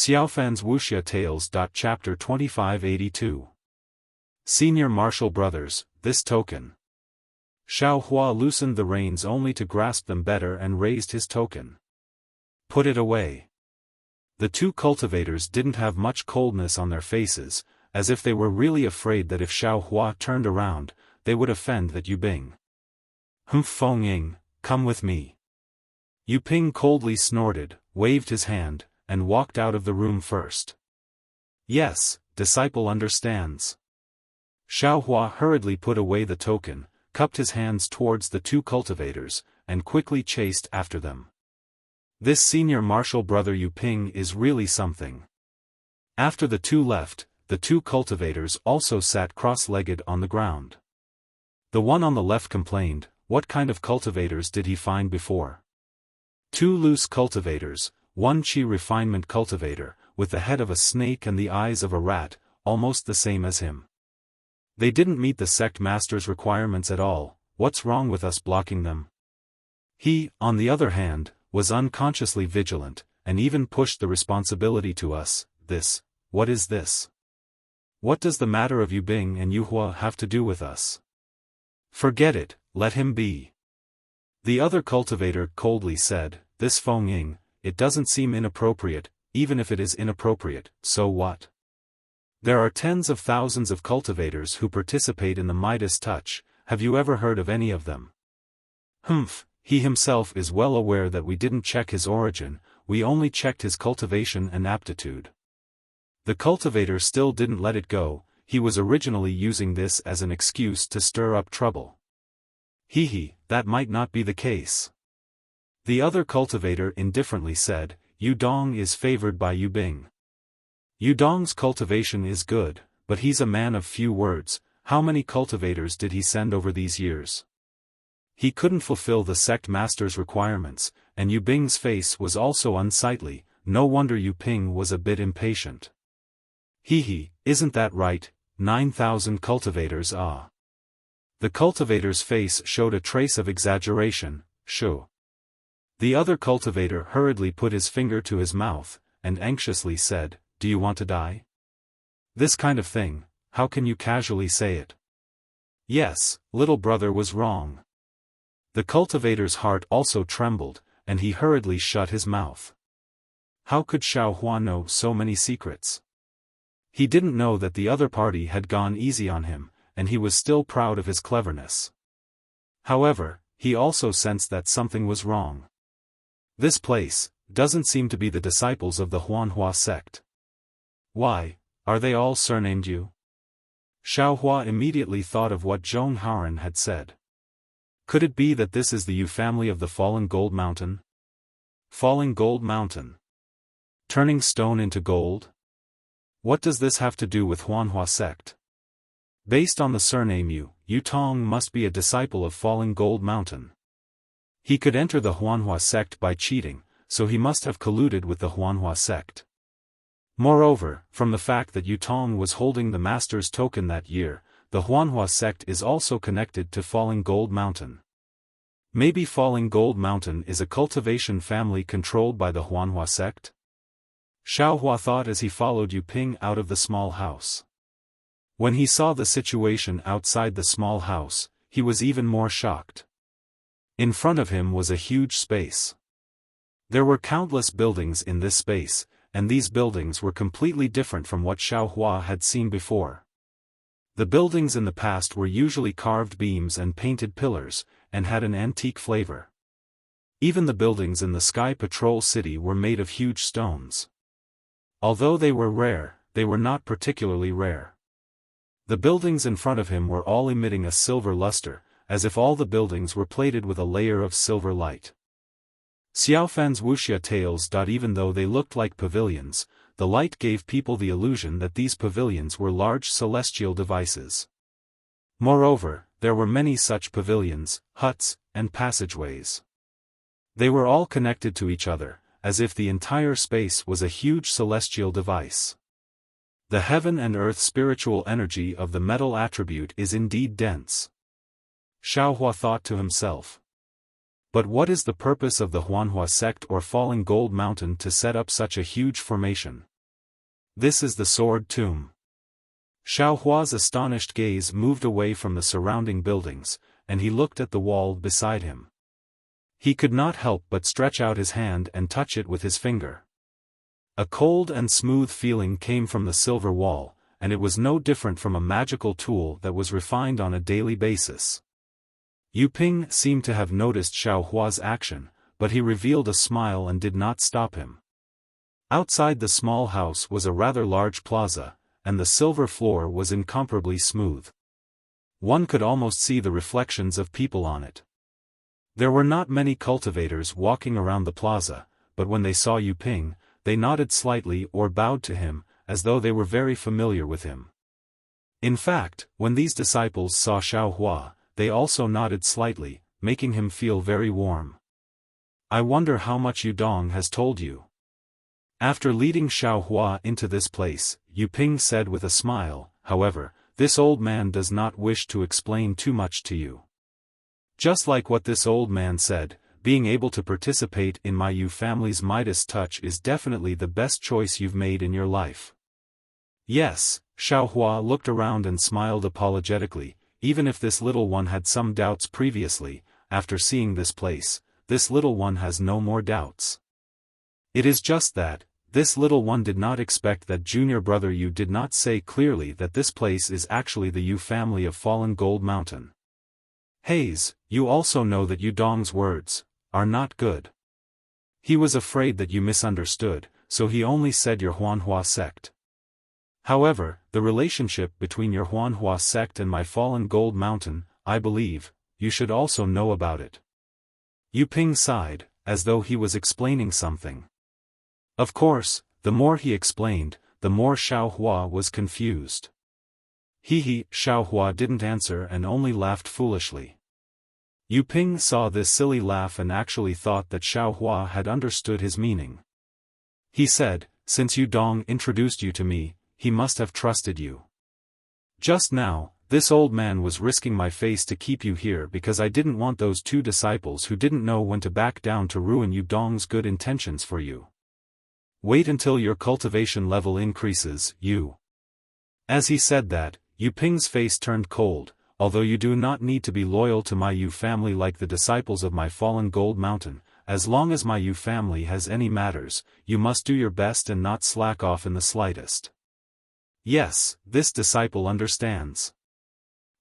Xiaofan's Wuxia Tales. Chapter 2582. Senior Martial Brothers, this token. Xiao Hua loosened the reins only to grasp them better and raised his token. Put it away. The two cultivators didn't have much coldness on their faces, as if they were really afraid that if Xiao Hua turned around, they would offend that Yubing. Feng Ying, come with me. Yuping coldly snorted, waved his hand, and walked out of the room first. Yes, disciple understands. Xiao Hua hurriedly put away the token, cupped his hands towards the two cultivators, and quickly chased after them. This senior martial brother Yuping is really something. After the two left, the two cultivators also sat cross-legged on the ground. The one on the left complained, what kind of cultivators did he find before? Two loose cultivators, one chi refinement cultivator, with the head of a snake and the eyes of a rat, almost the same as him. They didn't meet the sect master's requirements at all. What's wrong with us blocking them? He, on the other hand, was unconsciously vigilant, and even pushed the responsibility to us. What is this? What does the matter of Yubing and Yuhua have to do with us? Forget it, let him be. The other cultivator coldly said, this Feng Ying, it doesn't seem inappropriate, even if it is inappropriate, so what? There are tens of thousands of cultivators who participate in the Midas touch, have you ever heard of any of them? He himself is well aware that we didn't check his origin, we only checked his cultivation and aptitude. The cultivator still didn't let it go, he was originally using this as an excuse to stir up trouble. That might not be the case. The other cultivator indifferently said, Yudong is favored by Yubing. Yudong's cultivation is good, but he's a man of few words. How many cultivators did he send over these years? He couldn't fulfill the sect master's requirements, and Yubing's face was also unsightly, no wonder Yuping was a bit impatient. Isn't that right, 9,000 cultivators The cultivator's face showed a trace of exaggeration, sure. The other cultivator hurriedly put his finger to his mouth, and anxiously said, do you want to die? This kind of thing, how can you casually say it? Yes, little brother was wrong. The cultivator's heart also trembled, and he hurriedly shut his mouth. How could Xiao Hua know so many secrets? He didn't know that the other party had gone easy on him, and he was still proud of his cleverness. However, he also sensed that something was wrong. This place doesn't seem to be the disciples of the Huanhua sect. Why, are they all surnamed Yu? Xiao Hua immediately thought of what Zhong Haoran had said. Could it be that this is the Yu family of the Fallen Gold Mountain? Falling Gold Mountain. Turning stone into gold? What does this have to do with Huanhua sect? Based on the surname Yu Tong must be a disciple of Falling Gold Mountain. He could enter the Huanhua sect by cheating, so he must have colluded with the Huanhua sect. Moreover, from the fact that Yu Tong was holding the master's token that year, the Huanhua sect is also connected to Falling Gold Mountain. Maybe Falling Gold Mountain is a cultivation family controlled by the Huanhua sect? Xiao Hua thought as he followed Yuping out of the small house. When he saw the situation outside the small house, he was even more shocked. In front of him was a huge space. There were countless buildings in this space, and these buildings were completely different from what Xiao Hua had seen before. The buildings in the past were usually carved beams and painted pillars, and had an antique flavor. Even the buildings in the Sky Patrol City were made of huge stones. Although they were rare, they were not particularly rare. The buildings in front of him were all emitting a silver luster, as if all the buildings were plated with a layer of silver light. Xiaofan's Wuxia Tales. Even though they looked like pavilions, the light gave people the illusion that these pavilions were large celestial devices. Moreover, there were many such pavilions, huts, and passageways. They were all connected to each other, as if the entire space was a huge celestial device. The heaven and earth spiritual energy of the metal attribute is indeed dense. Xiao Hua thought to himself. But what is the purpose of the Huanhua sect or Falling Gold Mountain to set up such a huge formation? This is the sword tomb. Xiaohua's astonished gaze moved away from the surrounding buildings, and he looked at the wall beside him. He could not help but stretch out his hand and touch it with his finger. A cold and smooth feeling came from the silver wall, and it was no different from a magical tool that was refined on a daily basis. Yu Ping seemed to have noticed Xiaohua's action, but he revealed a smile and did not stop him. Outside the small house was a rather large plaza, and the silver floor was incomparably smooth. One could almost see the reflections of people on it. There were not many cultivators walking around the plaza, but when they saw Yu Ping, they nodded slightly or bowed to him, as though they were very familiar with him. In fact, when these disciples saw Xiaohua, they also nodded slightly, making him feel very warm. I wonder how much Yudong has told you. After leading Xiaohua into this place, Yu Ping said with a smile, however, this old man does not wish to explain too much to you. Just like what this old man said, being able to participate in my Yu family's Midas touch is definitely the best choice you've made in your life. Yes, Xiaohua looked around and smiled apologetically, even if this little one had some doubts previously, after seeing this place, this little one has no more doubts. It is just that, this little one did not expect that junior brother Yu did not say clearly that this place is actually the Yu family of Fallen Gold Mountain. Hayes, you also know that Yudong's words are not good. He was afraid that you misunderstood, so he only said your Huanhua sect. However, the relationship between your Huanhua sect and my Fallen Gold Mountain, I believe, you should also know about it. Yu Ping sighed, as though he was explaining something. Of course, the more he explained, the more Xiaohua was confused. Xiaohua didn't answer and only laughed foolishly. Yu Ping saw this silly laugh and actually thought that Xiaohua had understood his meaning. He said, since Yudong introduced you to me, he must have trusted you. Just now, this old man was risking my face to keep you here because I didn't want those two disciples who didn't know when to back down to ruin Yudong's good intentions for you. Wait until your cultivation level increases, Yu. As he said that, Yu Ping's face turned cold. Although you do not need to be loyal to my Yu family like the disciples of my Fallen Gold Mountain, as long as my Yu family has any matters, you must do your best and not slack off in the slightest. Yes, this disciple understands.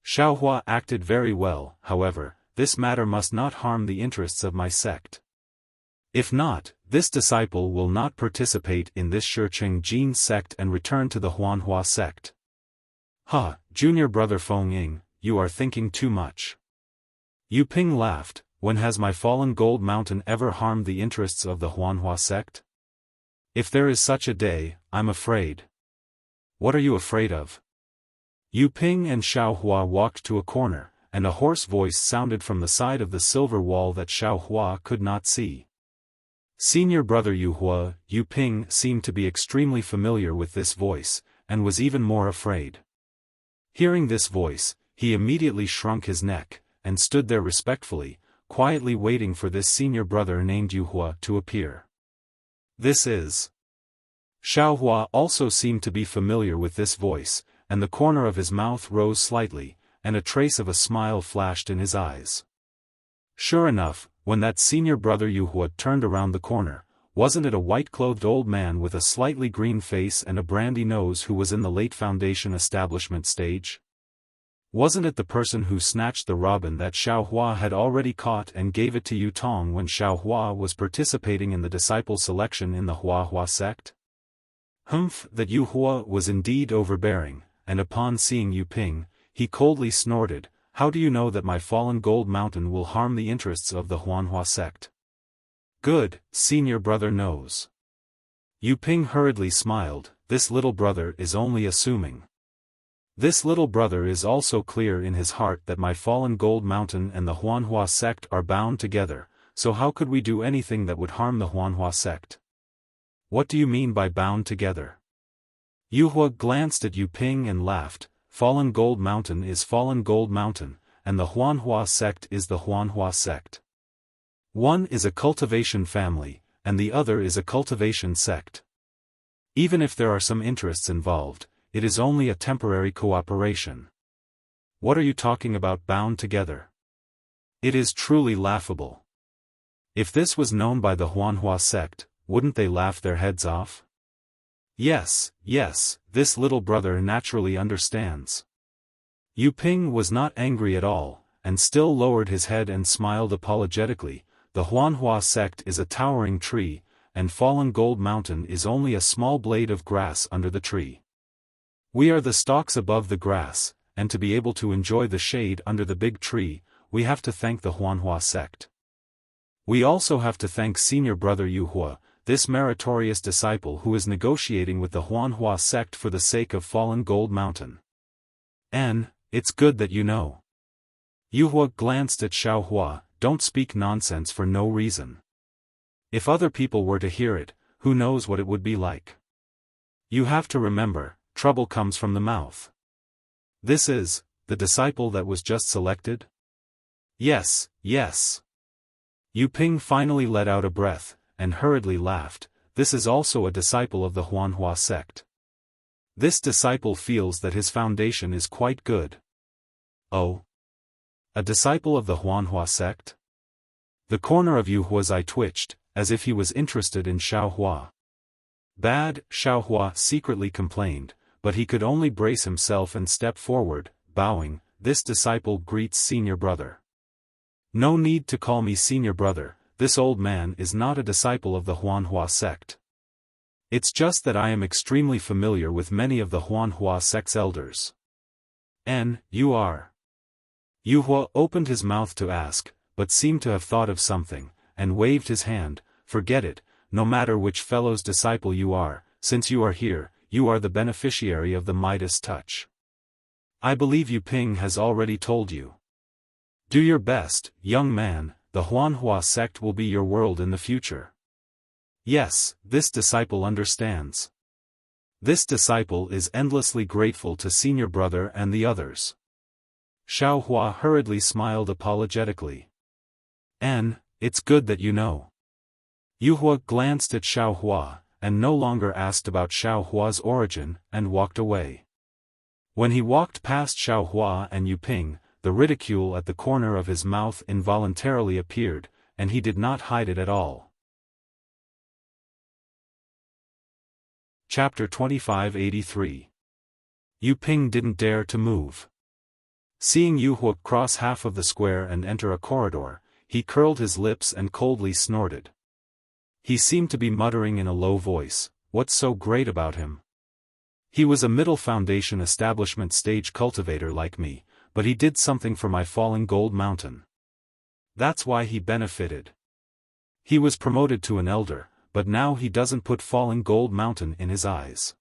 Xiaohua acted very well, however, this matter must not harm the interests of my sect. If not, this disciple will not participate in this Shicheng Jin sect and return to the Huanhua sect. Junior brother Feng Ying, you are thinking too much. Yu Ping laughed, when has my Fallen Gold Mountain ever harmed the interests of the Huanhua sect? If there is such a day, I'm afraid. What are you afraid of? Yu Ping and Xiaohua walked to a corner, and a hoarse voice sounded from the side of the silver wall that Xiaohua could not see. Senior brother Yuhua, Yu Ping seemed to be extremely familiar with this voice, and was even more afraid. Hearing this voice, he immediately shrunk his neck, and stood there respectfully, quietly waiting for this senior brother named Yuhua to appear. This is. Xiaohua also seemed to be familiar with this voice, and the corner of his mouth rose slightly, and a trace of a smile flashed in his eyes. Sure enough, when that senior brother Yuhua turned around the corner, wasn't it a white-clothed old man with a slightly green face and a brandy nose who was in the late foundation establishment stage? Wasn't it the person who snatched the robin that Xiaohua had already caught and gave it to Yu Tong when Xiaohua was participating in the disciple selection in the Huahua sect? That Yuhua was indeed overbearing, and upon seeing Yu Ping, he coldly snorted, how do you know that my Fallen Gold Mountain will harm the interests of the Huanhua sect? Good, senior brother knows. Yu Ping hurriedly smiled, this little brother is only assuming. This little brother is also clear in his heart that my Fallen Gold Mountain and the Huanhua sect are bound together, so how could we do anything that would harm the Huanhua sect? What do you mean by bound together? Yuhua glanced at Yu Ping and laughed, Fallen Gold Mountain is Fallen Gold Mountain, and the Huanhua sect is the Huanhua sect. One is a cultivation family, and the other is a cultivation sect. Even if there are some interests involved, it is only a temporary cooperation. What are you talking about bound together? It is truly laughable. If this was known by the Huanhua sect, wouldn't they laugh their heads off? Yes, this little brother naturally understands. Yu Ping was not angry at all, and still lowered his head and smiled apologetically. The Huanhua sect is a towering tree, and Fallen Gold Mountain is only a small blade of grass under the tree. We are the stalks above the grass, and to be able to enjoy the shade under the big tree, we have to thank the Huanhua sect. We also have to thank senior brother Yu Hua, this meritorious disciple who is negotiating with the Huanhua sect for the sake of Fallen Gold Mountain. And it's good that you know. Yu Hua glanced at Xiao Hua. Don't speak nonsense for no reason. If other people were to hear it, who knows what it would be like. You have to remember, trouble comes from the mouth. This is the disciple that was just selected? Yes. Yu Ping finally let out a breath, and hurriedly laughed. This is also a disciple of the Huanhua sect. This disciple feels that his foundation is quite good. Oh? A disciple of the Huanhua sect? The corner of Yu Hua's eye twitched, as if he was interested in Xiao Hua. Bad, Xiao Hua secretly complained, but he could only brace himself and step forward, bowing. This disciple greets senior brother. No need to call me senior brother, this old man is not a disciple of the Huanhua sect. It's just that I am extremely familiar with many of the Huanhua sect's elders. And you are? Yu Hua opened his mouth to ask, but seemed to have thought of something, and waved his hand. Forget it, no matter which fellow's disciple you are, since you are here, you are the beneficiary of the Midas touch. I believe Yu Ping has already told you. Do your best, young man, the Huanhua sect will be your world in the future. Yes, this disciple understands. This disciple is endlessly grateful to senior brother and the others. Xiao Hua hurriedly smiled apologetically. And it's good that you know. Yu Hua glanced at Xiao Hua, and no longer asked about Xiao Hua's origin, and walked away. When he walked past Xiao Hua and Yu Ping, the ridicule at the corner of his mouth involuntarily appeared, and he did not hide it at all. Chapter 2583. Yu Ping didn't dare to move. Seeing Yu Hua cross half of the square and enter a corridor, he curled his lips and coldly snorted. He seemed to be muttering in a low voice, "What's so great about him? He was a middle foundation establishment stage cultivator like me, but he did something for my Fallen Gold Mountain. That's why he benefited. He was promoted to an elder, but now he doesn't put Fallen Gold Mountain in his eyes.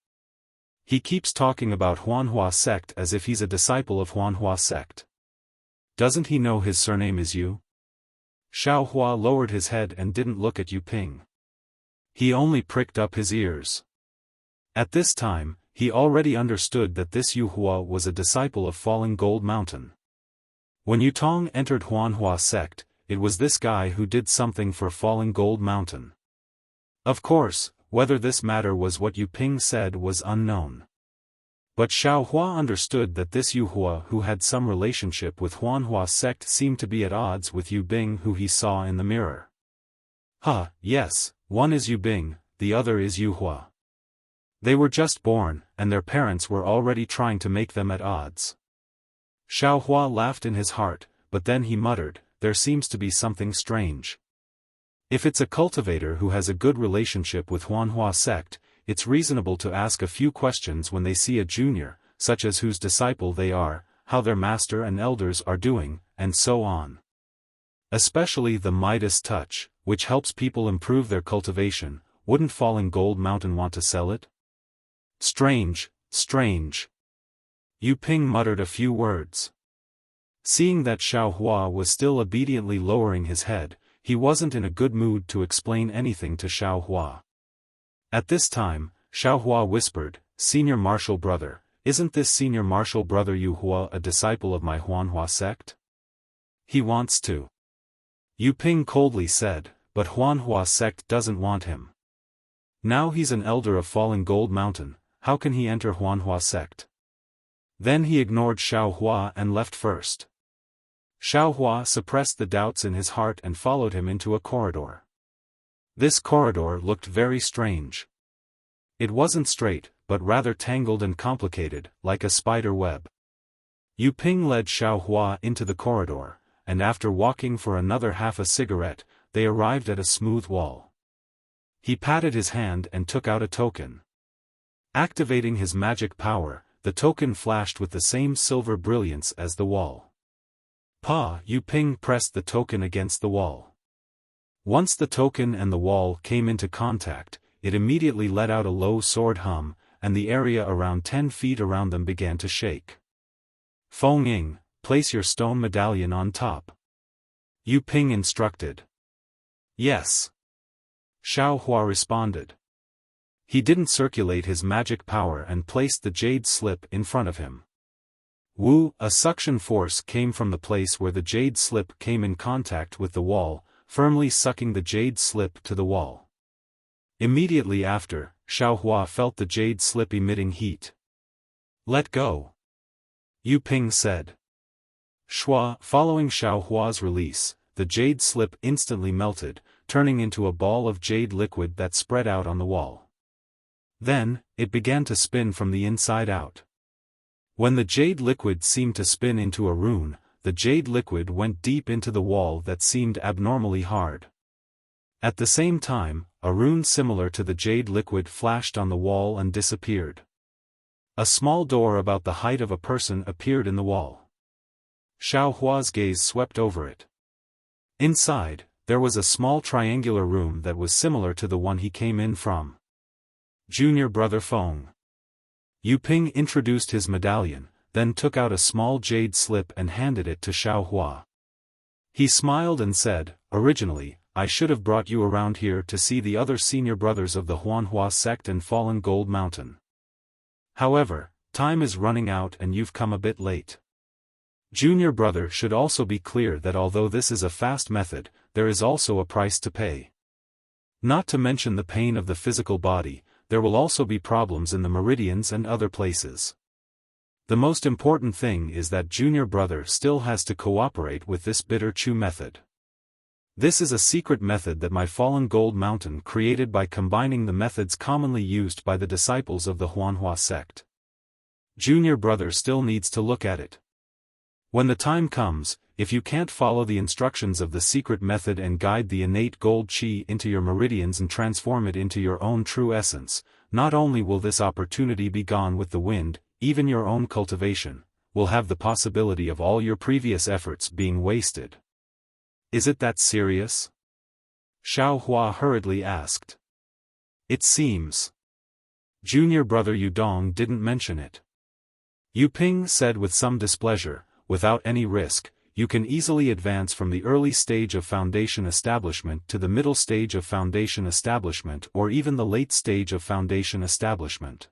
He keeps talking about Huanhua sect as if he's a disciple of Huanhua sect. Doesn't he know his surname is Yu?" Xiao Hua lowered his head and didn't look at Yu Ping. He only pricked up his ears. At this time, he already understood that this Yu Hua was a disciple of Fallen Gold Mountain. When Yu Tong entered Huanhua sect, it was this guy who did something for Fallen Gold Mountain. Of course, whether this matter was what Yu Ping said was unknown. But Xiao Hua understood that this Yu Hua who had some relationship with Huanhua sect seemed to be at odds with Yu Bing who he saw in the mirror. Yes, one is Yu Bing, the other is Yu Hua. They were just born, and their parents were already trying to make them at odds. Xiao Hua laughed in his heart, but then he muttered, "There seems to be something strange. If it's a cultivator who has a good relationship with Huanhua sect, it's reasonable to ask a few questions when they see a junior, such as whose disciple they are, how their master and elders are doing, and so on. Especially the Midas touch, which helps people improve their cultivation. Wouldn't Fallen Gold Mountain want to sell it?" Strange. Yu Ping muttered a few words. Seeing that Xiao Hua was still obediently lowering his head, he wasn't in a good mood to explain anything to Xiao Hua. At this time, Xiao Hua whispered, "Senior martial brother, isn't this senior martial brother Yu Hua a disciple of my Huanhua sect? He wants to." Yu Ping coldly said, "But Huanhua sect doesn't want him." Now he's an elder of Falling Gold Mountain, how can he enter Huanhua sect? Then he ignored Xiaohua and left first. Xiaohua suppressed the doubts in his heart and followed him into a corridor. This corridor looked very strange. It wasn't straight, but rather tangled and complicated, like a spider web. Yu Ping led Xiaohua into the corridor, and after walking for another half a cigarette, they arrived at a smooth wall. He patted his hand and took out a token. Activating his magic power, the token flashed with the same silver brilliance as the wall. Yu Ping pressed the token against the wall. Once the token and the wall came into contact, it immediately let out a low sword hum, and the area around 10 feet around them began to shake. Feng Ying, place your stone medallion on top. Yu Ping instructed. Yes. Xiaohua responded. He didn't circulate his magic power and placed the jade slip in front of him. A suction force came from the place where the jade slip came in contact with the wall, firmly sucking the jade slip to the wall. Immediately after, Xiaohua felt the jade slip emitting heat. Let go. Yu Ping said. Following Xiaohua's release, the jade slip instantly melted, turning into a ball of jade liquid that spread out on the wall. Then, it began to spin from the inside out. When the jade liquid seemed to spin into a rune, the jade liquid went deep into the wall that seemed abnormally hard. At the same time, a rune similar to the jade liquid flashed on the wall and disappeared. A small door about the height of a person appeared in the wall. Xiaohua's gaze swept over it. Inside, there was a small triangular room that was similar to the one he came in from. Junior brother Feng. Yu Ping introduced his medallion, then took out a small jade slip and handed it to Xiaohua. He smiled and said, originally, I should have brought you around here to see the other senior brothers of the Huanhua sect and Fallen Gold Mountain. However, time is running out and you've come a bit late. Junior brother should also be clear that although this is a fast method, there is also a price to pay. Not to mention the pain of the physical body, there will also be problems in the meridians and other places. The most important thing is that junior brother still has to cooperate with this bitter chew method. This is a secret method that my Fallen Gold Mountain created by combining the methods commonly used by the disciples of the Huanhua sect. Junior brother still needs to look at it. When the time comes, if you can't follow the instructions of the secret method and guide the innate gold qi into your meridians and transform it into your own true essence, not only will this opportunity be gone with the wind, even your own cultivation will have the possibility of all your previous efforts being wasted. Is it that serious? Xiaohua hurriedly asked. It seems. Junior brother Yudong didn't mention it. Yu Ping said with some displeasure, without any risk, you can easily advance from the early stage of foundation establishment to the middle stage of foundation establishment or even the late stage of foundation establishment.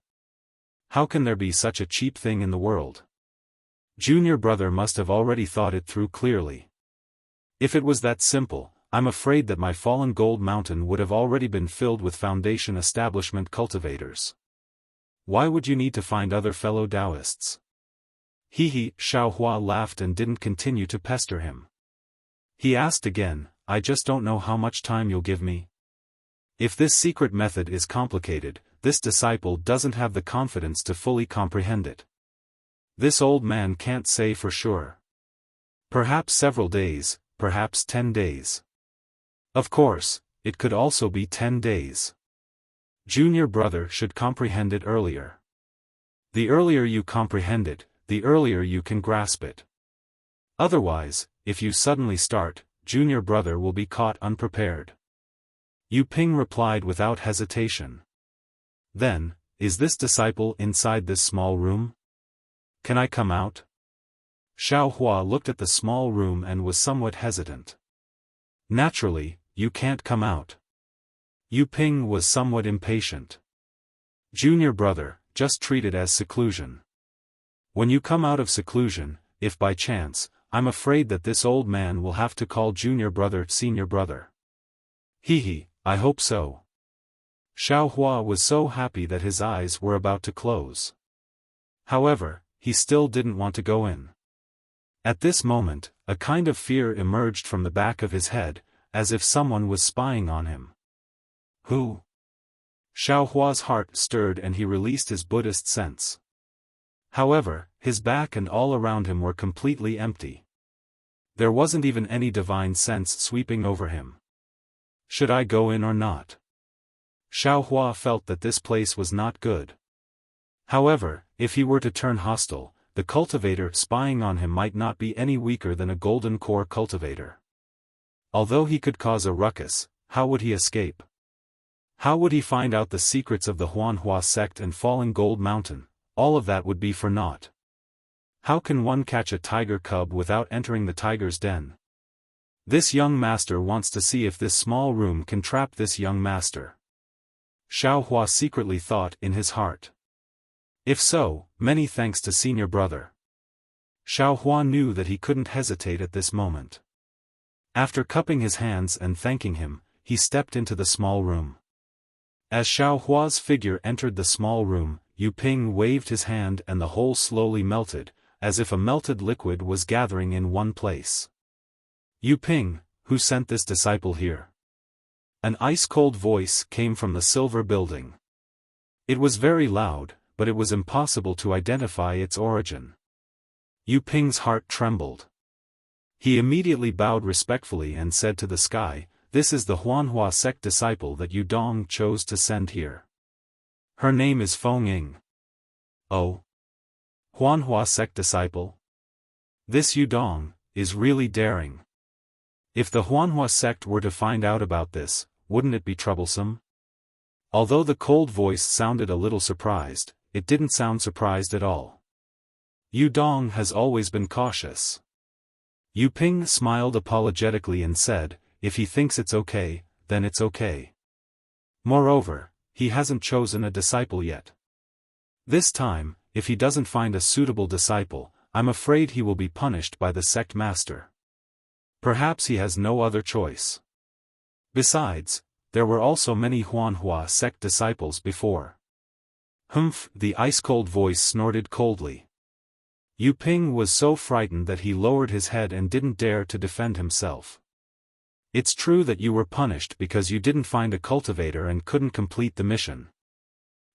How can there be such a cheap thing in the world? Junior brother must have already thought it through clearly. If it was that simple, I'm afraid that my Fallen Gold Mountain would have already been filled with foundation establishment cultivators. Why would you need to find other fellow Taoists? Xiaohua laughed and didn't continue to pester him. He asked again, I just don't know how much time you'll give me. If this secret method is complicated, this disciple doesn't have the confidence to fully comprehend it. This old man can't say for sure. Perhaps several days, perhaps 10 days. Of course, it could also be 10 days. Junior brother should comprehend it earlier. The earlier you comprehend it, the earlier you can grasp it. Otherwise, if you suddenly start, junior brother will be caught unprepared. Yu Ping replied without hesitation. Then, is this disciple inside this small room? Can I come out? Xiaohua looked at the small room and was somewhat hesitant. Naturally, you can't come out. Yu Ping was somewhat impatient. Junior brother, just treat it as seclusion. When you come out of seclusion, if by chance, I'm afraid that this old man will have to call junior brother senior brother. I hope so. Xiaofan was so happy that his eyes were about to close. However, he still didn't want to go in. At this moment, a kind of fear emerged from the back of his head, as if someone was spying on him. Who? Xiaohua's heart stirred and he released his Buddhist sense. However, his back and all around him were completely empty. There wasn't even any divine sense sweeping over him. Should I go in or not? Xiaohua felt that this place was not good. However, if he were to turn hostile, the cultivator spying on him might not be any weaker than a golden core cultivator. Although he could cause a ruckus, how would he escape? How would he find out the secrets of the Huanhua sect and Falling Gold Mountain? All of that would be for naught. How can one catch a tiger cub without entering the tiger's den? This young master wants to see if this small room can trap this young master. Xiaohua secretly thought in his heart. If so, many thanks to senior brother. Xiaohua knew that he couldn't hesitate at this moment. After cupping his hands and thanking him, he stepped into the small room. As Xiaohua's figure entered the small room, Yu Ping waved his hand and the hole slowly melted, as if a melted liquid was gathering in one place. Yu Ping, who sent this disciple here? An ice-cold voice came from the silver building. It was very loud, but it was impossible to identify its origin. Yu Ping's heart trembled. He immediately bowed respectfully and said to the sky, "This is the Huanhua sect disciple that Yu Dong chose to send here. Her name is Feng Ying." Oh? Huanhua sect disciple? This Yu Dong is really daring. If the Huanhua sect were to find out about this, wouldn't it be troublesome? Although the cold voice sounded a little surprised, it didn't sound surprised at all. Yu Dong has always been cautious. Yu Ping smiled apologetically and said, "If he thinks it's okay, then it's okay. Moreover, he hasn't chosen a disciple yet. This time, if he doesn't find a suitable disciple, I'm afraid he will be punished by the sect master. Perhaps he has no other choice." Besides, there were also many Huanhua sect disciples before. "Humph," the ice-cold voice snorted coldly. Yu Ping was so frightened that he lowered his head and didn't dare to defend himself. "It's true that you were punished because you didn't find a cultivator and couldn't complete the mission.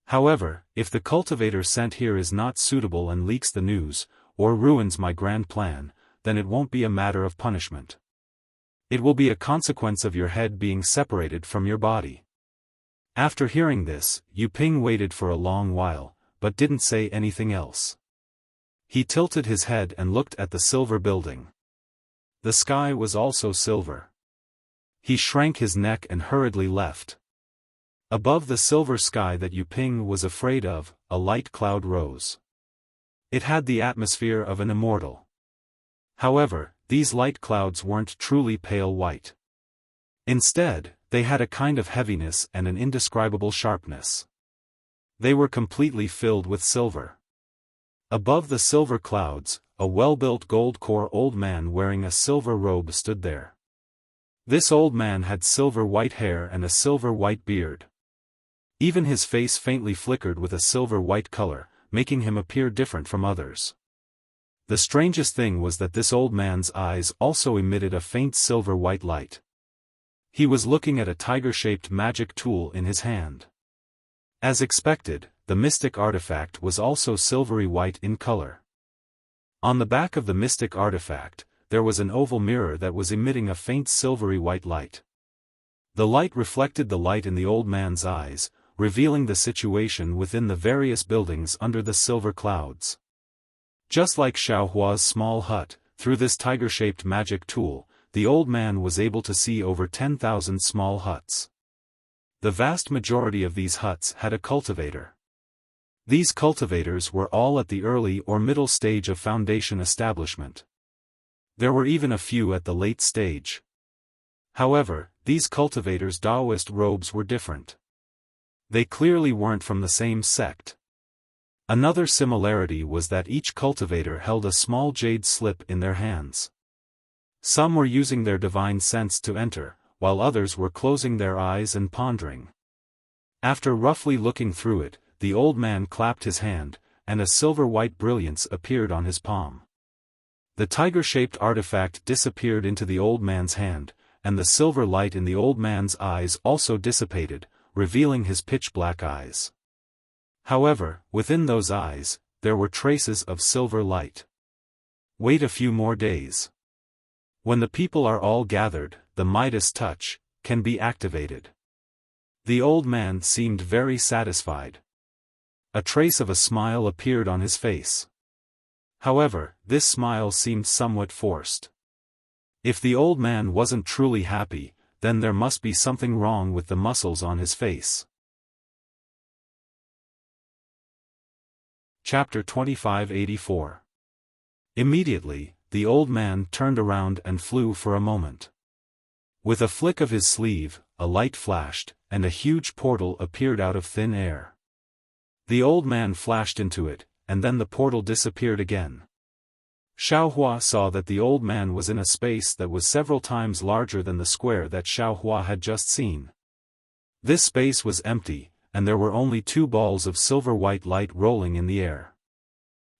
However, if the cultivator sent here is not suitable and leaks the news, or ruins my grand plan, then it won't be a matter of punishment. It will be a consequence of your head being separated from your body." After hearing this, Yu Ping waited for a long while, but didn't say anything else. He tilted his head and looked at the silver building. The sky was also silver. He shrank his neck and hurriedly left. Above the silver sky that Yu Ping was afraid of, a light cloud rose. It had the atmosphere of an immortal. However, these light clouds weren't truly pale white. Instead, they had a kind of heaviness and an indescribable sharpness. They were completely filled with silver. Above the silver clouds, a well-built gold-core old man wearing a silver robe stood there. This old man had silver-white hair and a silver-white beard. Even his face faintly flickered with a silver-white color, making him appear different from others. The strangest thing was that this old man's eyes also emitted a faint silver-white light. He was looking at a tiger-shaped magic tool in his hand. As expected, the mystic artifact was also silvery white in color. On the back of the mystic artifact, there was an oval mirror that was emitting a faint silvery white light. The light reflected the light in the old man's eyes, revealing the situation within the various buildings under the silver clouds. Just like Xiaohua's small hut, through this tiger-shaped magic tool, the old man was able to see over 10,000 small huts. The vast majority of these huts had a cultivator. These cultivators were all at the early or middle stage of foundation establishment. There were even a few at the late stage. However, these cultivators' Taoist robes were different. They clearly weren't from the same sect. Another similarity was that each cultivator held a small jade slip in their hands. Some were using their divine sense to enter, while others were closing their eyes and pondering. After roughly looking through it, the old man clapped his hand, and a silver-white brilliance appeared on his palm. The tiger-shaped artifact disappeared into the old man's hand, and the silver light in the old man's eyes also dissipated, revealing his pitch-black eyes. However, within those eyes, there were traces of silver light. Wait a few more days. When the people are all gathered, the Midas touch can be activated. The old man seemed very satisfied. A trace of a smile appeared on his face. However, this smile seemed somewhat forced. If the old man wasn't truly happy, then there must be something wrong with the muscles on his face. Chapter 2584. Immediately, the old man turned around and flew for a moment. With a flick of his sleeve, a light flashed, and a huge portal appeared out of thin air. The old man flashed into it, and then the portal disappeared again. Xiaohua saw that the old man was in a space that was several times larger than the square that Xiaohua had just seen. This space was empty, and there were only 2 balls of silver-white light rolling in the air.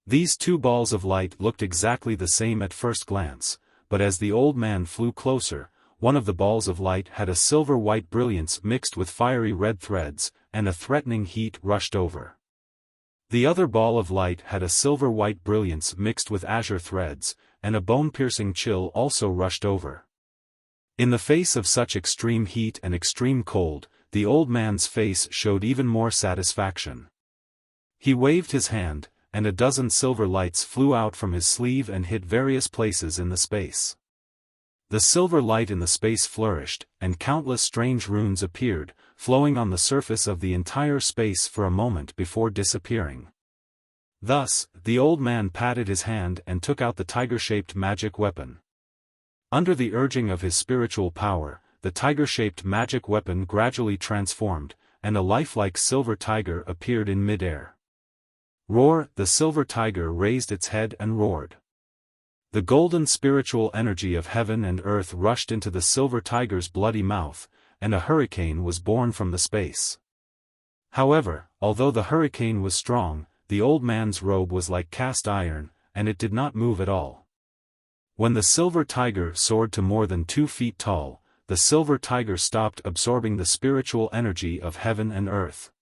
These 2 balls of light looked exactly the same at first glance, but as the old man flew closer, one of the balls of light had a silver-white brilliance mixed with fiery red threads, and a threatening heat rushed over. The other ball of light had a silver-white brilliance mixed with azure threads, and a bone-piercing chill also rushed over. In the face of such extreme heat and extreme cold, the old man's face showed even more satisfaction. He waved his hand, and a dozen silver lights flew out from his sleeve and hit various places in the space. The silver light in the space flourished, and countless strange runes appeared, flowing on the surface of the entire space for a moment before disappearing. Thus, the old man patted his hand and took out the tiger-shaped magic weapon. Under the urging of his spiritual power, the tiger-shaped magic weapon gradually transformed, and a lifelike silver tiger appeared in mid-air. Roar! The silver tiger raised its head and roared. The golden spiritual energy of heaven and earth rushed into the silver tiger's bloody mouth, and a hurricane was born from the space. However, although the hurricane was strong, the old man's robe was like cast iron, and it did not move at all. When the silver tiger soared to more than 2 feet tall, the silver tiger stopped absorbing the spiritual energy of heaven and earth.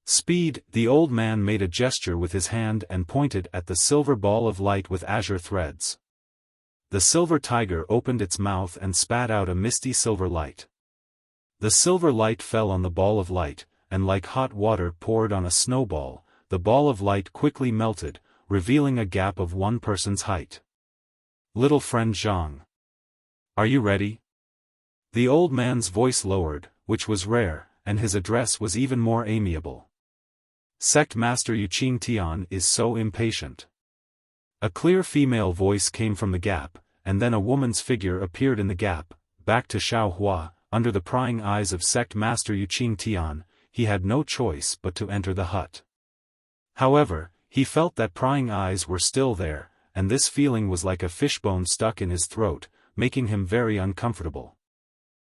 Speed! The old man made a gesture with his hand and pointed at the silver ball of light with azure threads. The silver tiger opened its mouth and spat out a misty silver light. The silver light fell on the ball of light, and like hot water poured on a snowball, the ball of light quickly melted, revealing a gap of 1 person's height. Little friend Zhang. Are you ready? The old man's voice lowered, which was rare, and his address was even more amiable. Sect Master Yuqing Tian is so impatient. A clear female voice came from the gap, and then a woman's figure appeared in the gap. Back to Xiaohua, under the prying eyes of Sect Master Yuqing Tian, he had no choice but to enter the hut. However, he felt that prying eyes were still there, and this feeling was like a fishbone stuck in his throat, making him very uncomfortable.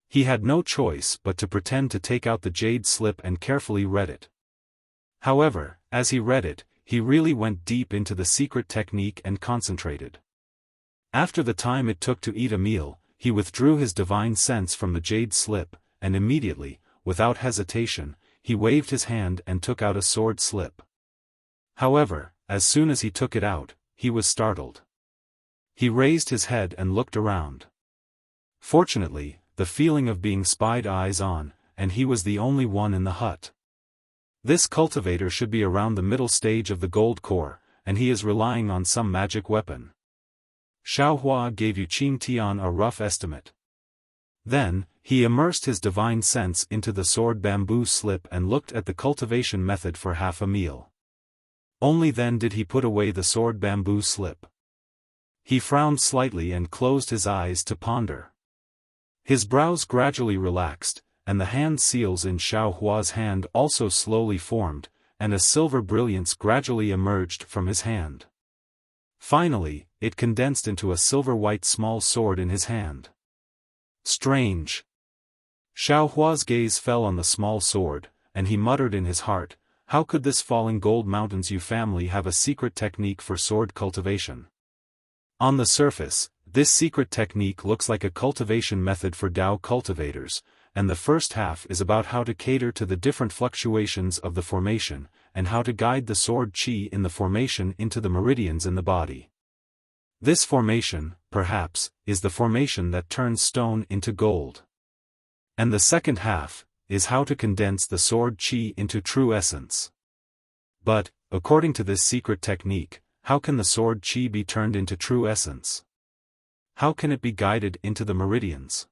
He had no choice but to pretend to take out the jade slip and carefully read it. However, as he read it, he really went deep into the secret technique and concentrated. After the time it took to eat a meal, he withdrew his divine sense from the jade slip, and immediately, without hesitation, he waved his hand and took out a sword slip. However, as soon as he took it out, he was startled. He raised his head and looked around. Fortunately, the feeling of being spied eyes on, and he was the only one in the hut. This cultivator should be around the middle stage of the gold core, and he is relying on some magic weapon. Xiaohua gave Yuqing Tian a rough estimate. Then, he immersed his divine sense into the sword bamboo slip and looked at the cultivation method for half a meal. Only then did he put away the sword bamboo slip. He frowned slightly and closed his eyes to ponder. His brows gradually relaxed, and the hand seals in Xiaohua's hand also slowly formed, and a silver brilliance gradually emerged from his hand. Finally, it condensed into a silver-white small sword in his hand. Strange. Xiaohua's gaze fell on the small sword, and he muttered in his heart, how could this falling gold mountains Yu family have a secret technique for sword cultivation? On the surface, this secret technique looks like a cultivation method for Dao cultivators, and the first half is about how to cater to the different fluctuations of the formation, and how to guide the sword qi in the formation into the meridians in the body. This formation, perhaps, is the formation that turns stone into gold. And the second half is how to condense the sword qi into true essence. But, according to this secret technique, how can the sword qi be turned into true essence? How can it be guided into the meridians?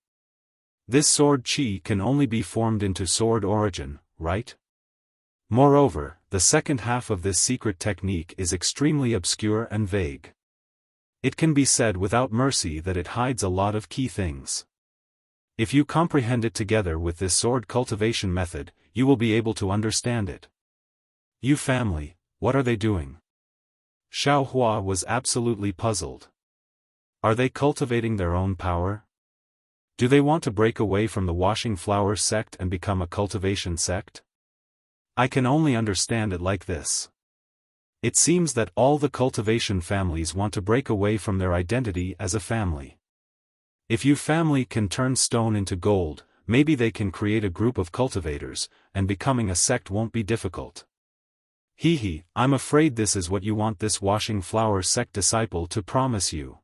This sword qi can only be formed into sword origin, right? Moreover, the second half of this secret technique is extremely obscure and vague. It can be said without mercy that it hides a lot of key things. If you comprehend it together with this sword cultivation method, you will be able to understand it. Yu family, what are they doing? Xiaohua was absolutely puzzled. Are they cultivating their own power? Do they want to break away from the washing flower sect and become a cultivation sect? I can only understand it like this. It seems that all the cultivation families want to break away from their identity as a family. If Yu family can turn stone into gold, maybe they can create a group of cultivators, and becoming a sect won't be difficult. Hee, I'm afraid this is what you want this washing flower sect disciple to promise you.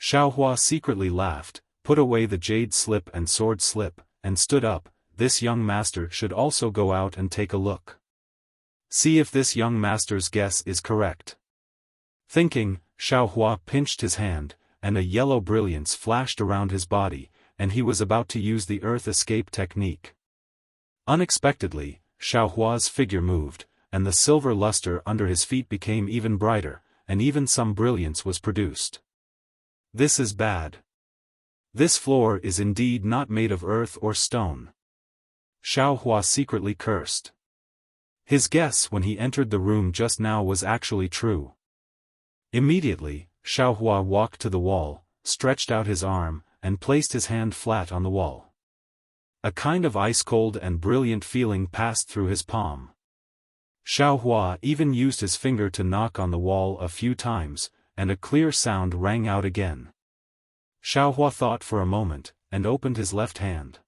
Xiaohua secretly laughed, put away the jade slip and sword slip, and stood up. This young master should also go out and take a look. See if this young master's guess is correct. Thinking, Xiaohua pinched his hand, and a yellow brilliance flashed around his body, and he was about to use the earth escape technique. Unexpectedly, Xiaohua's figure moved, and the silver luster under his feet became even brighter, and even some brilliance was produced. This is bad. This floor is indeed not made of earth or stone. Xiaohua secretly cursed. His guess when he entered the room just now was actually true. Immediately, Xiaohua walked to the wall, stretched out his arm, and placed his hand flat on the wall. A kind of ice-cold and brilliant feeling passed through his palm. Xiaohua even used his finger to knock on the wall a few times, and a clear sound rang out again. Xiaohua thought for a moment, and opened his left hand.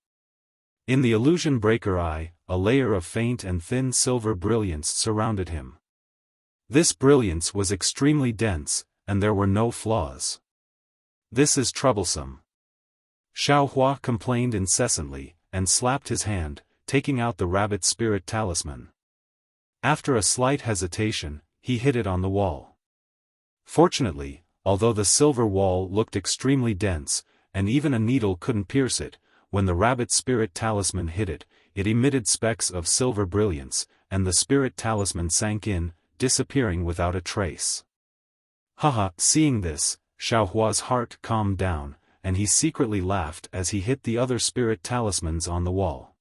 In the illusion breaker eye, a layer of faint and thin silver brilliance surrounded him. This brilliance was extremely dense, and there were no flaws. This is troublesome. Xiaohua complained incessantly, and slapped his hand, taking out the rabbit spirit talisman. After a slight hesitation, he hit it on the wall. Fortunately, although the silver wall looked extremely dense, and even a needle couldn't pierce it, when the rabbit spirit talisman hit it, it emitted specks of silver brilliance, and the spirit talisman sank in, disappearing without a trace. Haha, seeing this, Xiaohua's heart calmed down, and he secretly laughed as he hit the other spirit talismans on the wall.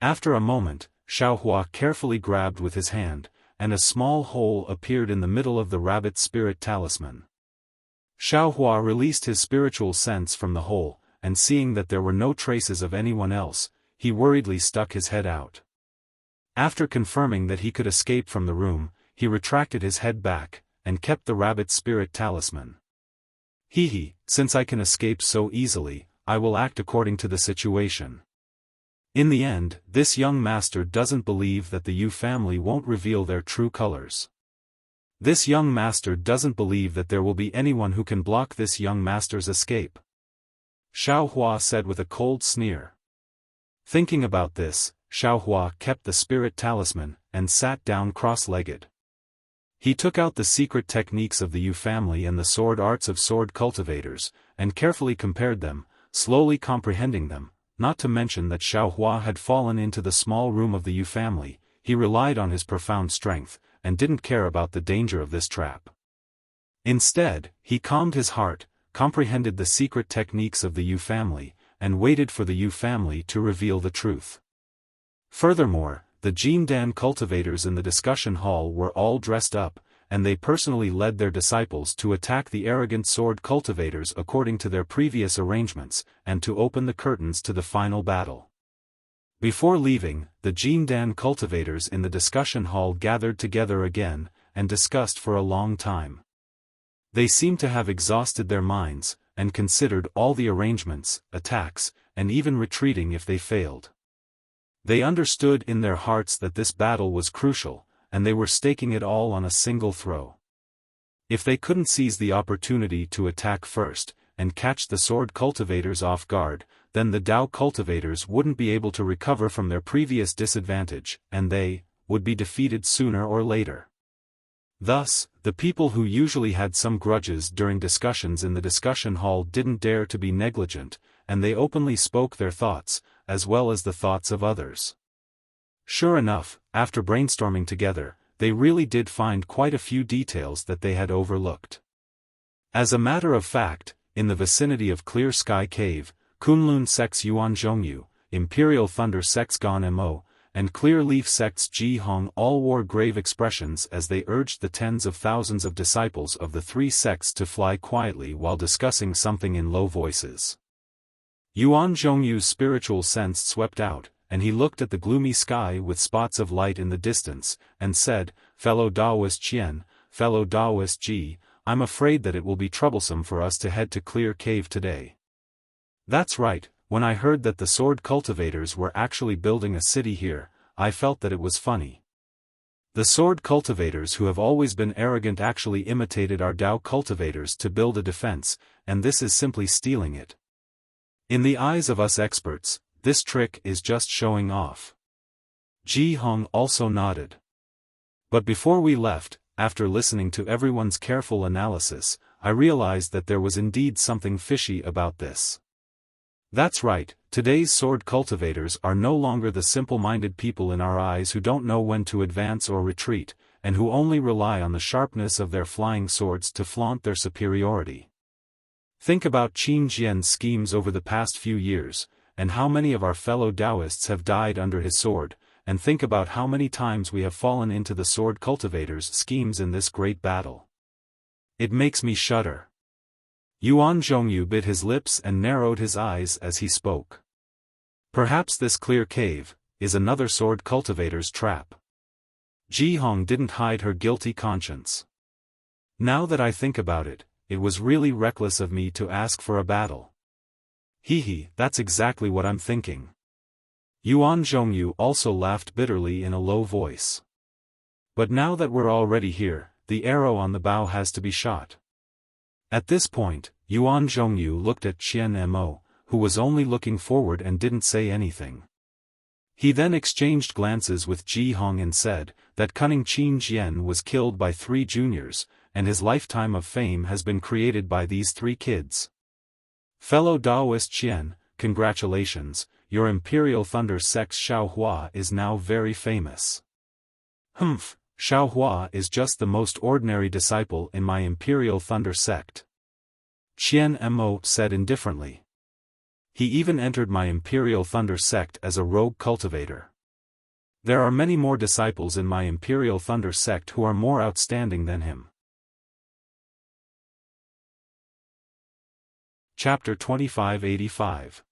After a moment, Xiaohua carefully grabbed with his hand, and a small hole appeared in the middle of the rabbit spirit talisman. Xiaohua released his spiritual sense from the hole, and seeing that there were no traces of anyone else, he worriedly stuck his head out. After confirming that he could escape from the room, he retracted his head back, and kept the rabbit spirit talisman. Since I can escape so easily, I will act according to the situation. In the end, this young master doesn't believe that the Yu family won't reveal their true colors. This young master doesn't believe that there will be anyone who can block this young master's escape. Xiaohua said with a cold sneer. Thinking about this, Xiaohua kept the spirit talisman, and sat down cross-legged. He took out the secret techniques of the Yu family and the sword arts of sword cultivators, and carefully compared them, slowly comprehending them. Not to mention that Xiaohua had fallen into the small room of the Yu family, he relied on his profound strength, and didn't care about the danger of this trap. Instead, he calmed his heart, comprehended the secret techniques of the Yu family, and waited for the Yu family to reveal the truth. Furthermore, the Jindan cultivators in the discussion hall were all dressed up, and they personally led their disciples to attack the arrogant sword cultivators according to their previous arrangements, and to open the curtains to the final battle. Before leaving, the Jindan cultivators in the discussion hall gathered together again, and discussed for a long time. They seemed to have exhausted their minds, and considered all the arrangements, attacks, and even retreating if they failed. They understood in their hearts that this battle was crucial, and they were staking it all on a single throw. If they couldn't seize the opportunity to attack first, and catch the sword cultivators off guard, then the Dao cultivators wouldn't be able to recover from their previous disadvantage, and they would be defeated sooner or later. Thus, the people who usually had some grudges during discussions in the discussion hall didn't dare to be negligent, and they openly spoke their thoughts, as well as the thoughts of others. Sure enough, after brainstorming together, they really did find quite a few details that they had overlooked. As a matter of fact, in the vicinity of Clear Sky Cave, Kunlun sects Yuan Zhongyu, Imperial Thunder sects Gan Mo, and Clear Leaf sects Ji Hong all wore grave expressions as they urged the tens of thousands of disciples of the three sects to fly quietly while discussing something in low voices. Yuan Zhongyu's spiritual sense swept out, and he looked at the gloomy sky with spots of light in the distance, and said, "Fellow Daoist Qian, fellow Daoist Ji, I'm afraid that it will be troublesome for us to head to Clear Cave today." That's right, when I heard that the sword cultivators were actually building a city here, I felt that it was funny. The sword cultivators who have always been arrogant actually imitated our Dao cultivators to build a defense, and this is simply stealing it. In the eyes of us experts, this trick is just showing off. Ji Hong also nodded. But before we left, after listening to everyone's careful analysis, I realized that there was indeed something fishy about this. That's right, today's sword cultivators are no longer the simple-minded people in our eyes who don't know when to advance or retreat, and who only rely on the sharpness of their flying swords to flaunt their superiority. Think about Qin Jian's schemes over the past few years, and how many of our fellow Taoists have died under his sword, and think about how many times we have fallen into the sword cultivators' schemes in this great battle. It makes me shudder. Yuan Zhongyu bit his lips and narrowed his eyes as he spoke. Perhaps this Clear Cave is another sword cultivator's trap. Ji Hong didn't hide her guilty conscience. Now that I think about it, it was really reckless of me to ask for a battle. Hehe, that's exactly what I'm thinking. Yuan Zhongyu also laughed bitterly in a low voice. But now that we're already here, the arrow on the bow has to be shot. At this point, Yuan Zhongyu looked at Qian Mo, who was only looking forward and didn't say anything. He then exchanged glances with Ji Hong and said, that cunning Qin Jian was killed by 3 juniors, and his lifetime of fame has been created by these 3 kids. Fellow Daoist Qian, congratulations, your Imperial Thunder sect Xiaohua is now very famous. Humph. Xiaohua is just the most ordinary disciple in my Imperial Thunder sect. Qian Mo said indifferently. He even entered my Imperial Thunder sect as a rogue cultivator. There are many more disciples in my Imperial Thunder sect who are more outstanding than him. Chapter 2585.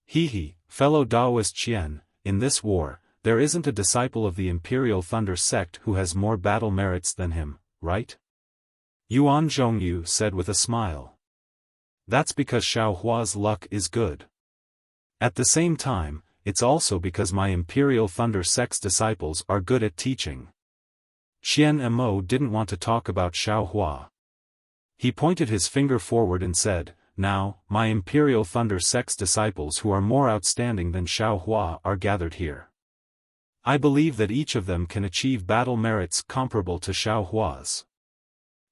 Hehe, fellow Daoist Qian, in this war, there isn't a disciple of the Imperial Thunder sect who has more battle merits than him, right? Yuan Zhongyu said with a smile. That's because Xiaohua's luck is good. At the same time, it's also because my Imperial Thunder sect's disciples are good at teaching. Qian Mo didn't want to talk about Xiaohua. He pointed his finger forward and said, now, my Imperial Thunder sect's disciples who are more outstanding than Xiaohua are gathered here. I believe that each of them can achieve battle merits comparable to Xiaohua's.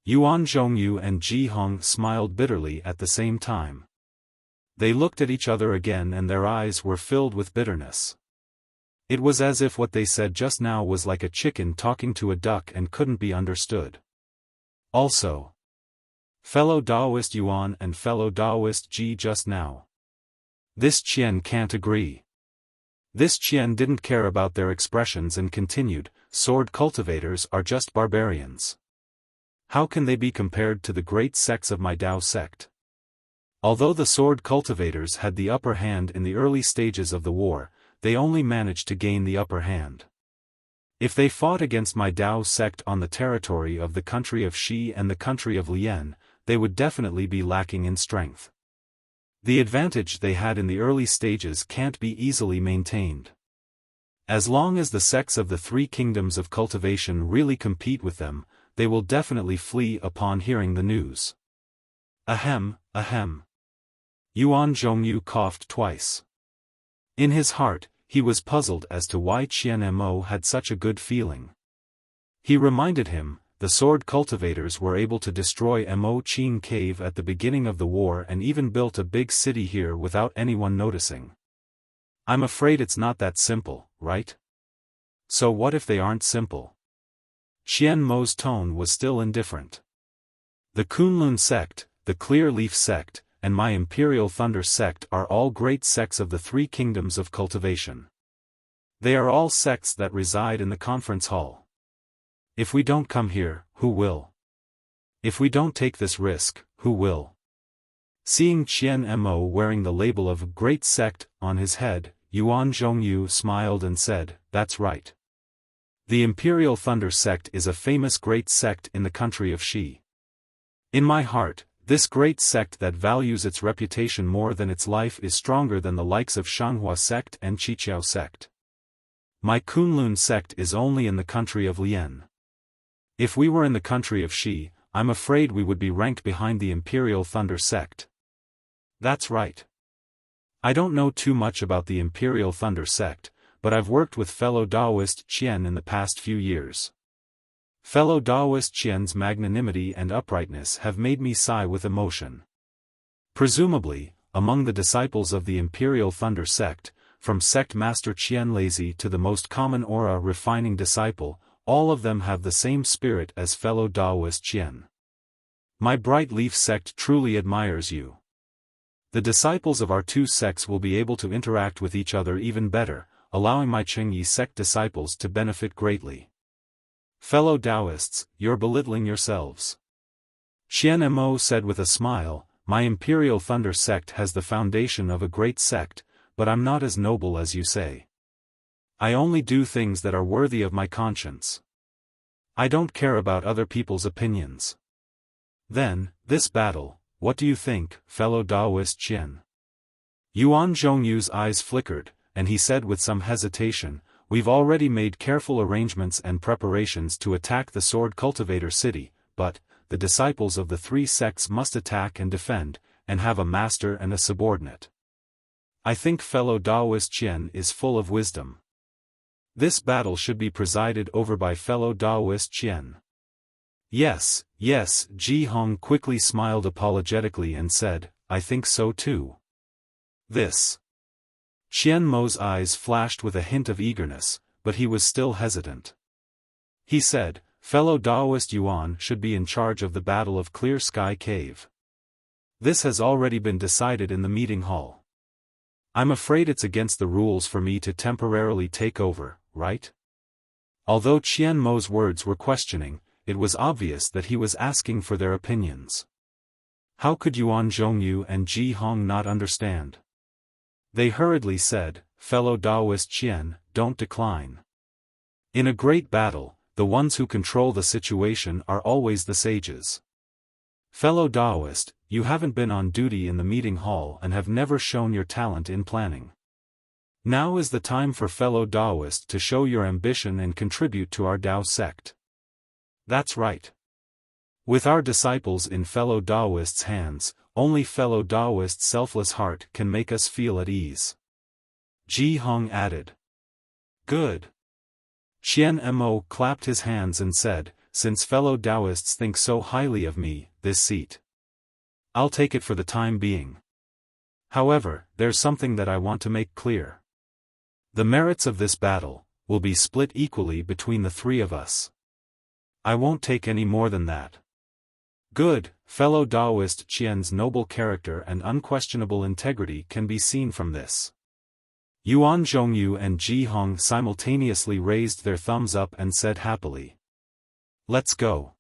Yuan Zhongyu and Ji Hong smiled bitterly at the same time. They looked at each other again and their eyes were filled with bitterness. It was as if what they said just now was like a chicken talking to a duck and couldn't be understood. Also, fellow Daoist Yuan and fellow Daoist Ji just now. This Qian can't agree. This Qian didn't care about their expressions and continued, sword cultivators are just barbarians. How can they be compared to the great sects of my Dao sect? Although the sword cultivators had the upper hand in the early stages of the war, they only managed to gain the upper hand. If they fought against my Dao sect on the territory of the country of Xi and the country of Lian, they would definitely be lacking in strength. The advantage they had in the early stages can't be easily maintained. As long as the sects of the three kingdoms of cultivation really compete with them, they will definitely flee upon hearing the news. Ahem, ahem. Yuan Zhongyu coughed twice. In his heart, he was puzzled as to why Qian Mo had such a good feeling. He reminded him, the sword cultivators were able to destroy Mo Qing Cave at the beginning of the war and even built a big city here without anyone noticing. I'm afraid it's not that simple, right? So what if they aren't simple? Qian Mo's tone was still indifferent. The Kunlun sect, the Clear Leaf sect, and my Imperial Thunder sect are all great sects of the three kingdoms of cultivation. They are all sects that reside in the conference hall. If we don't come here, who will? If we don't take this risk, who will? Seeing Qian Mo wearing the label of Great Sect on his head, Yuan Zhongyu smiled and said, "That's right. The Imperial Thunder sect is a famous great sect in the country of Xi. In my heart, this great sect that values its reputation more than its life is stronger than the likes of Shanghua sect and Qiqiao sect. My Kunlun sect is only in the country of Lian. If we were in the country of Xi, I'm afraid we would be ranked behind the Imperial Thunder sect." That's right. I don't know too much about the Imperial Thunder sect, but I've worked with fellow Daoist Qian in the past few years. Fellow Daoist Qian's magnanimity and uprightness have made me sigh with emotion. Presumably, among the disciples of the Imperial Thunder sect, from sect master Qian Lazy to the most common aura refining disciple, all of them have the same spirit as fellow Daoist Qian. My Bright Leaf sect truly admires you. The disciples of our two sects will be able to interact with each other even better, allowing my Chengyi sect disciples to benefit greatly. Fellow Taoists, you're belittling yourselves. Qian Mo said with a smile, my Imperial Thunder sect has the foundation of a great sect, but I'm not as noble as you say. I only do things that are worthy of my conscience. I don't care about other people's opinions. Then, this battle, what do you think, fellow Daoist Qian? Yuan Zhongyu's eyes flickered, and he said with some hesitation, we've already made careful arrangements and preparations to attack the Sword Cultivator city, but, the disciples of the three sects must attack and defend, and have a master and a subordinate. I think fellow Daoist Qian is full of wisdom. This battle should be presided over by fellow Daoist Qian. Yes, Ji Hong quickly smiled apologetically and said, I think so too. This. Qian Mo's eyes flashed with a hint of eagerness, but he was still hesitant. He said, fellow Daoist Yuan should be in charge of the Battle of Clear Sky Cave. This has already been decided in the meeting hall. I'm afraid it's against the rules for me to temporarily take over, right? Although Qian Mo's words were questioning, it was obvious that he was asking for their opinions. How could Yuan Zhongyu and Ji Hong not understand? They hurriedly said, fellow Daoist Qian, don't decline. In a great battle, the ones who control the situation are always the sages. Fellow Daoist, you haven't been on duty in the meeting hall and have never shown your talent in planning. Now is the time for fellow Daoist to show your ambition and contribute to our Dao sect. That's right. With our disciples in fellow Daoist's hands, only fellow Daoist's selfless heart can make us feel at ease. Ji Hong added. Good. Qian Mo clapped his hands and said, since fellow Daoists think so highly of me, this seat. I'll take it for the time being. However, there's something that I want to make clear. The merits of this battle will be split equally between the three of us. I won't take any more than that. Good, fellow Daoist Qian's noble character and unquestionable integrity can be seen from this. Yuan Zhongyu and Ji Hong simultaneously raised their thumbs up and said happily. Let's go.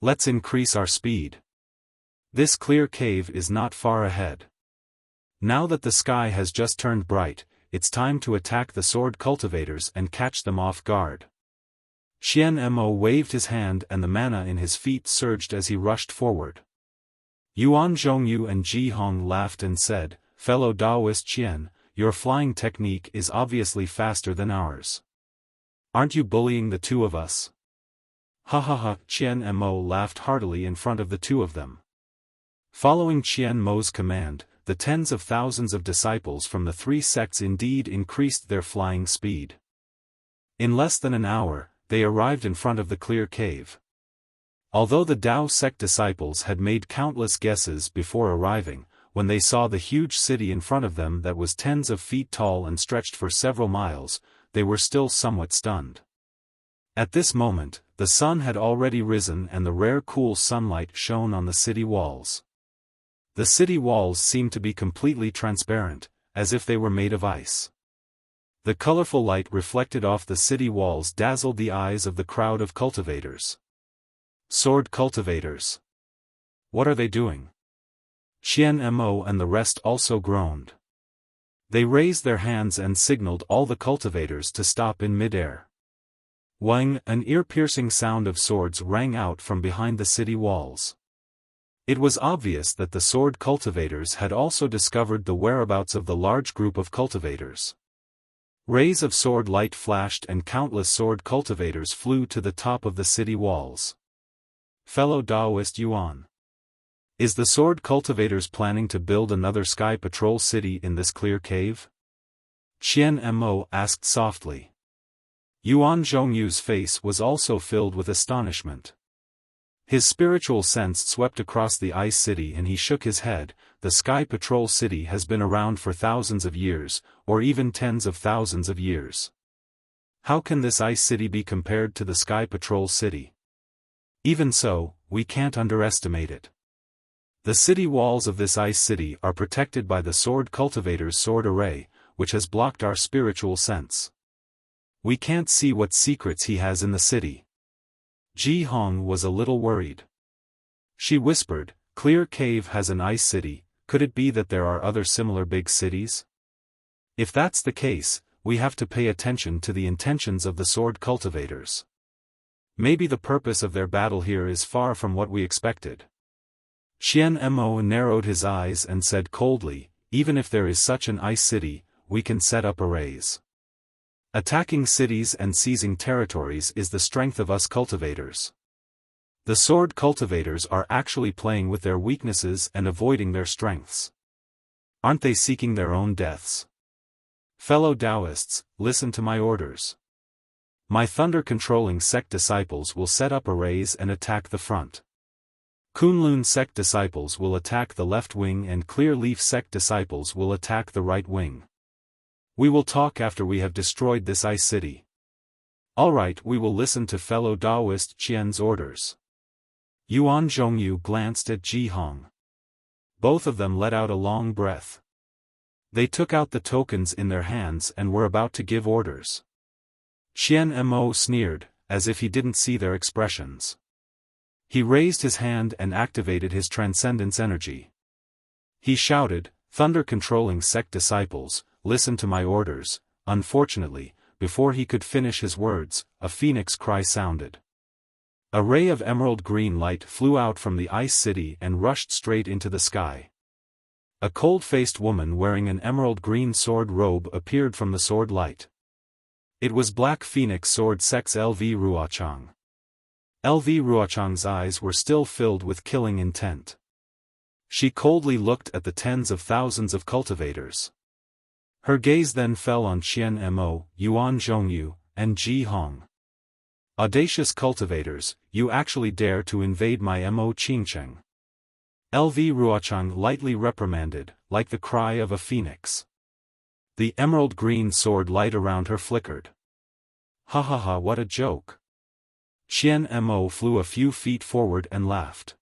Let's increase our speed. This clear cave is not far ahead. Now that the sky has just turned bright, it's time to attack the sword cultivators and catch them off guard. Qian Mo waved his hand and the mana in his feet surged as he rushed forward. Yuan Zhongyu and Ji Hong laughed and said, "Fellow Daoist Qian, your flying technique is obviously faster than ours. Aren't you bullying the two of us?" Ha ha ha, Qian Mo laughed heartily in front of the two of them. Following Qian Mo's command, the tens of thousands of disciples from the three sects indeed increased their flying speed. In less than an hour, they arrived in front of the clear cave. Although the Dao sect disciples had made countless guesses before arriving, when they saw the huge city in front of them that was tens of feet tall and stretched for several miles, they were still somewhat stunned. At this moment, the sun had already risen and the rare cool sunlight shone on the city walls. The city walls seemed to be completely transparent, as if they were made of ice. The colorful light reflected off the city walls dazzled the eyes of the crowd of cultivators. Sword cultivators. What are they doing? Qian Mo and the rest also groaned. They raised their hands and signaled all the cultivators to stop in midair. Wang, an ear-piercing sound of swords rang out from behind the city walls. It was obvious that the sword cultivators had also discovered the whereabouts of the large group of cultivators. Rays of sword light flashed and countless sword cultivators flew to the top of the city walls. Fellow Daoist Yuan. Is the sword cultivators planning to build another sky patrol city in this clear cave? Qian Mo asked softly. Yuan Zhongyu's face was also filled with astonishment. His spiritual sense swept across the ice city and he shook his head. The sky patrol city has been around for thousands of years, or even tens of thousands of years. How can this ice city be compared to the sky patrol city? Even so, we can't underestimate it. The city walls of this ice city are protected by the sword cultivator's sword array, which has blocked our spiritual sense. We can't see what secrets he has in the city. Ji Hong was a little worried. She whispered, "Clear Cave has an ice city, could it be that there are other similar big cities? If that's the case, we have to pay attention to the intentions of the sword cultivators. Maybe the purpose of their battle here is far from what we expected." Qian Mo narrowed his eyes and said coldly, "Even if there is such an ice city, we can set up arrays. Attacking cities and seizing territories is the strength of us cultivators. The sword cultivators are actually playing with their weaknesses and avoiding their strengths. Aren't they seeking their own deaths? Fellow Taoists, listen to my orders. My thunder-controlling sect disciples will set up arrays and attack the front. Kunlun sect disciples will attack the left wing and Clear Leaf sect disciples will attack the right wing. We will talk after we have destroyed this ice city. Alright, we will listen to fellow Daoist Qian's orders." Yuan Zhongyu glanced at Ji Hong. Both of them let out a long breath. They took out the tokens in their hands and were about to give orders. Qian Mo sneered, as if he didn't see their expressions. He raised his hand and activated his transcendence energy. He shouted, "Thunder-controlling sect disciples, listen to my orders." Unfortunately, before he could finish his words, a phoenix cry sounded. A ray of emerald green light flew out from the ice city and rushed straight into the sky. A cold-faced woman wearing an emerald green sword robe appeared from the sword light. It was Black Phoenix Sword Sect's LV Ruochang. LV Ruochang's eyes were still filled with killing intent. She coldly looked at the tens of thousands of cultivators. Her gaze then fell on Qian Mo, Yuan Zhongyu, and Ji Hong. "Audacious cultivators, you actually dare to invade my Mo Qingcheng." LV Ruochang lightly reprimanded, like the cry of a phoenix. The emerald green sword light around her flickered. "Ha ha ha, what a joke." Qian Mo flew a few feet forward and laughed.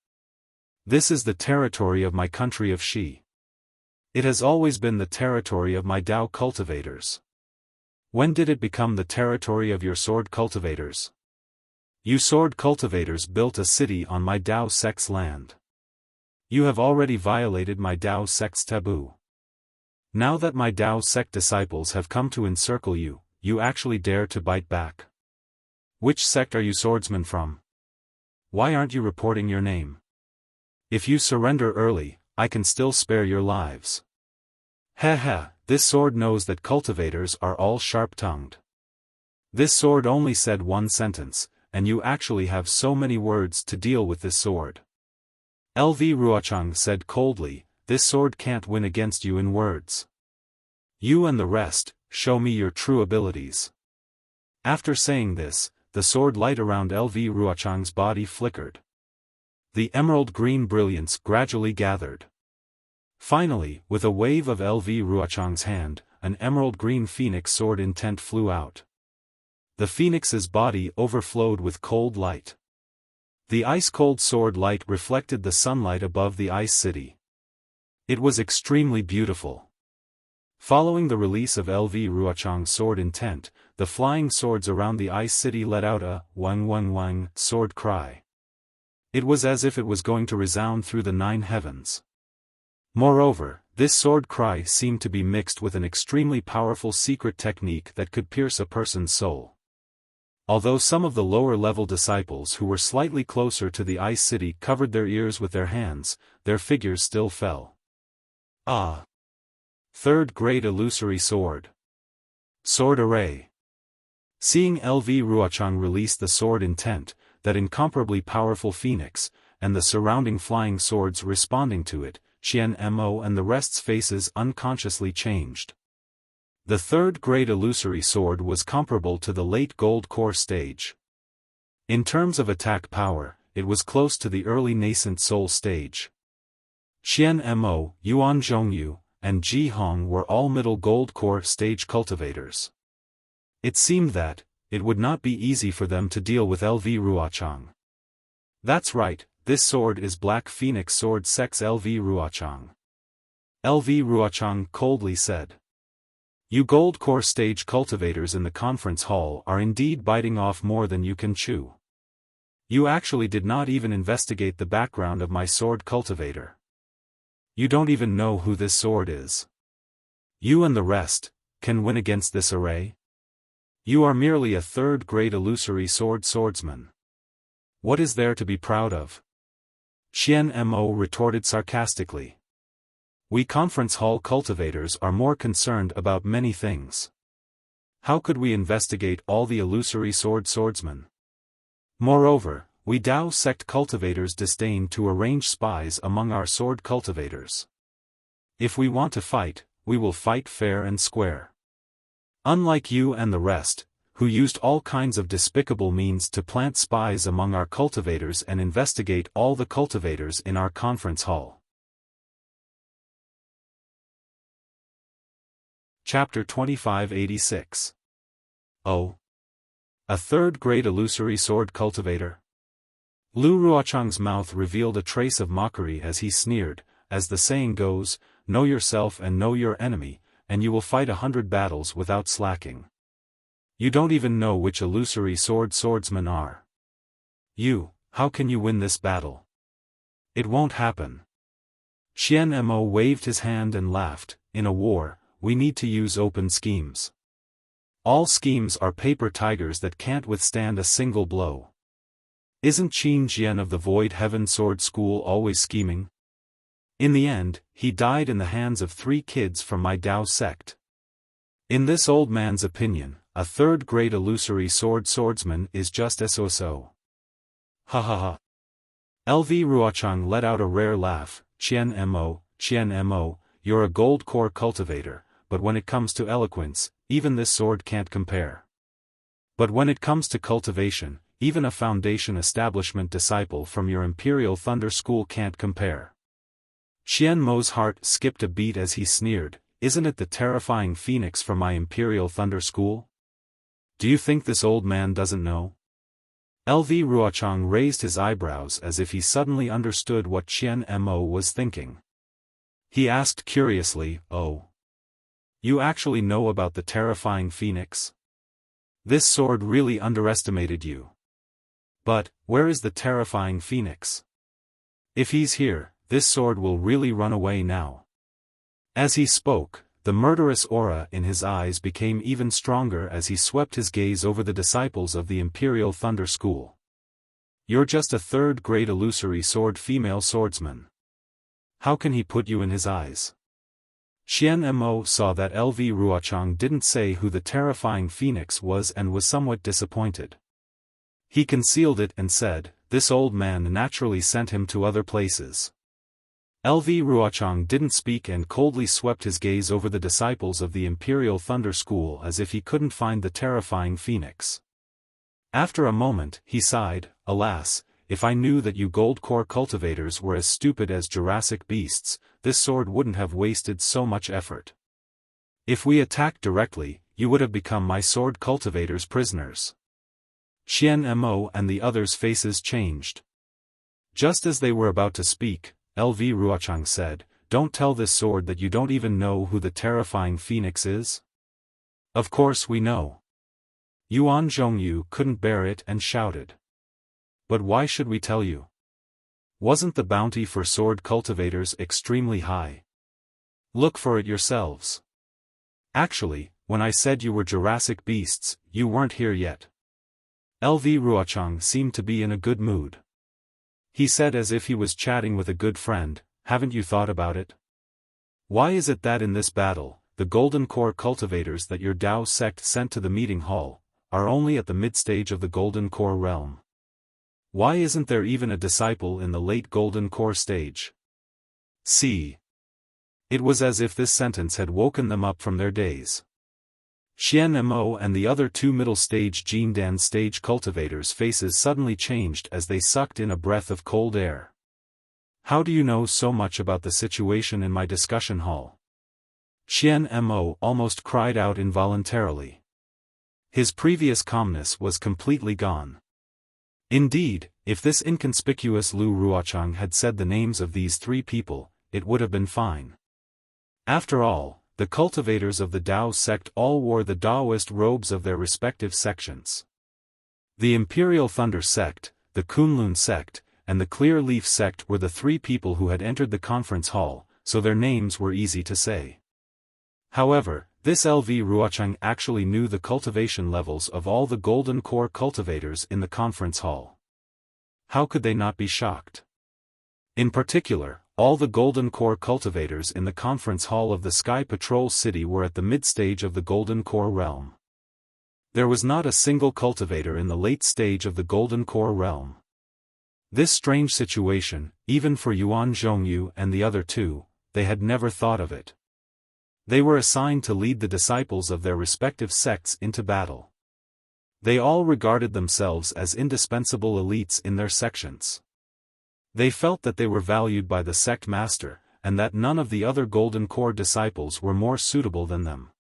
"This is the territory of my country of Xi. It has always been the territory of my Dao cultivators. When did it become the territory of your sword cultivators? You sword cultivators built a city on my Dao sect's land. You have already violated my Dao sect's taboo. Now that my Tao sect disciples have come to encircle you, you actually dare to bite back. Which sect are you swordsmen from? Why aren't you reporting your name? If you surrender early, I can still spare your lives. Heh, this sword knows that cultivators are all sharp-tongued. This sword only said one sentence, and you actually have so many words to deal with this sword. LV Ruochang said coldly, this sword can't win against you in words. You and the rest, show me your true abilities. After saying this, the sword light around LV Ruochang's body flickered. The emerald green brilliance gradually gathered. Finally, with a wave of LV Ruochang's hand, an emerald green phoenix sword intent flew out. The phoenix's body overflowed with cold light. The ice-cold sword light reflected the sunlight above the ice city. It was extremely beautiful. Following the release of LV Ruochang's sword intent, the flying swords around the ice city let out a wang wang wang sword cry. It was as if it was going to resound through the 9 heavens. Moreover, this sword cry seemed to be mixed with an extremely powerful secret technique that could pierce a person's soul. Although some of the lower-level disciples who were slightly closer to the ice city covered their ears with their hands, their figures still fell. Ah! Third grade illusory sword. Sword array. Seeing LV Ruochang release the sword intent, that incomparably powerful phoenix, and the surrounding flying swords responding to it, Qian Mo and the rest's faces unconsciously changed. The third grade illusory sword was comparable to the late gold core stage. In terms of attack power, it was close to the early nascent soul stage. Qian Mo, Yuan Zhongyu, and Ji Hong were all middle gold core stage cultivators. It seemed that it would not be easy for them to deal with LV Ruochang. That's right, this sword is Black Phoenix Sword Sex LV Ruochang. LV Ruochang coldly said. You gold core stage cultivators in the conference hall are indeed biting off more than you can chew. You actually did not even investigate the background of my sword cultivator. You don't even know who this sword is. You and the rest can win against this array? You are merely a third-grade illusory swordsman. What is there to be proud of? Qian Mo retorted sarcastically. We conference hall cultivators are more concerned about many things. How could we investigate all the illusory swordsmen? Moreover, we Tao sect cultivators disdain to arrange spies among our sword cultivators. If we want to fight, we will fight fair and square. Unlike you and the rest, who used all kinds of despicable means to plant spies among our cultivators and investigate all the cultivators in our conference hall. Chapter 2586. Oh. A third-grade illusory sword cultivator? Lu Ruochang's mouth revealed a trace of mockery as he sneered, as the saying goes, know yourself and know your enemy, and you will fight 100 battles without slacking. You don't even know which illusory swordsmen are. How can you win this battle? It won't happen. Qian Mo waved his hand and laughed, in a war, we need to use open schemes. All schemes are paper tigers that can't withstand a single blow. Isn't Qin Jian of the Void Heaven Sword School always scheming? In the end, he died in the hands of 3 kids from my Tao sect. In this old man's opinion, a third-grade illusory swordsman is just so. Ha ha ha. LV Ruochang let out a rare laugh. Qian Mo, you're a gold core cultivator, but when it comes to eloquence, even this sword can't compare. But when it comes to cultivation, even a foundation establishment disciple from your Imperial Thunder School can't compare. Qian Mo's heart skipped a beat as he sneered, isn't it the terrifying phoenix from my Imperial Thunder School? Do you think this old man doesn't know? LV Ruochang raised his eyebrows as if he suddenly understood what Qian Mo was thinking. He asked curiously, oh. You actually know about the terrifying phoenix? This sword really underestimated you. But, where is the terrifying phoenix? If he's here, this sword will really run away now. As he spoke, The murderous aura in his eyes became even stronger as he swept his gaze over the disciples of the Imperial Thunder School. You're just a third-grade illusory sword female swordsman. How can he put you in his eyes? Xian Mo saw that LV Ruochang didn't say who the terrifying phoenix was and was somewhat disappointed. He concealed it and said, "This old man naturally sent him to other places." LV Ruochang didn't speak and coldly swept his gaze over the disciples of the Imperial Thunder School as if he couldn't find the terrifying phoenix. After a moment, he sighed, "Alas, if I knew that you gold core cultivators were as stupid as Jurassic beasts, this sword wouldn't have wasted so much effort. If we attacked directly, you would have become my sword cultivators' prisoners." Xian Mo and the others' faces changed. Just as they were about to speak, LV Ruochang said, "Don't tell this sword that you don't even know who the terrifying phoenix is?" "Of course we know." Yuan Zhongyu couldn't bear it and shouted. "But why should we tell you? Wasn't the bounty for sword cultivators extremely high? Look for it yourselves. Actually, when I said you were Jurassic beasts, you weren't here yet." LV Ruochang seemed to be in a good mood. He said as if he was chatting with a good friend, "Haven't you thought about it? Why is it that in this battle, the Golden Core cultivators that your Dao sect sent to the meeting hall, are only at the mid-stage of the Golden Core realm? Why isn't there even a disciple in the late Golden Core stage?" See. It was as if this sentence had woken them up from their daze. Xian Mo and the other two middle-stage Jindan stage cultivators' faces suddenly changed as they sucked in a breath of cold air. "How do you know so much about the situation in my discussion hall?" Xian Mo almost cried out involuntarily. His previous calmness was completely gone. Indeed, if this inconspicuous Lu Ruochang had said the names of these three people, it would have been fine. After all, the cultivators of the Dao sect all wore the Daoist robes of their respective sections. The Imperial Thunder sect, the Kunlun sect, and the Clear Leaf sect were the three people who had entered the conference hall, so their names were easy to say. However, this LV Ruochang actually knew the cultivation levels of all the Golden Core cultivators in the conference hall. How could they not be shocked? In particular, all the Golden Core cultivators in the conference hall of the Sky Patrol City were at the mid-stage of the Golden Core realm. There was not a single cultivator in the late stage of the Golden Core realm. This strange situation, even for Yuan Zhongyu and the other two, they had never thought of it. They were assigned to lead the disciples of their respective sects into battle. They all regarded themselves as indispensable elites in their sections. They felt that they were valued by the sect master, and that none of the other Golden Core disciples were more suitable than them.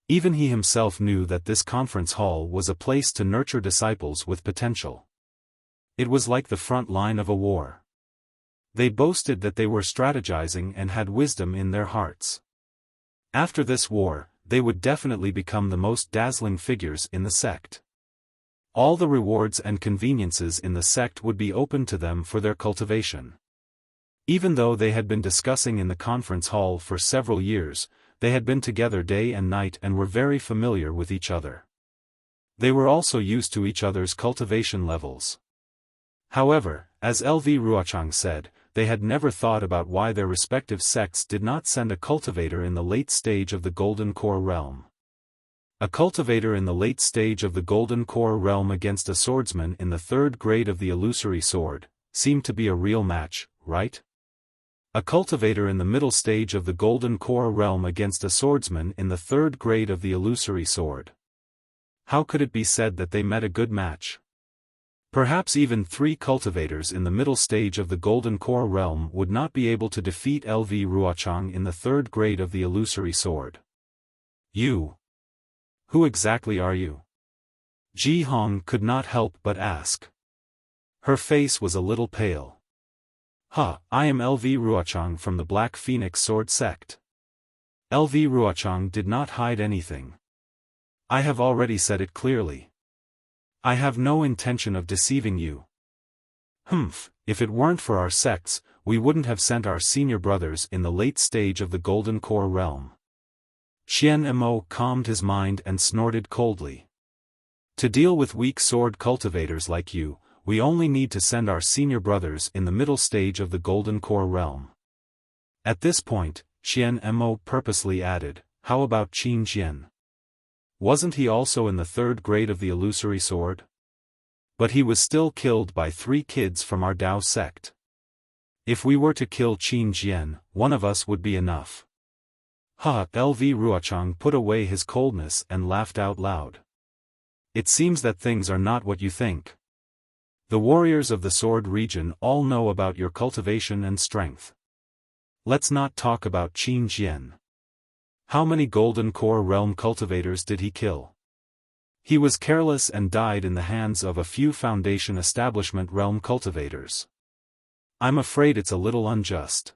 Even he himself knew that this conference hall was a place to nurture disciples with potential. It was like the front line of a war. They boasted that they were strategizing and had wisdom in their hearts. After this war, they would definitely become the most dazzling figures in the sect. All the rewards and conveniences in the sect would be open to them for their cultivation. Even though they had been discussing in the conference hall for several years, they had been together day and night and were very familiar with each other. They were also used to each other's cultivation levels. However, as LV Ruochang said, they had never thought about why their respective sects did not send a cultivator in the late stage of the Golden Core realm. A cultivator in the late stage of the Golden Core realm against a swordsman in the third grade of the illusory sword, seemed to be a real match, right? A cultivator in the middle stage of the Golden Core realm against a swordsman in the third grade of the illusory sword. How could it be said that they met a good match? Perhaps even three cultivators in the middle stage of the Golden Core realm would not be able to defeat LV Ruochang in the third grade of the illusory sword. You. Who exactly are you? Ji Hong could not help but ask. Her face was a little pale. I am LV Ruochang from the Black Phoenix Sword Sect. LV Ruochang did not hide anything. I have already said it clearly. I have no intention of deceiving you. If it weren't for our sects, we wouldn't have sent our senior brothers in the late stage of the Golden Core realm. Xian Mo calmed his mind and snorted coldly. To deal with weak sword cultivators like you, we only need to send our senior brothers in the middle stage of the Golden Core realm. At this point, Xian Mo purposely added, how about Qin Jian? Wasn't he also in the third grade of the illusory sword? But he was still killed by 3 kids from our Dao sect. If we were to kill Qin Jian, one of us would be enough. LV Ruochang put away his coldness and laughed out loud. It seems that things are not what you think. The warriors of the sword region all know about your cultivation and strength. Let's not talk about Qin Jian. How many Golden Core realm cultivators did he kill? He was careless and died in the hands of a few Foundation Establishment realm cultivators. I'm afraid it's a little unjust.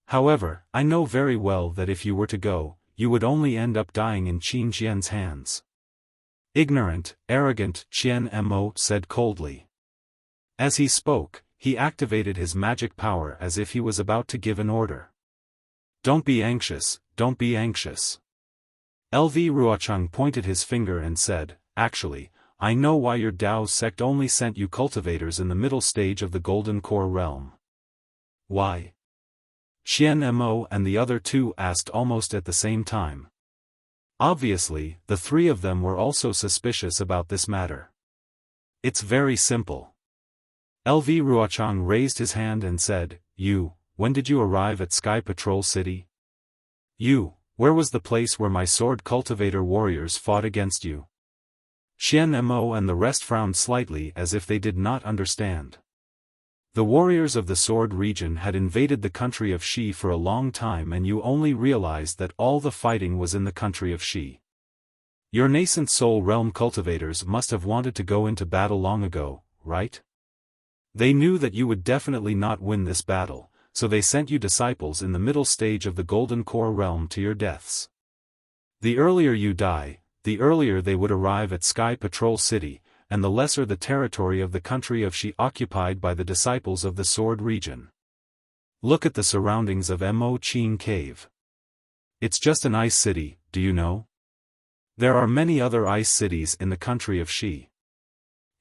However, I know very well that if you were to go, you would only end up dying in Qin Jian's hands. Ignorant, arrogant, Xian Mo said coldly. As he spoke, he activated his magic power as if he was about to give an order. Don't be anxious, don't be anxious. LV Ruochang pointed his finger and said, actually, I know why your Dao sect only sent you cultivators in the middle stage of the Golden Core realm. Why? Xian Mo and the other 2 asked almost at the same time. Obviously, the 3 of them were also suspicious about this matter. It's very simple. LV Ruochang raised his hand and said, when did you arrive at Sky Patrol City? Where was the place where my sword cultivator warriors fought against you? Xian Mo and the rest frowned slightly as if they did not understand. The warriors of the sword region had invaded the country of Xi for a long time and you only realized that all the fighting was in the country of Xi. Your nascent soul realm cultivators must have wanted to go into battle long ago, right? They knew that you would definitely not win this battle, so they sent you disciples in the middle stage of the Golden Core realm to your deaths. The earlier you die, the earlier they would arrive at Sky Patrol City, and the lesser the territory of the country of Xi occupied by the disciples of the Sword region. Look at the surroundings of Mo Qin Cave. It's just an ice city, do you know? There are many other ice cities in the country of Xi.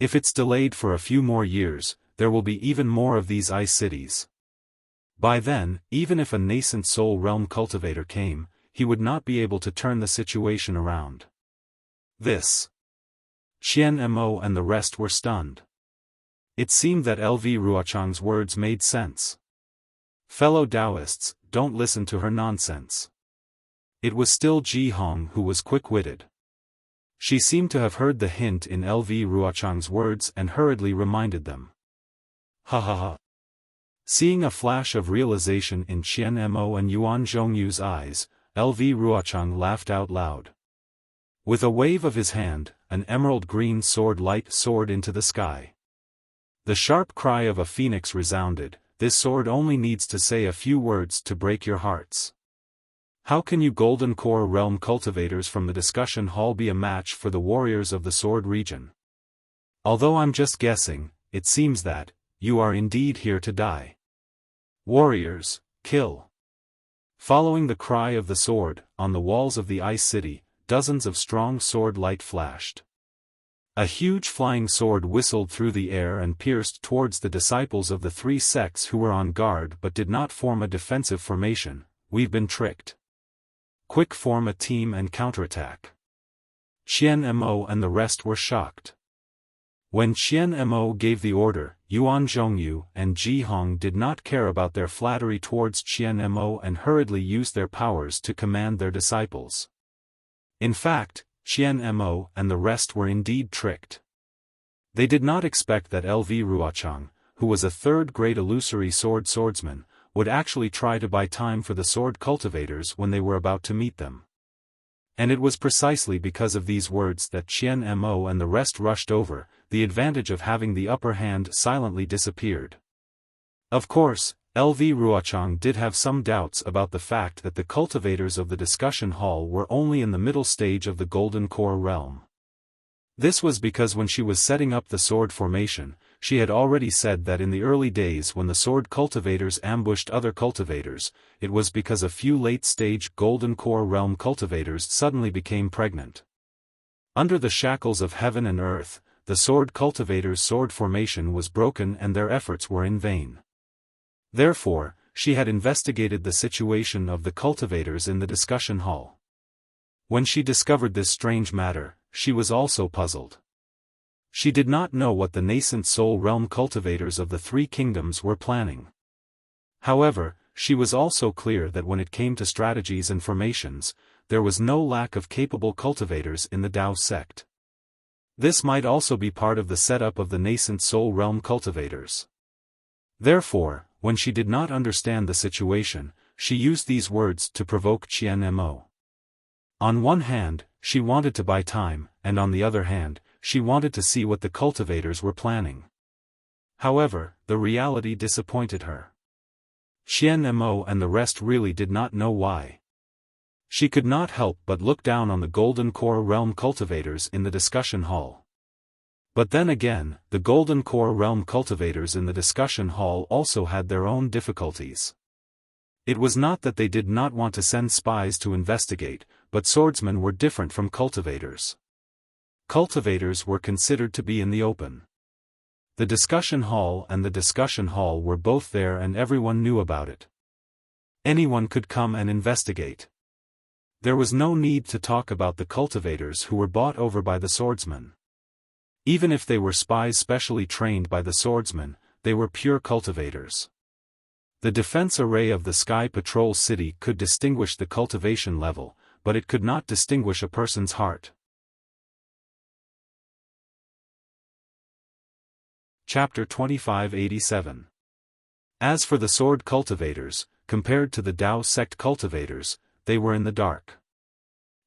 If it's delayed for a few more years, there will be even more of these ice cities. By then, even if a nascent soul realm cultivator came, he would not be able to turn the situation around. This. Xian Mo and the rest were stunned. It seemed that LV Ruochang's words made sense. Fellow Taoists, don't listen to her nonsense. It was still Ji Hong who was quick-witted. She seemed to have heard the hint in LV Ruochang's words and hurriedly reminded them. Ha ha ha. Seeing a flash of realization in Xian Mo and Yuan Zhongyu's eyes, LV Ruochang laughed out loud. With a wave of his hand, an emerald green sword light soared into the sky. The sharp cry of a phoenix resounded, this sword only needs to say a few words to break your hearts. How can you Golden Core realm cultivators from the discussion hall be a match for the warriors of the sword region? Although I'm just guessing, it seems that, you are indeed here to die. Warriors, kill. Following the cry of the sword, on the walls of the ice city, dozens of strong sword light flashed. A huge flying sword whistled through the air and pierced towards the disciples of the 3 sects who were on guard but did not form a defensive formation. We've been tricked. Quick, form a team and counterattack. Xian Mo and the rest were shocked. When Xian Mo gave the order, Yuan Zhongyu and Ji Hong did not care about their flattery towards Xian Mo and hurriedly used their powers to command their disciples. In fact, Xian Mo and the rest were indeed tricked. They did not expect that LV Ruochang, who was a third-grade illusory swordsman, would actually try to buy time for the sword cultivators when they were about to meet them. And it was precisely because of these words that Xian Mo and the rest rushed over, the advantage of having the upper hand silently disappeared. Of course, LV Ruochang did have some doubts about the fact that the cultivators of the discussion hall were only in the middle stage of the Golden Core realm. This was because when she was setting up the sword formation, she had already said that in the early days when the sword cultivators ambushed other cultivators, it was because a few late-stage Golden Core Realm cultivators suddenly became pregnant. Under the shackles of heaven and earth, the sword cultivators' sword formation was broken and their efforts were in vain. Therefore, she had investigated the situation of the cultivators in the discussion hall. When she discovered this strange matter, she was also puzzled. She did not know what the nascent soul realm cultivators of the three kingdoms were planning. However, she was also clear that when it came to strategies and formations, there was no lack of capable cultivators in the Dao sect. This might also be part of the setup of the nascent soul realm cultivators. Therefore, when she did not understand the situation, she used these words to provoke Qian Mo. On one hand, she wanted to buy time, and on the other hand, she wanted to see what the cultivators were planning. However, the reality disappointed her. Qian Mo and the rest really did not know why. She could not help but look down on the Golden Core Realm cultivators in the discussion hall. But then again, the Golden Core Realm cultivators in the discussion hall also had their own difficulties. It was not that they did not want to send spies to investigate, but swordsmen were different from cultivators. Cultivators were considered to be in the open. The discussion hall and the discussion hall were both there and everyone knew about it. Anyone could come and investigate. There was no need to talk about the cultivators who were bought over by the swordsmen. Even if they were spies specially trained by the swordsmen, they were pure cultivators. The defense array of the Sky Patrol City could distinguish the cultivation level, but it could not distinguish a person's heart. Chapter 2587. As for the sword cultivators, compared to the Dao sect cultivators, they were in the dark.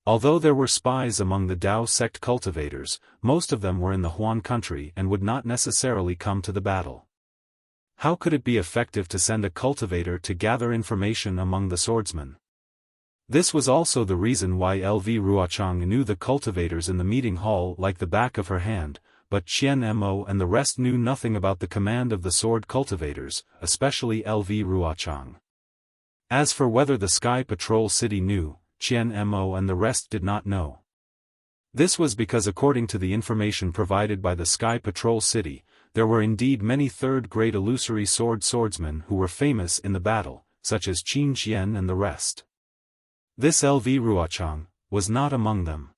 Although there were spies among the Dao sect cultivators, most of them were in the Huan country and would not necessarily come to the battle. How could it be effective to send a cultivator to gather information among the swordsmen? This was also the reason why LV Ruochang knew the cultivators in the meeting hall like the back of her hand, but Qian Mo and the rest knew nothing about the command of the sword cultivators, especially LV Ruochang. As for whether the Sky Patrol City knew, Qian Mo and the rest did not know. This was because according to the information provided by the Sky Patrol City, there were indeed many third-grade illusory swordsmen who were famous in the battle, such as Qin Xian and the rest. This LV Ruochang was not among them.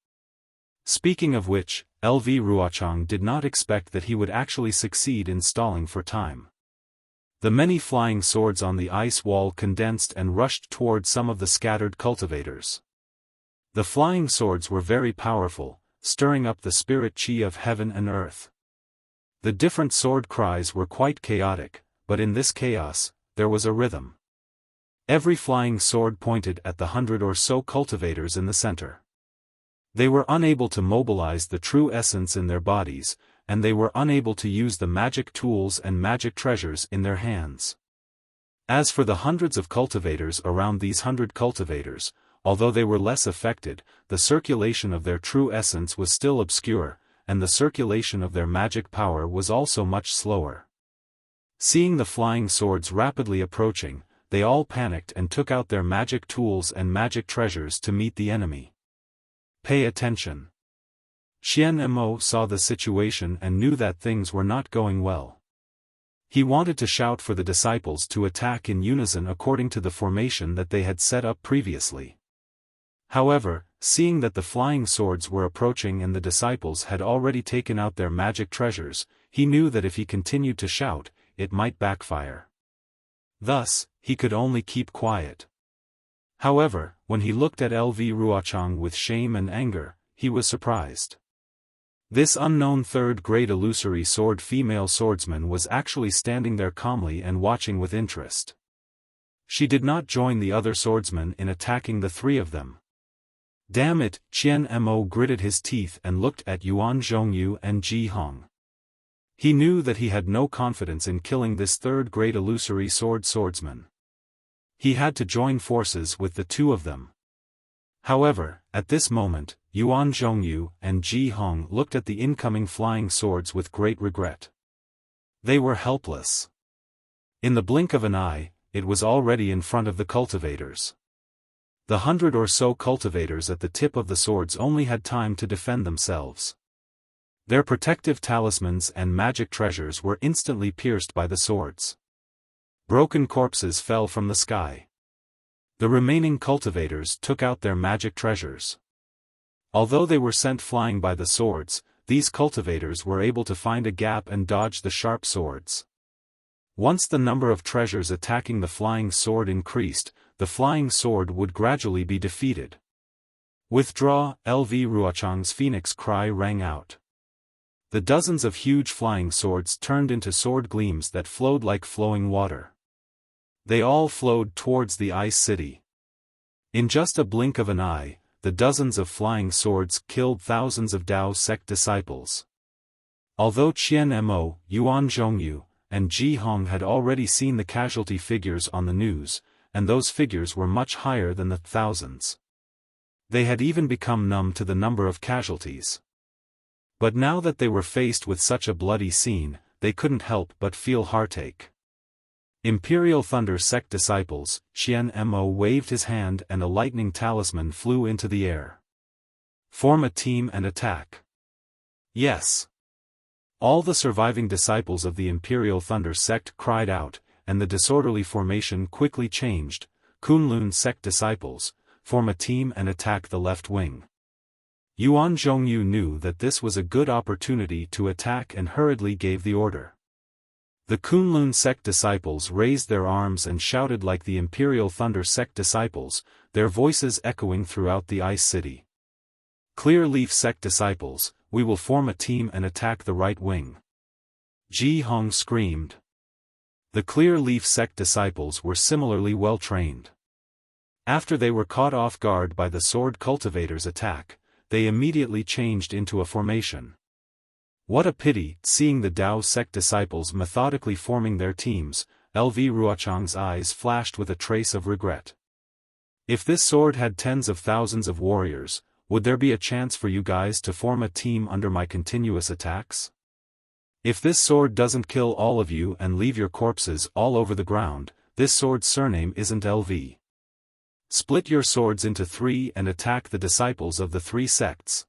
Speaking of which, LV Ruochang did not expect that he would actually succeed in stalling for time. The many flying swords on the ice wall condensed and rushed toward some of the scattered cultivators. The flying swords were very powerful, stirring up the spirit chi of heaven and earth. The different sword cries were quite chaotic, but in this chaos, there was a rhythm. Every flying sword pointed at the 100 or so cultivators in the center. They were unable to mobilize the true essence in their bodies, and they were unable to use the magic tools and magic treasures in their hands. As for the hundreds of cultivators around these 100 cultivators, although they were less affected, the circulation of their true essence was still obscure, and the circulation of their magic power was also much slower. Seeing the flying swords rapidly approaching, they all panicked and took out their magic tools and magic treasures to meet the enemy. Pay attention. Qian Mo saw the situation and knew that things were not going well. He wanted to shout for the disciples to attack in unison according to the formation that they had set up previously. However, seeing that the flying swords were approaching and the disciples had already taken out their magic treasures, he knew that if he continued to shout, it might backfire. Thus, he could only keep quiet. However, when he looked at LV Ruochang with shame and anger, he was surprised. This unknown third-grade illusory sword female swordsman was actually standing there calmly and watching with interest. She did not join the other swordsmen in attacking the three of them. Damn it, Qian Mo gritted his teeth and looked at Yuan Zhongyu and Ji Hong. He knew that he had no confidence in killing this third-grade illusory swordsman. He had to join forces with the two of them. However, at this moment, Yuan Zhongyu and Ji Hong looked at the incoming flying swords with great regret. They were helpless. In the blink of an eye, it was already in front of the cultivators. The 100 or so cultivators at the tip of the swords only had time to defend themselves. Their protective talismans and magic treasures were instantly pierced by the swords. Broken corpses fell from the sky. The remaining cultivators took out their magic treasures. Although they were sent flying by the swords, these cultivators were able to find a gap and dodge the sharp swords. Once the number of treasures attacking the flying sword increased, the flying sword would gradually be defeated. "Withdraw!" LV Ruochang's phoenix cry rang out. The dozens of huge flying swords turned into sword gleams that flowed like flowing water. They all flowed towards the Ice City. In just a blink of an eye, the dozens of flying swords killed thousands of Dao sect disciples. Although Qian Mo, Yuan Zhongyu, and Ji Hong had already seen the casualty figures on the news, and those figures were much higher than the thousands. They had even become numb to the number of casualties. But now that they were faced with such a bloody scene, they couldn't help but feel heartache. Imperial Thunder Sect disciples, Qian Mo waved his hand and a lightning talisman flew into the air. "Form a team and attack." Yes. All the surviving disciples of the Imperial Thunder Sect cried out, and the disorderly formation quickly changed. Kunlun Sect disciples, form a team and attack the left wing. Yuan Zhongyu knew that this was a good opportunity to attack and hurriedly gave the order. The Kunlun Sect disciples raised their arms and shouted like the Imperial Thunder Sect disciples, their voices echoing throughout the Ice City. "Clear Leaf Sect disciples, we will form a team and attack the right wing." Ji Hong screamed. The Clear Leaf Sect disciples were similarly well trained. After they were caught off guard by the sword cultivators' attack, they immediately changed into a formation. What a pity, seeing the Dao sect disciples methodically forming their teams, LV Ruochang's eyes flashed with a trace of regret. If this sword had tens of thousands of warriors, would there be a chance for you guys to form a team under my continuous attacks? If this sword doesn't kill all of you and leave your corpses all over the ground, this sword's surname isn't LV. Split your swords into 3 and attack the disciples of the 3 sects.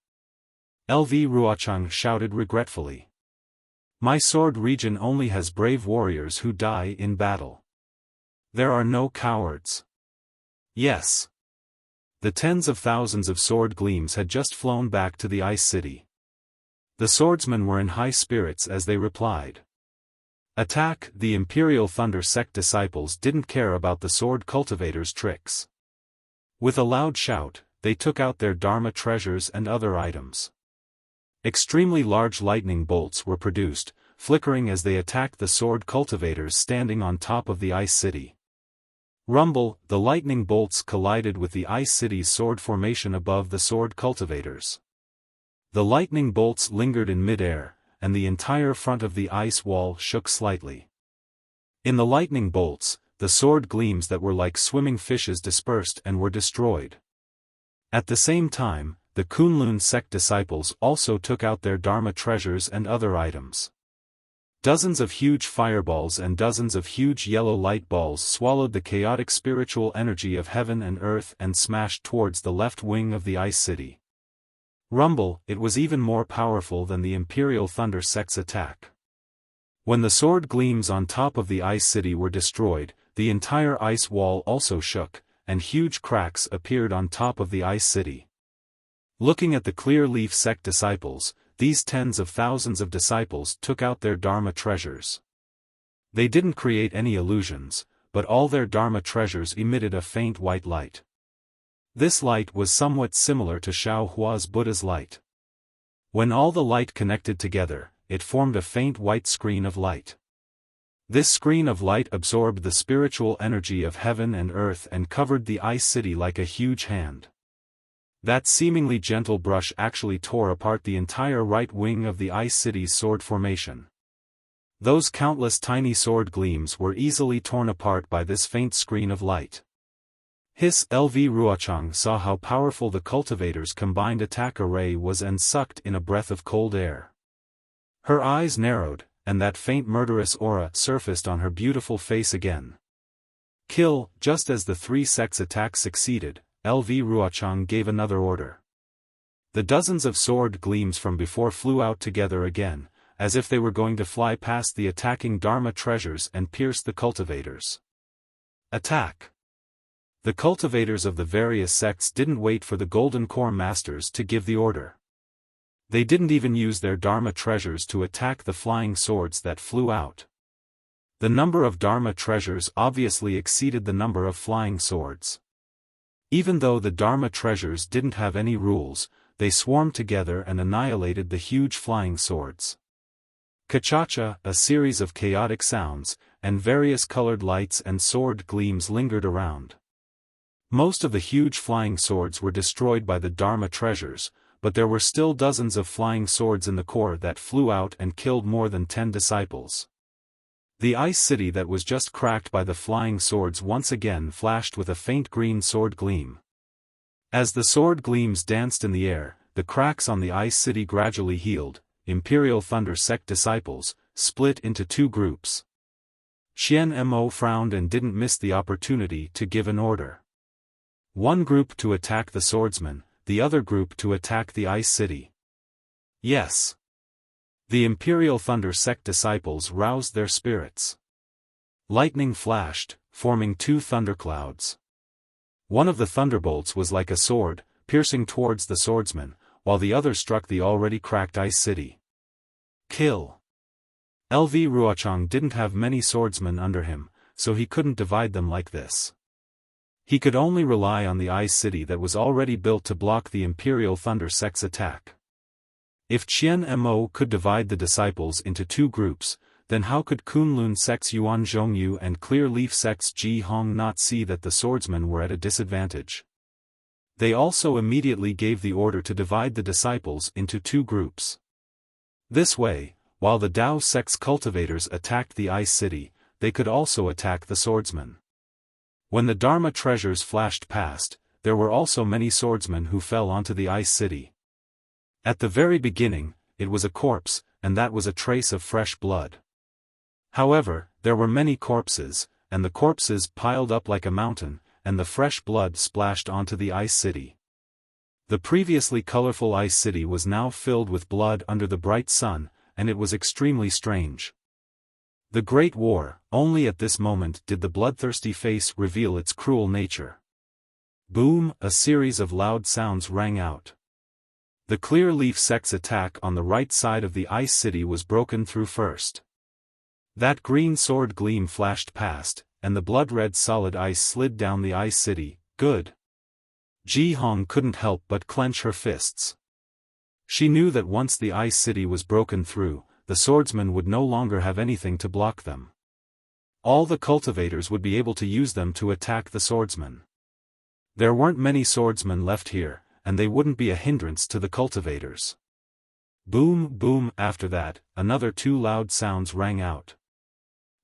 LV Ruochang shouted regretfully. My sword region only has brave warriors who die in battle. There are no cowards. Yes. The tens of thousands of sword gleams had just flown back to the Ice City. The swordsmen were in high spirits as they replied. Attack! The Imperial Thunder Sect disciples didn't care about the sword cultivators' tricks. With a loud shout, they took out their Dharma treasures and other items. Extremely large lightning bolts were produced, flickering as they attacked the sword cultivators standing on top of the Ice City. Rumble, the lightning bolts collided with the Ice City's sword formation above the sword cultivators. The lightning bolts lingered in midair, and the entire front of the ice wall shook slightly. In the lightning bolts, the sword gleams that were like swimming fishes dispersed and were destroyed. At the same time, the Kunlun sect disciples also took out their Dharma treasures and other items. Dozens of huge fireballs and dozens of huge yellow light balls swallowed the chaotic spiritual energy of heaven and earth and smashed towards the left wing of the Ice City. Rumble, it was even more powerful than the Imperial Thunder sect's attack. When the sword gleams on top of the Ice City were destroyed, the entire ice wall also shook, and huge cracks appeared on top of the Ice City. Looking at the Clear Leaf sect disciples, these tens of thousands of disciples took out their Dharma treasures. They didn't create any illusions, but all their Dharma treasures emitted a faint white light. This light was somewhat similar to Xiao Hua's Buddha's light. When all the light connected together, it formed a faint white screen of light. This screen of light absorbed the spiritual energy of heaven and earth and covered the Ice City like a huge hand. That seemingly gentle brush actually tore apart the entire right wing of the Ice City's sword formation. Those countless tiny sword gleams were easily torn apart by this faint screen of light. His LV Ruochang saw how powerful the cultivator's combined attack array was and sucked in a breath of cold air. Her eyes narrowed, and that faint murderous aura surfaced on her beautiful face again. Kill. Just as the 3 sects' attack succeeded, LV Ruochang gave another order. The dozens of sword gleams from before flew out together again, as if they were going to fly past the attacking Dharma treasures and pierce the cultivators. Attack! The cultivators of the various sects didn't wait for the Golden Core Masters to give the order. They didn't even use their Dharma treasures to attack the flying swords that flew out. The number of Dharma treasures obviously exceeded the number of flying swords. Even though the Dharma treasures didn't have any rules, they swarmed together and annihilated the huge flying swords. Kachacha, a series of chaotic sounds, and various colored lights and sword gleams lingered around. Most of the huge flying swords were destroyed by the Dharma treasures, but there were still dozens of flying swords in the core that flew out and killed more than 10 disciples. The ice city that was just cracked by the flying swords once again flashed with a faint green sword gleam. As the sword gleams danced in the air, the cracks on the ice city gradually healed. Imperial Thunder Sect disciples split into 2 groups. Qian Mo frowned and didn't miss the opportunity to give an order. One group to attack the swordsman, the other group to attack the ice city. Yes. The Imperial Thunder Sect disciples roused their spirits. Lightning flashed, forming 2 thunderclouds. One of the thunderbolts was like a sword, piercing towards the swordsman, while the other struck the already cracked ice city. Kill. LV Ruochang didn't have many swordsmen under him, so he couldn't divide them like this. He could only rely on the ice city that was already built to block the Imperial Thunder Sect's attack. If Qian Mo could divide the disciples into 2 groups, then how could Kunlun Sect's Yuan Zhongyu and Clear Leaf Sect's Ji Hong not see that the swordsmen were at a disadvantage? They also immediately gave the order to divide the disciples into 2 groups. This way, while the Dao Sect's cultivators attacked the ice city, they could also attack the swordsmen. When the Dharma treasures flashed past, there were also many swordsmen who fell onto the ice city. At the very beginning, it was a corpse, and that was a trace of fresh blood. However, there were many corpses, and the corpses piled up like a mountain, and the fresh blood splashed onto the ice city. The previously colorful ice city was now filled with blood under the bright sun, and it was extremely strange. The Great War. Only at this moment did the bloodthirsty face reveal its cruel nature. Boom! A series of loud sounds rang out. The Clear Leaf Sect's attack on the right side of the ice city was broken through first. That green sword gleam flashed past, and the blood-red solid ice slid down the ice city. Good. Ji Hong couldn't help but clench her fists. She knew that once the ice city was broken through, the swordsmen would no longer have anything to block them. All the cultivators would be able to use them to attack the swordsmen. There weren't many swordsmen left here, and they wouldn't be a hindrance to the cultivators. Boom, boom! After that, another 2 loud sounds rang out.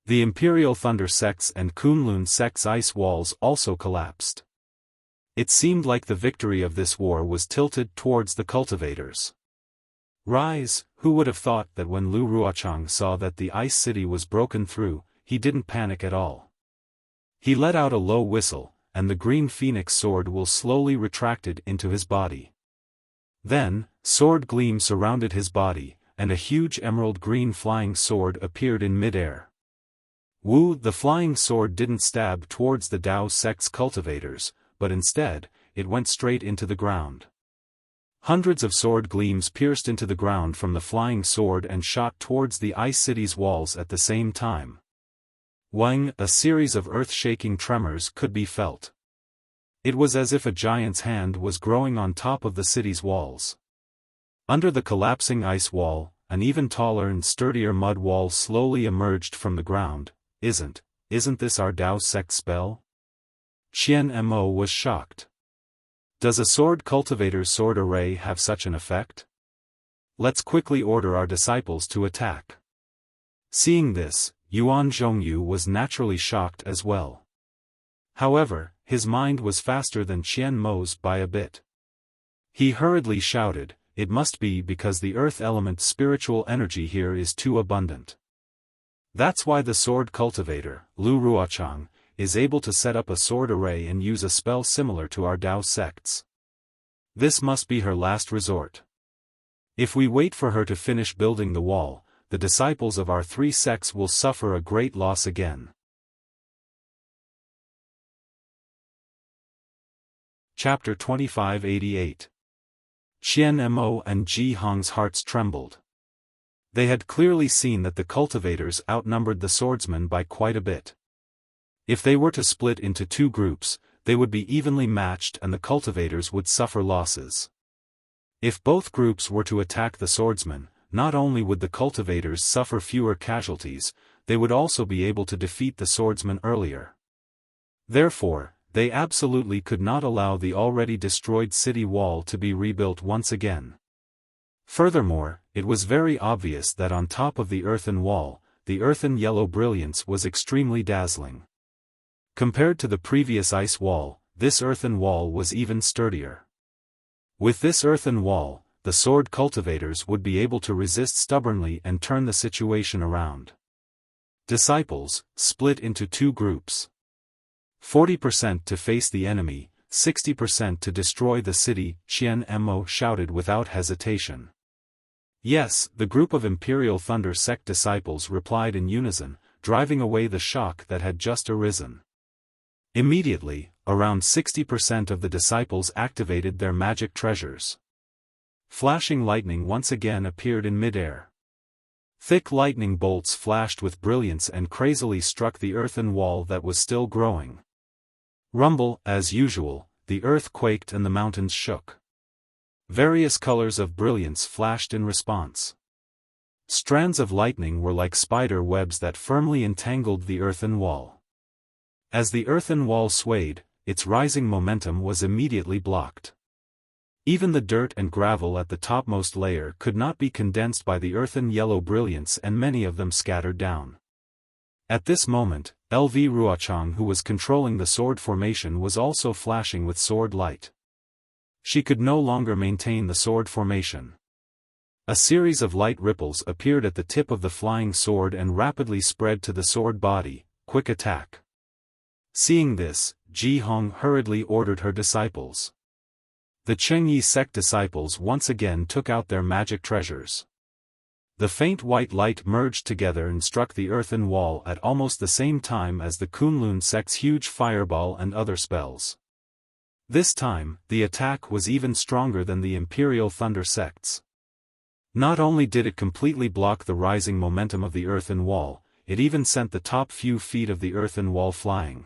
The Imperial Thunder Sect's and Kunlun Sect's ice walls also collapsed. It seemed like the victory of this war was tilted towards the cultivators. Rise! Who would have thought that when Lu Ruochang saw that the ice city was broken through, he didn't panic at all. He let out a low whistle, and the green phoenix sword will slowly retracted into his body. Then, sword gleam surrounded his body, and a huge emerald green flying sword appeared in mid-air. Wu, the flying sword didn't stab towards the Dao Sect's cultivators, but instead, it went straight into the ground. Hundreds of sword gleams pierced into the ground from the flying sword and shot towards the ice city's walls at the same time. Wang, a series of earth-shaking tremors could be felt. It was as if a giant's hand was growing on top of the city's walls. Under the collapsing ice wall, an even taller and sturdier mud wall slowly emerged from the ground. Isn't this our Dao Sect spell? Qian Mo was shocked. Does a sword cultivator's sword array have such an effect? Let's quickly order our disciples to attack. Seeing this, Yuan Zhongyu was naturally shocked as well. However, his mind was faster than Qian Mo's by a bit. He hurriedly shouted, "It must be because the earth element's spiritual energy here is too abundant." That's why the sword cultivator, Lu Ruochang, is able to set up a sword array and use a spell similar to our Dao sects. This must be her last resort. If we wait for her to finish building the wall, the disciples of our three sects will suffer a great loss again. Chapter 2588. Qian Mo and Ji Hong's hearts trembled. They had clearly seen that the cultivators outnumbered the swordsmen by quite a bit. If they were to split into two groups, they would be evenly matched and the cultivators would suffer losses. If both groups were to attack the swordsmen, not only would the cultivators suffer fewer casualties, they would also be able to defeat the swordsmen earlier. Therefore, they absolutely could not allow the already destroyed city wall to be rebuilt once again. Furthermore, it was very obvious that on top of the earthen wall, the earthen yellow brilliance was extremely dazzling. Compared to the previous ice wall, this earthen wall was even sturdier. With this earthen wall, the sword cultivators would be able to resist stubbornly and turn the situation around. Disciples, split into two groups. 40% to face the enemy, 60% to destroy the city, Qian Mo shouted without hesitation. Yes, the group of Imperial Thunder Sect disciples replied in unison, driving away the shock that had just arisen. Immediately, around 60% of the disciples activated their magic treasures. Flashing lightning once again appeared in midair. Thick lightning bolts flashed with brilliance and crazily struck the earthen wall that was still growing. Rumble, as usual, the earth quaked and the mountains shook. Various colors of brilliance flashed in response. Strands of lightning were like spider webs that firmly entangled the earthen wall. As the earthen wall swayed, its rising momentum was immediately blocked. Even the dirt and gravel at the topmost layer could not be condensed by the earthen yellow brilliance and many of them scattered down. At this moment, LV Ruochang, who was controlling the sword formation, was also flashing with sword light. She could no longer maintain the sword formation. A series of light ripples appeared at the tip of the flying sword and rapidly spread to the sword body. Quick attack. Seeing this, Ji Hong hurriedly ordered her disciples. The Chengyi sect disciples once again took out their magic treasures. The faint white light merged together and struck the earthen wall at almost the same time as the Kunlun sect's huge fireball and other spells. This time, the attack was even stronger than the Imperial Thunder sects. Not only did it completely block the rising momentum of the earthen wall, it even sent the top few feet of the earthen wall flying.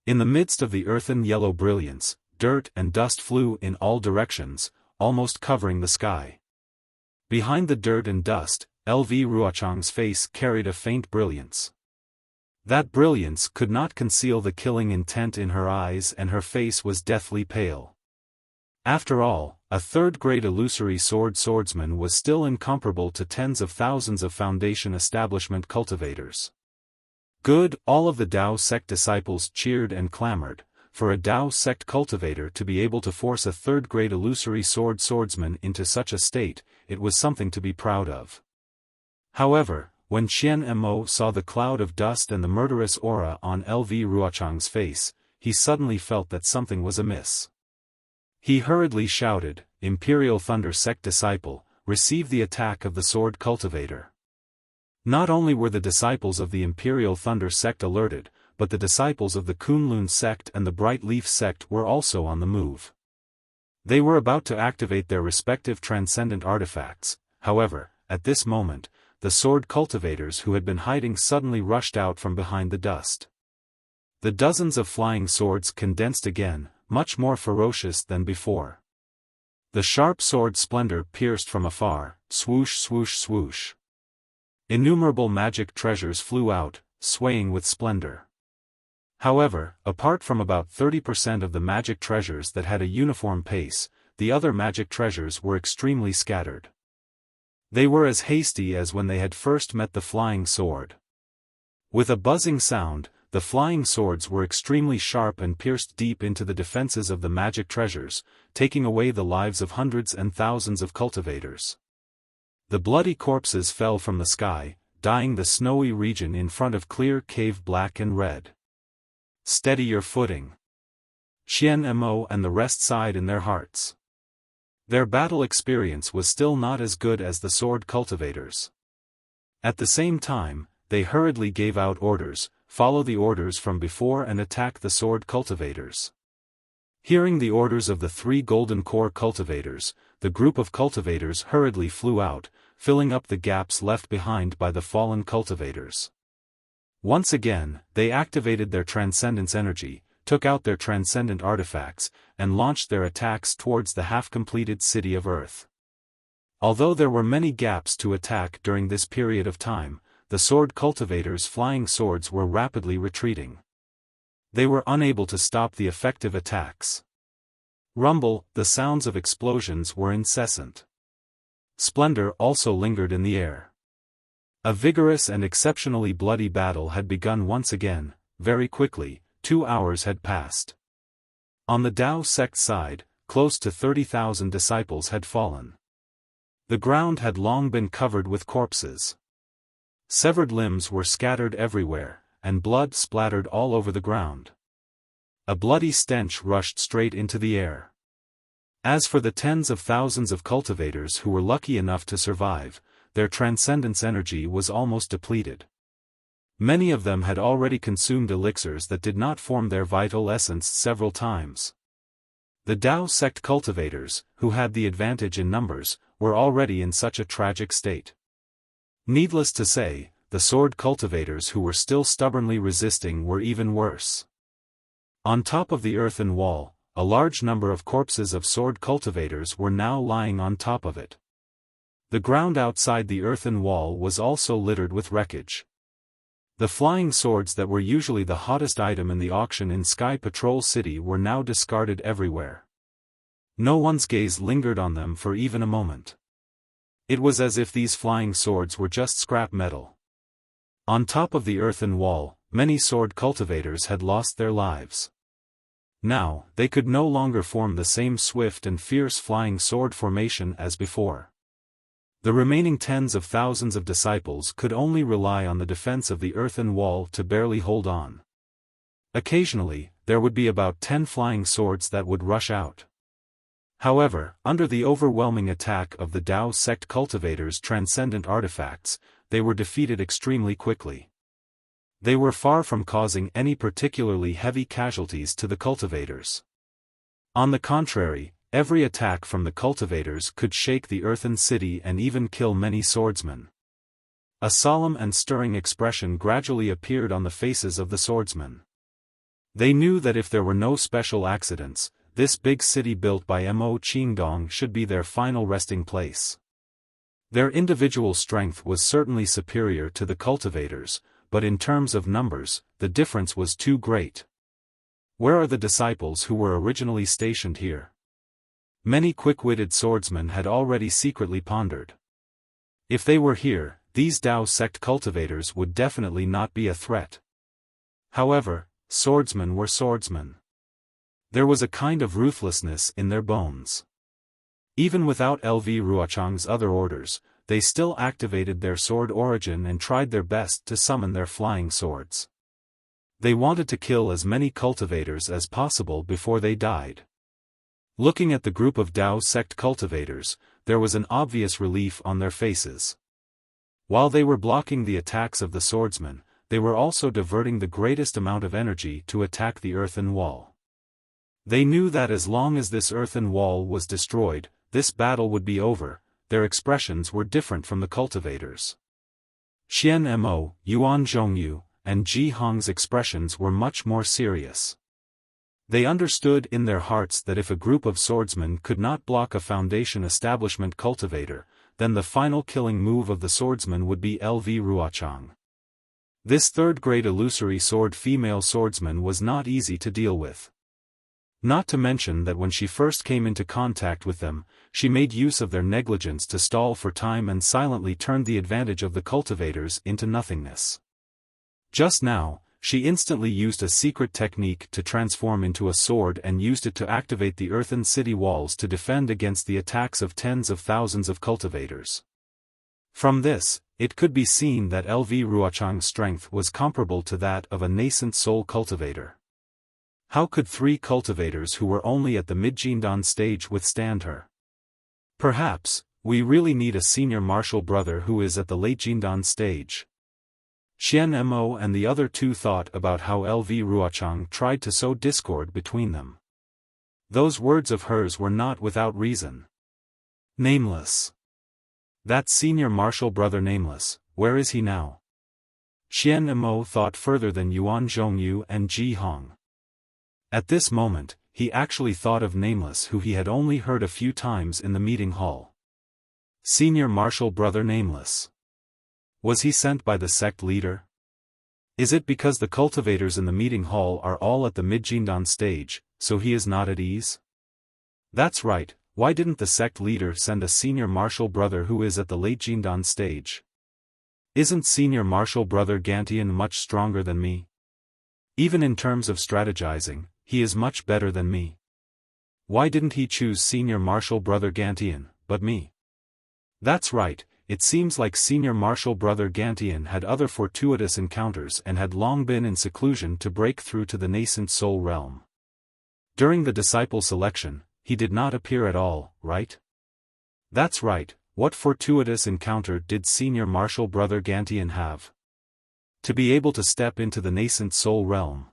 In the midst of the earthen yellow brilliance, dirt and dust flew in all directions, almost covering the sky. Behind the dirt and dust, LV Ruochang's face carried a faint brilliance. That brilliance could not conceal the killing intent in her eyes, and her face was deathly pale. After all, a third-grade illusory swordsman was still incomparable to tens of thousands of Foundation establishment cultivators. Good, all of the Dao sect disciples cheered and clamored. For a Dao sect cultivator to be able to force a third-grade illusory swordsman into such a state, it was something to be proud of. However, when Qian Mo saw the cloud of dust and the murderous aura on LV Ruochang's face, he suddenly felt that something was amiss. He hurriedly shouted, "Imperial Thunder Sect disciple, receive the attack of the sword cultivator." Not only were the disciples of the Imperial Thunder Sect alerted, but the disciples of the Kunlun sect and the Bright Leaf sect were also on the move. They were about to activate their respective transcendent artifacts. However, at this moment, the sword cultivators who had been hiding suddenly rushed out from behind the dust. The dozens of flying swords condensed again, much more ferocious than before. The sharp sword splendor pierced from afar, swoosh swoosh swoosh. Innumerable magic treasures flew out, swaying with splendor. However, apart from about 30% of the magic treasures that had a uniform pace, the other magic treasures were extremely scattered. They were as hasty as when they had first met the flying sword. With a buzzing sound, the flying swords were extremely sharp and pierced deep into the defenses of the magic treasures, taking away the lives of hundreds and thousands of cultivators. The bloody corpses fell from the sky, dyeing the snowy region in front of clear cave black and red. "Steady your footing." Xian Mo and the rest sighed in their hearts. Their battle experience was still not as good as the sword cultivators. At the same time, they hurriedly gave out orders: follow the orders from before and attack the sword cultivators. Hearing the orders of the 3 golden core cultivators, the group of cultivators hurriedly flew out, filling up the gaps left behind by the fallen cultivators. Once again, they activated their transcendence energy, took out their transcendent artifacts, and launched their attacks towards the half-completed city of Earth. Although there were many gaps to attack during this period of time, the sword cultivators' flying swords were rapidly retreating. They were unable to stop the effective attacks. Rumble, the sounds of explosions were incessant. Splendor also lingered in the air. A vigorous and exceptionally bloody battle had begun once again. Very quickly, 2 hours had passed. On the Tao sect side, close to 30,000 disciples had fallen. The ground had long been covered with corpses. Severed limbs were scattered everywhere, and blood splattered all over the ground. A bloody stench rushed straight into the air. As for the tens of thousands of cultivators who were lucky enough to survive, their transcendence energy was almost depleted. Many of them had already consumed elixirs that did not form their vital essence several times. The Tao sect cultivators, who had the advantage in numbers, were already in such a tragic state. Needless to say, the sword cultivators who were still stubbornly resisting were even worse. On top of the earthen wall, a large number of corpses of sword cultivators were now lying on top of it. The ground outside the earthen wall was also littered with wreckage. The flying swords that were usually the hottest item in the auction in Sky Patrol City were now discarded everywhere. No one's gaze lingered on them for even a moment. It was as if these flying swords were just scrap metal. On top of the earthen wall, many sword cultivators had lost their lives. Now, they could no longer form the same swift and fierce flying sword formation as before. The remaining tens of thousands of disciples could only rely on the defense of the earthen wall to barely hold on. Occasionally, there would be about 10 flying swords that would rush out. However, under the overwhelming attack of the Tao sect cultivators' transcendent artifacts, they were defeated extremely quickly. They were far from causing any particularly heavy casualties to the cultivators. On the contrary, every attack from the cultivators could shake the earthen city and even kill many swordsmen. A solemn and stirring expression gradually appeared on the faces of the swordsmen. They knew that if there were no special accidents, this big city built by Mo Qingdong should be their final resting place. Their individual strength was certainly superior to the cultivators, but in terms of numbers, the difference was too great. Where are the disciples who were originally stationed here? Many quick-witted swordsmen had already secretly pondered. If they were here, these Tao sect cultivators would definitely not be a threat. However, swordsmen were swordsmen. There was a kind of ruthlessness in their bones. Even without LV Ruochang's other orders, they still activated their sword origin and tried their best to summon their flying swords. They wanted to kill as many cultivators as possible before they died. Looking at the group of Tao sect cultivators, there was an obvious relief on their faces. While they were blocking the attacks of the swordsmen, they were also diverting the greatest amount of energy to attack the earthen wall. They knew that as long as this earthen wall was destroyed, this battle would be over. Their expressions were different from the cultivators. Xian Mo, Yuan Zhongyu, and Ji Hong's expressions were much more serious. They understood in their hearts that if a group of swordsmen could not block a Foundation establishment cultivator, then the final killing move of the swordsman would be LV Ruochang. This third-grade illusory sword female swordsman was not easy to deal with. Not to mention that when she first came into contact with them, she made use of their negligence to stall for time and silently turned the advantage of the cultivators into nothingness. Just now, she instantly used a secret technique to transform into a sword and used it to activate the earthen city walls to defend against the attacks of tens of thousands of cultivators. From this, It could be seen that LV Ruochang's strength was comparable to that of a nascent soul cultivator. How could 3 cultivators who were only at the mid-Jindan stage withstand her? Perhaps, we really need a senior martial brother who is at the late Jindan stage. Xian Mo and the other 2 thought about how LV Ruochang tried to sow discord between them. Those words of hers were not without reason. Nameless. That senior martial brother Nameless, where is he now? Xian Mo thought further than Yuan Zhongyu and Ji Hong. At this moment, he actually thought of Nameless, who he had only heard a few times in the meeting hall. Senior martial brother Nameless. Was he sent by the sect leader? Is it because the cultivators in the meeting hall are all at the mid-Jindan stage, so he is not at ease? That's right, why didn't the sect leader send a senior martial brother who is at the late Jindan stage? Isn't senior martial brother Gantian much stronger than me? Even in terms of strategizing, he is much better than me. Why didn't he choose senior martial brother Gantian, but me? That's right, it seems like senior martial brother Gantian had other fortuitous encounters and had long been in seclusion to break through to the nascent soul realm. During the disciple selection, he did not appear at all, right? That's right, what fortuitous encounter did senior martial brother Gantian have? To be able to step into the nascent soul realm.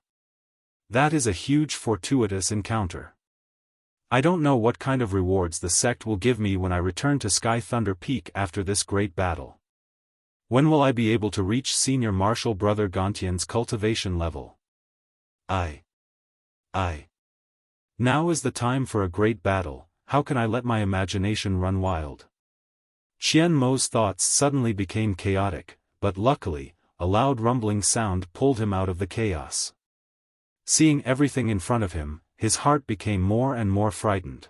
That is a huge fortuitous encounter. I don't know what kind of rewards the sect will give me when I return to Sky Thunder Peak after this great battle. When will I be able to reach senior martial brother Gantian's cultivation level? Now is the time for a great battle, how can I let my imagination run wild? Qian Mo's thoughts suddenly became chaotic, but luckily, a loud rumbling sound pulled him out of the chaos. Seeing everything in front of him, his heart became more and more frightened.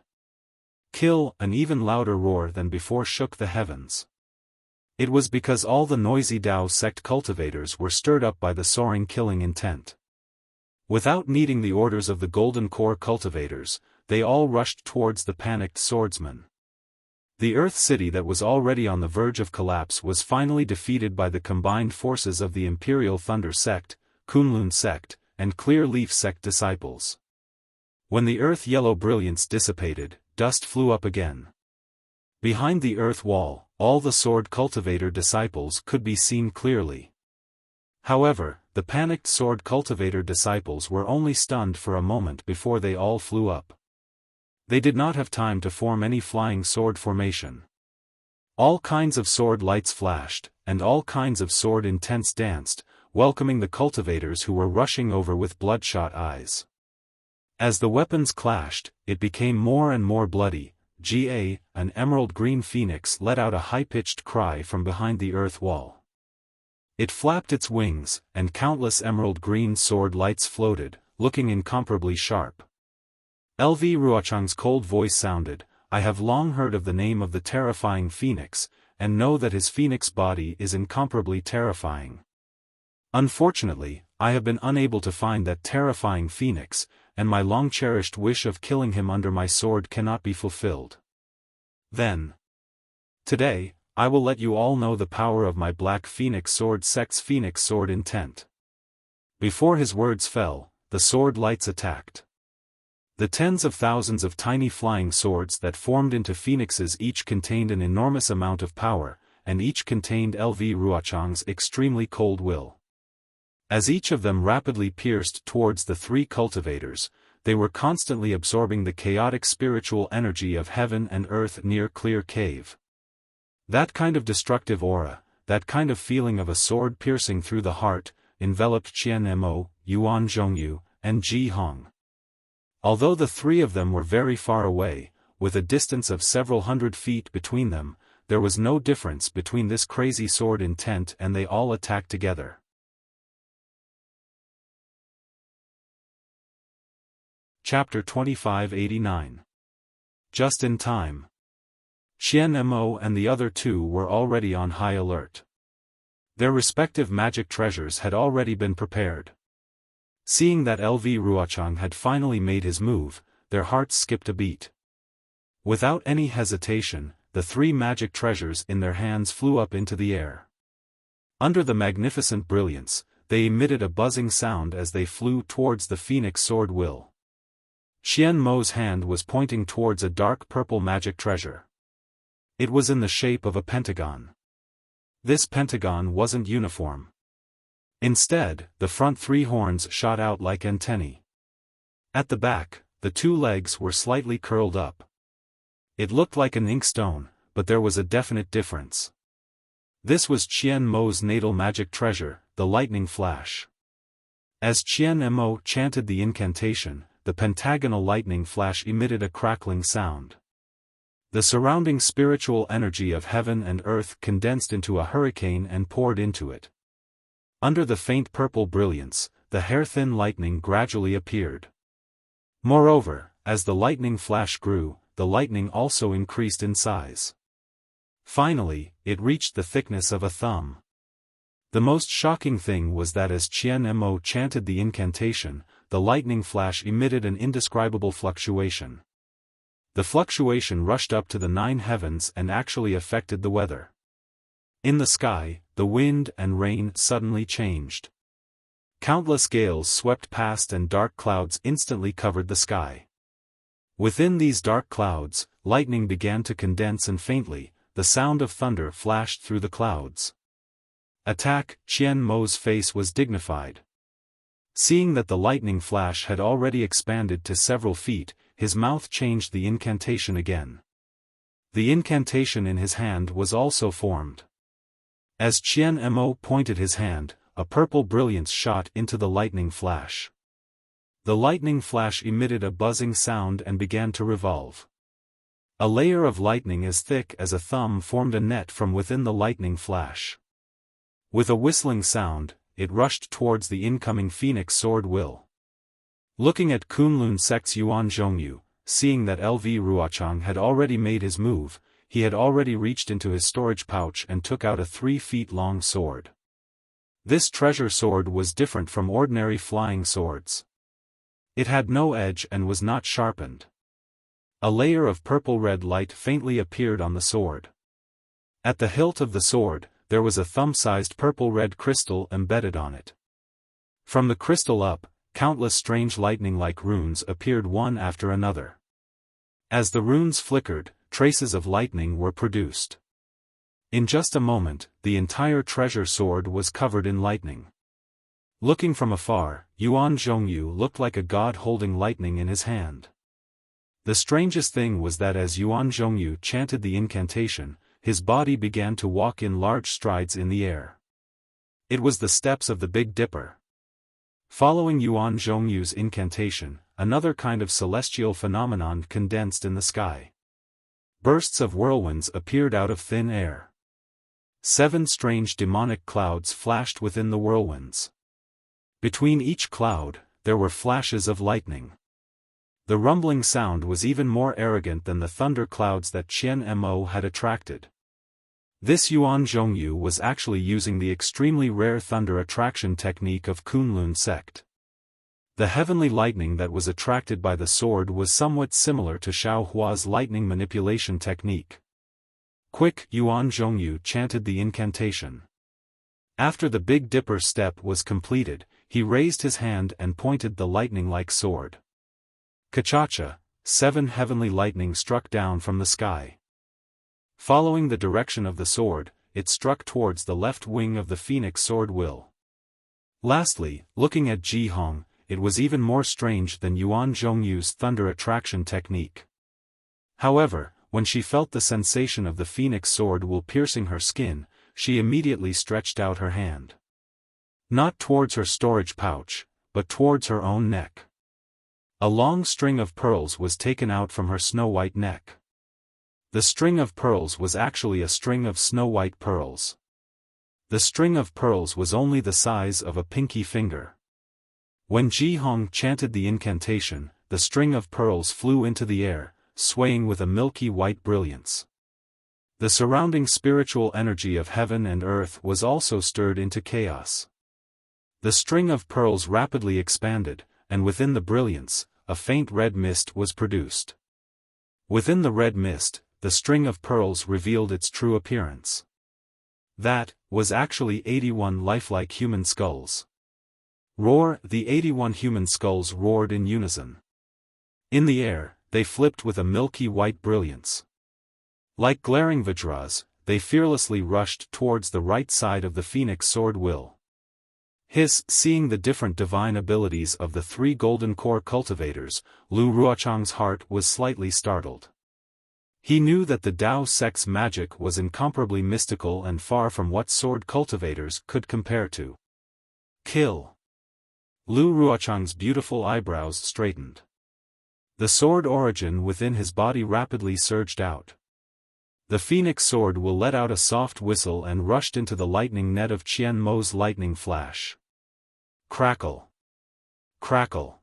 Kill! An even louder roar than before shook the heavens. It was because all the noisy Dao sect cultivators were stirred up by the soaring killing intent. Without needing the orders of the Golden Core cultivators, they all rushed towards the panicked swordsman. The Earth City that was already on the verge of collapse was finally defeated by the combined forces of the Imperial Thunder Sect, Kunlun Sect, and Clear Leaf Sect disciples. When the earth yellow brilliance dissipated, dust flew up again. Behind the earth wall, all the sword cultivator disciples could be seen clearly. However, the panicked sword cultivator disciples were only stunned for a moment before they all flew up. They did not have time to form any flying sword formation. All kinds of sword lights flashed, and all kinds of sword intents danced, welcoming the cultivators who were rushing over with bloodshot eyes. As the weapons clashed, it became more and more bloody. An emerald green phoenix let out a high-pitched cry from behind the earth wall. It flapped its wings, and countless emerald green sword lights floated, looking incomparably sharp. LV Ruochang's cold voice sounded, I have long heard of the name of the terrifying phoenix, and know that his phoenix body is incomparably terrifying. Unfortunately, I have been unable to find that terrifying phoenix, and my long-cherished wish of killing him under my sword cannot be fulfilled. Then, today, I will let you all know the power of my Black Phoenix Sword Sect's Phoenix Sword intent. Before his words fell, the sword lights attacked. The tens of thousands of tiny flying swords that formed into phoenixes each contained an enormous amount of power, and each contained LV Ruochang's extremely cold will. As each of them rapidly pierced towards the 3 cultivators, they were constantly absorbing the chaotic spiritual energy of heaven and earth near Clear Cave. That kind of destructive aura, that kind of feeling of a sword piercing through the heart, enveloped Qian Mo, Yuan Zhongyu, and Ji Hong. Although the 3 of them were very far away, with a distance of several hundred feet between them, there was no difference between this crazy sword intent and they all attacked together. Chapter 2589. Just in time. Xian Mo and the other 2 were already on high alert. Their respective magic treasures had already been prepared. Seeing that LV Ruochang had finally made his move, their hearts skipped a beat. Without any hesitation, the 3 magic treasures in their hands flew up into the air. Under the magnificent brilliance, they emitted a buzzing sound as they flew towards the phoenix sword will. Qian Mo's hand was pointing towards a dark purple magic treasure. It was in the shape of a pentagon. This pentagon wasn't uniform. Instead, the front 3 horns shot out like antennae. At the back, the 2 legs were slightly curled up. It looked like an inkstone, but there was a definite difference. This was Qian Mo's natal magic treasure, the lightning flash. As Qian Mo chanted the incantation, the pentagonal lightning flash emitted a crackling sound. The surrounding spiritual energy of heaven and earth condensed into a hurricane and poured into it. Under the faint purple brilliance, the hair-thin lightning gradually appeared. Moreover, as the lightning flash grew, the lightning also increased in size. Finally, it reached the thickness of a thumb. The most shocking thing was that as Qian Mo chanted the incantation, the lightning flash emitted an indescribable fluctuation. The fluctuation rushed up to the 9 heavens and actually affected the weather. In the sky, the wind and rain suddenly changed. Countless gales swept past and dark clouds instantly covered the sky. Within these dark clouds, lightning began to condense and faintly, the sound of thunder flashed through the clouds. Attack! Qian Mo's face was dignified. Seeing that the lightning flash had already expanded to several feet, his mouth changed the incantation again. The incantation in his hand was also formed. As Qian Mo pointed his hand, a purple brilliance shot into the lightning flash. The lightning flash emitted a buzzing sound and began to revolve. A layer of lightning as thick as a thumb formed a net from within the lightning flash. With a whistling sound, it rushed towards the incoming phoenix sword will. Looking at Kunlun Sect's Yuan Zhongyu, seeing that LV Ruochang had already made his move, he had already reached into his storage pouch and took out a 3 feet long sword. This treasure sword was different from ordinary flying swords. It had no edge and was not sharpened. A layer of purple-red light faintly appeared on the sword. At the hilt of the sword, there was a thumb-sized purple-red crystal embedded on it. From the crystal up, countless strange lightning-like runes appeared one after another. As the runes flickered, traces of lightning were produced. In just a moment, the entire treasure sword was covered in lightning. Looking from afar, Yuan Zhongyu looked like a god holding lightning in his hand. The strangest thing was that as Yuan Zhongyu chanted the incantation, his body began to walk in large strides in the air. It was the steps of the Big Dipper. Following Yuan Zhongyu's incantation, another kind of celestial phenomenon condensed in the sky. Bursts of whirlwinds appeared out of thin air. 7 strange demonic clouds flashed within the whirlwinds. Between each cloud, there were flashes of lightning. The rumbling sound was even more arrogant than the thunder clouds that Qian Mo had attracted. This Yuan Zhongyu was actually using the extremely rare thunder attraction technique of Kunlun sect. The heavenly lightning that was attracted by the sword was somewhat similar to Xiao Hua's lightning manipulation technique. Quick! Yuan Zhongyu chanted the incantation. After the Big Dipper step was completed, he raised his hand and pointed the lightning-like sword. Kachacha! 7 heavenly lightning struck down from the sky. Following the direction of the sword, it struck towards the left wing of the phoenix sword will. Lastly, looking at Ji Hong, it was even more strange than Yuan Zhongyu's thunder attraction technique. However, when she felt the sensation of the phoenix sword will piercing her skin, she immediately stretched out her hand. Not towards her storage pouch, but towards her own neck. A long string of pearls was taken out from her snow-white neck. The string of pearls was actually a string of snow-white pearls. The string of pearls was only the size of a pinky finger. When Ji Hong chanted the incantation, the string of pearls flew into the air, swaying with a milky white brilliance. The surrounding spiritual energy of heaven and earth was also stirred into chaos. The string of pearls rapidly expanded, and within the brilliance, a faint red mist was produced. Within the red mist, the string of pearls revealed its true appearance. That was actually 81 lifelike human skulls. Roar! The 81 human skulls roared in unison. In the air, they flipped with a milky white brilliance. Like glaring vajras, they fearlessly rushed towards the right side of the phoenix sword will. Seeing the different divine abilities of the three golden core cultivators, Lu Ruochang's heart was slightly startled. He knew that the Dao sect's magic was incomparably mystical and far from what sword cultivators could compare to. Kill! Lu Ruochang's beautiful eyebrows straightened. The sword origin within his body rapidly surged out. The phoenix sword will let out a soft whistle and rushed into the lightning net of Qian Mo's lightning flash. Crackle! Crackle!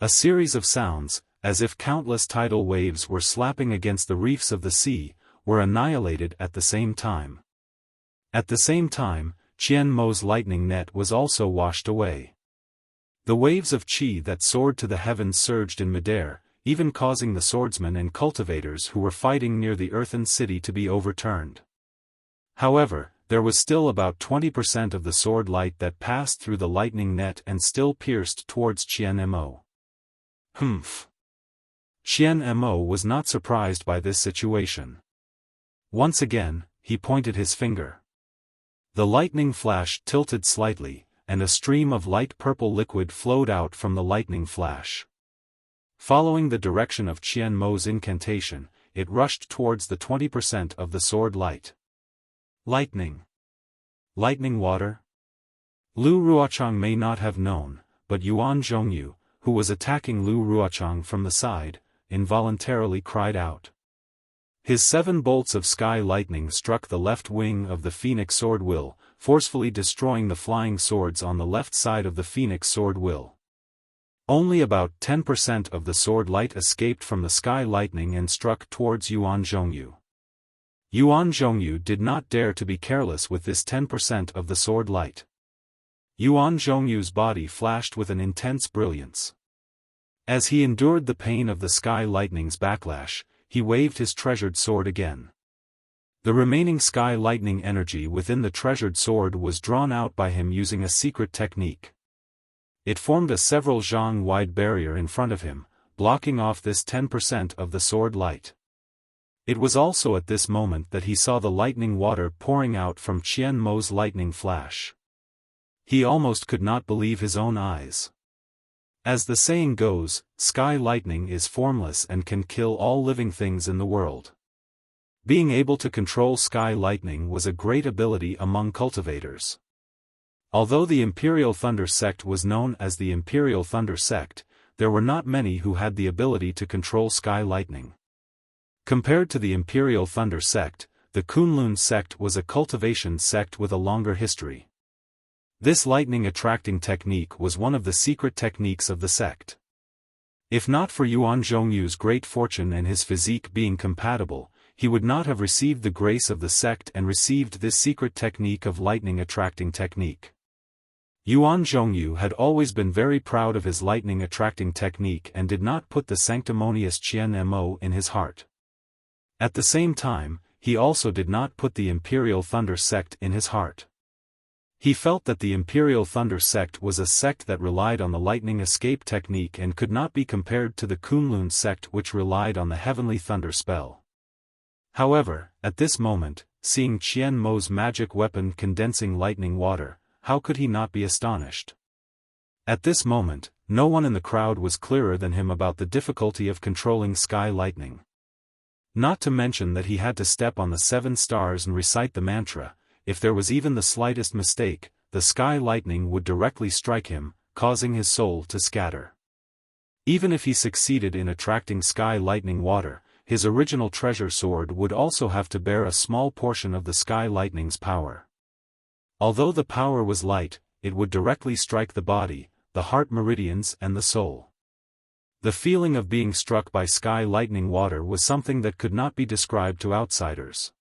A series of sounds, as if countless tidal waves were slapping against the reefs of the sea, were annihilated at the same time. At the same time, Qian Mo's lightning net was also washed away. The waves of qi that soared to the heavens surged in midair, even causing the swordsmen and cultivators who were fighting near the earthen city to be overturned. However, there was still about 20% of the sword light that passed through the lightning net and still pierced towards Qian Mo. Humph! Qian Mo was not surprised by this situation. Once again, he pointed his finger. The lightning flash tilted slightly, and a stream of light purple liquid flowed out from the lightning flash. Following the direction of Qian Mo's incantation, it rushed towards the 20% of the sword light. Lightning. Lightning water? Lu Ruochang may not have known, but Yuan Zhongyu, who was attacking Lu Ruochang from the side, involuntarily cried out. His 7 bolts of sky lightning struck the left wing of the phoenix sword will, forcefully destroying the flying swords on the left side of the phoenix sword will. Only about 10% of the sword light escaped from the sky lightning and struck towards Yuan Zhongyu. Yuan Zhongyu did not dare to be careless with this 10% of the sword light. Yuan Zhongyu's body flashed with an intense brilliance. As he endured the pain of the sky lightning's backlash, he waved his treasured sword again. The remaining sky lightning energy within the treasured sword was drawn out by him using a secret technique. It formed a several zhang-wide barrier in front of him, blocking off this 10% of the sword light. It was also at this moment that he saw the lightning water pouring out from Qian Mo's lightning flash. He almost could not believe his own eyes. As the saying goes, sky lightning is formless and can kill all living things in the world. Being able to control sky lightning was a great ability among cultivators. Although the Imperial Thunder Sect was known as the Imperial Thunder Sect, there were not many who had the ability to control sky lightning. Compared to the Imperial Thunder Sect, the Kunlun Sect was a cultivation sect with a longer history. This lightning-attracting technique was one of the secret techniques of the sect. If not for Yuan Zhongyu's great fortune and his physique being compatible, he would not have received the grace of the sect and received this secret technique of lightning-attracting technique. Yuan Zhongyu had always been very proud of his lightning-attracting technique and did not put the sanctimonious Qian Mo in his heart. At the same time, he also did not put the Imperial Thunder Sect in his heart. He felt that the Imperial Thunder Sect was a sect that relied on the lightning escape technique and could not be compared to the Kunlun Sect which relied on the heavenly thunder spell. However, at this moment, seeing Qian Mo's magic weapon condensing lightning water, how could he not be astonished? At this moment, no one in the crowd was clearer than him about the difficulty of controlling sky lightning. Not to mention that he had to step on the 7 stars and recite the mantra. If there was even the slightest mistake, the sky lightning would directly strike him, causing his soul to scatter. Even if he succeeded in attracting sky lightning water, his original treasure sword would also have to bear a small portion of the sky lightning's power. Although the power was light, it would directly strike the body, the heart meridians and the soul. The feeling of being struck by sky lightning water was something that could not be described to outsiders.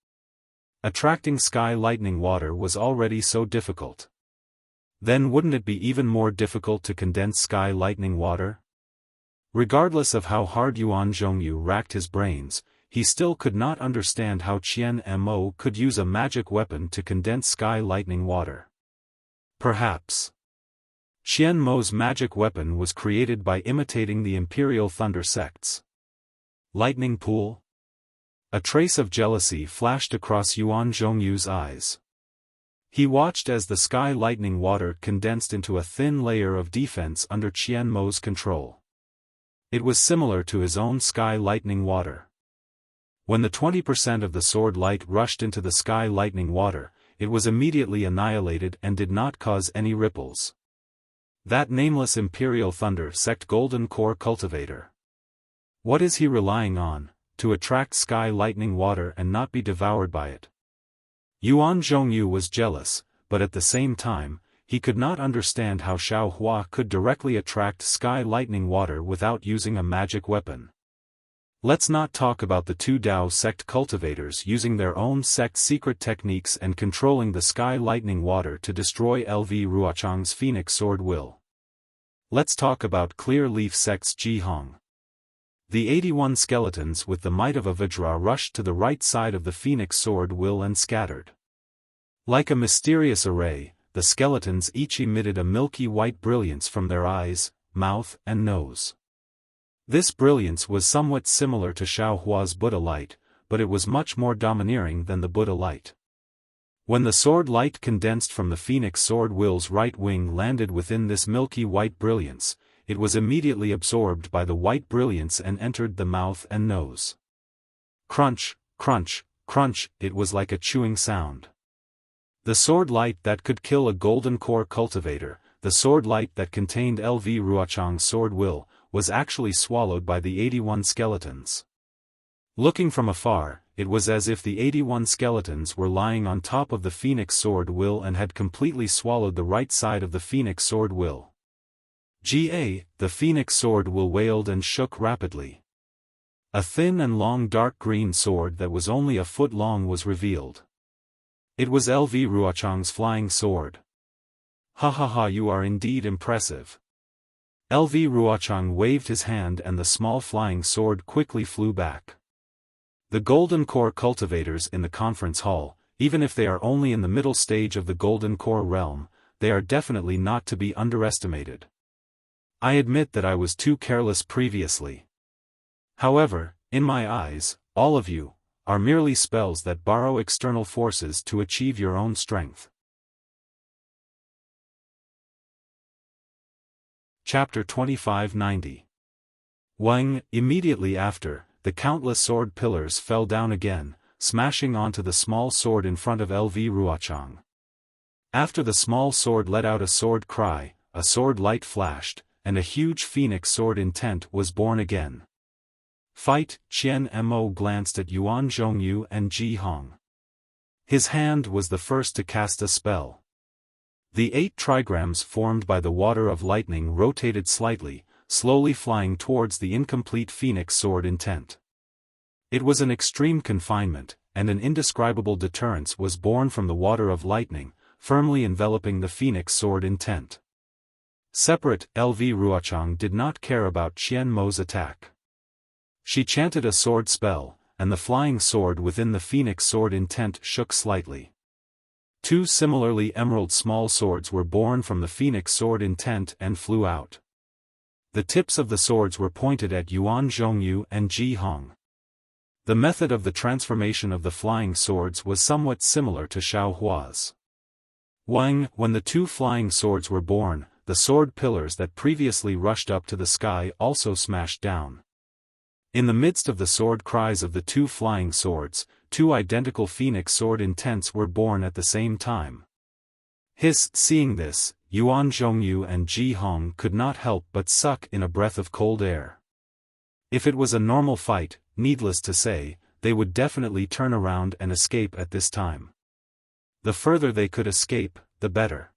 Attracting sky lightning water was already so difficult. Then wouldn't it be even more difficult to condense sky lightning water? Regardless of how hard Yuan Zhongyu racked his brains, he still could not understand how Qian Mo could use a magic weapon to condense sky lightning water. Perhaps Qian Mo's magic weapon was created by imitating the Imperial Thunder sect's lightning pool? A trace of jealousy flashed across Yuan Zhongyu's eyes. He watched as the sky lightning water condensed into a thin layer of defense under Qian Mo's control. It was similar to his own sky lightning water. When the 20% of the sword light rushed into the sky lightning water, it was immediately annihilated and did not cause any ripples. That nameless Imperial Thunder sect Golden Core Cultivator. What is he relying on, to attract sky lightning water and not be devoured by it? Yuan Zhongyu was jealous, but at the same time, he could not understand how Xiao Hua could directly attract sky lightning water without using a magic weapon. Let's not talk about the two Dao sect cultivators using their own sect secret techniques and controlling the sky lightning water to destroy LV Ruochang's Phoenix Sword Will. Let's talk about Clear Leaf sect's Ji Hong. The 81 skeletons with the might of a Vajra rushed to the right side of the Phoenix Sword Will and scattered. Like a mysterious array, the skeletons each emitted a milky white brilliance from their eyes, mouth and nose. This brilliance was somewhat similar to Xiao Hua's Buddha light, but it was much more domineering than the Buddha light. When the sword light condensed from the Phoenix Sword Will's right wing landed within this milky white brilliance, it was immediately absorbed by the white brilliance and entered the mouth and nose. Crunch, crunch, crunch, it was like a chewing sound. The sword light that could kill a Golden Core Cultivator, the sword light that contained LV Ruochang's Sword Will, was actually swallowed by the 81 skeletons. Looking from afar, it was as if the 81 skeletons were lying on top of the Phoenix Sword Will and had completely swallowed the right side of the Phoenix Sword Will. The Phoenix Sword Will wailed and shook rapidly. A thin and long dark green sword that was only a foot long was revealed. It was LV Ruochang's flying sword. Ha ha ha, you are indeed impressive. LV Ruochang waved his hand and the small flying sword quickly flew back. The Golden Core cultivators in the conference hall, even if they are only in the middle stage of the Golden Core realm, they are definitely not to be underestimated. I admit that I was too careless previously. However, in my eyes, all of you are merely spells that borrow external forces to achieve your own strength. Chapter 2590. Wang. Immediately after, the countless sword pillars fell down again, smashing onto the small sword in front of LV Ruochang. After the small sword let out a sword cry, a sword light flashed, and a huge phoenix sword intent was born again. Fight! Qian Mo glanced at Yuan Zhongyu and Ji Hong. His hand was the first to cast a spell. The 8 trigrams formed by the water of lightning rotated slightly, slowly flying towards the incomplete phoenix sword intent. It was an extreme confinement, and an indescribable deterrence was born from the water of lightning, firmly enveloping the phoenix sword intent. Separate, LV Ruochang did not care about Qian Mo's attack. She chanted a sword spell, and the flying sword within the phoenix sword intent shook slightly. 2 similarly emerald small swords were born from the phoenix sword intent and flew out. The tips of the swords were pointed at Yuan Zhongyu and Ji Hong. The method of the transformation of the flying swords was somewhat similar to Xiao Hua's. When the 2 flying swords were born, the sword pillars that previously rushed up to the sky also smashed down. In the midst of the sword cries of the 2 flying swords, 2 identical phoenix sword intents were born at the same time. Seeing this, Yuan Zhongyu and Ji Hong could not help but suck in a breath of cold air. If it was a normal fight, needless to say, they would definitely turn around and escape at this time. The further they could escape, the better.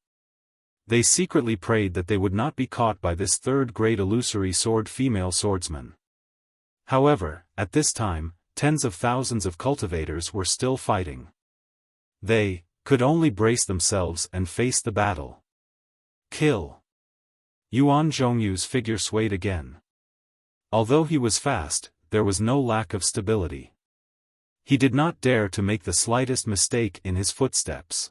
They secretly prayed that they would not be caught by this third-grade illusory sword female swordsman. However, at this time, tens of thousands of cultivators were still fighting. They could only brace themselves and face the battle. Kill! Yuan Zhongyu's figure swayed again. Although he was fast, there was no lack of stability. He did not dare to make the slightest mistake in his footsteps.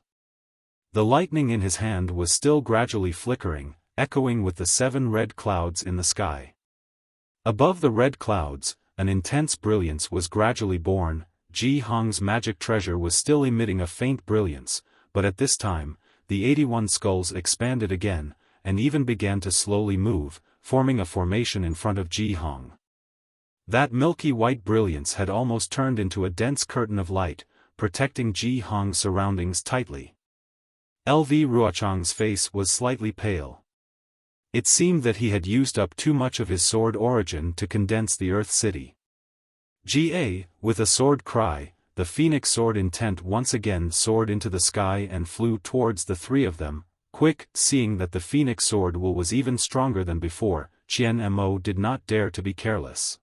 The lightning in his hand was still gradually flickering, echoing with the 7 red clouds in the sky. Above the red clouds, an intense brilliance was gradually born. Ji Hong's magic treasure was still emitting a faint brilliance, but at this time, the 81 skulls expanded again, and even began to slowly move, forming a formation in front of Ji Hong. That milky white brilliance had almost turned into a dense curtain of light, protecting Ji Hong's surroundings tightly. LV Ruochang's face was slightly pale. It seemed that he had used up too much of his sword origin to condense the Earth City. Ga, with a sword cry, the phoenix sword intent once again soared into the sky and flew towards the 3 of them. Quick, seeing that the phoenix sword was even stronger than before, Qian Mo did not dare to be careless.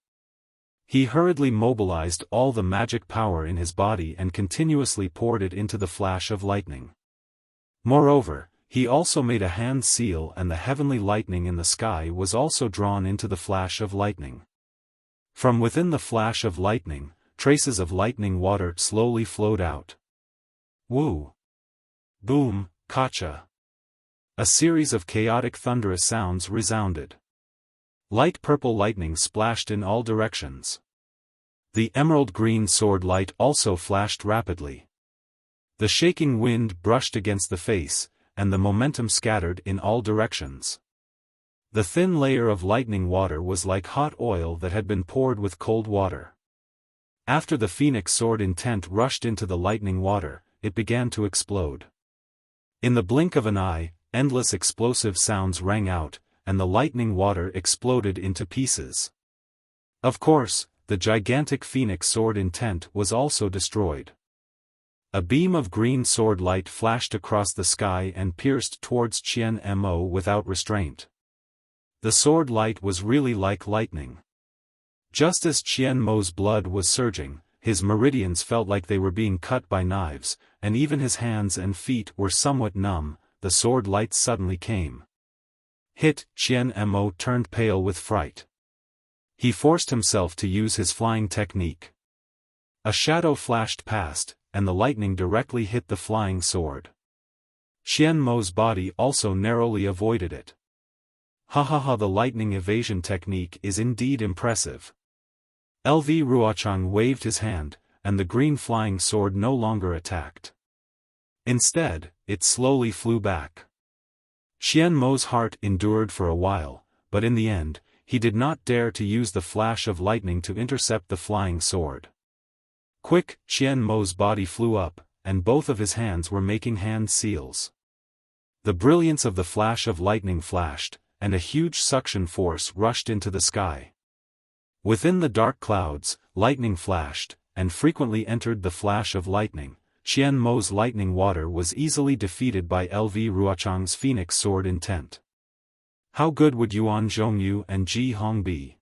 He hurriedly mobilized all the magic power in his body and continuously poured it into the flash of lightning. Moreover, he also made a hand seal, and the heavenly lightning in the sky was also drawn into the flash of lightning. From within the flash of lightning, traces of lightning water slowly flowed out. Woo! Boom! Kacha! A series of chaotic thunderous sounds resounded. Light purple lightning splashed in all directions. The emerald green sword light also flashed rapidly. The shaking wind brushed against the face, and the momentum scattered in all directions. The thin layer of lightning water was like hot oil that had been poured with cold water. After the phoenix sword intent rushed into the lightning water, it began to explode. In the blink of an eye, endless explosive sounds rang out, and the lightning water exploded into pieces. Of course, the gigantic phoenix sword intent was also destroyed. A beam of green sword light flashed across the sky and pierced towards Qian Mo without restraint. The sword light was really like lightning. Just as Qian Mo's blood was surging, his meridians felt like they were being cut by knives, and even his hands and feet were somewhat numb. The sword light suddenly came. Hit! Qian Mo turned pale with fright. He forced himself to use his flying technique. A shadow flashed past, and the lightning directly hit the flying sword. Qian Mo's body also narrowly avoided it. Ha ha ha! The lightning evasion technique is indeed impressive. LV Ruochang waved his hand, and the green flying sword no longer attacked. Instead, it slowly flew back. Qian Mo's heart endured for a while, but in the end, he did not dare to use the flash of lightning to intercept the flying sword. Quick! Qian Mo's body flew up, and both of his hands were making hand seals. The brilliance of the flash of lightning flashed, and a huge suction force rushed into the sky. Within the dark clouds, lightning flashed, and frequently entered the flash of lightning. Qian Mo's lightning water was easily defeated by LV Ruochang's phoenix sword intent. How good would Yuan Zhongyu and Ji Hong be?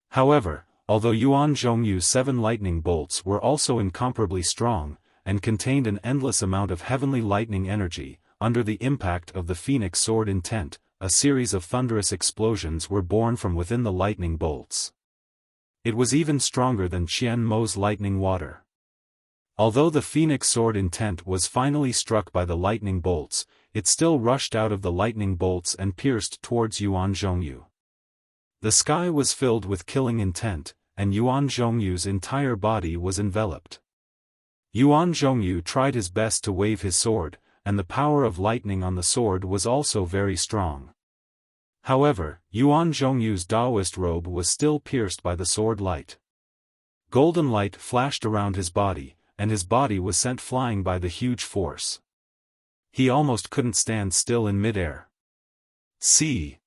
However, although Yuan Zhongyu's 7 lightning bolts were also incomparably strong, and contained an endless amount of heavenly lightning energy, under the impact of the phoenix sword intent, a series of thunderous explosions were born from within the lightning bolts. It was even stronger than Qian Mo's lightning water. Although the phoenix sword intent was finally struck by the lightning bolts, it still rushed out of the lightning bolts and pierced towards Yuan Zhongyu. The sky was filled with killing intent, and Yuan Zhongyu's entire body was enveloped. Yuan Zhongyu tried his best to wave his sword, and the power of lightning on the sword was also very strong. However, Yuan Zhongyu's Taoist robe was still pierced by the sword light. Golden light flashed around his body, and his body was sent flying by the huge force. He almost couldn't stand still in midair. See!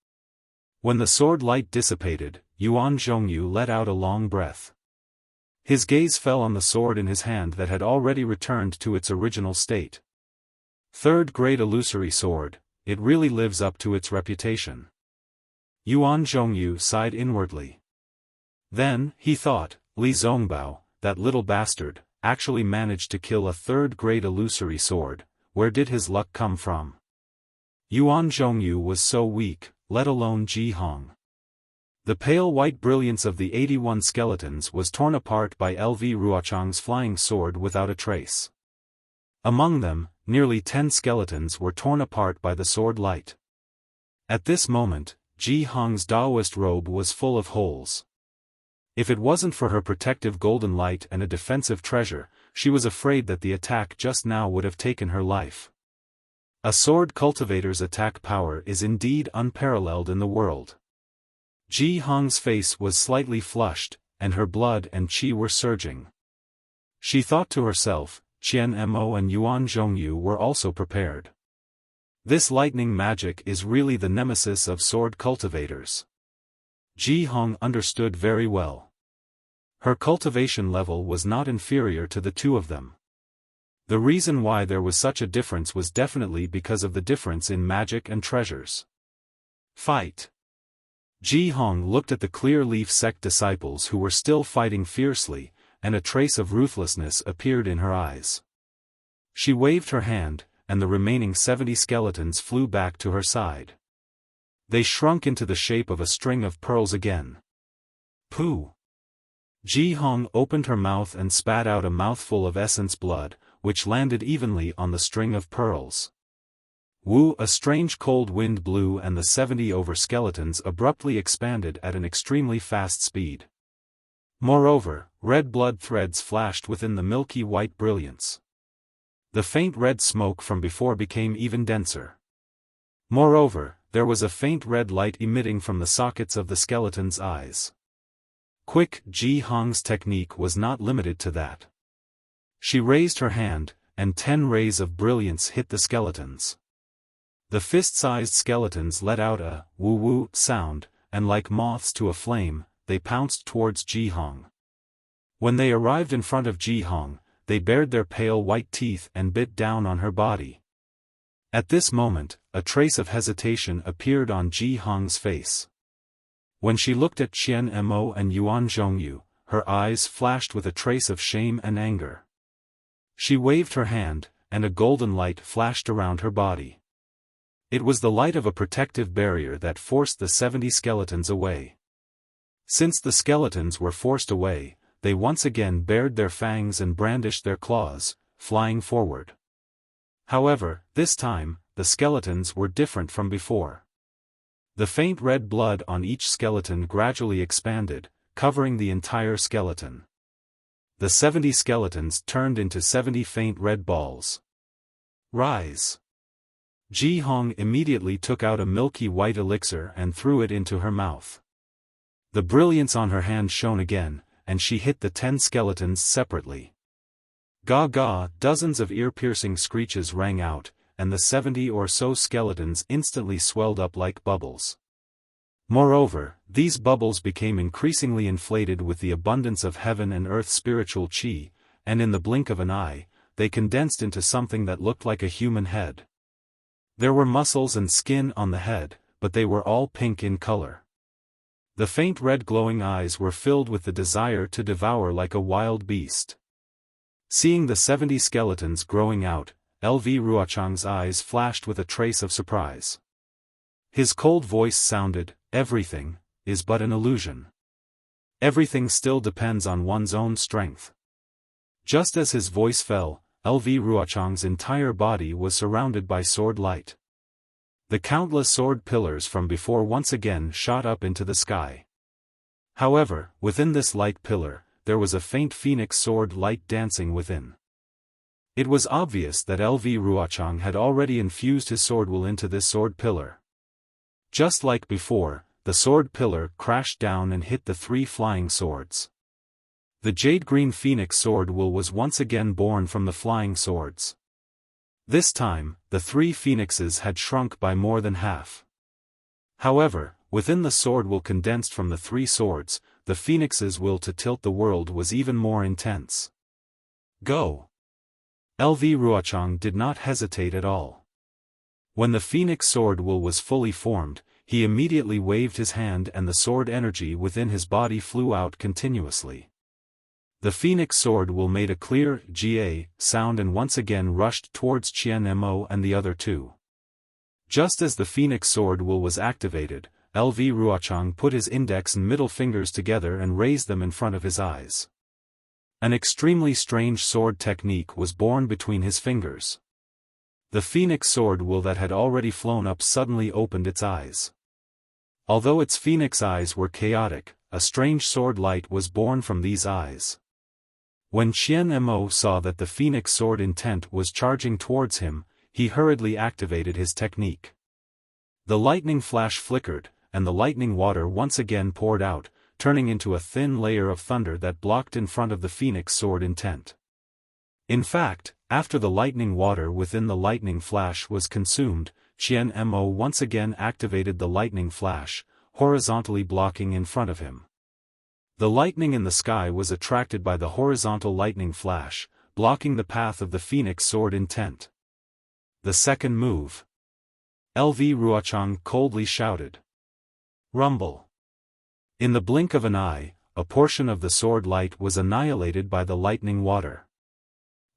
When the sword light dissipated, Yuan Zhongyu let out a long breath. His gaze fell on the sword in his hand that had already returned to its original state. Third grade illusory sword, it really lives up to its reputation. Yuan Zhongyu sighed inwardly. Then, he thought, Li Zongbao, that little bastard, actually managed to kill a third-grade illusory sword. Where did his luck come from? Yuan Zhongyu was so weak, let alone Ji Hong. The pale white brilliance of the 81 skeletons was torn apart by LV Ruochang's flying sword without a trace. Among them, nearly 10 skeletons were torn apart by the sword light. At this moment, Ji Hong's Daoist robe was full of holes. If it wasn't for her protective golden light and a defensive treasure, she was afraid that the attack just now would have taken her life. A sword cultivator's attack power is indeed unparalleled in the world. Ji Hong's face was slightly flushed, and her blood and qi were surging. She thought to herself, Qian Mo and Yuan Zhongyu were also prepared. This lightning magic is really the nemesis of sword cultivators. Ji Hong understood very well. Her cultivation level was not inferior to the two of them. The reason why there was such a difference was definitely because of the difference in magic and treasures. Fight! Ji Hong looked at the Clear Leaf sect disciples who were still fighting fiercely, and a trace of ruthlessness appeared in her eyes. She waved her hand, and the remaining 70 skeletons flew back to her side. They shrunk into the shape of a string of pearls again. Pooh! Ji Hong opened her mouth and spat out a mouthful of essence blood, which landed evenly on the string of pearls. Woo! A strange cold wind blew and the 70 over skeletons abruptly expanded at an extremely fast speed. Moreover, red blood threads flashed within the milky white brilliance. The faint red smoke from before became even denser. Moreover, there was a faint red light emitting from the sockets of the skeletons' eyes. Quick, Ji Hong's technique was not limited to that. She raised her hand, and 10 rays of brilliance hit the skeletons. The fist-sized skeletons let out a woo-woo sound, and like moths to a flame, they pounced towards Ji Hong. When they arrived in front of Ji Hong, they bared their pale white teeth and bit down on her body. At this moment, a trace of hesitation appeared on Ji Hong's face. When she looked at Qian Mo and Yuan Zhongyu, her eyes flashed with a trace of shame and anger. She waved her hand, and a golden light flashed around her body. It was the light of a protective barrier that forced the 70 skeletons away. Since the skeletons were forced away, they once again bared their fangs and brandished their claws, flying forward. However, this time, the skeletons were different from before. The faint red blood on each skeleton gradually expanded, covering the entire skeleton. The 70 skeletons turned into 70 faint red balls. Rise! Ji Hong immediately took out a milky white elixir and threw it into her mouth. The brilliance on her hand shone again, and she hit the 10 skeletons separately. Ga-ga! Dozens of ear-piercing screeches rang out, and the 70 or so skeletons instantly swelled up like bubbles. Moreover, these bubbles became increasingly inflated with the abundance of heaven and earth spiritual qi, and in the blink of an eye, they condensed into something that looked like a human head. There were muscles and skin on the head, but they were all pink in color. The faint red glowing eyes were filled with the desire to devour like a wild beast. Seeing the 70 skeletons growing out, LV Ruochang's eyes flashed with a trace of surprise. His cold voice sounded, "Everything is but an illusion. Everything still depends on one's own strength." Just as his voice fell, LV Ruochang's entire body was surrounded by sword light. The countless sword pillars from before once again shot up into the sky. However, within this light pillar, there was a faint phoenix sword light dancing within. It was obvious that LV Ruochang had already infused his sword will into this sword pillar. Just like before, the sword pillar crashed down and hit the 3 flying swords. The jade-green phoenix sword will was once again born from the flying swords. This time, the 3 phoenixes had shrunk by more than half. However, within the sword will condensed from the 3 swords, the phoenix's will to tilt the world was even more intense. Go! LV Ruochang did not hesitate at all. When the phoenix sword will was fully formed, he immediately waved his hand and the sword energy within his body flew out continuously. The phoenix sword will made a clear "ga" sound and once again rushed towards Qian Mo and the other 2. Just as the phoenix sword will was activated, LV Ruochang put his index and middle fingers together and raised them in front of his eyes. An extremely strange sword technique was born between his fingers. The phoenix sword will that had already flown up suddenly opened its eyes. Although its phoenix eyes were chaotic, a strange sword light was born from these eyes. When Qian Mo saw that the phoenix sword intent was charging towards him, he hurriedly activated his technique. The lightning flash flickered, and the lightning water once again poured out, turning into a thin layer of thunder that blocked in front of the phoenix sword intent. In fact, after the lightning water within the lightning flash was consumed, Qian Mo once again activated the lightning flash, horizontally blocking in front of him. The lightning in the sky was attracted by the horizontal lightning flash, blocking the path of the phoenix sword intent. The second move. LV Ruochang coldly shouted. Rumble. In the blink of an eye, a portion of the sword light was annihilated by the lightning water.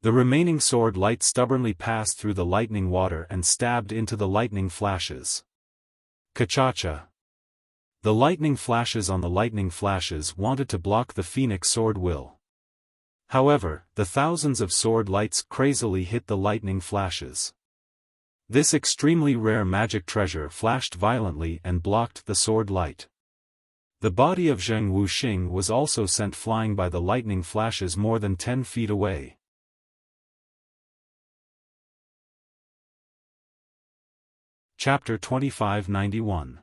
The remaining sword light stubbornly passed through the lightning water and stabbed into the lightning flashes. Ka-cha-cha. The lightning flashes on the lightning flashes wanted to block the phoenix sword will. However, the thousands of sword lights crazily hit the lightning flashes. This extremely rare magic treasure flashed violently and blocked the sword light. The body of Zheng Wuxing was also sent flying by the lightning flashes more than 10 feet away. Chapter 2591.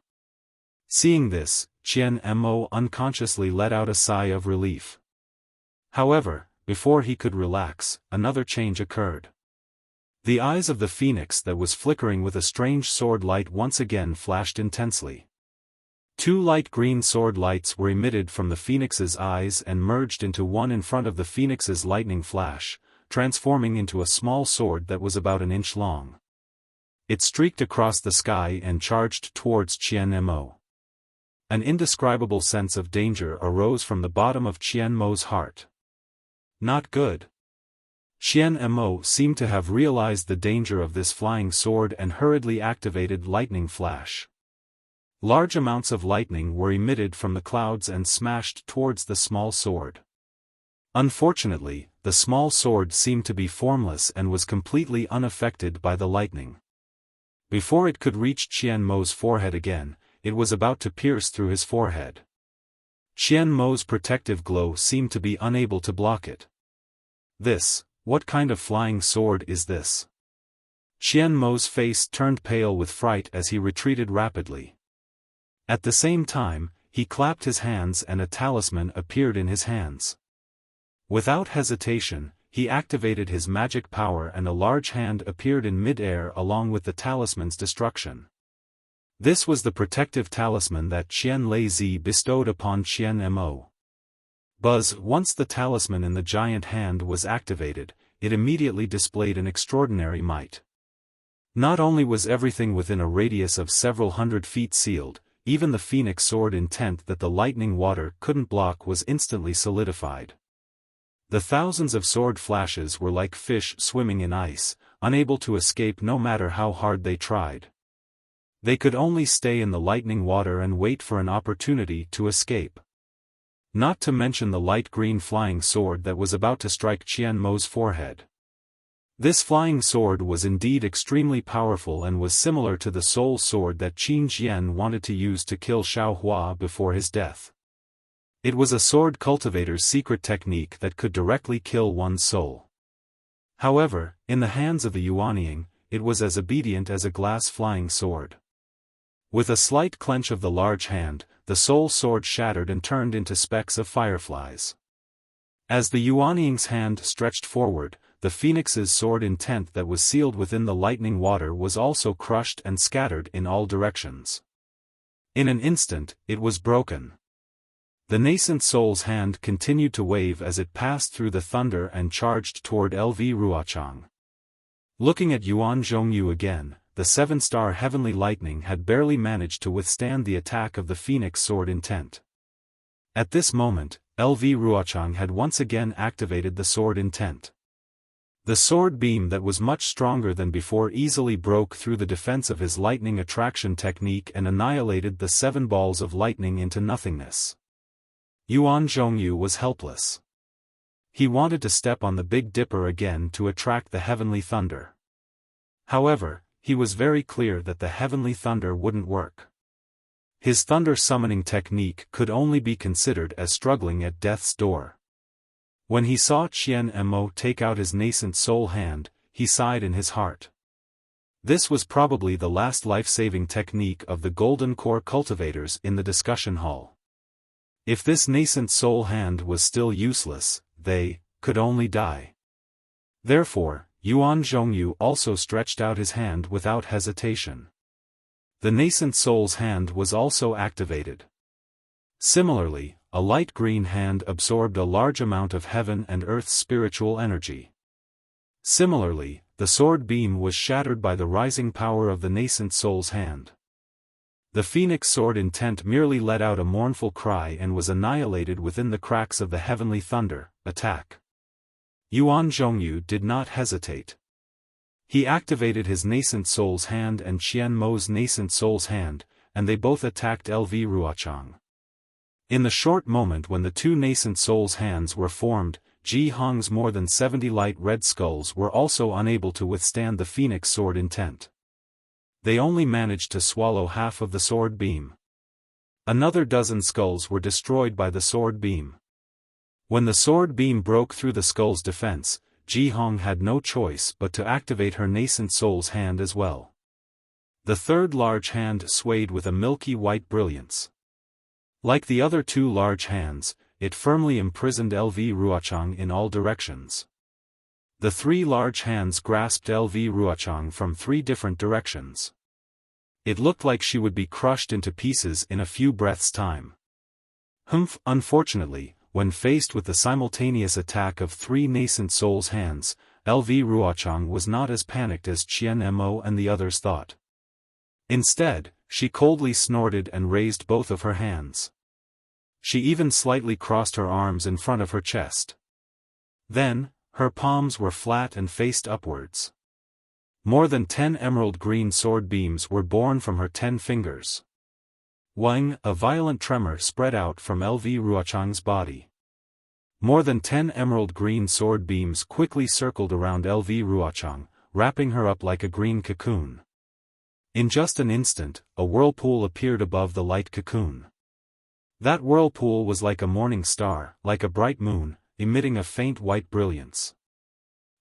Seeing this, Qian Mo unconsciously let out a sigh of relief. However, before he could relax, another change occurred. The eyes of the phoenix that was flickering with a strange sword light once again flashed intensely. 2 light green sword lights were emitted from the phoenix's eyes and merged into one in front of the phoenix's lightning flash, transforming into a small sword that was about an inch long. It streaked across the sky and charged towards Qian Mo. An indescribable sense of danger arose from the bottom of Qian Mo's heart. Not good. Qian Mo seemed to have realized the danger of this flying sword and hurriedly activated lightning flash. Large amounts of lightning were emitted from the clouds and smashed towards the small sword. Unfortunately, the small sword seemed to be formless and was completely unaffected by the lightning. Before it could reach Qian Mo's forehead again, it was about to pierce through his forehead. Qian Mo's protective glow seemed to be unable to block it. What kind of flying sword is this? Qian Mo's face turned pale with fright as he retreated rapidly. At the same time, he clapped his hands and a talisman appeared in his hands. Without hesitation, he activated his magic power and a large hand appeared in mid-air along with the talisman's destruction. This was the protective talisman that Qian Lei bestowed upon Qian Mo. Once the talisman in the giant hand was activated, it immediately displayed an extraordinary might. Not only was everything within a radius of several hundred feet sealed, even the phoenix sword intent that the lightning water couldn't block was instantly solidified. The thousands of sword flashes were like fish swimming in ice, unable to escape no matter how hard they tried. They could only stay in the lightning water and wait for an opportunity to escape. Not to mention the light green flying sword that was about to strike Qian Mo's forehead. This flying sword was indeed extremely powerful and was similar to the soul sword that Qin Jian wanted to use to kill Xiaofan before his death. It was a sword cultivator's secret technique that could directly kill one's soul. However, in the hands of the Yuanying, it was as obedient as a glass flying sword. With a slight clench of the large hand, the soul sword shattered and turned into specks of fireflies. As the Yuanying's hand stretched forward, the phoenix's sword intent that was sealed within the lightning water was also crushed and scattered in all directions. In an instant, it was broken. The nascent soul's hand continued to wave as it passed through the thunder and charged toward LV Ruochang. Looking at Yuan Zhongyu again, the 7-star heavenly lightning had barely managed to withstand the attack of the phoenix sword intent. At this moment, LV Ruochang had once again activated the sword intent. The sword beam that was much stronger than before easily broke through the defense of his lightning attraction technique and annihilated the 7 balls of lightning into nothingness. Yuan Zhongyu was helpless. He wanted to step on the Big Dipper again to attract the heavenly thunder. However, he was very clear that the heavenly thunder wouldn't work. His thunder summoning technique could only be considered as struggling at death's door. When he saw Qian Mo take out his nascent soul hand, he sighed in his heart. This was probably the last life-saving technique of the Golden Core cultivators in the discussion hall. If this nascent soul hand was still useless, they could only die. Therefore, Yuan Zhongyu also stretched out his hand without hesitation. The nascent soul's hand was also activated. Similarly, a light green hand absorbed a large amount of heaven and earth's spiritual energy. Similarly, the sword beam was shattered by the rising power of the nascent soul's hand. The phoenix sword intent merely let out a mournful cry and was annihilated within the cracks of the heavenly thunder. Attack. Yuan Zhongyu did not hesitate. He activated his nascent soul's hand and Qian Mo's nascent soul's hand, and they both attacked LV Ruochang. In the short moment when the 2 nascent soul's hands were formed, Ji Hong's more than 70 light red skulls were also unable to withstand the phoenix sword intent. They only managed to swallow half of the sword beam. Another dozen skulls were destroyed by the sword beam. When the sword beam broke through the skull's defense, Ji Hong had no choice but to activate her nascent soul's hand as well. The third large hand swayed with a milky white brilliance. Like the other 2 large hands, it firmly imprisoned LV Ruochang in all directions. The 3 large hands grasped LV Ruochang from 3 different directions. It looked like she would be crushed into pieces in a few breaths' time. Unfortunately, when faced with the simultaneous attack of 3 nascent soul's hands, LV Ruochang was not as panicked as Qian Mo and the others thought. Instead, she coldly snorted and raised both of her hands. She even slightly crossed her arms in front of her chest. Then, her palms were flat and faced upwards. More than 10 emerald green sword beams were born from her 10 fingers. Wang, a violent tremor spread out from LV Ruochang's body. More than 10 emerald green sword beams quickly circled around LV Ruochang, wrapping her up like a green cocoon. In just an instant, a whirlpool appeared above the light cocoon. That whirlpool was like a morning star, like a bright moon, emitting a faint white brilliance.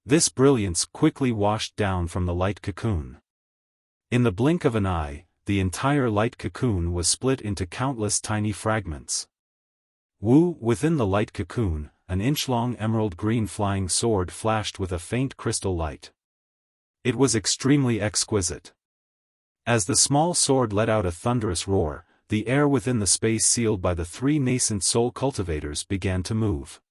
This brilliance quickly washed down from the light cocoon. In the blink of an eye, the entire light cocoon was split into countless tiny fragments. Within the light cocoon, an inch-long emerald green flying sword flashed with a faint crystal light. It was extremely exquisite. As the small sword let out a thunderous roar, the air within the space sealed by the 3 nascent soul cultivators began to move.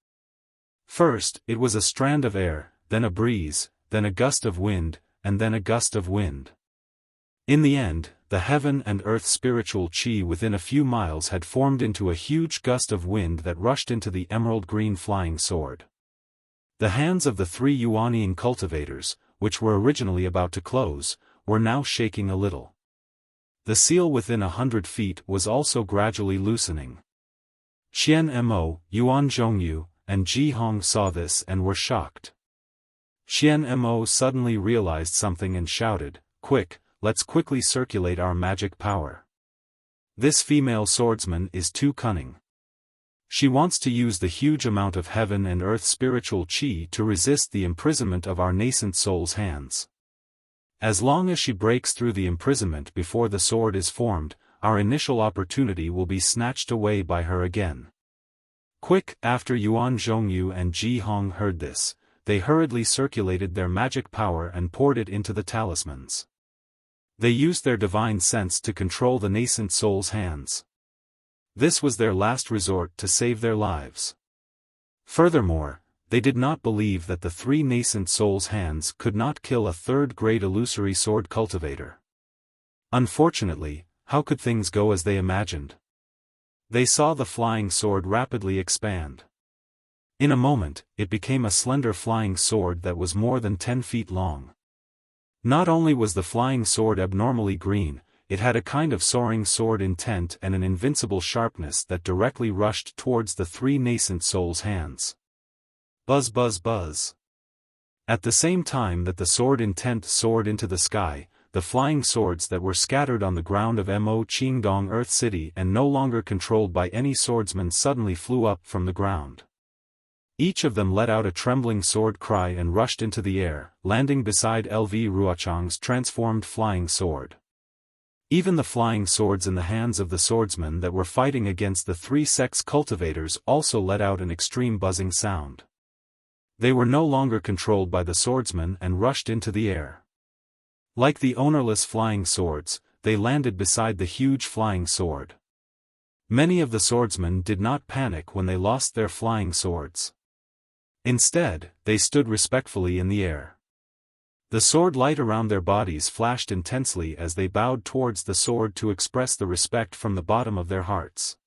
First, it was a strand of air, then a breeze, then a gust of wind, and then a gust of wind. In the end, the heaven and earth spiritual chi within a few miles had formed into a huge gust of wind that rushed into the emerald green flying sword. The hands of the 3 Yuanian cultivators, which were originally about to close, were now shaking a little. The seal within 100 feet was also gradually loosening. Qian Mo, Yuan Zhongyu, and Ji Hong saw this and were shocked. Qian Mo suddenly realized something and shouted, "Quick, let's quickly circulate our magic power. This female swordsman is too cunning. She wants to use the huge amount of heaven and earth spiritual chi to resist the imprisonment of our nascent soul's hands. As long as she breaks through the imprisonment before the sword is formed, our initial opportunity will be snatched away by her again." Quick, after Yuan Zhongyu and Ji Hong heard this, they hurriedly circulated their magic power and poured it into the talismans. They used their divine sense to control the nascent soul's hands. This was their last resort to save their lives. Furthermore, they did not believe that the 3 nascent soul's hands could not kill a 3rd-grade illusory sword cultivator. Unfortunately, how could things go as they imagined? They saw the flying sword rapidly expand. In a moment, it became a slender flying sword that was more than 10 feet long. Not only was the flying sword abnormally green, it had a kind of soaring sword intent and an invincible sharpness that directly rushed towards the three nascent souls' hands. Buzz buzz buzz. At the same time that the sword intent soared into the sky, the flying swords that were scattered on the ground of Mo Qingdong Earth City and no longer controlled by any swordsman suddenly flew up from the ground. Each of them let out a trembling sword cry and rushed into the air, landing beside LV Ruochang's transformed flying sword. Even the flying swords in the hands of the swordsmen that were fighting against the three sex cultivators also let out an extreme buzzing sound. They were no longer controlled by the swordsmen and rushed into the air. Like the ownerless flying swords, they landed beside the huge flying sword. Many of the swordsmen did not panic when they lost their flying swords. Instead, they stood respectfully in the air. The sword light around their bodies flashed intensely as they bowed towards the sword to express the respect from the bottom of their hearts.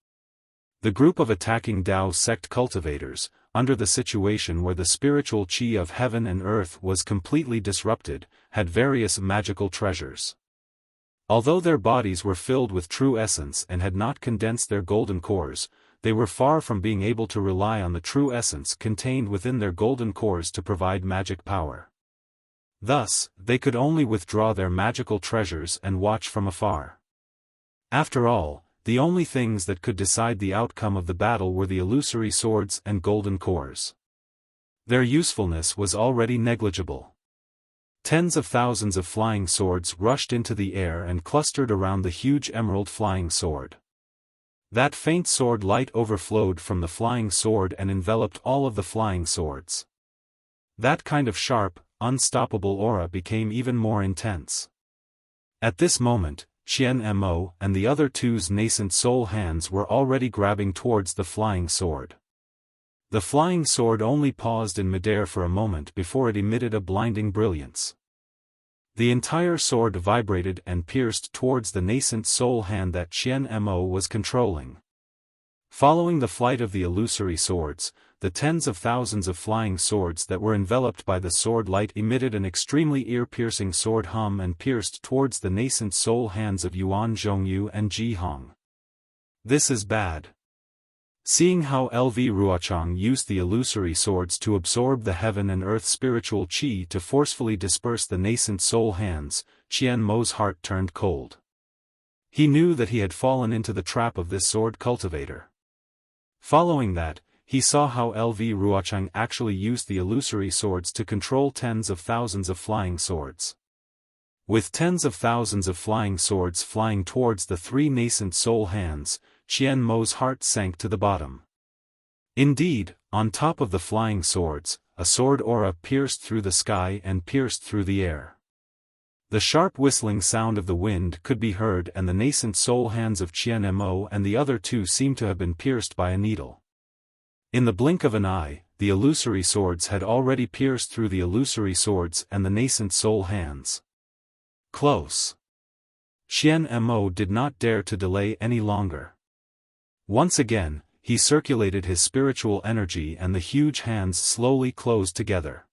The group of attacking Dao sect cultivators, under the situation where the spiritual qi of heaven and earth was completely disrupted, had various magical treasures. Although their bodies were filled with true essence and had not condensed their golden cores, they were far from being able to rely on the true essence contained within their golden cores to provide magic power. Thus, they could only withdraw their magical treasures and watch from afar. After all, the only things that could decide the outcome of the battle were the illusory swords and golden cores. Their usefulness was already negligible. Tens of thousands of flying swords rushed into the air and clustered around the huge emerald flying sword. That faint sword light overflowed from the flying sword and enveloped all of the flying swords. That kind of sharp, unstoppable aura became even more intense. At this moment, Qian Mo and the other two's nascent soul hands were already grabbing towards the flying sword. The flying sword only paused in midair for a moment before it emitted a blinding brilliance. The entire sword vibrated and pierced towards the nascent soul hand that Qian Mo was controlling. Following the flight of the illusory swords, the tens of thousands of flying swords that were enveloped by the sword light emitted an extremely ear-piercing sword hum and pierced towards the nascent soul hands of Yuan Zhongyu and Ji Hong. This is bad. Seeing how LV Ruochang used the illusory swords to absorb the heaven and earth spiritual qi to forcefully disperse the nascent soul hands, Qian Mo's heart turned cold. He knew that he had fallen into the trap of this sword cultivator. Following that, he saw how LV Ruochang actually used the illusory swords to control tens of thousands of flying swords. With tens of thousands of flying swords flying towards the three nascent soul hands, Qian Mo's heart sank to the bottom. Indeed, on top of the flying swords, a sword aura pierced through the sky and pierced through the air. The sharp whistling sound of the wind could be heard, and the nascent soul hands of Qian Mo and the other two seemed to have been pierced by a needle. In the blink of an eye, the illusory swords had already pierced through the illusory swords and the nascent soul hands. Close. Qian Mo did not dare to delay any longer. Once again, he circulated his spiritual energy and the huge hands slowly closed together.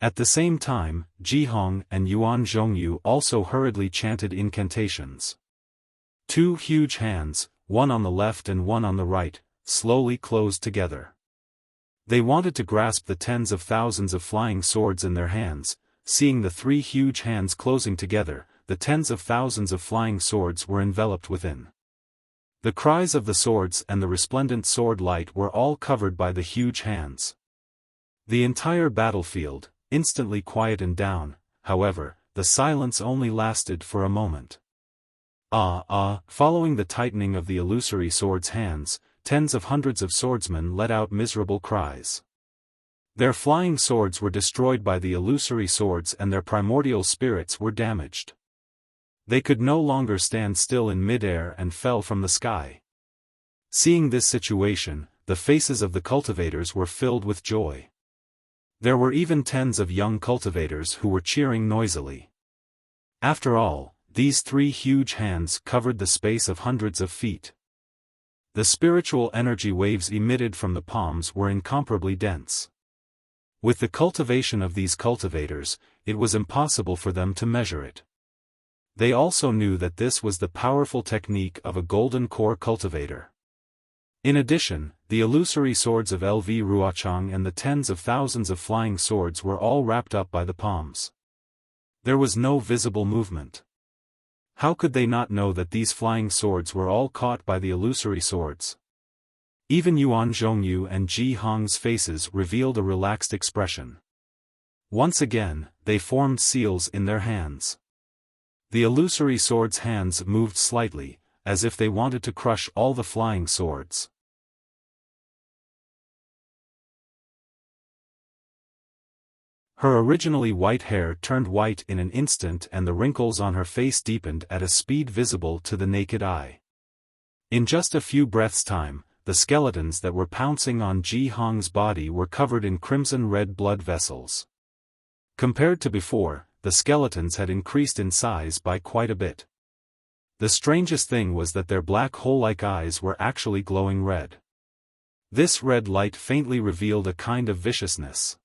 At the same time, Ji Hong and Yuan Zhongyu also hurriedly chanted incantations. Two huge hands, one on the left and one on the right, slowly closed together. They wanted to grasp the tens of thousands of flying swords in their hands. Seeing the three huge hands closing together, the tens of thousands of flying swords were enveloped within. The cries of the swords and the resplendent sword light were all covered by the huge hands. The entire battlefield instantly quietened down. However, the silence only lasted for a moment. Following the tightening of the illusory sword's hands, tens of hundreds of swordsmen let out miserable cries. Their flying swords were destroyed by the illusory swords and their primordial spirits were damaged. They could no longer stand still in midair and fell from the sky. Seeing this situation, the faces of the cultivators were filled with joy. There were even tens of young cultivators who were cheering noisily. After all, these three huge hands covered the space of hundreds of feet. The spiritual energy waves emitted from the palms were incomparably dense. With the cultivation of these cultivators, it was impossible for them to measure it. They also knew that this was the powerful technique of a golden core cultivator. In addition, the illusory swords of LV Ruochang and the tens of thousands of flying swords were all wrapped up by the palms. There was no visible movement. How could they not know that these flying swords were all caught by the illusory swords? Even Yuan Zhongyu and Ji Hong's faces revealed a relaxed expression. Once again, they formed seals in their hands. The illusory swords' hands moved slightly, as if they wanted to crush all the flying swords. Her originally white hair turned white in an instant and the wrinkles on her face deepened at a speed visible to the naked eye. In just a few breaths' time, the skeletons that were pouncing on Ji Hong's body were covered in crimson-red blood vessels. Compared to before, the skeletons had increased in size by quite a bit. The strangest thing was that their black hole-like eyes were actually glowing red. This red light faintly revealed a kind of viciousness.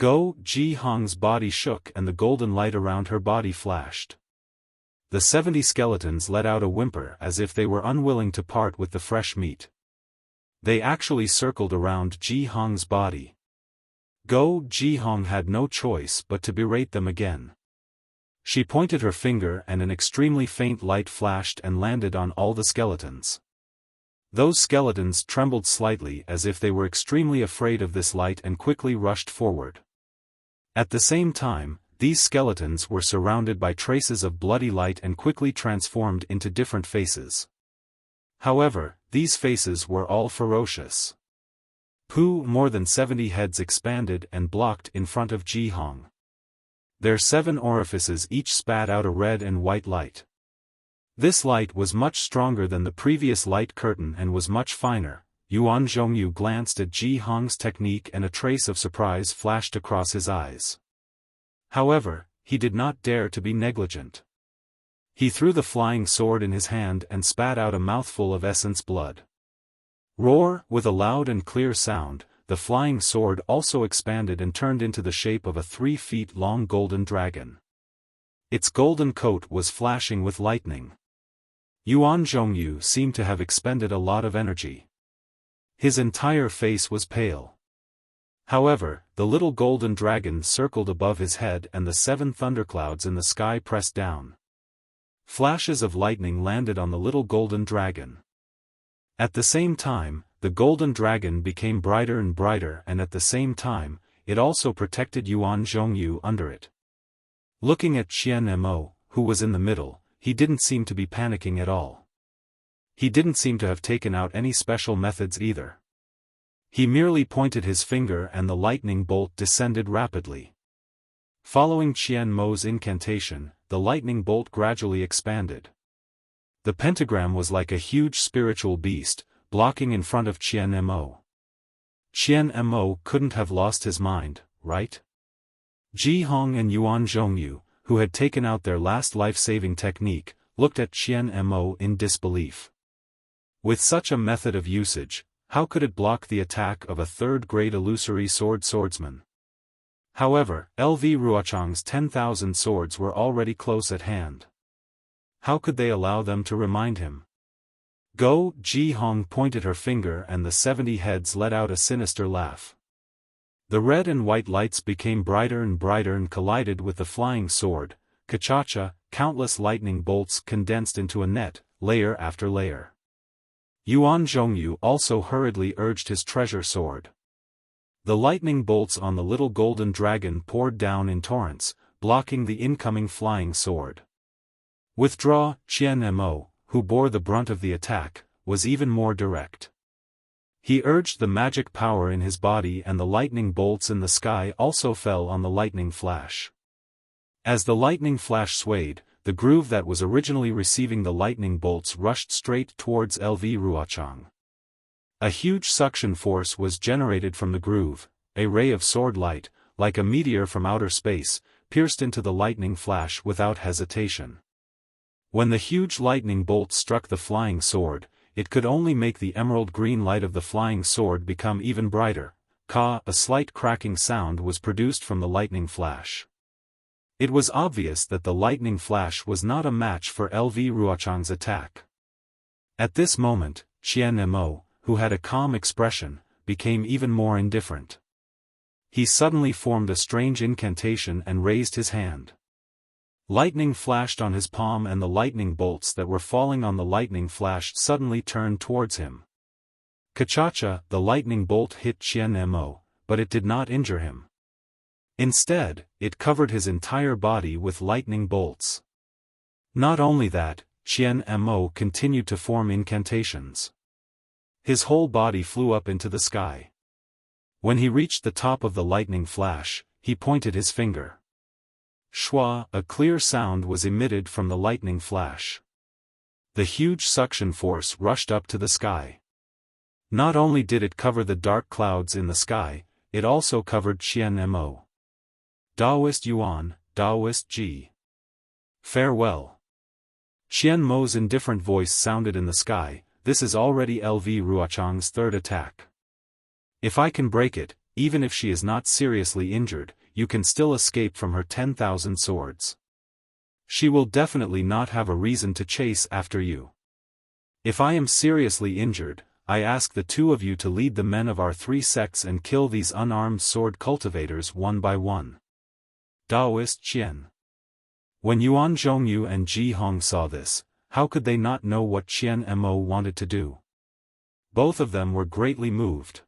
Ji Hong's body shook and the golden light around her body flashed. The 70 skeletons let out a whimper as if they were unwilling to part with the fresh meat. They actually circled around Ji Hong's body. Ji Hong had no choice but to berate them again. She pointed her finger and an extremely faint light flashed and landed on all the skeletons. Those skeletons trembled slightly as if they were extremely afraid of this light and quickly rushed forward. At the same time, these skeletons were surrounded by traces of bloody light and quickly transformed into different faces. However, these faces were all ferocious. More than 70 heads expanded and blocked in front of Ji Hong. Their 7 orifices each spat out a red and white light. This light was much stronger than the previous light curtain and was much finer. Yuan Zhongyu glanced at Ji Hong's technique and a trace of surprise flashed across his eyes. However, he did not dare to be negligent. He threw the flying sword in his hand and spat out a mouthful of essence blood. Roar! With a loud and clear sound, the flying sword also expanded and turned into the shape of a 3 feet long golden dragon. Its golden coat was flashing with lightning. Yuan Zhongyu seemed to have expended a lot of energy. His entire face was pale. However, the little golden dragon circled above his head and the 7 thunderclouds in the sky pressed down. Flashes of lightning landed on the little golden dragon. At the same time, the golden dragon became brighter and brighter and at the same time, it also protected Yuan Zhongyu under it. Looking at Qian Mo, who was in the middle, he didn't seem to be panicking at all. He didn't seem to have taken out any special methods either. He merely pointed his finger and the lightning bolt descended rapidly. Following Qian Mo's incantation, the lightning bolt gradually expanded. The pentagram was like a huge spiritual beast, blocking in front of Qian Mo. Qian Mo couldn't have lost his mind, right? Ji Hong and Yuan Zhongyu, who had taken out their last life-saving technique, looked at Qian Mo in disbelief. With such a method of usage, how could it block the attack of a third-grade illusory swordsman? However, LV Ruochang's 10,000 swords were already close at hand. How could they allow them to remind him? Ji Hong pointed her finger and the 70 heads let out a sinister laugh. The red and white lights became brighter and collided with the flying sword. Kachacha, countless lightning bolts condensed into a net, layer after layer. Yuan Zhongyu also hurriedly urged his treasure sword. The lightning bolts on the little golden dragon poured down in torrents, blocking the incoming flying sword. Withdraw! Qian Mo, who bore the brunt of the attack, was even more direct. He urged the magic power in his body and the lightning bolts in the sky also fell on the lightning flash. As the lightning flash swayed, the groove that was originally receiving the lightning bolts rushed straight towards LV Ruochang. A huge suction force was generated from the groove, a ray of sword light, like a meteor from outer space, pierced into the lightning flash without hesitation. When the huge lightning bolt struck the flying sword, it could only make the emerald green light of the flying sword become even brighter. A slight cracking sound was produced from the lightning flash. It was obvious that the lightning flash was not a match for LV Ruochang's attack. At this moment, Qian Mo, who had a calm expression, became even more indifferent. He suddenly formed a strange incantation and raised his hand. Lightning flashed on his palm and the lightning bolts that were falling on the lightning flash suddenly turned towards him. Kachacha, the lightning bolt hit Qian Mo, but it did not injure him. Instead, it covered his entire body with lightning bolts. Not only that, Qian Mo continued to form incantations. His whole body flew up into the sky. When he reached the top of the lightning flash, he pointed his finger. Shua, a clear sound was emitted from the lightning flash. The huge suction force rushed up to the sky. Not only did it cover the dark clouds in the sky, it also covered Qian Mo. Daoist Yuan, Daoist Ji. Farewell. Qian Mo's indifferent voice sounded in the sky. This is already LV Ruochang's third attack. If I can break it, even if she is not seriously injured, you can still escape from her 10,000 swords. She will definitely not have a reason to chase after you. If I am seriously injured, I ask the two of you to lead the men of our three sects and kill these unarmed sword cultivators one by one. Daoist Qian. When Yuan Zhongyu and Ji Hong saw this, how could they not know what Qian Mo wanted to do? Both of them were greatly moved.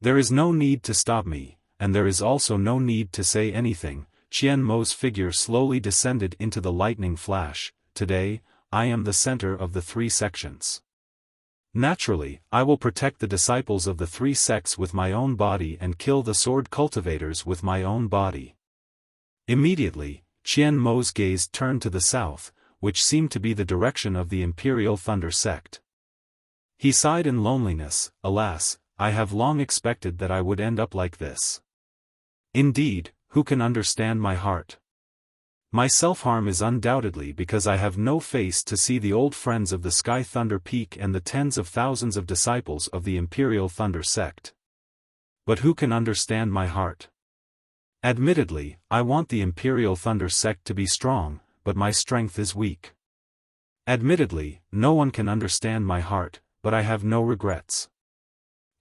There is no need to stop me, and there is also no need to say anything. Qian Mo's figure slowly descended into the lightning flash. Today, I am the center of the three sections. Naturally, I will protect the disciples of the three sects with my own body and kill the sword cultivators with my own body. Immediately, Qian Mo's gaze turned to the south, which seemed to be the direction of the Imperial Thunder sect. He sighed in loneliness. Alas, I have long expected that I would end up like this. Indeed, who can understand my heart? My self-harm is undoubtedly because I have no face to see the old friends of the Sky Thunder Peak and the tens of thousands of disciples of the Imperial Thunder sect. But who can understand my heart? Admittedly, I want the Imperial Thunder sect to be strong, but my strength is weak. Admittedly, no one can understand my heart, but I have no regrets.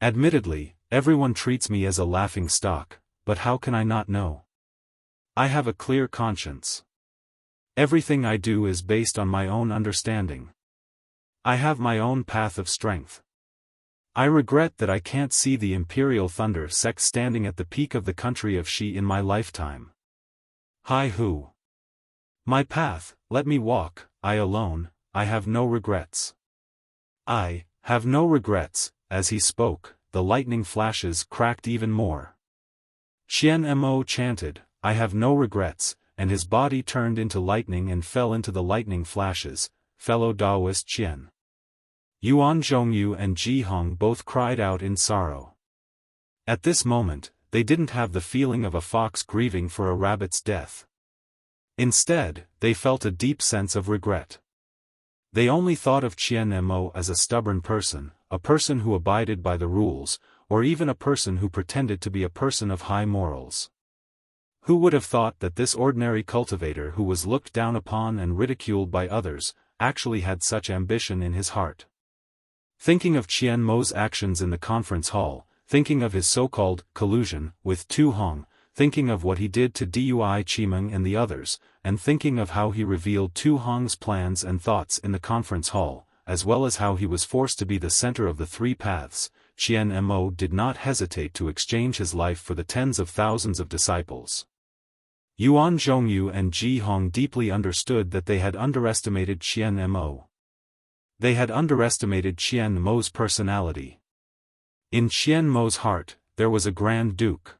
Admittedly, everyone treats me as a laughing stock, but how can I not know? I have a clear conscience. Everything I do is based on my own understanding. I have my own path of strength. I regret that I can't see the Imperial Thunder sect standing at the peak of the country of Xi in my lifetime. Hi-hu. My path, let me walk, I alone, I have no regrets. I have no regrets. As he spoke, the lightning flashes cracked even more. Qian Mo chanted, I have no regrets, and his body turned into lightning and fell into the lightning flashes. Fellow Daoist Qian. Yuan Zhongyu and Ji Hong both cried out in sorrow. At this moment, they didn't have the feeling of a fox grieving for a rabbit's death. Instead, they felt a deep sense of regret. They only thought of Qian Mo as a stubborn person, a person who abided by the rules, or even a person who pretended to be a person of high morals. Who would have thought that this ordinary cultivator who was looked down upon and ridiculed by others, actually had such ambition in his heart? Thinking of Qian Mo's actions in the conference hall, thinking of his so-called collusion with Tu Hong, thinking of what he did to Dui Qimeng and the others, and thinking of how he revealed Tu Hong's plans and thoughts in the conference hall, as well as how he was forced to be the center of the three paths, Qian Mo did not hesitate to exchange his life for the tens of thousands of disciples. Yuan Zhongyu and Ji Hong deeply understood that they had underestimated Qian Mo. They had underestimated Qian Mo's personality. In Qian Mo's heart, there was a Grand Duke.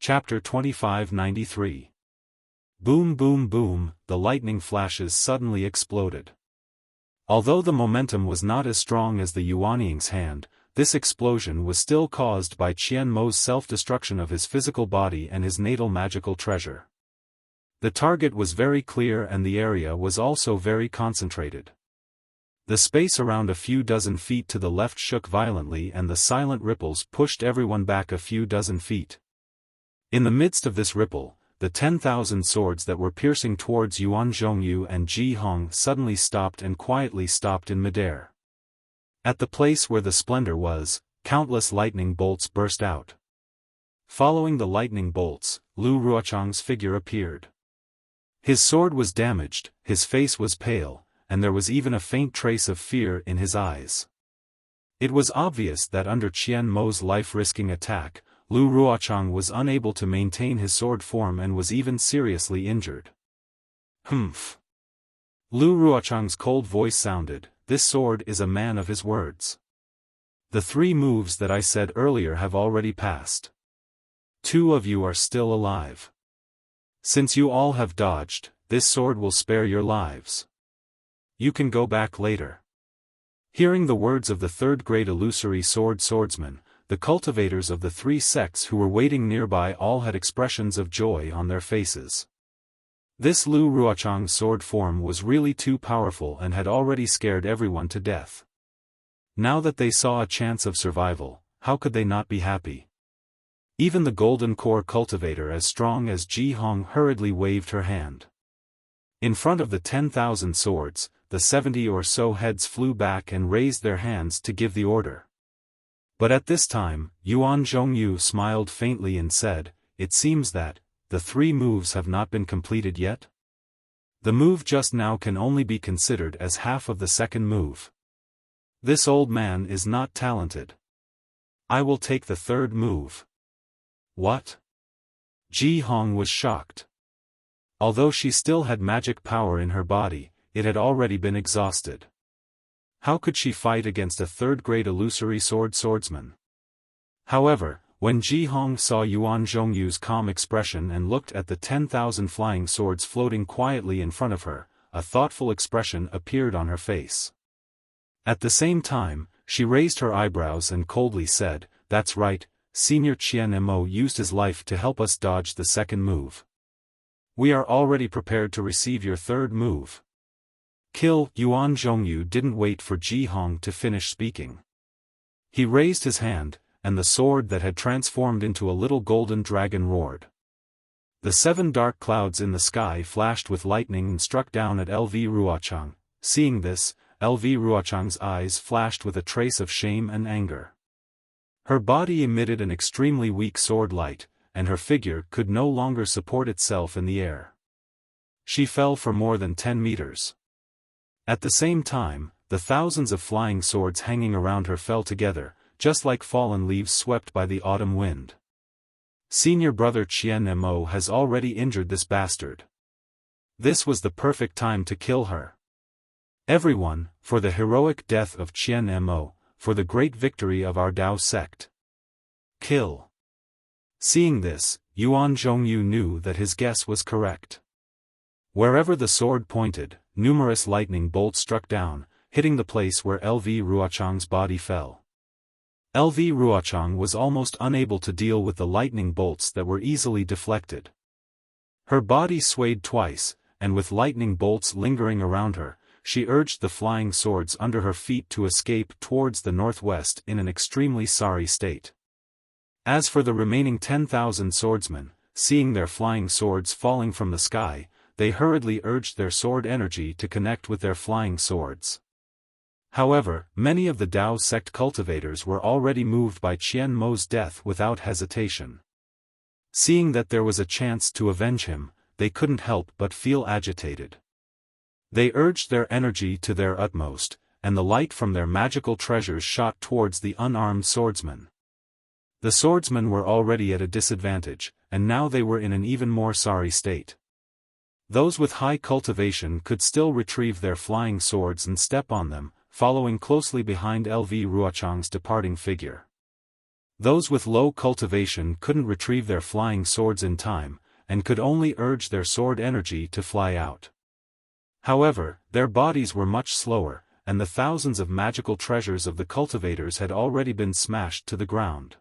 Chapter 2593. Boom boom boom, the lightning flashes suddenly exploded. Although the momentum was not as strong as the Yuanying's hand, this explosion was still caused by Qian Mo's self-destruction of his physical body and his natal magical treasure. The target was very clear and the area was also very concentrated. The space around a few dozen feet to the left shook violently and the silent ripples pushed everyone back a few dozen feet. In the midst of this ripple, the 10,000 swords that were piercing towards Yuan Zhongyu and Ji Hong suddenly stopped and quietly stopped in midair. At the place where the splendor was, countless lightning bolts burst out. Following the lightning bolts, Lu Ruochang's figure appeared. His sword was damaged, his face was pale, and there was even a faint trace of fear in his eyes. It was obvious that under Qian Mo's life-risking attack, Lu Ruochang was unable to maintain his sword form and was even seriously injured. Humph! Lu Ruochang's cold voice sounded, "This sword is a man of his words. The 3 moves that I said earlier have already passed. 2 of you are still alive. Since you all have dodged, this sword will spare your lives. You can go back later." Hearing the words of the 3rd-grade illusory swordsman, the cultivators of the 3 sects who were waiting nearby all had expressions of joy on their faces. This Lu Ruochang's sword form was really too powerful and had already scared everyone to death. Now that they saw a chance of survival, how could they not be happy? Even the golden core cultivator as strong as Ji Hong hurriedly waved her hand. In front of the 10,000 swords, the 70 or so heads flew back and raised their hands to give the order. But at this time, Yuan Zhongyu smiled faintly and said, "It seems that, the 3 moves have not been completed yet? The move just now can only be considered as half of the 2nd move. This old man is not talented. I will take the 3rd move." What? Ji Hong was shocked. Although she still had magic power in her body, it had already been exhausted. How could she fight against a 3rd-grade illusory swordsman? However, when Ji Hong saw Yuan Zhongyu's calm expression and looked at the 10,000 flying swords floating quietly in front of her, a thoughtful expression appeared on her face. At the same time, she raised her eyebrows and coldly said, "That's right, Senior Qian Mo used his life to help us dodge the 2nd move. We are already prepared to receive your 3rd move." Kill. Yuan Zhongyu didn't wait for Ji Hong to finish speaking. He raised his hand, and the sword that had transformed into a little golden dragon roared. The 7 dark clouds in the sky flashed with lightning and struck down at LV Ruochang. Seeing this, LV Ruochang's eyes flashed with a trace of shame and anger. Her body emitted an extremely weak sword light, and her figure could no longer support itself in the air. She fell for more than 10 meters. At the same time, the thousands of flying swords hanging around her fell together, just like fallen leaves swept by the autumn wind. Senior brother Qian Mo has already injured this bastard. This was the perfect time to kill her. Everyone, for the heroic death of Qian Mo, for the great victory of our Dao sect. Kill. Seeing this, Yuan Zhongyu knew that his guess was correct. Wherever the sword pointed, numerous lightning bolts struck down, hitting the place where LV Ruochang's body fell. LV Ruochang was almost unable to deal with the lightning bolts that were easily deflected. Her body swayed twice, and with lightning bolts lingering around her, she urged the flying swords under her feet to escape towards the northwest in an extremely sorry state. As for the remaining 10,000 swordsmen, seeing their flying swords falling from the sky, they hurriedly urged their sword energy to connect with their flying swords. However, many of the Dao sect cultivators were already moved by Qian Mo's death without hesitation. Seeing that there was a chance to avenge him, they couldn't help but feel agitated. They urged their energy to their utmost, and the light from their magical treasures shot towards the unarmed swordsmen. The swordsmen were already at a disadvantage, and now they were in an even more sorry state. Those with high cultivation could still retrieve their flying swords and step on them, following closely behind LV Ruochang's departing figure. Those with low cultivation couldn't retrieve their flying swords in time, and could only urge their sword energy to fly out. However, their bodies were much slower, and the thousands of magical treasures of the cultivators had already been smashed to the ground.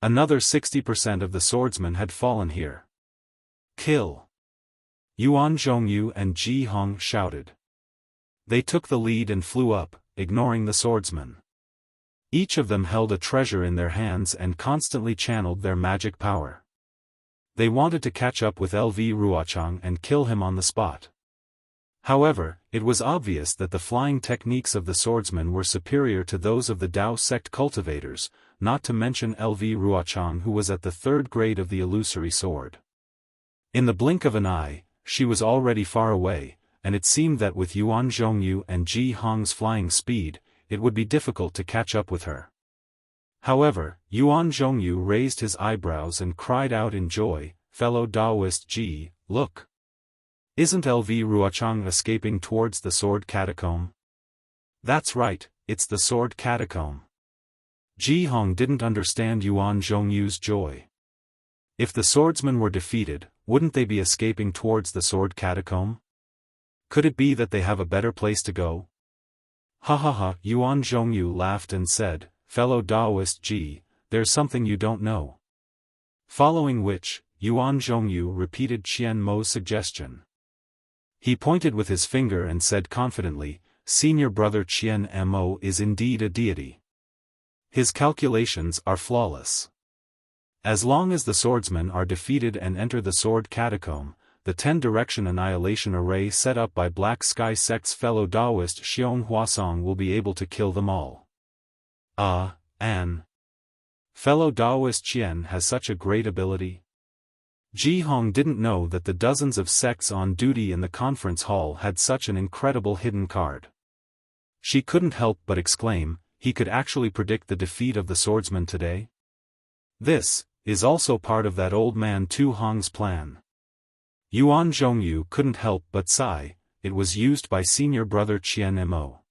Another 60% of the swordsmen had fallen here. Kill. Yuan Zhongyu and Ji Hong shouted. They took the lead and flew up, ignoring the swordsman. Each of them held a treasure in their hands and constantly channeled their magic power. They wanted to catch up with LV Ruochang and kill him on the spot. However, it was obvious that the flying techniques of the swordsman were superior to those of the Dao sect cultivators, not to mention LV Ruochang, who was at the 3rd grade of the illusory sword. In the blink of an eye, she was already far away, and it seemed that with Yuan Zhongyu and Ji Hong's flying speed, it would be difficult to catch up with her. However, Yuan Zhongyu raised his eyebrows and cried out in joy, "Fellow Taoist Ji, look! Isn't LV Ruochang escaping towards the sword catacomb?" "That's right, it's the sword catacomb." Ji Hong didn't understand Yuan Zhongyu's joy. If the swordsmen were defeated, wouldn't they be escaping towards the sword catacomb? Could it be that they have a better place to go? "Ha ha ha," Yuan Zhongyu laughed and said, "Fellow Taoist Ji, there's something you don't know." Following which, Yuan Zhongyu repeated Qian Mo's suggestion. He pointed with his finger and said confidently, "Senior brother Qian Mo is indeed a deity. His calculations are flawless. As long as the swordsmen are defeated and enter the sword catacomb, the 10-direction annihilation array set up by Black Sky Sect's fellow Taoist Xiong Huasong will be able to kill them all." Fellow Taoist Qian has such a great ability? Ji Hong didn't know that the dozens of sects on duty in the conference hall had such an incredible hidden card. She couldn't help but exclaim, he could actually predict the defeat of the swordsman today? This is also part of that old man Tu Hong's plan. Yuan Zhongyu couldn't help but sigh, it was used by senior brother Qian Mo.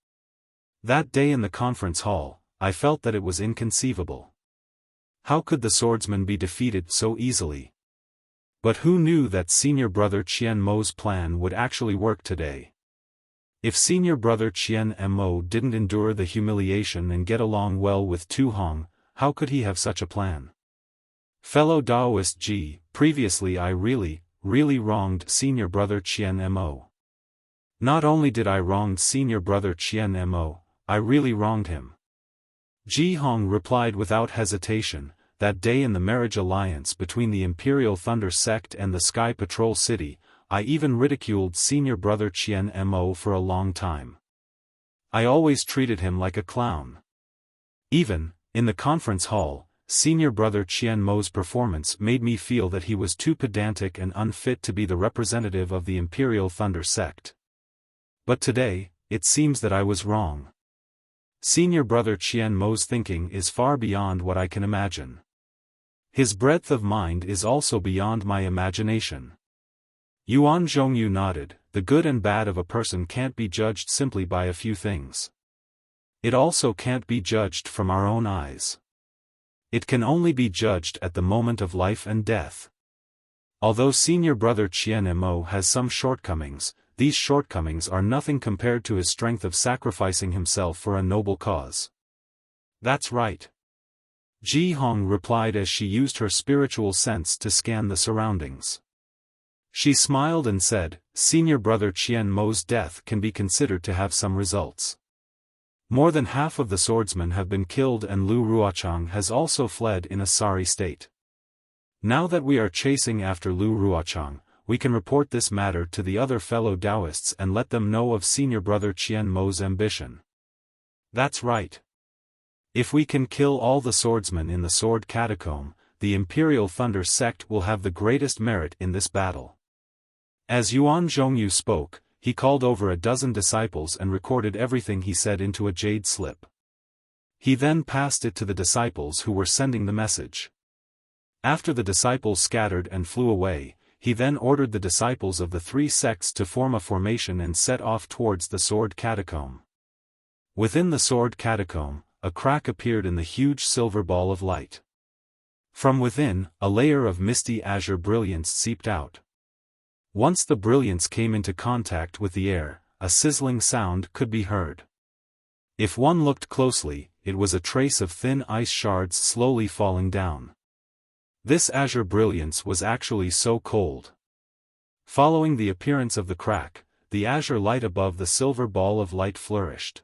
That day in the conference hall, I felt that it was inconceivable. How could the swordsman be defeated so easily? But who knew that senior brother Qian Mo's plan would actually work today? If senior brother Qian Mo didn't endure the humiliation and get along well with Tu Hong, how could he have such a plan? Fellow Taoist Ji, previously I really wronged senior brother Qian Mo. Not only did I wrong senior brother Qian Mo, I really wronged him. Ji Hong replied without hesitation, that day in the marriage alliance between the Imperial Thunder Sect and the Sky Patrol City, I even ridiculed senior brother Qian Mo for a long time. I always treated him like a clown. Even, in the conference hall, senior brother Qian Mo's performance made me feel that he was too pedantic and unfit to be the representative of the Imperial Thunder Sect. But today, it seems that I was wrong. Senior brother Qian Mo's thinking is far beyond what I can imagine. His breadth of mind is also beyond my imagination. Yuan Zhongyu nodded, the good and bad of a person can't be judged simply by a few things. It also can't be judged from our own eyes. It can only be judged at the moment of life and death. Although senior brother Qian Mo has some shortcomings, these shortcomings are nothing compared to his strength of sacrificing himself for a noble cause. That's right. Ji Hong replied as she used her spiritual sense to scan the surroundings. She smiled and said, senior brother Qian Mo's death can be considered to have some results. More than half of the swordsmen have been killed and Lu Ruochang has also fled in a sorry state. Now that we are chasing after Lu Ruochang, we can report this matter to the other fellow Taoists and let them know of senior brother Qian Mo's ambition. That's right. If we can kill all the swordsmen in the sword catacomb, the Imperial Thunder Sect will have the greatest merit in this battle. As Yuan Zhongyu spoke, he called over a dozen disciples and recorded everything he said into a jade slip. He then passed it to the disciples who were sending the message. After the disciples scattered and flew away, he then ordered the disciples of the three sects to form a formation and set off towards the sword catacomb. Within the sword catacomb, a crack appeared in the huge silver ball of light. From within, a layer of misty azure brilliance seeped out. Once the brilliance came into contact with the air, a sizzling sound could be heard. If one looked closely, it was a trace of thin ice shards slowly falling down. This azure brilliance was actually so cold. Following the appearance of the crack, the azure light above the silver ball of light flourished.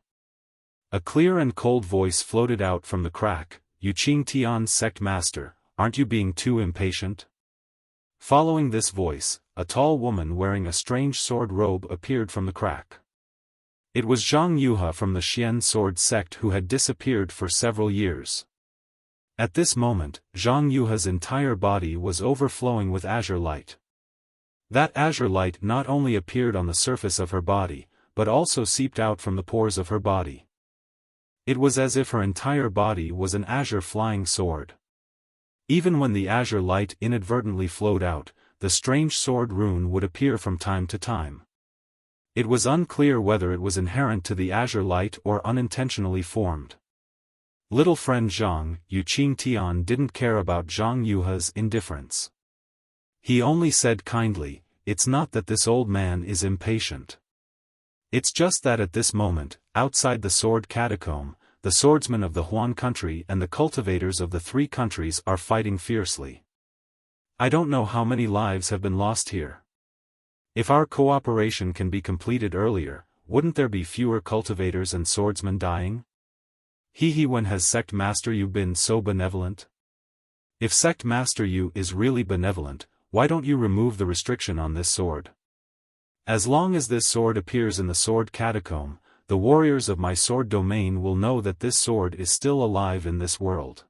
A clear and cold voice floated out from the crack, "You Qing Tian sect master, aren't you being too impatient?" Following this voice, a tall woman wearing a strange sword robe appeared from the crack. It was Zhang Yuhe from the Xian sword sect who had disappeared for several years. At this moment, Zhang Yuhe's entire body was overflowing with azure light. That azure light not only appeared on the surface of her body, but also seeped out from the pores of her body. It was as if her entire body was an azure flying sword. Even when the azure light inadvertently flowed out, the strange sword rune would appear from time to time. It was unclear whether it was inherent to the azure light or unintentionally formed. Little friend Zhang Yuqing Tian didn't care about Zhang Yuhe's indifference. He only said kindly, "It's not that this old man is impatient. It's just that at this moment, outside the sword catacomb, the swordsmen of the Huan country and the cultivators of the three countries are fighting fiercely. I don't know how many lives have been lost here. If our cooperation can be completed earlier, wouldn't there be fewer cultivators and swordsmen dying? When has Sect Master Yu been so benevolent? If Sect Master Yu is really benevolent, why don't you remove the restriction on this sword? As long as this sword appears in the sword catacomb, the warriors of my sword domain will know that this sword is still alive in this world.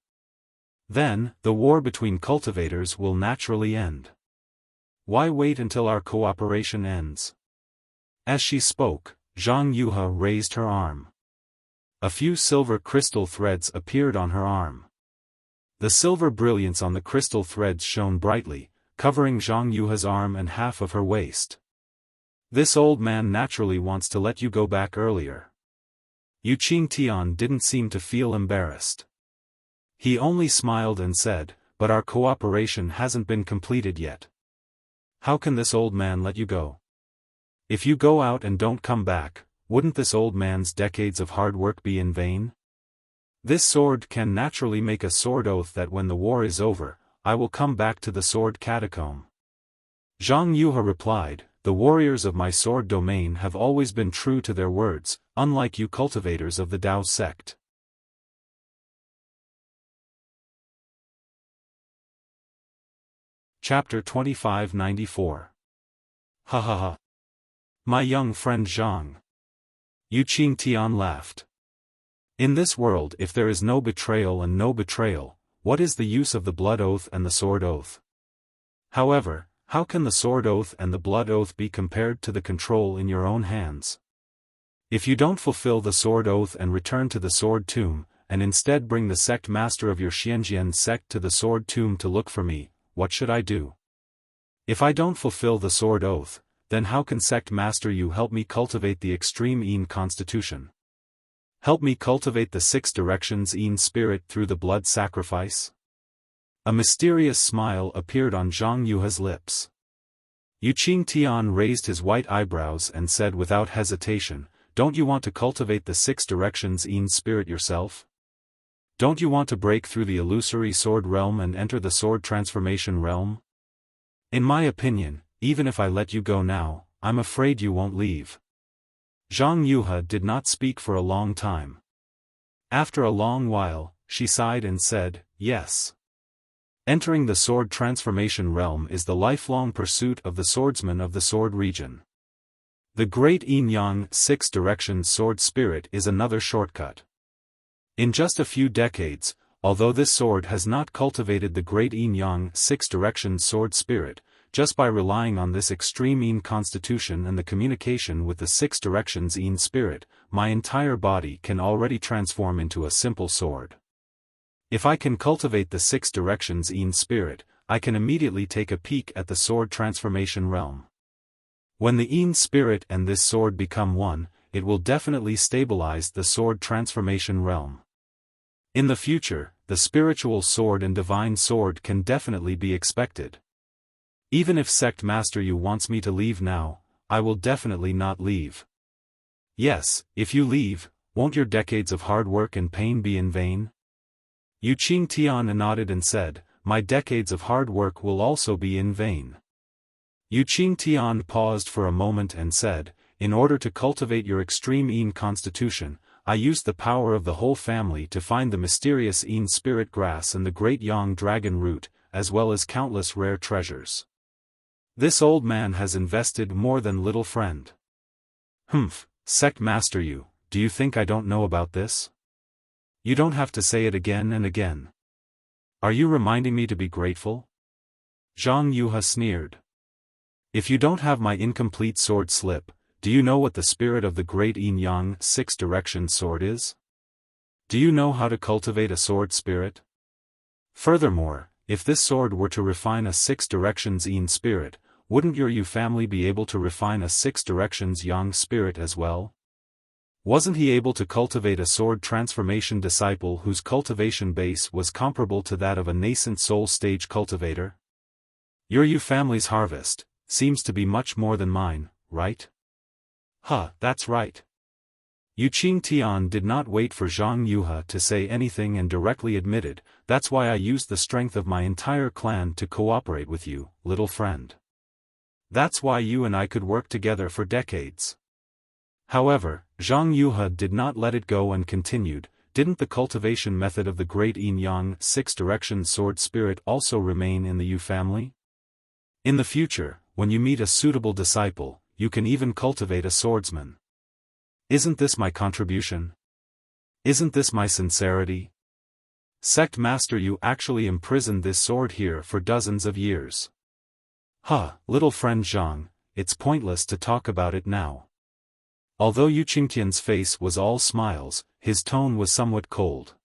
Then, the war between cultivators will naturally end. Why wait until our cooperation ends?" As she spoke, Zhang Yuhe raised her arm. A few silver crystal threads appeared on her arm. The silver brilliance on the crystal threads shone brightly, covering Zhang Yuhe's arm and half of her waist. "This old man naturally wants to let you go back earlier." Yuqing Tian didn't seem to feel embarrassed. He only smiled and said, "But our cooperation hasn't been completed yet. How can this old man let you go? If you go out and don't come back, wouldn't this old man's decades of hard work be in vain? This sword can naturally make a sword oath that when the war is over, I will come back to the sword catacomb." Zhang Yuhe replied, "The warriors of my sword domain have always been true to their words, unlike you cultivators of the Dao sect." Chapter 2594. Ha ha ha. My young friend Zhang. Yuqing Tian laughed. In this world, if there is no betrayal and no betrayal, what is the use of the blood oath and the sword oath? However, how can the sword oath and the blood oath be compared to the control in your own hands? If you don't fulfill the sword oath and return to the sword tomb, and instead bring the sect master of your Xianjian sect to the sword tomb to look for me, what should I do? If I don't fulfill the sword oath, then how can Sect Master Yu help me cultivate the extreme Yin constitution? Help me cultivate the 6 directions Yin spirit through the blood sacrifice? A mysterious smile appeared on Zhang Yuhe's lips. Yuqing Tian raised his white eyebrows and said without hesitation, "Don't you want to cultivate the 6 directions Yin spirit yourself? Don't you want to break through the illusory sword realm and enter the sword transformation realm? In my opinion, even if I let you go now, I'm afraid you won't leave." Zhang Yuhe did not speak for a long time. After a long while, she sighed and said, "Yes. Entering the sword transformation realm is the lifelong pursuit of the swordsman of the sword region. The great Yin-Yang 6 directions sword spirit is another shortcut. In just a few decades, although this sword has not cultivated the great Yin-Yang 6 directions sword spirit, just by relying on this extreme Yin constitution and the communication with the 6 directions Yin spirit, my entire body can already transform into a simple sword. If I can cultivate the 6 directions Yin spirit, I can immediately take a peek at the sword transformation realm. When the Yin spirit and this sword become one, it will definitely stabilize the sword transformation realm. In the future, the spiritual sword and divine sword can definitely be expected. Even if Sect Master Yu wants me to leave now, I will definitely not leave. Yes, if you leave, won't your decades of hard work and pain be in vain?" Yuqing Tian nodded and said, "My decades of hard work will also be in vain." Yu Qingtian paused for a moment and said, in order to cultivate your extreme Yin constitution, I used the power of the whole family to find the mysterious Yin spirit grass and the great Yang dragon root, as well as countless rare treasures. This old man has invested more than little friend. Humph, Sect Master Yu, do you think I don't know about this? You don't have to say it again and again. Are you reminding me to be grateful? Zhang Yuhe sneered. If you don't have my incomplete sword slip, do you know what the spirit of the great Yin Yang six-direction sword is? Do you know how to cultivate a sword spirit? Furthermore, if this sword were to refine a six-directions Yin spirit, wouldn't your Yu family be able to refine a six-directions Yang spirit as well? Wasn't he able to cultivate a sword transformation disciple whose cultivation base was comparable to that of a nascent soul stage cultivator? Your Yu family's harvest seems to be much more than mine, right? That's right. Yu Qingtian did not wait for Zhang Yuhe to say anything and directly admitted, that's why I used the strength of my entire clan to cooperate with you, little friend. That's why you and I could work together for decades. However, Zhang Yuhe did not let it go and continued, didn't the cultivation method of the great Yin Yang six-direction sword spirit also remain in the Yu family? In the future, when you meet a suitable disciple, you can even cultivate a swordsman. Isn't this my contribution? Isn't this my sincerity? Sect Master Yu actually imprisoned this sword here for dozens of years. Little friend Zhang, it's pointless to talk about it now. Although Yu Qingtian's face was all smiles, his tone was somewhat cold.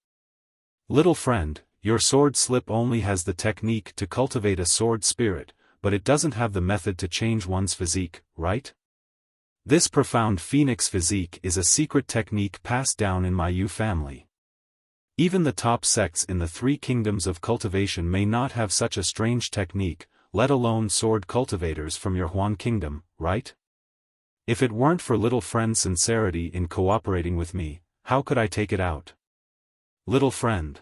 Little friend, your sword slip only has the technique to cultivate a sword spirit, but it doesn't have the method to change one's physique, right? This profound phoenix physique is a secret technique passed down in my Yu family. Even the top sects in the three kingdoms of cultivation may not have such a strange technique, let alone sword cultivators from your Huan kingdom, right? If it weren't for little friend's sincerity in cooperating with me, how could I take it out? Little friend.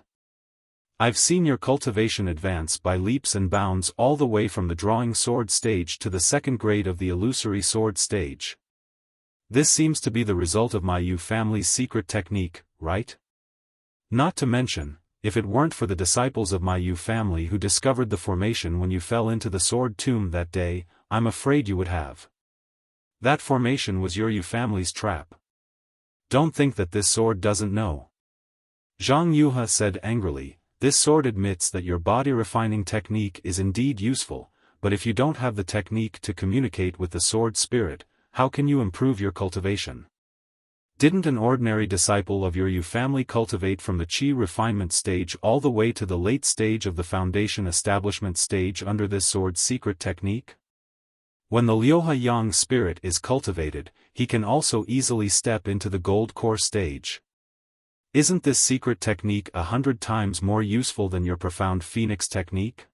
I've seen your cultivation advance by leaps and bounds all the way from the drawing sword stage to the second grade of the illusory sword stage. This seems to be the result of my Yu family's secret technique, right? Not to mention, if it weren't for the disciples of my Yu family who discovered the formation when you fell into the sword tomb that day, I'm afraid you would have. That formation was your Yu family's trap. Don't think that this sword doesn't know. Zhang Yuhe said angrily, this sword admits that your body refining technique is indeed useful, but if you don't have the technique to communicate with the sword spirit, how can you improve your cultivation? Didn't an ordinary disciple of your Yu family cultivate from the Qi refinement stage all the way to the late stage of the foundation establishment stage under this sword's secret technique? When the Liuhe Yang spirit is cultivated, he can also easily step into the gold core stage. Isn't this secret technique 100 times more useful than your profound phoenix technique?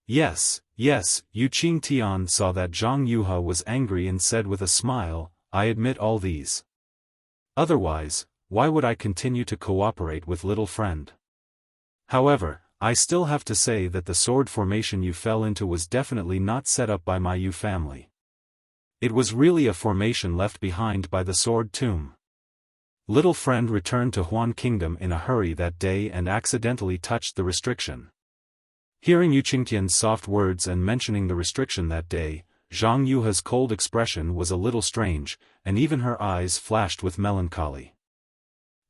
Yes, Yu Qingtian saw that Zhang Yuhe was angry and said with a smile, I admit all these. Otherwise, why would I continue to cooperate with little friend? However, I still have to say that the sword formation you fell into was definitely not set up by my Yu family. It was really a formation left behind by the sword tomb. Little friend returned to Huan Kingdom in a hurry that day and accidentally touched the restriction. Hearing Yu Qingtian's soft words and mentioning the restriction that day, Zhang Yuhe's cold expression was a little strange, and even her eyes flashed with melancholy.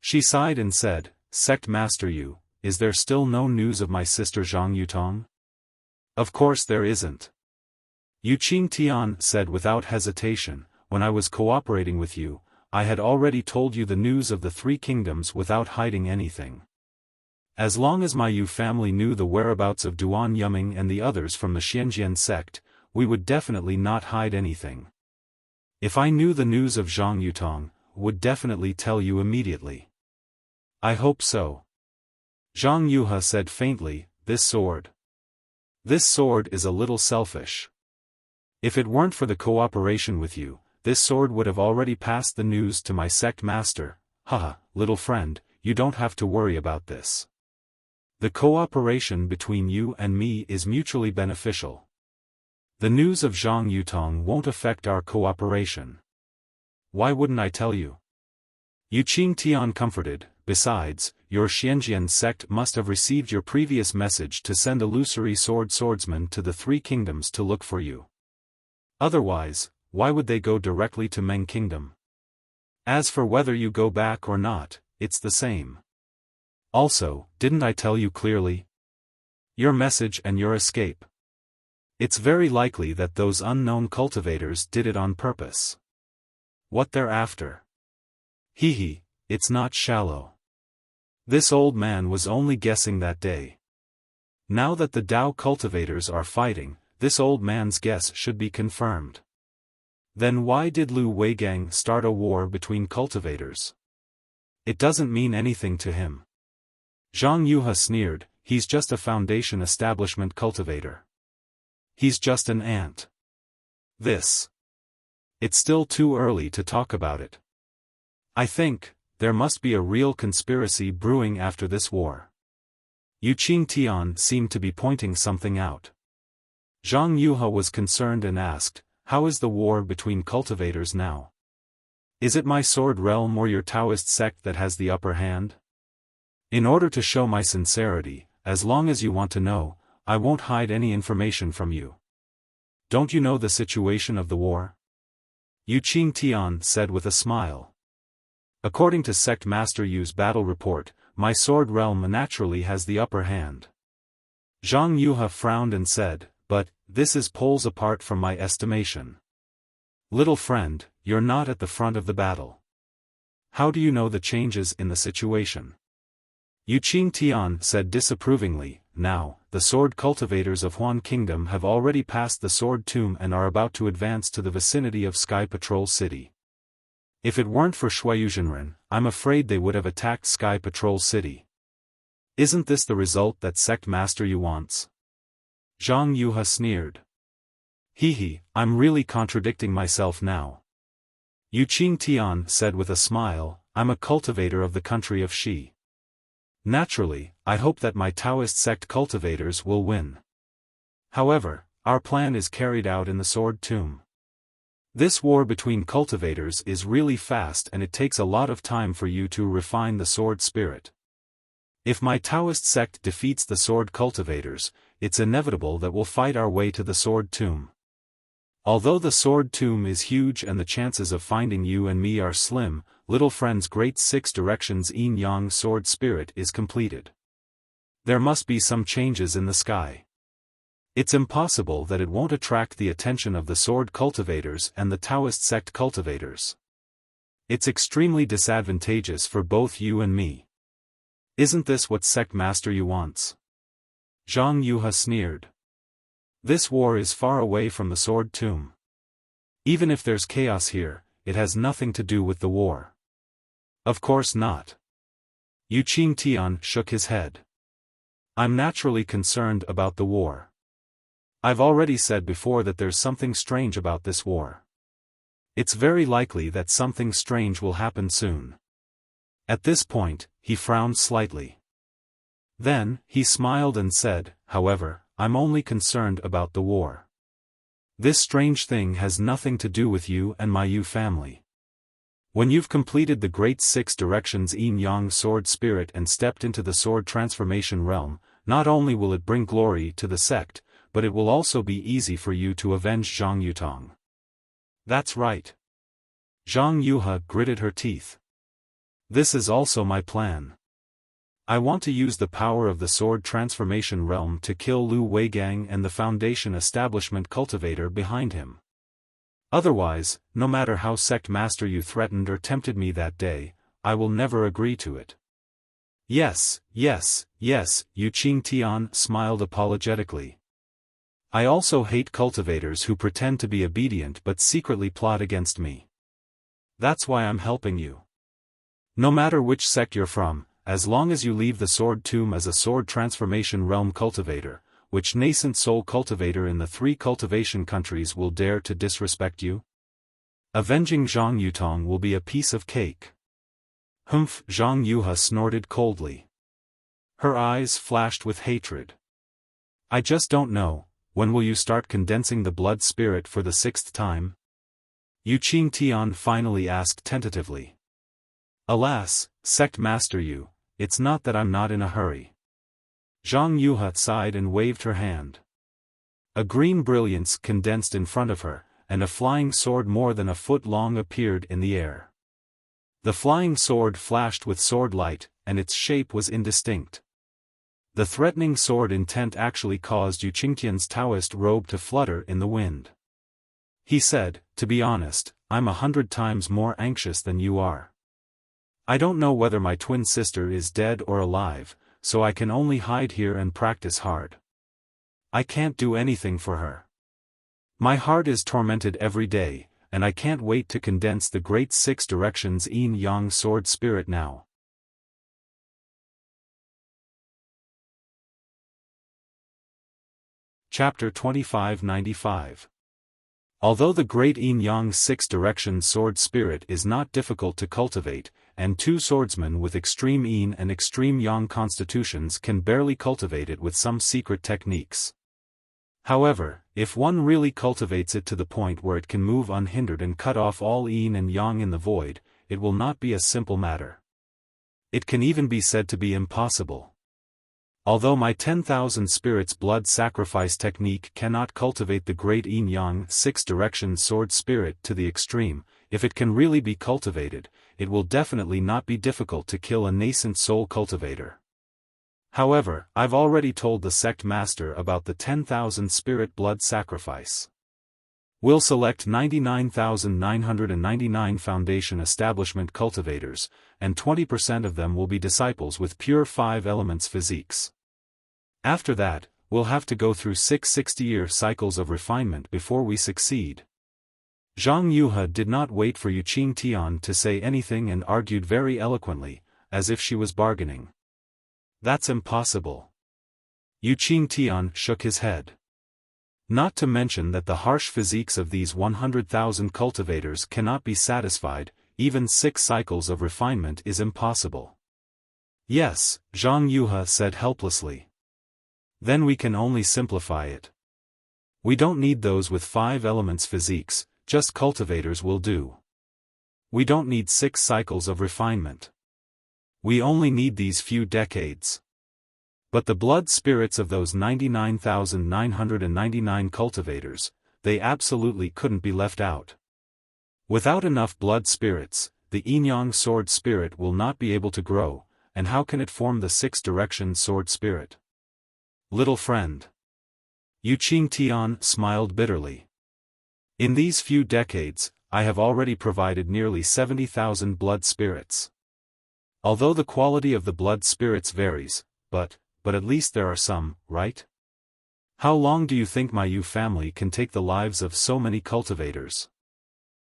She sighed and said, Sect Master Yu, is there still no news of my sister Zhang Yutong? Of course there isn't. Yu Qingtian said without hesitation, when I was cooperating with you, I had already told you the news of the three kingdoms without hiding anything. As long as my Yu family knew the whereabouts of Duan Yuming and the others from the Xianjian sect, we would definitely not hide anything. If I knew the news of Zhang Yutong, would definitely tell you immediately. I hope so. Zhang Yuhe said faintly, This sword is a little selfish. If it weren't for the cooperation with you, this sword would have already passed the news to my sect master. Little friend, you don't have to worry about this. The cooperation between you and me is mutually beneficial. The news of Zhang Yutong won't affect our cooperation. Why wouldn't I tell you? Yu Qingtian comforted. Besides, your Xianjian sect must have received your previous message to send illusory swordsmen to the three kingdoms to look for you. Otherwise, why would they go directly to Meng Kingdom? As for whether you go back or not, it's the same. Also, didn't I tell you clearly? Your message and your escape. It's very likely that those unknown cultivators did it on purpose. What they're after. Hee, it's not shallow. This old man was only guessing that day. Now that the Dao cultivators are fighting, this old man's guess should be confirmed. Then why did Lu Weigang start a war between cultivators? It doesn't mean anything to him. Zhang Yuhe sneered, he's just a foundation establishment cultivator. He's just an ant. It's still too early to talk about it. I think, there must be a real conspiracy brewing after this war. Yu Qingtian seemed to be pointing something out. Zhang Yuhe was concerned and asked, how is the war between cultivators now? Is it my sword realm or your Taoist sect that has the upper hand? In order to show my sincerity, as long as you want to know, I won't hide any information from you. Don't you know the situation of the war? Yu Qingtian said with a smile. According to Sect Master Yu's battle report, my sword realm naturally has the upper hand. Zhang Yuhe frowned and said, but, this is poles apart from my estimation. Little friend, you're not at the front of the battle. How do you know the changes in the situation? Yu Qingtian said disapprovingly, now, the sword cultivators of Huan Kingdom have already passed the sword tomb and are about to advance to the vicinity of Sky Patrol City. If it weren't for Shuiyuzhenren, I'm afraid they would have attacked Sky Patrol City. Isn't this the result that Sect Master Yu wants? Zhang Yuhe sneered. I'm really contradicting myself now. Yu Qingtian said with a smile, I'm a cultivator of the country of Shi. Naturally, I hope that my Taoist sect cultivators will win. However, our plan is carried out in the Sword Tomb. This war between cultivators is really fast and it takes a lot of time for you to refine the sword spirit. If my Taoist sect defeats the sword cultivators, it's inevitable that we'll fight our way to the Sword Tomb. Although the Sword Tomb is huge and the chances of finding you and me are slim, little friend's great 6 directions yin-yang sword spirit is completed. There must be some changes in the sky. It's impossible that it won't attract the attention of the sword cultivators and the Taoist sect cultivators. It's extremely disadvantageous for both you and me. Isn't this what Sect Master Yu wants? Zhang Yuhe sneered. This war is far away from the Sword Tomb. Even if there's chaos here, it has nothing to do with the war. Of course not. Yu Qingtian shook his head. I'm naturally concerned about the war. I've already said before that there's something strange about this war. It's very likely that something strange will happen soon. At this point, he frowned slightly. Then, he smiled and said, however, I'm only concerned about the war. This strange thing has nothing to do with you and my Yu family. When you've completed the great 6 directions yin-yang sword spirit and stepped into the sword transformation realm, not only will it bring glory to the sect, but it will also be easy for you to avenge Zhang Yutong. That's right. Zhang Yuhe gritted her teeth. This is also my plan. I want to use the power of the sword transformation realm to kill Lu Weigang and the Foundation establishment cultivator behind him. Otherwise, no matter how Sect Master Yu threatened or tempted me that day, I will never agree to it. Yes, Yu Qingtian smiled apologetically. I also hate cultivators who pretend to be obedient but secretly plot against me. That's why I'm helping you. No matter which sect you're from, as long as you leave the Sword Tomb as a sword transformation realm cultivator, which nascent soul cultivator in the 3 cultivation countries will dare to disrespect you? Avenging Zhang Yutong will be a piece of cake. Humph! Zhang Yuhe snorted coldly. Her eyes flashed with hatred. I just don't know, when will you start condensing the blood spirit for the 6th time? Yu Qingtian finally asked tentatively. Alas, Sect Master Yu, it's not that I'm not in a hurry. Zhang Yuhe sighed and waved her hand. A green brilliance condensed in front of her, and a flying sword more than a foot long appeared in the air. The flying sword flashed with sword light, and its shape was indistinct. The threatening sword intent actually caused Yu Qingtian's Taoist robe to flutter in the wind. He said, "To be honest, I'm 100 times more anxious than you are. I don't know whether my twin sister is dead or alive, so I can only hide here and practice hard. I can't do anything for her. My heart is tormented every day, and I can't wait to condense the great 6 directions yin-yang sword spirit now." Chapter 2595. Although the great yin-yang 6 directions sword spirit is not difficult to cultivate, and 2 swordsmen with extreme yin and extreme yang constitutions can barely cultivate it with some secret techniques. However, if one really cultivates it to the point where it can move unhindered and cut off all yin and yang in the void, it will not be a simple matter. It can even be said to be impossible. Although my 10,000 spirits blood sacrifice technique cannot cultivate the great yin-yang 6 directions sword spirit to the extreme, if it can really be cultivated, it will definitely not be difficult to kill a nascent soul cultivator. However, I've already told the sect master about the 10,000 spirit blood sacrifice. We'll select 99,999 foundation establishment cultivators, and 20% of them will be disciples with pure 5 elements physiques. After that, we'll have to go through 6 60-year cycles of refinement before we succeed. Zhang Yuhe did not wait for Yu Qingtian to say anything and argued very eloquently, as if she was bargaining. That's impossible. Yu Qingtian shook his head. Not to mention that the harsh physiques of these 100,000 cultivators cannot be satisfied, even 6 cycles of refinement is impossible. Yes, Zhang Yuhe said helplessly. Then we can only simplify it. We don't need those with 5 elements physiques, just cultivators will do. We don't need 6 cycles of refinement. We only need these few decades. But the blood spirits of those 99,999 cultivators, they absolutely couldn't be left out. Without enough blood spirits, the yin-yang sword spirit will not be able to grow, and how can it form the 6 direction sword spirit? Little friend. Yu Qingtian smiled bitterly. In these few decades, I have already provided nearly 70,000 blood spirits. Although the quality of the blood spirits varies, but at least there are some, right? How long do you think my Yu family can take the lives of so many cultivators?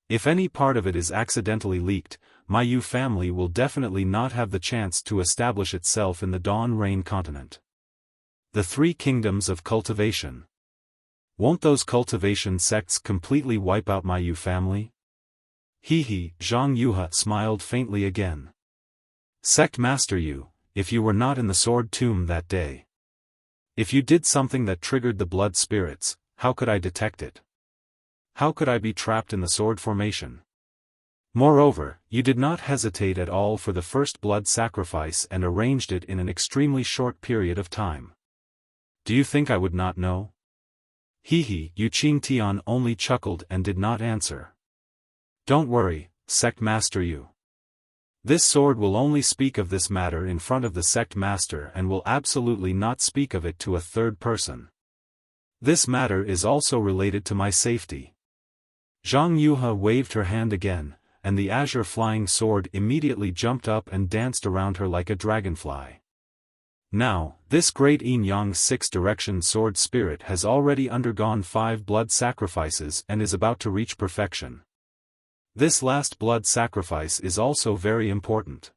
If any part of it is accidentally leaked, my Yu family will definitely not have the chance to establish itself in the Dawn Rain continent. The 3 kingdoms of cultivation. Won't those cultivation sects completely wipe out my Yu family? He, Zhang Yuhe smiled faintly again. Sect Master Yu, if you were not in the sword tomb that day. If you did something that triggered the blood spirits, how could I detect it? How could I be trapped in the sword formation? Moreover, you did not hesitate at all for the first blood sacrifice and arranged it in an extremely short period of time. Do you think I would not know? Yu Qingtian only chuckled and did not answer. Don't worry, Sect Master Yu. This sword will only speak of this matter in front of the sect master and will absolutely not speak of it to a third person. This matter is also related to my safety. Zhang Yuhe waved her hand again, and the azure flying sword immediately jumped up and danced around her like a dragonfly. Now, this great yin-yang 6 direction sword spirit has already undergone 5 blood sacrifices and is about to reach perfection. This last blood sacrifice is also very important.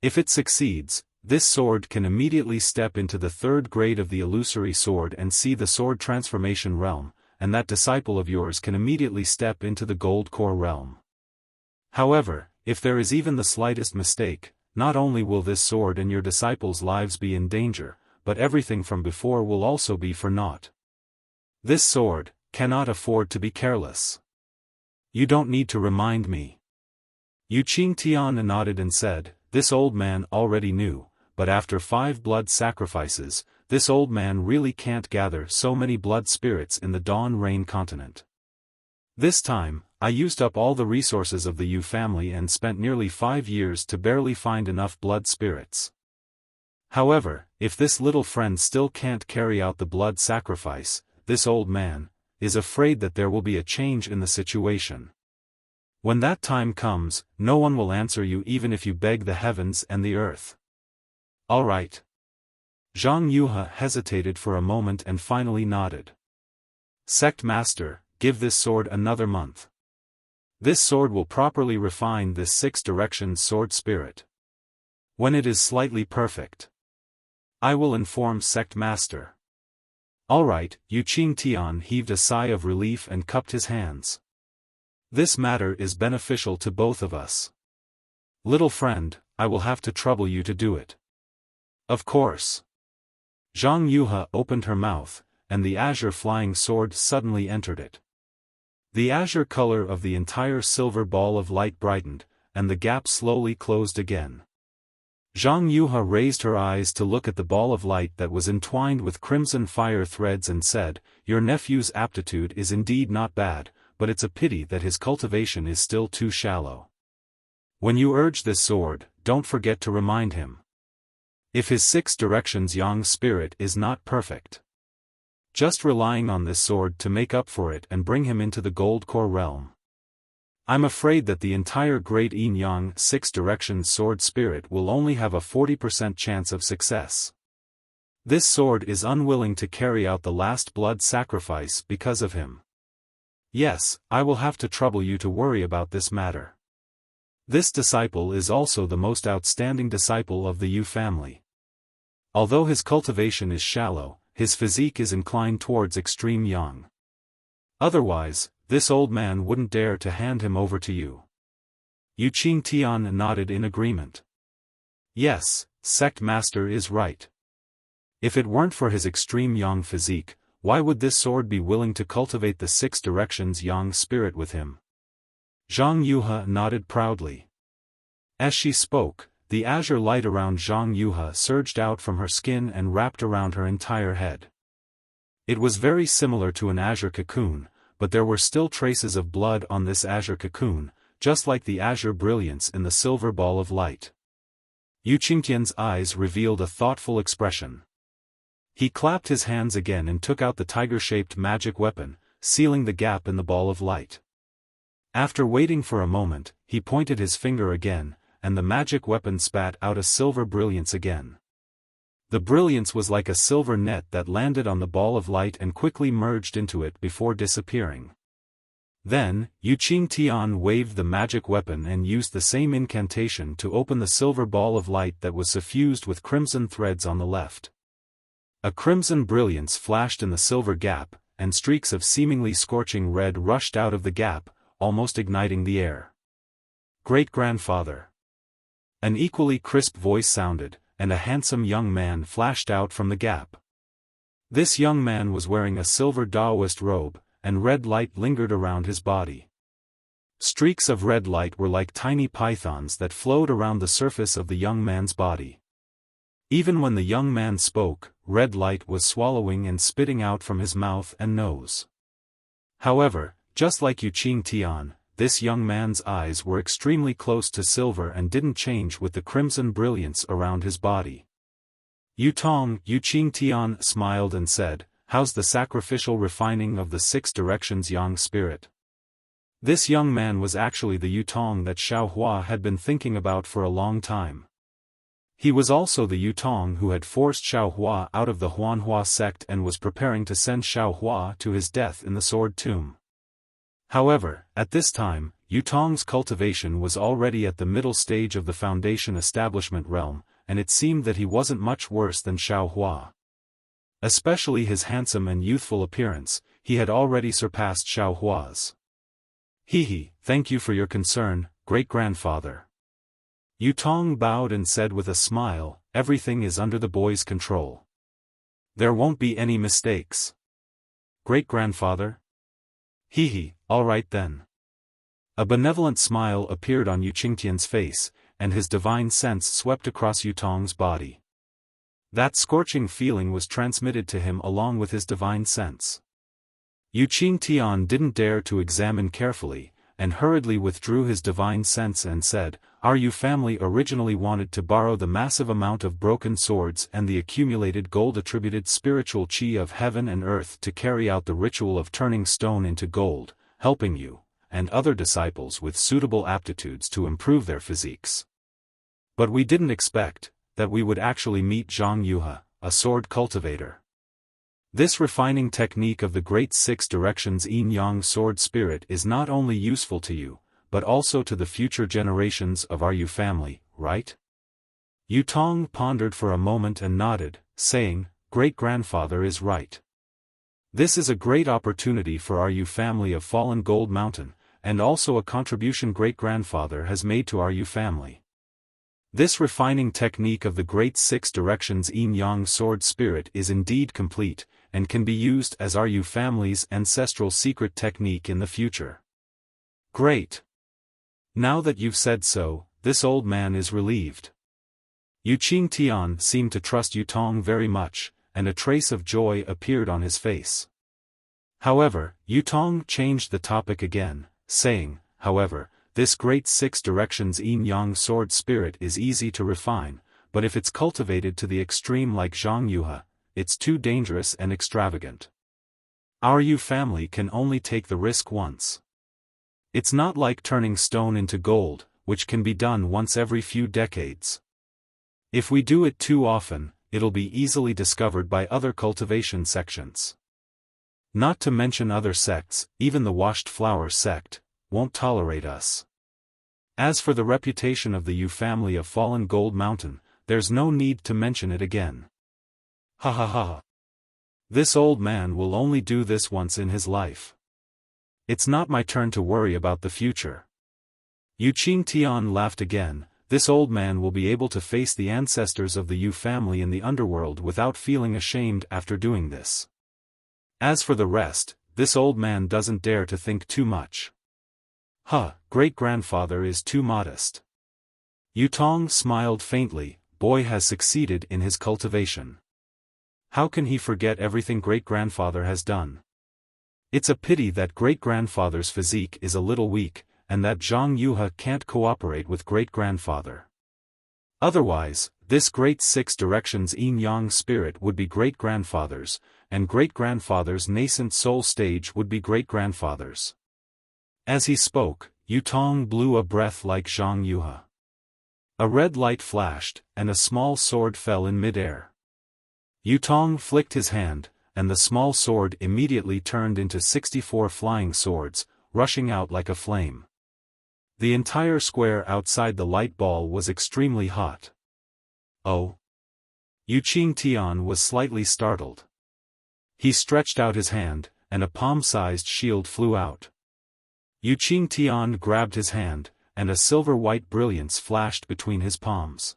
If it succeeds, this sword can immediately step into the 3rd grade of the illusory sword and see the sword transformation realm, and that disciple of yours can immediately step into the gold core realm. However, if there is even the slightest mistake, not only will this sword and your disciples' lives be in danger, but everything from before will also be for naught. This sword cannot afford to be careless. You don't need to remind me. Yu Qingtian nodded and said, this old man already knew, but after 5 blood sacrifices, this old man really can't gather so many blood spirits in the Dawn Rain continent. This time, I used up all the resources of the Yu family and spent nearly 5 years to barely find enough blood spirits. However, if this little friend still can't carry out the blood sacrifice, this old man is afraid that there will be a change in the situation. When that time comes, no one will answer you even if you beg the heavens and the earth. All right. Zhang Yuhe hesitated for a moment and finally nodded. Sect Master, give this sword another month. This sword will properly refine this 6 directions sword spirit. When it is slightly perfect, I will inform Sect Master. All right, Yu Qingtian heaved a sigh of relief and cupped his hands. This matter is beneficial to both of us. Little friend, I will have to trouble you to do it. Of course. Zhang Yuhe opened her mouth, and the azure flying sword suddenly entered it. The azure color of the entire silver ball of light brightened, and the gap slowly closed again. Zhang Yuhe raised her eyes to look at the ball of light that was entwined with crimson fire threads and said, your nephew's aptitude is indeed not bad, but it's a pity that his cultivation is still too shallow. When you urge this sword, don't forget to remind him. If his 6 directions yang spirit is not perfect, just relying on this sword to make up for it and bring him into the gold core realm. I'm afraid that the entire great yin yang 6 directions sword spirit will only have a 40% chance of success. This sword is unwilling to carry out the last blood sacrifice because of him. Yes, I will have to trouble you to worry about this matter. This disciple is also the most outstanding disciple of the Yu family. Although his cultivation is shallow, his physique is inclined towards extreme yang. Otherwise, this old man wouldn't dare to hand him over to you. Yu Qingtian nodded in agreement. Yes, Sect Master is right. If it weren't for his extreme yang physique, why would this sword be willing to cultivate the 6 directions yang spirit with him? Zhang Yuhe nodded proudly. As she spoke, the azure light around Zhang Yuhe surged out from her skin and wrapped around her entire head. It was very similar to an azure cocoon, but there were still traces of blood on this azure cocoon, just like the azure brilliance in the silver ball of light. Yu Qingtian's eyes revealed a thoughtful expression. He clapped his hands again and took out the tiger-shaped magic weapon, sealing the gap in the ball of light. After waiting for a moment, he pointed his finger again, and the magic weapon spat out a silver brilliance again. The brilliance was like a silver net that landed on the ball of light and quickly merged into it before disappearing. Then, Yu Qingtian waved the magic weapon and used the same incantation to open the silver ball of light that was suffused with crimson threads on the left. A crimson brilliance flashed in the silver gap, and streaks of seemingly scorching red rushed out of the gap, almost igniting the air. Great-grandfather. An equally crisp voice sounded, and a handsome young man flashed out from the gap. This young man was wearing a silver Taoist robe, and red light lingered around his body. Streaks of red light were like tiny pythons that flowed around the surface of the young man's body. Even when the young man spoke, red light was swallowing and spitting out from his mouth and nose. However, just like Yu Qingtian, this young man's eyes were extremely close to silver and didn't change with the crimson brilliance around his body. Yu Qingtian smiled and said, "How's the sacrificial refining of the 6 directions yang spirit?" This young man was actually the Yutong that Xiaohua had been thinking about for a long time. He was also the Yutong who had forced Xiaohua out of the Huanhua sect and was preparing to send Xiaohua to his death in the Sword Tomb. However, at this time, Yutong's cultivation was already at the middle stage of the Foundation establishment realm, and it seemed that he wasn't much worse than Xiaohua. Especially his handsome and youthful appearance, he had already surpassed Xiaohua's. Thank you for your concern, great-grandfather. Yutong bowed and said with a smile, "Everything is under the boy's control. There won't be any mistakes." great-grandfather? Hee, all right then. A benevolent smile appeared on Yu Qingtian's face, and his divine sense swept across Yutong's body. That scorching feeling was transmitted to him along with his divine sense. Yu Qingtian didn't dare to examine carefully, and hurriedly withdrew his divine sense and said, "Our Yu family originally wanted to borrow the massive amount of broken swords and the accumulated gold-attributed spiritual qi of heaven and earth to carry out the ritual of turning stone into gold, helping you and other disciples with suitable aptitudes to improve their physiques. But we didn't expect that we would actually meet Zhang Yuhe, a sword cultivator. This refining technique of the Great Six Directions Yin-Yang sword spirit is not only useful to you, but also to the future generations of our Yu family, right?" Yutong pondered for a moment and nodded, saying, "Great-grandfather is right. This is a great opportunity for our Yu family of Fallen Gold Mountain, and also a contribution great-grandfather has made to our Yu family. This refining technique of the Great Six Directions Yin-Yang sword spirit is indeed complete, and can be used as our Yu family's ancestral secret technique in the future." "Great. Now that you've said so, this old man is relieved." Yu Qingtian seemed to trust Yutong very much, and a trace of joy appeared on his face. However, Yutong changed the topic again, saying, "However, this Great Six Directions Yin-Yang sword spirit is easy to refine, but if it's cultivated to the extreme like Zhang Yuhe, it's too dangerous and extravagant. Our Yu family can only take the risk once. It's not like turning stone into gold, which can be done once every few decades. If we do it too often, it'll be easily discovered by other cultivation sections. Not to mention other sects, even the Washed Flower sect won't tolerate us. As for the reputation of the Yu family of Fallen Gold Mountain, there's no need to mention it again. Ha ha ha. This old man will only do this once in his life. It's not my turn to worry about the future." Yu Qingtian laughed again. "This old man will be able to face the ancestors of the Yu family in the underworld without feeling ashamed after doing this. As for the rest, this old man doesn't dare to think too much. Great-grandfather is too modest." Yutong smiled faintly. Boy has succeeded in his cultivation. How can he forget everything great-grandfather has done? It's a pity that great-grandfather's physique is a little weak, and that Zhang Yuhe can't cooperate with great-grandfather. Otherwise, this Great Six Directions Yin-Yang spirit would be great-grandfather's, and great-grandfather's nascent soul stage would be great-grandfather's. As he spoke, Yutong blew a breath like Zhang Yuhe. A red light flashed, and a small sword fell in midair. Yutong flicked his hand, and the small sword immediately turned into 64 flying swords, rushing out like a flame. The entire square outside the light ball was extremely hot. "Oh?" Yu Qingtian was slightly startled. He stretched out his hand, and a palm-sized shield flew out. Yu Qingtian grabbed his hand, and a silver-white brilliance flashed between his palms.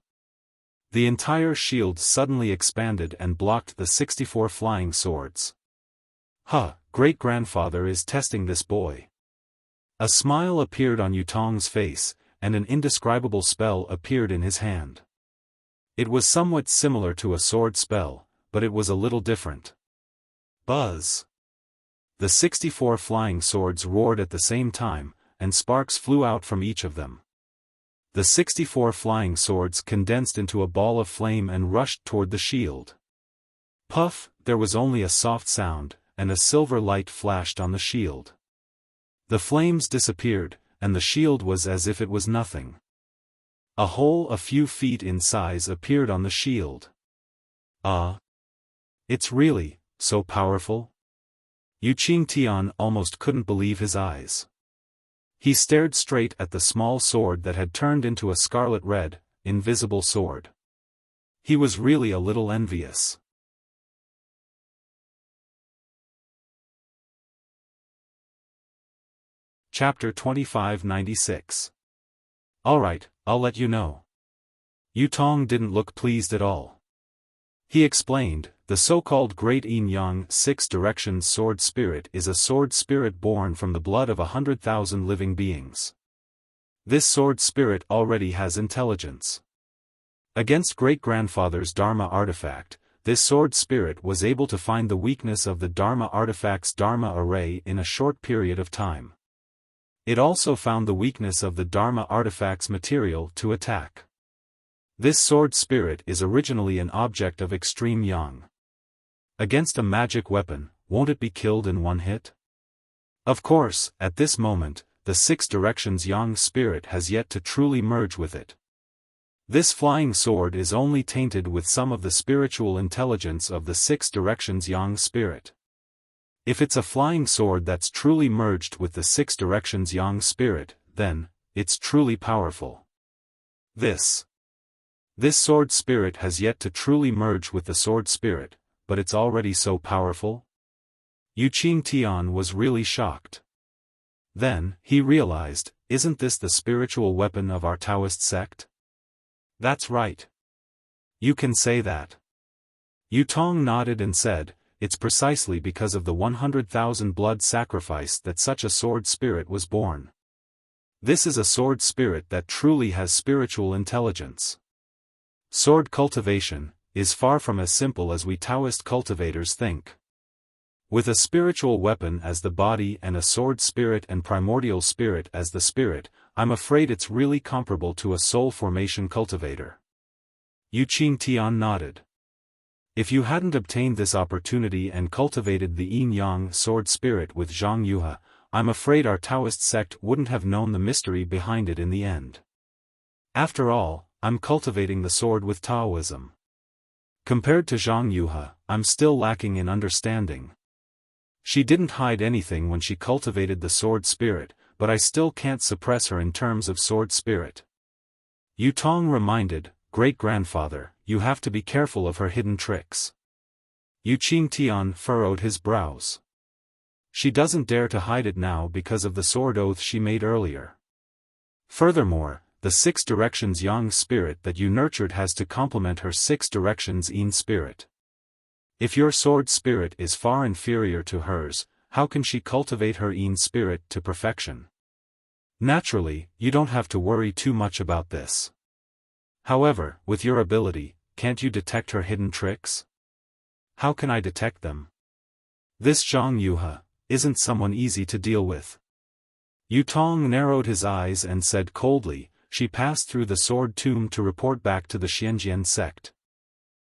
The entire shield suddenly expanded and blocked the 64 flying swords. Great-grandfather is testing this boy." A smile appeared on Yutong's face, and an indescribable spell appeared in his hand. It was somewhat similar to a sword spell, but it was a little different. Buzz! The 64 flying swords roared at the same time, and sparks flew out from each of them. The 64 flying swords condensed into a ball of flame and rushed toward the shield. Puff! There was only a soft sound, and a silver light flashed on the shield. The flames disappeared, and the shield was as if it was nothing. A hole a few feet in size appeared on the shield. It's really so powerful? Yu Qingtian almost couldn't believe his eyes. He stared straight at the small sword that had turned into a scarlet-red, invisible sword. He was really a little envious. Chapter 2596. Alright, I'll let you know. Yutong didn't look pleased at all. He explained, the so-called Great Yin-Yang Six Directions Sword Spirit is a sword spirit born from the blood of 100,000 living beings. This sword spirit already has intelligence. Against great-grandfather's Dharma artifact, this sword spirit was able to find the weakness of the Dharma artifact's Dharma array in a short period of time. It also found the weakness of the Dharma artifact's material to attack. This sword spirit is originally an object of extreme yang. Against a magic weapon, won't it be killed in one hit? Of course, at this moment, the Six Directions Yang spirit has yet to truly merge with it. This flying sword is only tainted with some of the spiritual intelligence of the Six Directions Yang spirit. If it's a flying sword that's truly merged with the Six Directions Yang spirit, then, it's truly powerful. This sword spirit has yet to truly merge with the sword spirit, but it's already so powerful? Yu Qingtian was really shocked. Then, he realized, isn't this the spiritual weapon of our Taoist sect? That's right. You can say that. Yu Tong nodded and said, it's precisely because of the 100,000 blood sacrifice that such a sword spirit was born. This is a sword spirit that truly has spiritual intelligence. Sword cultivation is far from as simple as we Taoist cultivators think. With a spiritual weapon as the body and a sword spirit and primordial spirit as the spirit, I'm afraid it's really comparable to a soul formation cultivator. Yu Qingtian nodded. If you hadn't obtained this opportunity and cultivated the yin-yang sword spirit with Zhang Yuhe, I'm afraid our Taoist sect wouldn't have known the mystery behind it in the end. After all, I'm cultivating the sword with Taoism. Compared to Zhang Yuhe, I'm still lacking in understanding. She didn't hide anything when she cultivated the sword spirit, but I still can't suppress her in terms of sword spirit. Yu Tong reminded, great-grandfather, you have to be careful of her hidden tricks. Yu Qingtian furrowed his brows. She doesn't dare to hide it now because of the sword oath she made earlier. Furthermore, the Six Directions Yang spirit that you nurtured has to complement her Six Directions Yin spirit. If your sword spirit is far inferior to hers, how can she cultivate her Yin spirit to perfection? Naturally, you don't have to worry too much about this. However, with your ability, can't you detect her hidden tricks? How can I detect them? This Zhang Yuhe isn't someone easy to deal with. Yu Tong narrowed his eyes and said coldly, she passed through the sword tomb to report back to the Xianjian sect.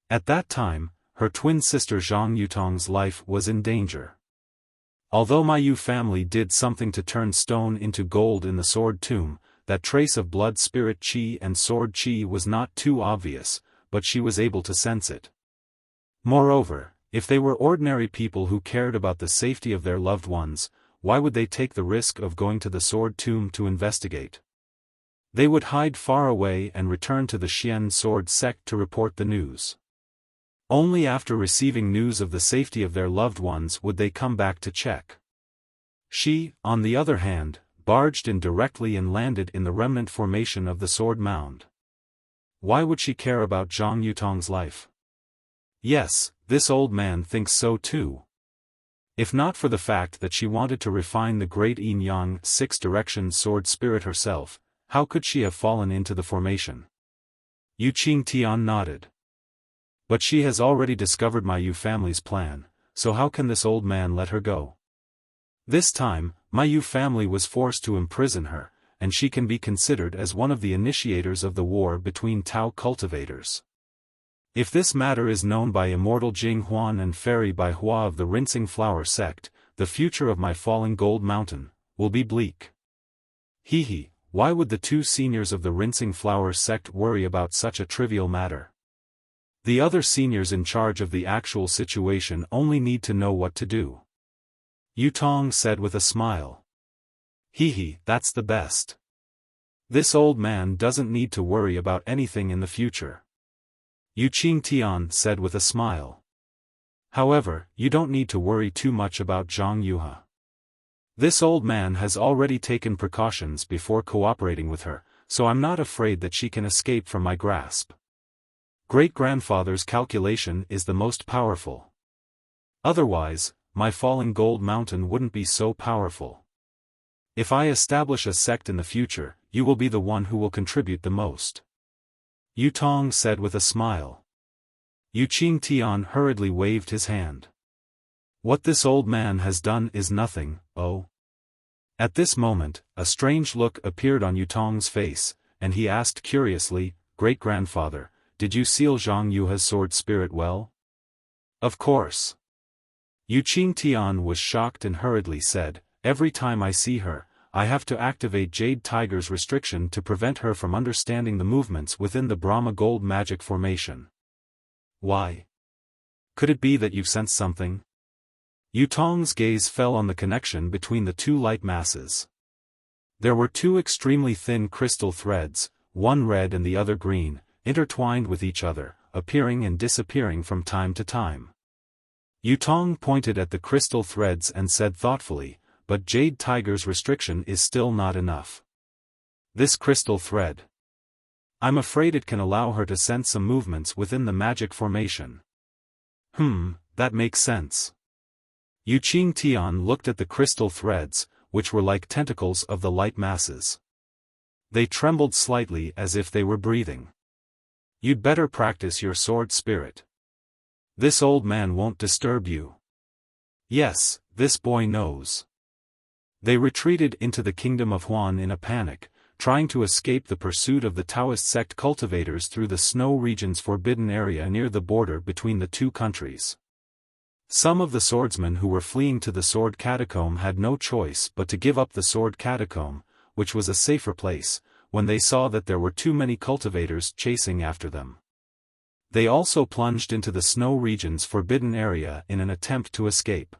At that time, her twin sister Zhang Yutong's life was in danger. Although my Yu family did something to turn stone into gold in the sword tomb, that trace of blood spirit qi and sword qi was not too obvious, but she was able to sense it. Moreover, if they were ordinary people who cared about the safety of their loved ones, why would they take the risk of going to the sword tomb to investigate? They would hide far away and return to the Xian sword sect to report the news. Only after receiving news of the safety of their loved ones would they come back to check. She, on the other hand, barged in directly and landed in the remnant formation of the sword mound. Why would she care about Zhang Yutong's life? Yes, this old man thinks so too. If not for the fact that she wanted to refine the great yin-yang Six Directions sword spirit herself, how could she have fallen into the formation? Yu Qingtian nodded. But she has already discovered my Yu family's plan, so how can this old man let her go? This time, my Yu family was forced to imprison her, and she can be considered as one of the initiators of the war between Tao cultivators. If this matter is known by immortal Jing Huan and Fairy Bai Hua of the Rinsing Flower sect, the future of my falling gold mountain will be bleak. Hee, why would the two seniors of the Rinsing Flower sect worry about such a trivial matter? The other seniors in charge of the actual situation only need to know what to do. Yu Tong said with a smile. Hee, that's the best. This old man doesn't need to worry about anything in the future. Yu Qingtian said with a smile. However, you don't need to worry too much about Zhang Yuhe. This old man has already taken precautions before cooperating with her, so I'm not afraid that she can escape from my grasp. Great-grandfather's calculation is the most powerful. Otherwise, my falling gold mountain wouldn't be so powerful. If I establish a sect in the future, you will be the one who will contribute the most. Yu Tong said with a smile. Yu Qingtian hurriedly waved his hand. What this old man has done is nothing, oh. At this moment, a strange look appeared on Yu Tong's face, and he asked curiously, Great-grandfather, did you seal Zhang Yuha's sword spirit well? Of course. Yu Qingtian was shocked and hurriedly said, every time I see her, I have to activate Jade Tiger's restriction to prevent her from understanding the movements within the Brahma Gold magic formation. Why? Could it be that you've sensed something? Yu Tong's gaze fell on the connection between the two light masses. There were two extremely thin crystal threads, one red and the other green, intertwined with each other, appearing and disappearing from time to time. Yu Tong pointed at the crystal threads and said thoughtfully, but Jade Tiger's restriction is still not enough. This crystal thread. I'm afraid it can allow her to sense some movements within the magic formation. That makes sense. Yu Qingtian looked at the crystal threads, which were like tentacles of the light masses. They trembled slightly as if they were breathing. You'd better practice your sword spirit. This old man won't disturb you. Yes, this boy knows. They retreated into the kingdom of Huan in a panic, trying to escape the pursuit of the Taoist sect cultivators through the snow region's forbidden area near the border between the two countries. Some of the swordsmen who were fleeing to the sword catacomb had no choice but to give up the sword catacomb, which was a safer place, when they saw that there were too many cultivators chasing after them. They also plunged into the snow region's forbidden area in an attempt to escape.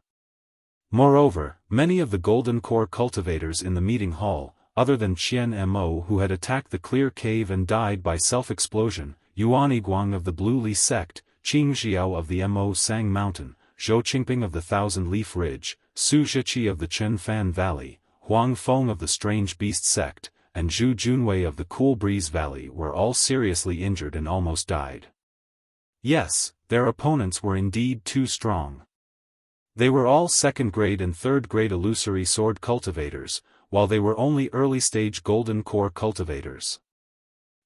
Moreover, many of the Golden Core cultivators in the meeting hall, other than Qian Mo who had attacked the clear cave and died by self-explosion, Yuan Yiguang of the Blue Li sect, Qing Xiao of the Mo Sang Mountain, Zhou Qingping of the Thousand Leaf Ridge, Su Zhiqi of the Chen Fan Valley, Huang Feng of the Strange Beast sect, and Zhu Junwei of the Cool Breeze Valley were all seriously injured and almost died. Yes, their opponents were indeed too strong. They were all second-grade and third-grade illusory sword cultivators, while they were only early-stage Golden Core cultivators.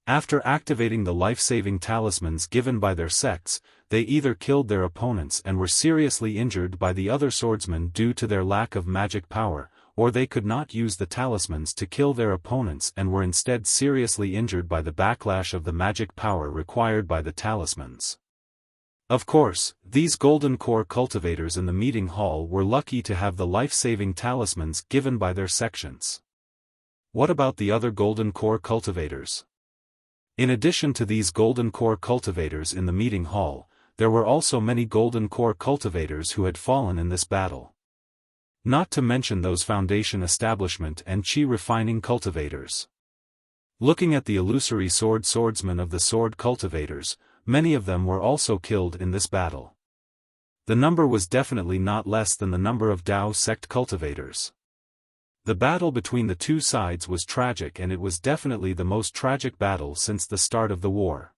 After activating the life-saving talismans given by their sects, they either killed their opponents and were seriously injured by the other swordsmen due to their lack of magic power, or they could not use the talismans to kill their opponents and were instead seriously injured by the backlash of the magic power required by the talismans. Of course, these Golden Core cultivators in the meeting hall were lucky to have the life-saving talismans given by their sections. What about the other Golden Core cultivators? In addition to these Golden Core cultivators in the meeting hall, there were also many Golden Core cultivators who had fallen in this battle. Not to mention those Foundation Establishment and Qi Refining cultivators. Looking at the illusory swordsmen of the sword cultivators, many of them were also killed in this battle. The number was definitely not less than the number of Dao sect cultivators. The battle between the two sides was tragic, and it was definitely the most tragic battle since the start of the war.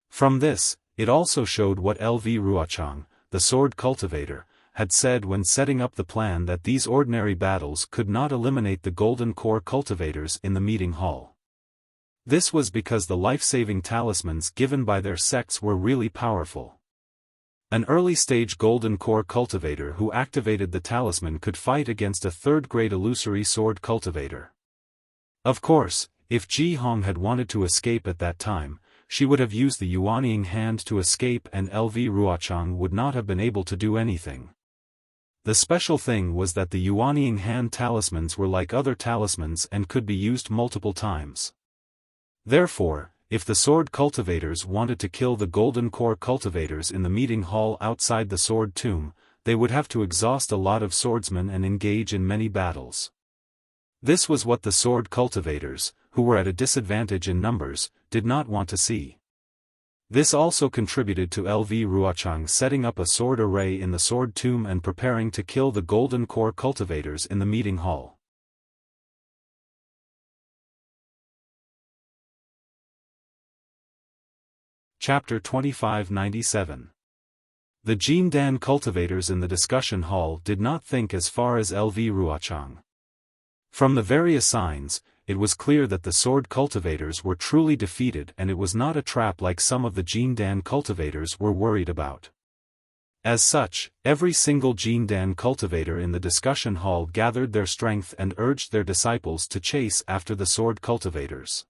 From this, it also showed what LV Ruochang, the sword cultivator, had said when setting up the plan, that these ordinary battles could not eliminate the Golden Core cultivators in the meeting hall. This was because the life-saving talismans given by their sects were really powerful. An early-stage Golden Core cultivator who activated the talisman could fight against a third-grade illusory sword cultivator. Of course, if Ji Hong had wanted to escape at that time, she would have used the Yuanying hand to escape, and LV Ruochang would not have been able to do anything. The special thing was that the Yuanying hand talismans were like other talismans and could be used multiple times. Therefore, if the sword cultivators wanted to kill the Golden Core cultivators in the meeting hall outside the sword tomb, they would have to exhaust a lot of swordsmen and engage in many battles. This was what the sword cultivators, who were at a disadvantage in numbers, did not want to see. This also contributed to LV Ruochang setting up a sword array in the sword tomb and preparing to kill the Golden Core cultivators in the meeting hall. Chapter 2597. The Jindan cultivators in the discussion hall did not think as far as LV Ruochang. From the various signs, it was clear that the sword cultivators were truly defeated, and it was not a trap like some of the Jindan cultivators were worried about. As such, every single Jindan cultivator in the discussion hall gathered their strength and urged their disciples to chase after the sword cultivators.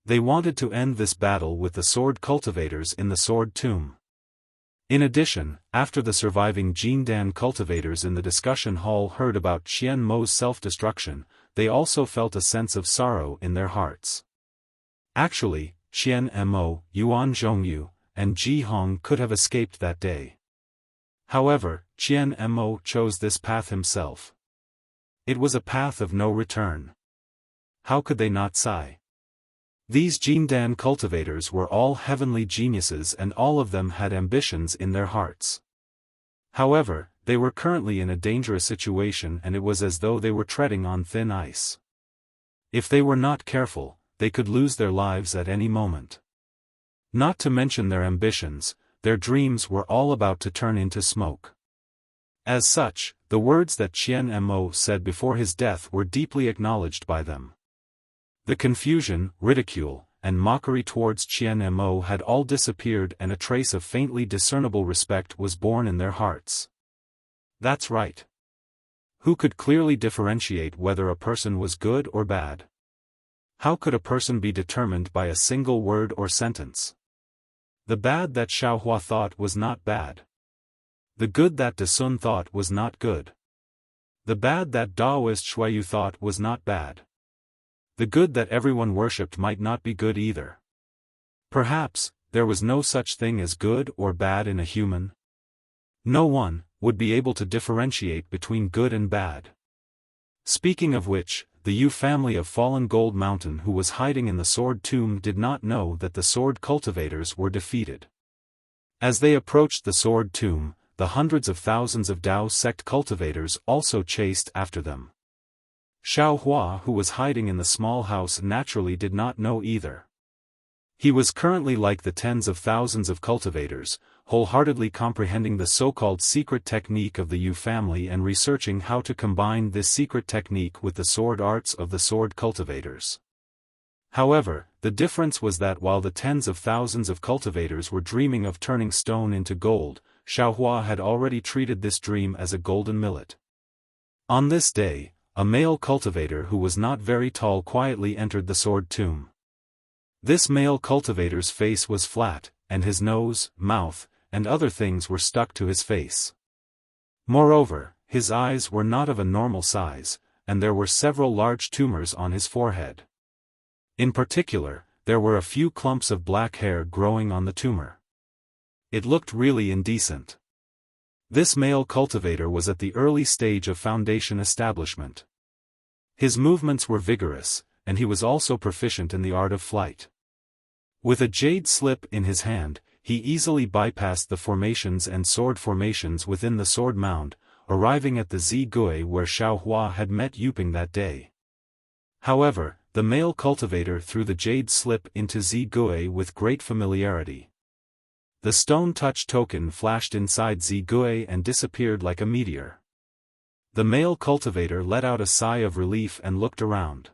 They wanted to end this battle with the sword cultivators in the sword tomb. In addition, after the surviving Jindan cultivators in the discussion hall heard about Qian Mo's self-destruction, they also felt a sense of sorrow in their hearts. Actually, Qian Mo, Yuan Zhongyu, and Ji Hong could have escaped that day. However, Qian Mo chose this path himself. It was a path of no return. How could they not sigh? These Jindan cultivators were all heavenly geniuses, and all of them had ambitions in their hearts. However, they were currently in a dangerous situation, and it was as though they were treading on thin ice. If they were not careful, they could lose their lives at any moment. Not to mention their ambitions, their dreams were all about to turn into smoke. As such, the words that Qian Mo said before his death were deeply acknowledged by them. The confusion, ridicule, and mockery towards Qian Mo had all disappeared, and a trace of faintly discernible respect was born in their hearts. That's right. Who could clearly differentiate whether a person was good or bad? How could a person be determined by a single word or sentence? The bad that Xiaohua thought was not bad. The good that De Sun thought was not good. The bad that Daoist Shuayu thought was not bad. The good that everyone worshipped might not be good either. Perhaps, there was no such thing as good or bad in a human. No one would be able to differentiate between good and bad. Speaking of which, the Yu family of Fallen Gold Mountain who was hiding in the sword tomb did not know that the sword cultivators were defeated. As they approached the sword tomb, the hundreds of thousands of Dao sect cultivators also chased after them. Xiaohua, who was hiding in the small house, naturally did not know either. He was currently like the tens of thousands of cultivators, wholeheartedly comprehending the so-called secret technique of the Yu family and researching how to combine this secret technique with the sword arts of the sword cultivators. However, the difference was that while the tens of thousands of cultivators were dreaming of turning stone into gold, Xiaohua had already treated this dream as a golden millet. On this day, a male cultivator who was not very tall quietly entered the sword tomb. This male cultivator's face was flat, and his nose, mouth, and other things were stuck to his face. Moreover, his eyes were not of a normal size, and there were several large tumors on his forehead. In particular, there were a few clumps of black hair growing on the tumor. It looked really indecent. This male cultivator was at the early stage of foundation establishment. His movements were vigorous, and he was also proficient in the art of flight. With a jade slip in his hand, he easily bypassed the formations and sword formations within the sword mound, arriving at the Zigui where Xiaohua had met Yuping that day. However, the male cultivator threw the jade slip into Zigui with great familiarity. The stone touch token flashed inside Zigui and disappeared like a meteor. The male cultivator let out a sigh of relief and looked around.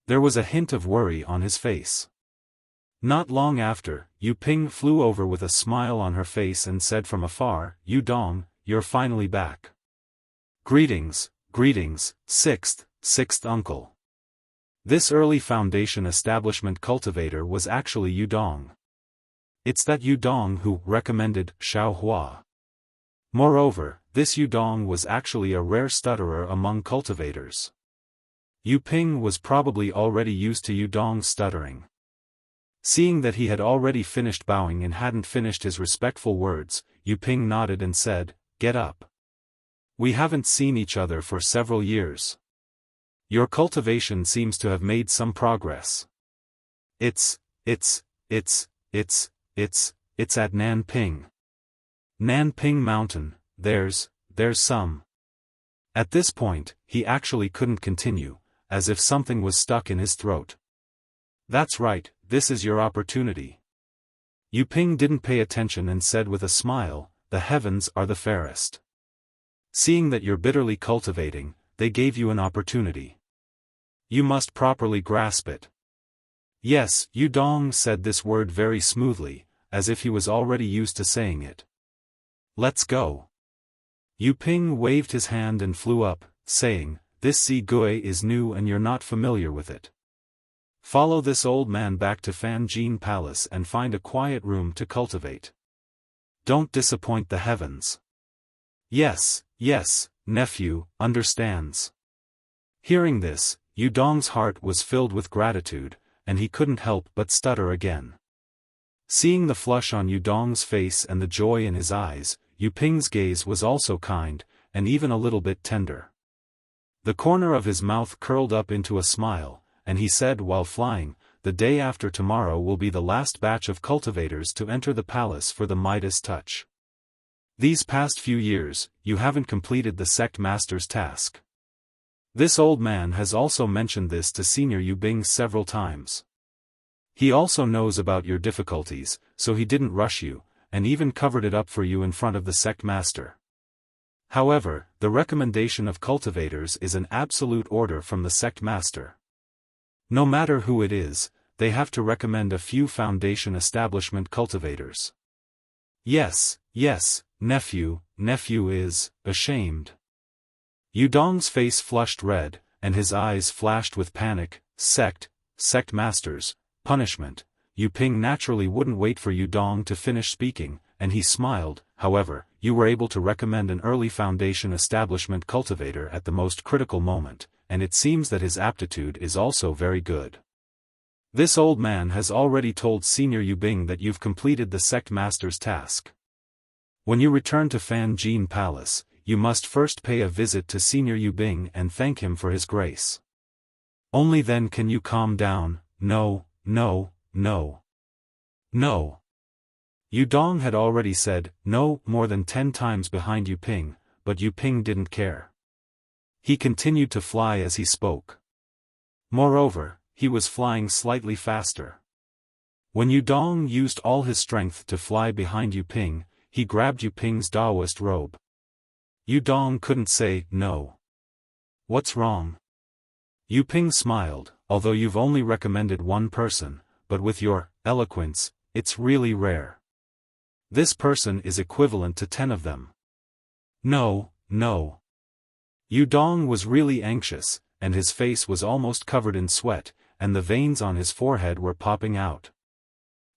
There was a hint of worry on his face. Not long after, Yu Ping flew over with a smile on her face and said from afar, "Yu Dong, you're finally back. Greetings, greetings, sixth uncle." This early foundation establishment cultivator was actually Yu Dong. It's that Yu Dong who recommended Xiaohua. Moreover, this Yu Dong was actually a rare stutterer among cultivators. Yu Ping was probably already used to Yu Dong's stuttering. Seeing that he had already finished bowing and hadn't finished his respectful words, Yu Ping nodded and said, "Get up. We haven't seen each other for several years. Your cultivation seems to have made some progress. It's at Nanping. Nanping Mountain, there's some." At this point, he actually couldn't continue, as if something was stuck in his throat. "That's right, this is your opportunity. Yu Ping didn't pay attention and said with a smile, "The heavens are the fairest. Seeing that you're bitterly cultivating, they gave you an opportunity. You must properly grasp it." "Yes," Yu Dong said this word very smoothly, as if he was already used to saying it. "Let's go." Yu Ping waved his hand and flew up, saying, "This Zi Gui is new and you're not familiar with it. Follow this old man back to Fan Jin Palace and find a quiet room to cultivate. Don't disappoint the heavens." "Yes, yes, nephew, understands." Hearing this, Yu Dong's heart was filled with gratitude, and he couldn't help but stutter again. Seeing the flush on Yu Dong's face and the joy in his eyes, Yu Ping's gaze was also kind, and even a little bit tender. The corner of his mouth curled up into a smile, and he said while flying, "The day after tomorrow will be the last batch of cultivators to enter the palace for the Midas touch. These past few years, you haven't completed the sect master's task." This old man has also mentioned this to Senior Yu Bing several times. He also knows about your difficulties, so he didn't rush you, and even covered it up for you in front of the sect master. However, the recommendation of cultivators is an absolute order from the sect master. No matter who it is, they have to recommend a few foundation establishment cultivators. Yes, yes, nephew is ashamed." Yu Dong's face flushed red, and his eyes flashed with panic. Sect masters, punishment. Yu Ping naturally wouldn't wait for Yu Dong to finish speaking, and he smiled. "However, you were able to recommend an early foundation establishment cultivator at the most critical moment, and it seems that his aptitude is also very good. This old man has already told Senior Yu Bing that you've completed the sect master's task. When you return to Fan Jin Palace, you must first pay a visit to Senior Yu Bing and thank him for his grace. Only then can you calm down." No. Yu Dong had already said no more than 10 times behind Yu Ping, but Yu Ping didn't care. He continued to fly as he spoke. Moreover, he was flying slightly faster. When Yu Dong used all his strength to fly behind Yu Ping, he grabbed Yu Ping's Daoist robe. Yu Dong couldn't say no. "What's wrong?" Yu Ping smiled, "Although you've only recommended one person, but with your eloquence, it's really rare. This person is equivalent to 10 of them." No. Yu Dong was really anxious, and his face was almost covered in sweat, and the veins on his forehead were popping out.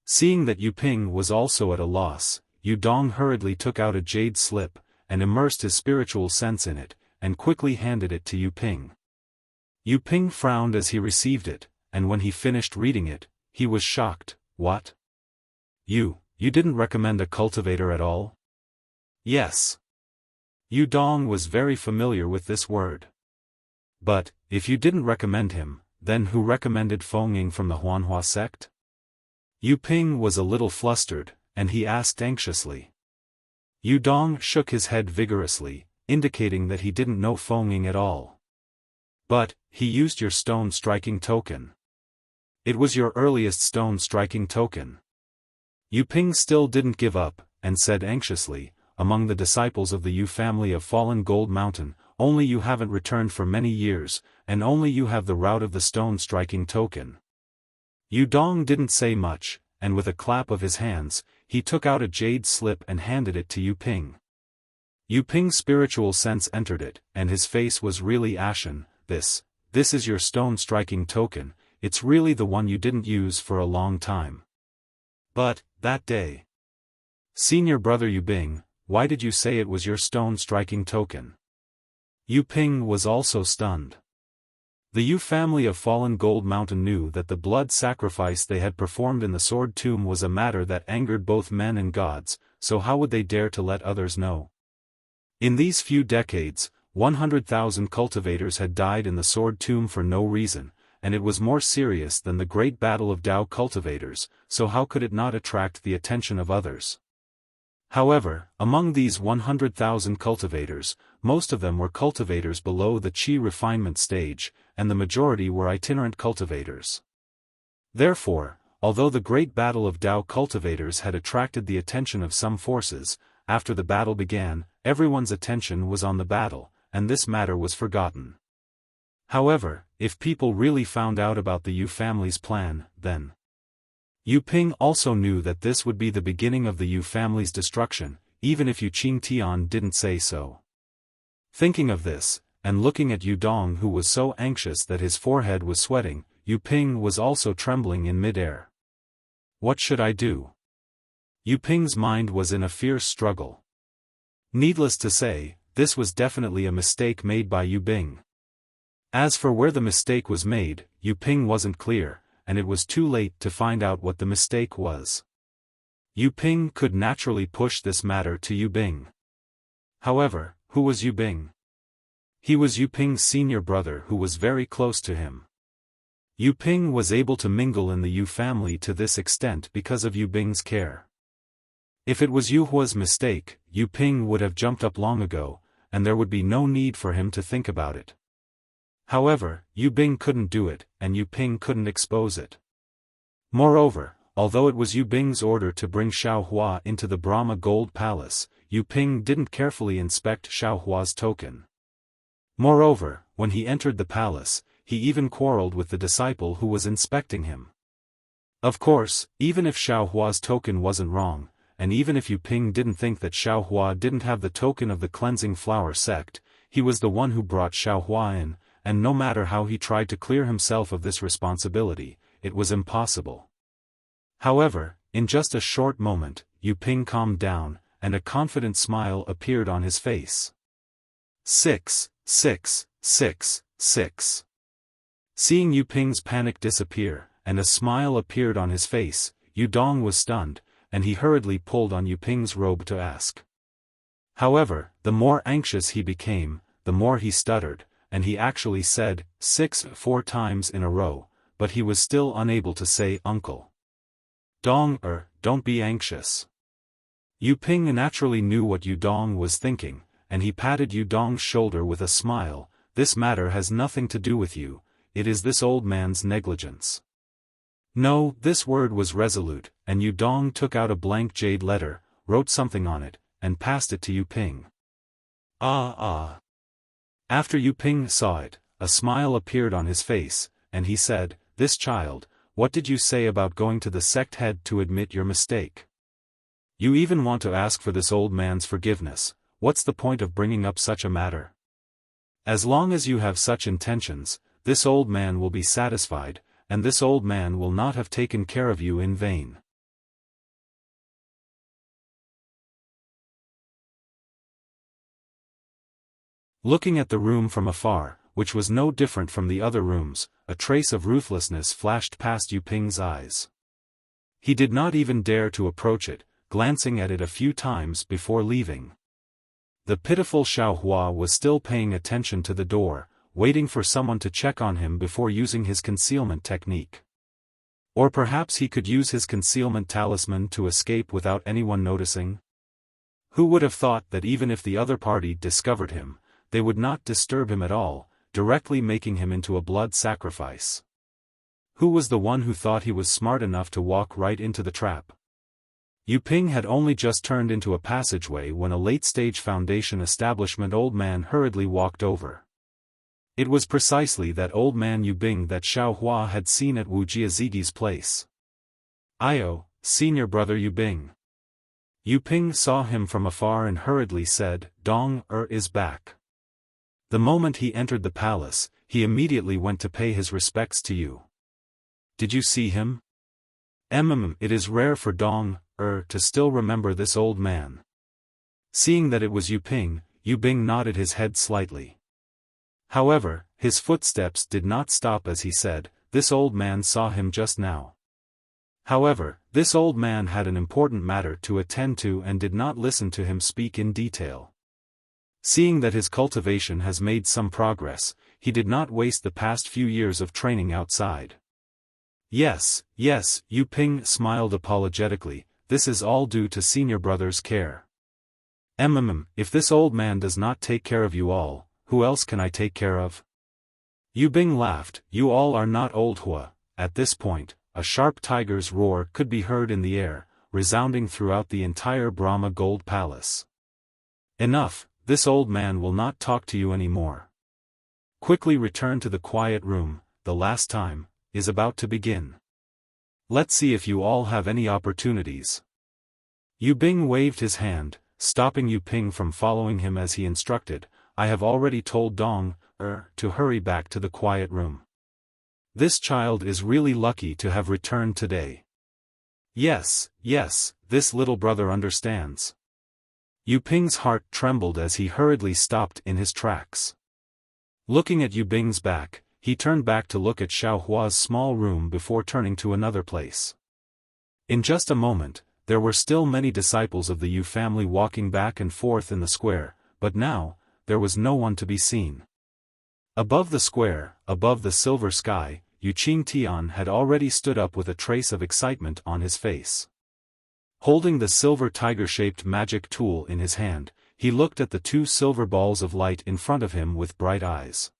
Seeing that Yu Ping was also at a loss, Yu Dong hurriedly took out a jade slip, and immersed his spiritual sense in it, and quickly handed it to Yu Ping. Yu Ping frowned as he received it, and when he finished reading it, he was shocked. "What? You didn't recommend a cultivator at all?" "Yes." Yu Dong was very familiar with this word. "But, if you didn't recommend him, then who recommended Fengying from the Huanhua sect?" Yu Ping was a little flustered, and he asked anxiously. Yu Dong shook his head vigorously, indicating that he didn't know Fengying at all. "But, he used your stone-striking token. It was your earliest stone-striking token." Yu Ping still didn't give up, and said anxiously, "Among the disciples of the Yu family of Fallen Gold Mountain, only you haven't returned for many years, and only you have the route of the stone-striking token." Yu Dong didn't say much, and with a clap of his hands, he took out a jade slip and handed it to Yu Ping. Yu Ping's spiritual sense entered it, and his face was really ashen. This is your stone-striking token, it's really the one you didn't use for a long time." "But, that day. Senior brother Yu Bing, why did you say it was your stone-striking token?" Yu Ping was also stunned. The Yu family of Fallen Gold Mountain knew that the blood sacrifice they had performed in the Sword Tomb was a matter that angered both men and gods, so how would they dare to let others know? In these few decades, 100,000 cultivators had died in the Sword Tomb for no reason, and it was more serious than the Great Battle of Dao cultivators, so how could it not attract the attention of others? However, among these 100,000 cultivators, most of them were cultivators below the Qi refinement stage, and the majority were itinerant cultivators. Therefore, Although the great battle of Dao cultivators had attracted the attention of some forces, after the battle began, everyone's attention was on the battle, and this matter was forgotten. However, if people really found out about the Yu family's plan, then Yu Ping also knew that this would be the beginning of the Yu family's destruction, even if Yu Qingtian didn't say so. Thinking of this, and looking at Yu Dong who was so anxious that his forehead was sweating, Yu Ping was also trembling in mid-air. What should I do? Yu Ping's mind was in a fierce struggle. Needless to say, this was definitely a mistake made by Yu Bing. As for where the mistake was made, Yu Ping wasn't clear, and it was too late to find out what the mistake was. Yu Ping could naturally push this matter to Yu Bing. However, who was Yu Bing? He was Yu Ping's senior brother who was very close to him. Yu Ping was able to mingle in the Yu family to this extent because of Yu Bing's care. If it was Yu Hua's mistake, Yu Ping would have jumped up long ago, and there would be no need for him to think about it. However, Yu Bing couldn't do it, and Yu Ping couldn't expose it. Moreover, although it was Yu Bing's order to bring Xiao Hua into the Brahma Gold Palace, Yu Ping didn't carefully inspect Xiao Hua's token. Moreover, when he entered the palace, he even quarreled with the disciple who was inspecting him. Of course, even if Xiao Hua's token wasn't wrong, and even if Yu Ping didn't think that Xiao Hua didn't have the token of the cleansing flower sect, he was the one who brought Xiao Hua in, and no matter how he tried to clear himself of this responsibility, it was impossible. However, in just a short moment, Yu Ping calmed down, and a confident smile appeared on his face. 6, 6, 6, 6. Seeing Yu Ping's panic disappear, and a smile appeared on his face, Yu Dong was stunned, and he hurriedly pulled on Yu Ping's robe to ask. However, the more anxious he became, the more he stuttered, and he actually said 6 4 times in a row, but he was still unable to say uncle. Dong, don't be anxious. Yu Ping naturally knew what Yu Dong was thinking, and he patted Yu Dong's shoulder with a smile. This matter has nothing to do with you, it is this old man's negligence. No, this word was resolute, and Yu Dong took out a blank jade letter, wrote something on it, and passed it to Yu Ping. After Yu Ping saw it, a smile appeared on his face, and he said, "This child, what did you say about going to the sect head to admit your mistake? You even want to ask for this old man's forgiveness, what's the point of bringing up such a matter? As long as you have such intentions, this old man will be satisfied, and this old man will not have taken care of you in vain." Looking at the room from afar, which was no different from the other rooms, a trace of ruthlessness flashed past Yu Ping's eyes. He did not even dare to approach it, glancing at it a few times before leaving. The pitiful Xiao Hua was still paying attention to the door, waiting for someone to check on him before using his concealment technique. Or perhaps he could use his concealment talisman to escape without anyone noticing? Who would have thought that even if the other party discovered him, they would not disturb him at all, directly making him into a blood sacrifice? Who was the one who thought he was smart enough to walk right into the trap? Yu Ping had only just turned into a passageway when a late-stage Foundation establishment old man hurriedly walked over. It was precisely that old man Yu Bing that Xiao Hua had seen at Wuxia Zigi's place. "Io, senior brother Yu Bing." Yu Ping saw him from afar and hurriedly said, "Dong is back." The moment he entered the palace, he immediately went to pay his respects to you. "Did you see him?" It is rare for Dong to still remember this old man." Seeing that it was Yu Ping, Yu Bing nodded his head slightly. However, his footsteps did not stop as he said, "This old man saw him just now." However, this old man had an important matter to attend to and did not listen to him speak in detail. Seeing that his cultivation has made some progress, he did not waste the past few years of training outside. Yes, Yu Ping smiled apologetically, "This is all due to senior brother's care." If this old man does not take care of you all, who else can I take care of?" Yu Bing laughed, "You all are not old Hua." At this point, a sharp tiger's roar could be heard in the air, resounding throughout the entire Brahma Gold Palace. Enough, this old man will not talk to you anymore. Quickly return to the quiet room, the last time is about to begin. Let's see if you all have any opportunities. Yu Bing waved his hand, stopping Yu Ping from following him as he instructed. I have already told Dong to hurry back to the quiet room. This child is really lucky to have returned today. Yes, this little brother understands. Yu Ping's heart trembled as he hurriedly stopped in his tracks. Looking at Yu Bing's back, he turned back to look at Xiaohua's small room before turning to another place. In just a moment, there were still many disciples of the Yu family walking back and forth in the square, but now, there was no one to be seen. Above the square, above the silver sky, Yu Qingtian had already stood up with a trace of excitement on his face. Holding the silver tiger-shaped magic tool in his hand, he looked at the two silver balls of light in front of him with bright eyes.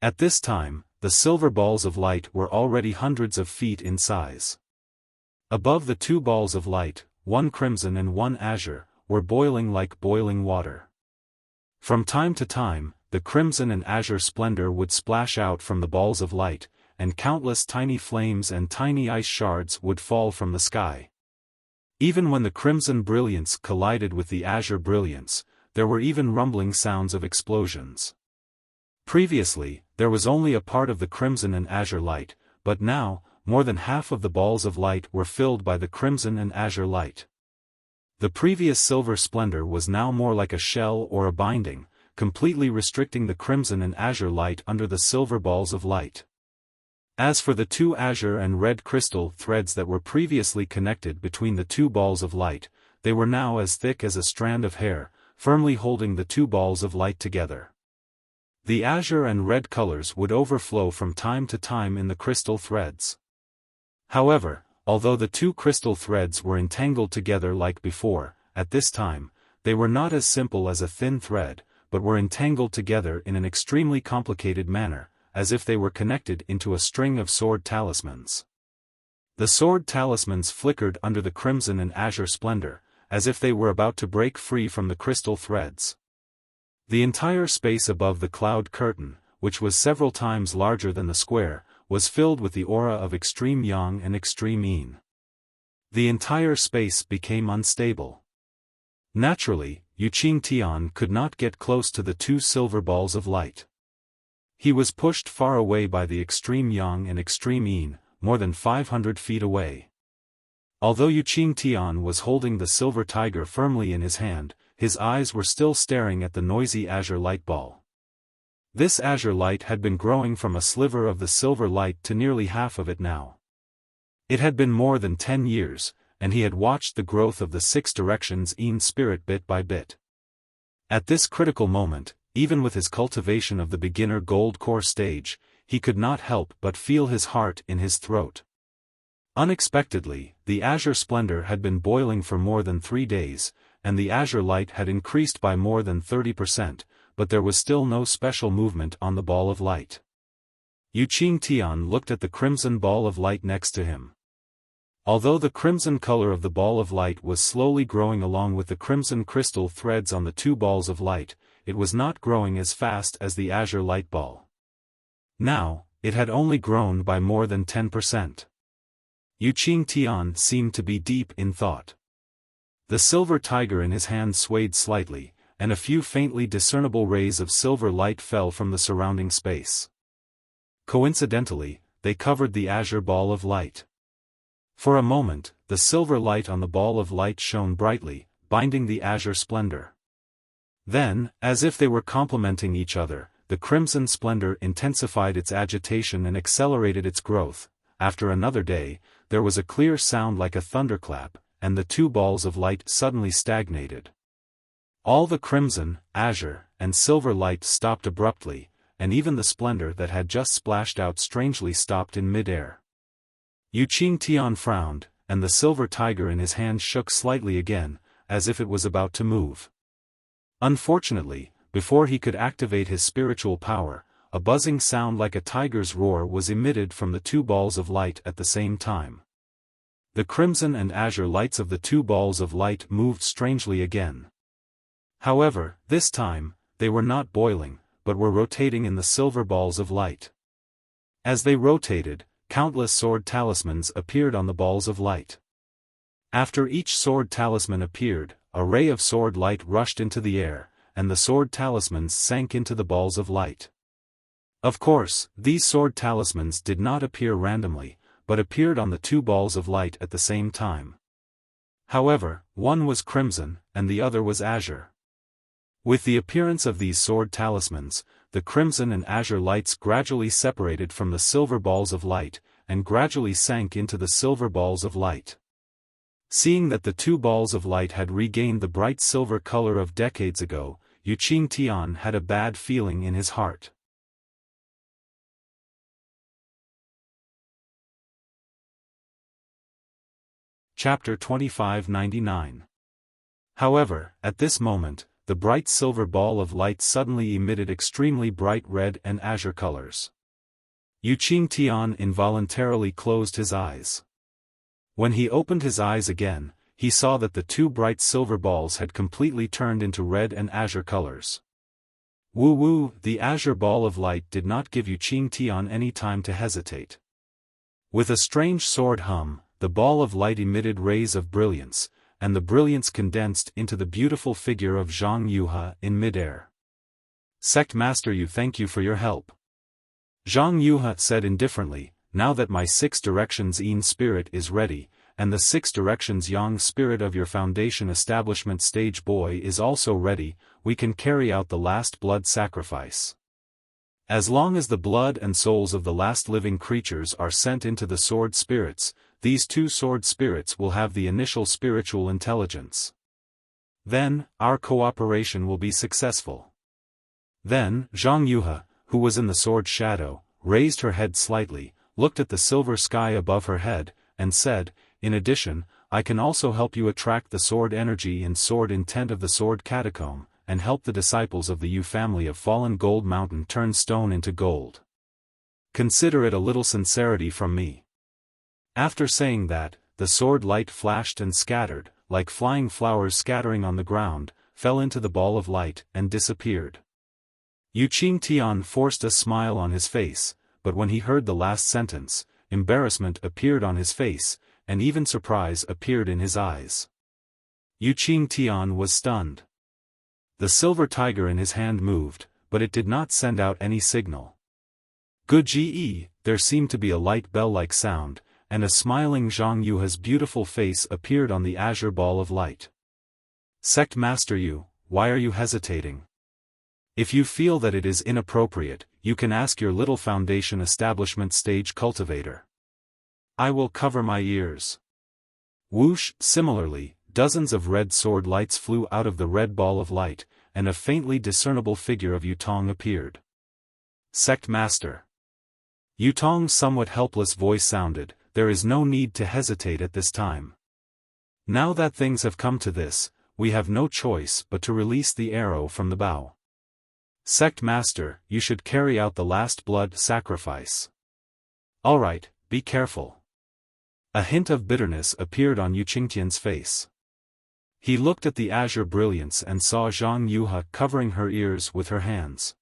At this time, the silver balls of light were already hundreds of feet in size. Above the two balls of light, one crimson and one azure, were boiling like boiling water. From time to time, the crimson and azure splendor would splash out from the balls of light, and countless tiny flames and tiny ice shards would fall from the sky. Even when the crimson brilliance collided with the azure brilliance, there were even rumbling sounds of explosions. Previously, there was only a part of the crimson and azure light, but now, more than half of the balls of light were filled by the crimson and azure light. The previous silver splendor was now more like a shell or a binding, completely restricting the crimson and azure light under the silver balls of light. As for the two azure and red crystal threads that were previously connected between the two balls of light, they were now as thick as a strand of hair, firmly holding the two balls of light together. The azure and red colors would overflow from time to time in the crystal threads. However, although the two crystal threads were entangled together like before, at this time, they were not as simple as a thin thread, but were entangled together in an extremely complicated manner, as if they were connected into a string of sword talismans. The sword talismans flickered under the crimson and azure splendor, as if they were about to break free from the crystal threads. The entire space above the cloud curtain, which was several times larger than the square, was filled with the aura of extreme yang and extreme yin. The entire space became unstable. Naturally, Yu Qingtian could not get close to the two silver balls of light. He was pushed far away by the extreme yang and extreme yin, more than 500 feet away. Although Yu Qingtian was holding the silver tiger firmly in his hand, his eyes were still staring at the noisy azure light ball. This azure light had been growing from a sliver of the silver light to nearly half of it now. It had been more than 10 years, and he had watched the growth of the six directions yin spirit bit by bit. At this critical moment, even with his cultivation of the beginner gold core stage, he could not help but feel his heart in his throat. Unexpectedly, the azure splendor had been boiling for more than 3 days, and the azure light had increased by more than 30%, but there was still no special movement on the ball of light. Yu Qingtian looked at the crimson ball of light next to him. Although the crimson color of the ball of light was slowly growing along with the crimson crystal threads on the two balls of light, it was not growing as fast as the azure light ball. Now, it had only grown by more than 10%. Yu Qingtian seemed to be deep in thought. The silver tiger in his hand swayed slightly, and a few faintly discernible rays of silver light fell from the surrounding space. Coincidentally, they covered the azure ball of light. For a moment, the silver light on the ball of light shone brightly, binding the azure splendor. Then, as if they were complementing each other, the crimson splendor intensified its agitation and accelerated its growth. After another day, there was a clear sound like a thunderclap, and the two balls of light suddenly stagnated. All the crimson, azure, and silver light stopped abruptly, and even the splendor that had just splashed out strangely stopped in mid-air. Yu Qingtian frowned, and the silver tiger in his hand shook slightly again, as if it was about to move. Unfortunately, before he could activate his spiritual power, a buzzing sound like a tiger's roar was emitted from the two balls of light at the same time. The crimson and azure lights of the two balls of light moved strangely again. However, this time, they were not boiling, but were rotating in the silver balls of light. As they rotated, countless sword talismans appeared on the balls of light. After each sword talisman appeared, a ray of sword light rushed into the air, and the sword talismans sank into the balls of light. Of course, these sword talismans did not appear randomly, but appeared on the two balls of light at the same time. However, one was crimson, and the other was azure. With the appearance of these sword talismans, the crimson and azure lights gradually separated from the silver balls of light, and gradually sank into the silver balls of light. Seeing that the two balls of light had regained the bright silver color of decades ago, Yu Qingtian had a bad feeling in his heart. Chapter 2599. However, at this moment, the bright silver ball of light suddenly emitted extremely bright red and azure colors. Yu Qingtian involuntarily closed his eyes. When he opened his eyes again, he saw that the two bright silver balls had completely turned into red and azure colors. Woo! The azure ball of light did not give Yu Qingtian any time to hesitate. With a strange sword hum, the ball of light emitted rays of brilliance, and the brilliance condensed into the beautiful figure of Zhang Yuhe in midair. Sect Master Yu, thank you for your help. Zhang Yuhe said indifferently, now that my 6 directions Yin spirit is ready, and the 6 directions Yang spirit of your foundation establishment stage boy is also ready, we can carry out the last blood sacrifice. As long as the blood and souls of the last living creatures are sent into the sword spirits, these 2 sword spirits will have the initial spiritual intelligence. Then, our cooperation will be successful. Then, Zhang Yuhe, who was in the sword shadow, raised her head slightly, looked at the silver sky above her head, and said, in addition, I can also help you attract the sword energy and sword intent of the sword catacomb, and help the disciples of the Yu family of fallen gold mountain turn stone into gold. Consider it a little sincerity from me. After saying that, the sword light flashed and scattered, like flying flowers scattering on the ground, fell into the ball of light and disappeared. Yu Qingtian forced a smile on his face, but when he heard the last sentence, embarrassment appeared on his face, and even surprise appeared in his eyes. Yu Qingtian was stunned. The silver tiger in his hand moved, but it did not send out any signal. Good Ge, there seemed to be a light bell-like sound, and a smiling Zhang Yuhe's beautiful face appeared on the azure ball of light. Sect Master Yu, why are you hesitating? If you feel that it is inappropriate, you can ask your little foundation establishment stage cultivator. I will cover my ears. Whoosh! Similarly, dozens of red sword lights flew out of the red ball of light, and a faintly discernible figure of Yutong appeared. Sect Master. Yutong's somewhat helpless voice sounded, there is no need to hesitate at this time. Now that things have come to this, we have no choice but to release the arrow from the bow. Sect Master, you should carry out the last blood sacrifice. Alright, be careful. A hint of bitterness appeared on Yu Qingtian's face. He looked at the azure brilliance and saw Zhang Yuhe covering her ears with her hands.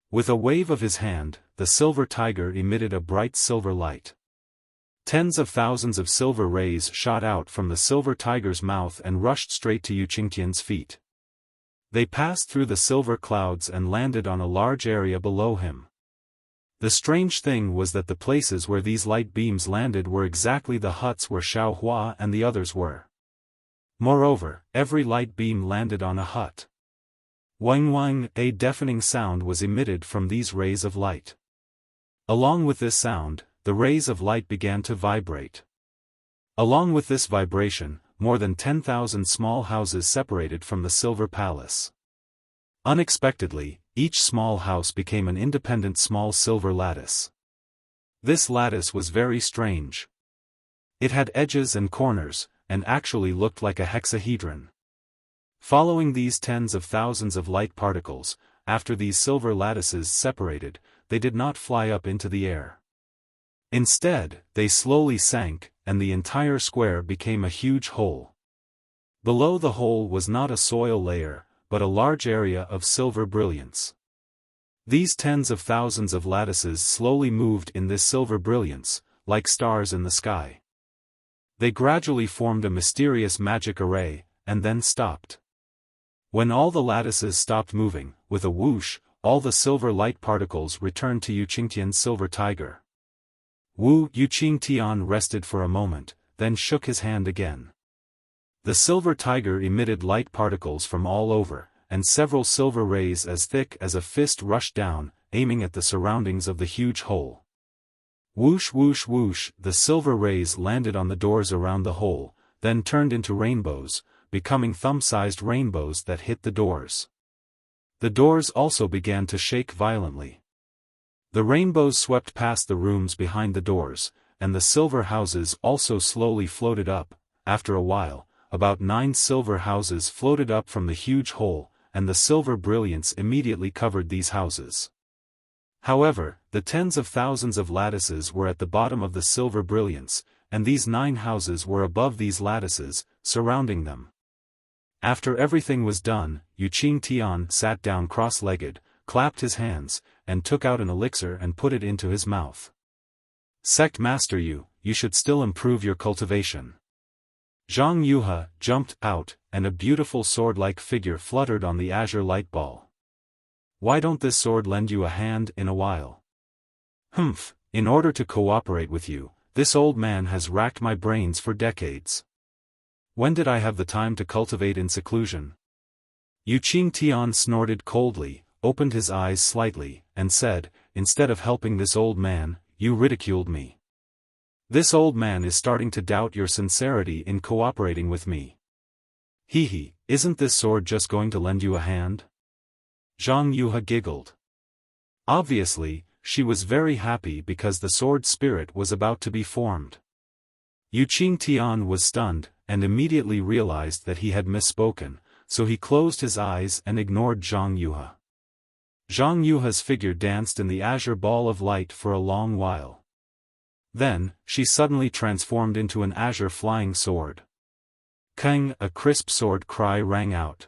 With a wave of his hand, the silver tiger emitted a bright silver light. Tens of thousands of silver rays shot out from the silver tiger's mouth and rushed straight to Yu Qingtian's feet. They passed through the silver clouds and landed on a large area below him. The strange thing was that the places where these light beams landed were exactly the huts where Xiaofan and the others were. Moreover, every light beam landed on a hut. Wang wang, a deafening sound was emitted from these rays of light. Along with this sound, the rays of light began to vibrate. Along with this vibration, more than 10,000 small houses separated from the silver palace. Unexpectedly, each small house became an independent small silver lattice. This lattice was very strange. It had edges and corners, and actually looked like a hexahedron. Following these tens of thousands of light particles, after these silver lattices separated, they did not fly up into the air. Instead, they slowly sank, and the entire square became a huge hole. Below the hole was not a soil layer, but a large area of silver brilliance. These tens of thousands of lattices slowly moved in this silver brilliance, like stars in the sky. They gradually formed a mysterious magic array, and then stopped. When all the lattices stopped moving, with a whoosh, all the silver light particles returned to Yu Qingtian's silver tiger. Yu Qingtian rested for a moment, then shook his hand again. The silver tiger emitted light particles from all over, and several silver rays as thick as a fist rushed down, aiming at the surroundings of the huge hole. Whoosh whoosh whoosh, the silver rays landed on the doors around the hole, then turned into rainbows, becoming thumb-sized rainbows that hit the doors. The doors also began to shake violently. The rainbows swept past the rooms behind the doors, and the silver houses also slowly floated up. After a while, about 9 silver houses floated up from the huge hole, and the silver brilliance immediately covered these houses. However, the tens of thousands of lattices were at the bottom of the silver brilliance, and these 9 houses were above these lattices, surrounding them. After everything was done, Yu Qingtian sat down cross-legged, clapped his hands, and took out an elixir and put it into his mouth. Sect Master you should still improve your cultivation. Zhang Yuhe jumped out, and a beautiful sword-like figure fluttered on the azure light ball. Why don't this sword lend you a hand in a while? Humph, in order to cooperate with you, this old man has racked my brains for decades. When did I have the time to cultivate in seclusion? Yu Qingtian snorted coldly, opened his eyes slightly, and said, instead of helping this old man, you ridiculed me. This old man is starting to doubt your sincerity in cooperating with me. Hee, isn't this sword just going to lend you a hand? Zhang Yuhe giggled. Obviously, she was very happy because the sword spirit was about to be formed. Yu Qingtian was stunned, and immediately realized that he had misspoken, so he closed his eyes and ignored Zhang Yuhe. Zhang Yuhe's figure danced in the azure ball of light for a long while. Then, she suddenly transformed into an azure flying sword. Kang, a crisp sword cry rang out.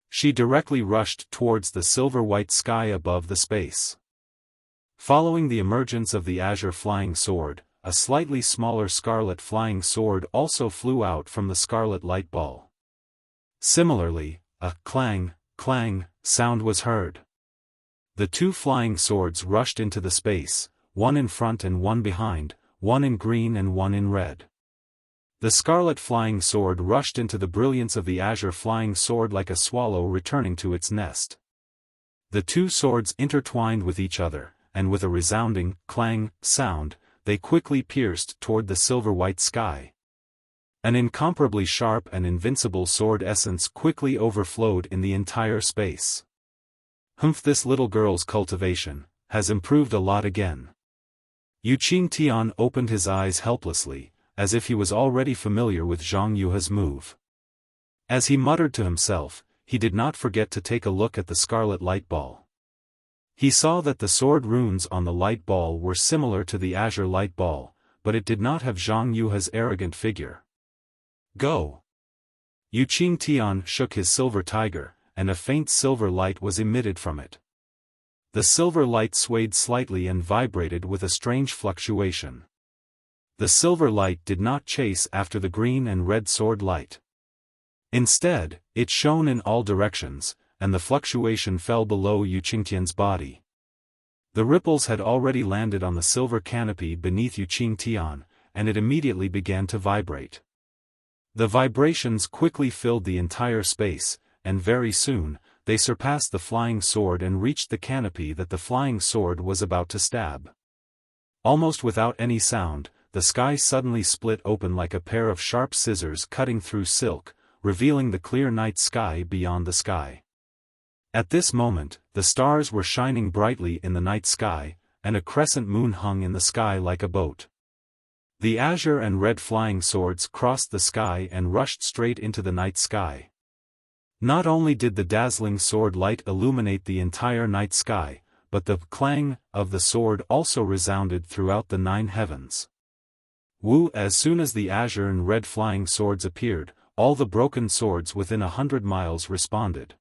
She directly rushed towards the silver-white sky above the space. Following the emergence of the azure flying sword, a slightly smaller scarlet flying sword also flew out from the scarlet light ball. Similarly, a clang, clang sound was heard. The 2 flying swords rushed into the space, one in front and one behind, one in green and one in red. The scarlet flying sword rushed into the brilliance of the azure flying sword like a swallow returning to its nest. The 2 swords intertwined with each other, and with a resounding clang sound, they quickly pierced toward the silver-white sky. An incomparably sharp and invincible sword essence quickly overflowed in the entire space. Humph, this little girl's cultivation has improved a lot again. Yu Qingtian opened his eyes helplessly, as if he was already familiar with Zhang Yuhe's move. As he muttered to himself, he did not forget to take a look at the scarlet light ball. He saw that the sword runes on the light ball were similar to the azure light ball, but it did not have Zhang Yuhe's arrogant figure. Go! Yu Qingtian shook his silver tiger, and a faint silver light was emitted from it. The silver light swayed slightly and vibrated with a strange fluctuation. The silver light did not chase after the green and red sword light. Instead, it shone in all directions, and the fluctuation fell below Yu Qingtian's body. The ripples had already landed on the silver canopy beneath Yu Qingtian, and it immediately began to vibrate. The vibrations quickly filled the entire space, and very soon, they surpassed the flying sword and reached the canopy that the flying sword was about to stab. Almost without any sound, the sky suddenly split open like a pair of sharp scissors cutting through silk, revealing the clear night sky beyond the sky. At this moment, the stars were shining brightly in the night sky, and a crescent moon hung in the sky like a boat. The azure and red flying swords crossed the sky and rushed straight into the night sky. Not only did the dazzling sword light illuminate the entire night sky, but the clang of the sword also resounded throughout the 9 heavens. As soon as the azure and red flying swords appeared, all the broken swords within 100 miles responded.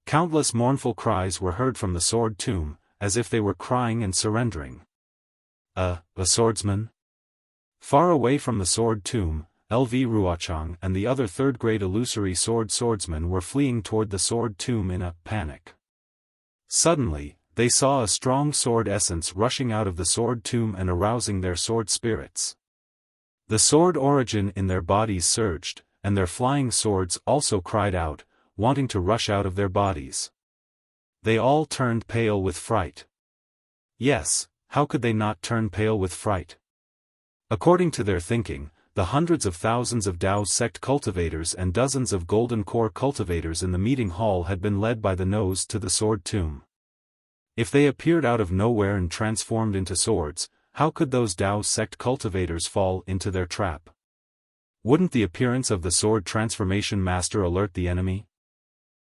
Countless mournful cries were heard from the sword tomb, as if they were crying and surrendering. A swordsman? Far away from the sword tomb, LV Ruochang and the other third-grade illusory swordsmen were fleeing toward the sword tomb in a panic. Suddenly, they saw a strong sword essence rushing out of the sword tomb and arousing their sword spirits. The sword origin in their bodies surged, and their flying swords also cried out, wanting to rush out of their bodies. They all turned pale with fright. Yes, how could they not turn pale with fright? According to their thinking, the hundreds of thousands of Dao sect cultivators and dozens of golden core cultivators in the meeting hall had been led by the nose to the sword tomb. If they appeared out of nowhere and transformed into swords, how could those Dao sect cultivators fall into their trap? Wouldn't the appearance of the sword transformation master alert the enemy?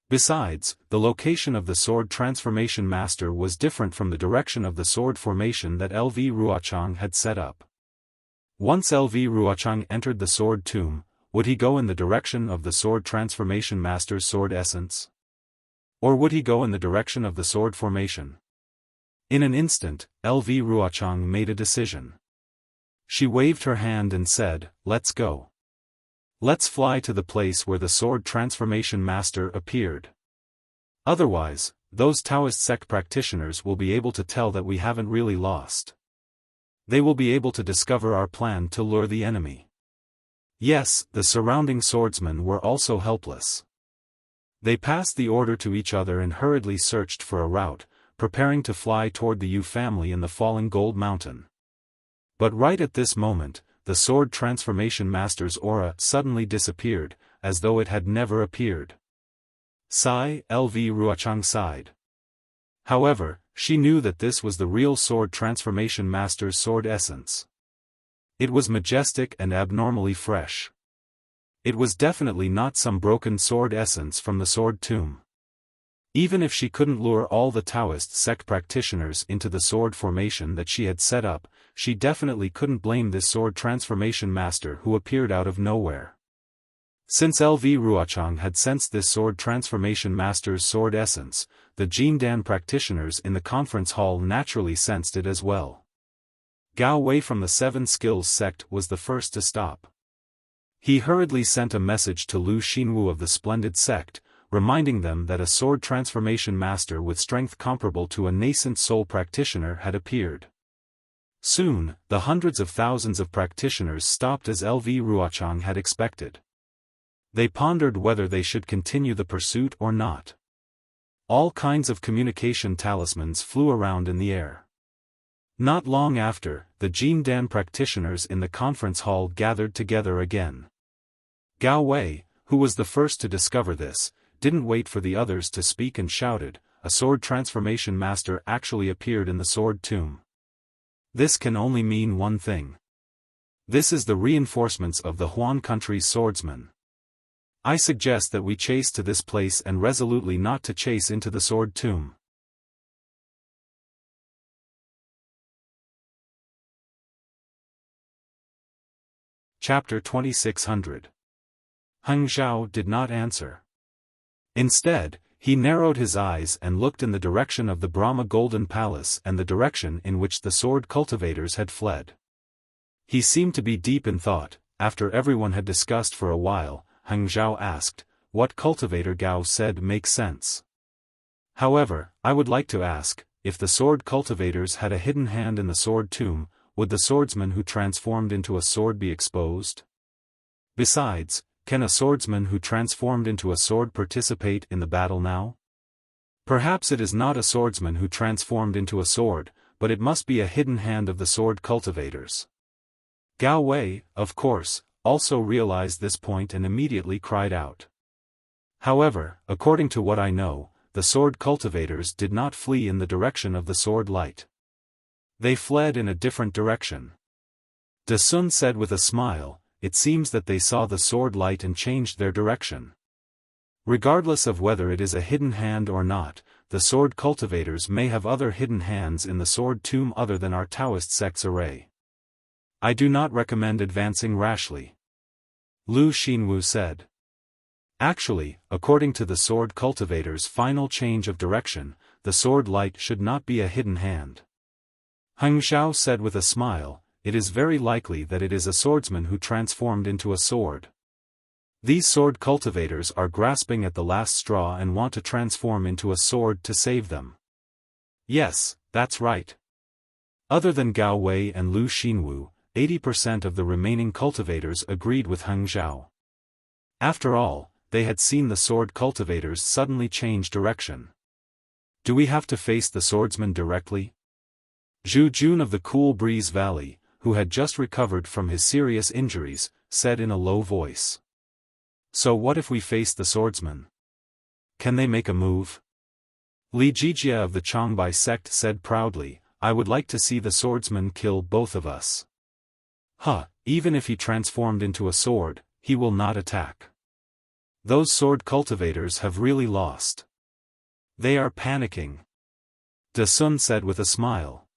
Besides, the location of the sword transformation master was different from the direction of the sword formation that LV Ruochang had set up. Once LV Ruochang entered the sword tomb, would he go in the direction of the sword transformation master's sword essence? Or would he go in the direction of the sword formation? In an instant, LV Ruochang made a decision. She waved her hand and said, "Let's go. Let's fly to the place where the sword transformation master appeared. Otherwise, those Taoist sect practitioners will be able to tell that we haven't really lost. They will be able to discover our plan to lure the enemy." Yes, the surrounding swordsmen were also helpless. They passed the order to each other and hurriedly searched for a route, preparing to fly toward the Yu family in the falling gold mountain. But right at this moment, the sword transformation master's aura suddenly disappeared, as though it had never appeared. Sigh, LV Ruochang sighed. However, she knew that this was the real sword transformation master's sword essence. It was majestic and abnormally fresh. It was definitely not some broken sword essence from the sword tomb. Even if she couldn't lure all the Taoist sect practitioners into the sword formation that she had set up, she definitely couldn't blame this sword transformation master who appeared out of nowhere. Since LV Ruochang had sensed this sword transformation master's sword essence, the Jindan practitioners in the conference hall naturally sensed it as well. Gao Wei from the Seven Skills sect was the first to stop. He hurriedly sent a message to Lu Xinwu of the Splendid sect, reminding them that a sword transformation master with strength comparable to a nascent soul practitioner had appeared. Soon, the hundreds of thousands of practitioners stopped as LV Ruochang had expected. They pondered whether they should continue the pursuit or not. All kinds of communication talismans flew around in the air. Not long after, the Jindan practitioners in the conference hall gathered together again. Gao Wei, who was the first to discover this, didn't wait for the others to speak and shouted, "A sword transformation master actually appeared in the sword tomb. This can only mean one thing. This is the reinforcements of the Huan country's swordsmen. I suggest that we chase to this place and resolutely not to chase into the sword tomb." Chapter 2600. Heng Zhao did not answer. Instead, he narrowed his eyes and looked in the direction of the Brahma Golden Palace and the direction in which the sword cultivators had fled. He seemed to be deep in thought. After everyone had discussed for a while, Heng Zhao asked, "What cultivator Gao said makes sense. However, I would like to ask, if the sword cultivators had a hidden hand in the sword tomb, would the swordsman who transformed into a sword be exposed? Besides, can a swordsman who transformed into a sword participate in the battle now? Perhaps it is not a swordsman who transformed into a sword, but it must be a hidden hand of the sword cultivators." Gao Wei, of course, also realized this point and immediately cried out. However, according to what I know, the sword cultivators did not flee in the direction of the sword light. They fled in a different direction. De Sun said with a smile, "It seems that they saw the sword light and changed their direction." Regardless of whether it is a hidden hand or not, the sword cultivators may have other hidden hands in the sword tomb other than our Taoist sect's array. I do not recommend advancing rashly. Lu Xinwu said. Actually, according to the sword cultivator's final change of direction, the sword light should not be a hidden hand. Heng Xiao said with a smile, it is very likely that it is a swordsman who transformed into a sword. These sword cultivators are grasping at the last straw and want to transform into a sword to save them. Yes, that's right. Other than Gao Wei and Lu Xinwu, 80% of the remaining cultivators agreed with Heng Xiao. After all, they had seen the sword cultivators suddenly change direction. Do we have to face the swordsman directly? Zhu Jun of the Cool Breeze Valley, who had just recovered from his serious injuries, said in a low voice. So what if we face the swordsman? Can they make a move? Li Jijia of the Changbai sect said proudly, I would like to see the swordsman kill both of us. Even if he transformed into a sword, he will not attack. Those sword cultivators have really lost. They are panicking. De Sun said with a smile.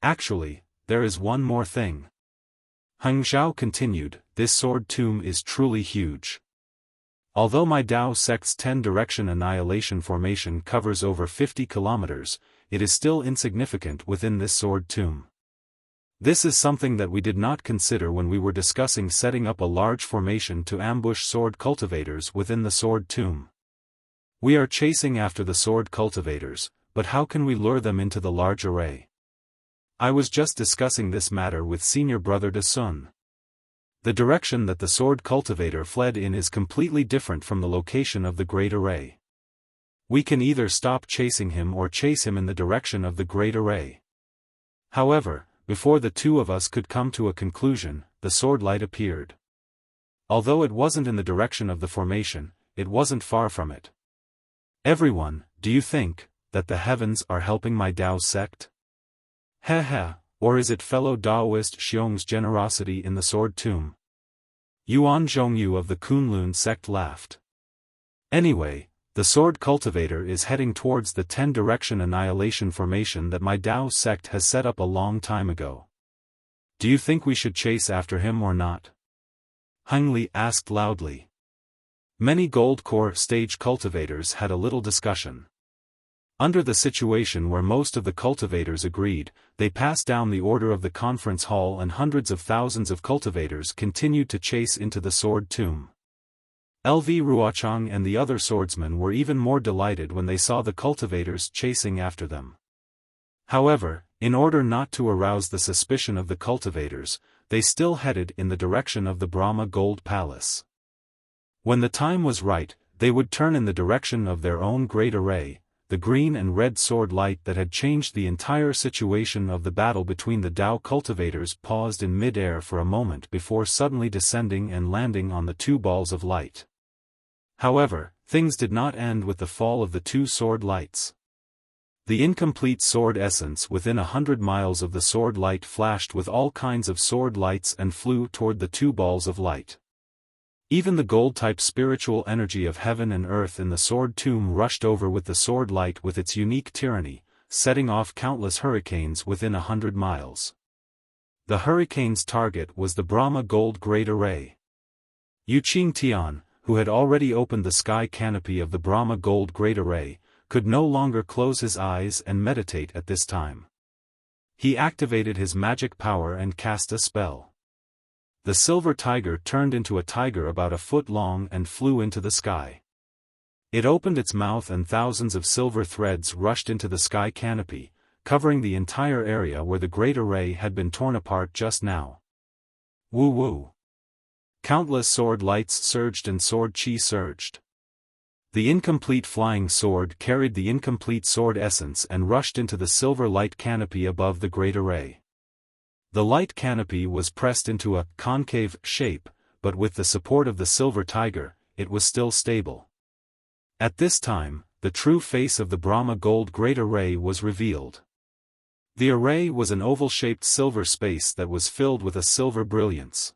Actually, there is one more thing. Heng Xiao continued, this sword tomb is truly huge. Although my Dao sect's 10-direction annihilation formation covers over 50 kilometers, it is still insignificant within this sword tomb. This is something that we did not consider when we were discussing setting up a large formation to ambush sword cultivators within the sword tomb. We are chasing after the sword cultivators, but how can we lure them into the large array? I was just discussing this matter with senior brother De Sun. The direction that the sword cultivator fled in is completely different from the location of the great array. We can either stop chasing him or chase him in the direction of the great array. However, before the two of us could come to a conclusion, the sword light appeared. Although it wasn't in the direction of the formation, it wasn't far from it. Everyone, do you think that the heavens are helping my Dao sect? Or is it fellow Daoist Xiong's generosity in the sword tomb? Yuan Zhongyu of the Kunlun sect laughed. Anyway, the sword cultivator is heading towards the 10-direction annihilation formation that my Dao sect has set up a long time ago. Do you think we should chase after him or not? Heng Li asked loudly. Many gold core stage cultivators had a little discussion. Under the situation where most of the cultivators agreed, they passed down the order of the conference hall and hundreds of thousands of cultivators continued to chase into the sword tomb. LV Ruochang and the other swordsmen were even more delighted when they saw the cultivators chasing after them. However, in order not to arouse the suspicion of the cultivators, they still headed in the direction of the Brahma Gold Palace. When the time was right, they would turn in the direction of their own great array, the green and red sword light that had changed the entire situation of the battle between the Dao cultivators paused in mid-air for a moment before suddenly descending and landing on the two balls of light. However, things did not end with the fall of the two sword lights. The incomplete sword essence within 100 miles of the sword light flashed with all kinds of sword lights and flew toward the two balls of light. Even the gold-type spiritual energy of heaven and earth in the sword tomb rushed over with the sword light with its unique tyranny, setting off countless hurricanes within 100 miles. The hurricane's target was the Brahma Gold Great Array. Yuqing Tian, who had already opened the sky canopy of the Brahma Gold Great Array, could no longer close his eyes and meditate at this time. He activated his magic power and cast a spell. The silver tiger turned into a tiger about a foot long and flew into the sky. It opened its mouth and thousands of silver threads rushed into the sky canopy, covering the entire area where the great array had been torn apart just now. Woo woo. Countless sword lights surged and sword chi surged. The incomplete flying sword carried the incomplete sword essence and rushed into the silver light canopy above the great array. The light canopy was pressed into a concave shape, but with the support of the silver tiger, it was still stable. At this time, the true face of the Brahma Gold Great Array was revealed. The array was an oval-shaped silver space that was filled with a silver brilliance.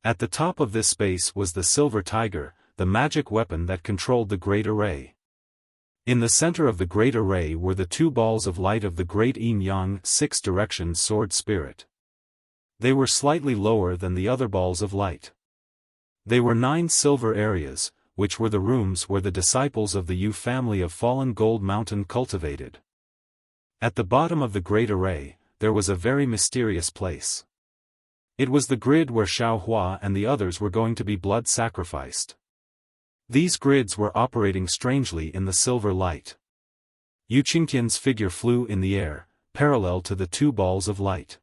At the top of this space was the silver tiger, the magic weapon that controlled the Great Array. In the center of the Great Array were the 2 balls of light of the Great Yin-Yang 6 Directions Sword Spirit. They were slightly lower than the other balls of light. They were 9 silver areas, which were the rooms where the disciples of the Yu family of Fallen Gold Mountain cultivated. At the bottom of the Great Array, there was a very mysterious place. It was the grid where Xiaohua and the others were going to be blood sacrificed. These grids were operating strangely in the silver light. Yu Qingtian's figure flew in the air, parallel to the 2 balls of light.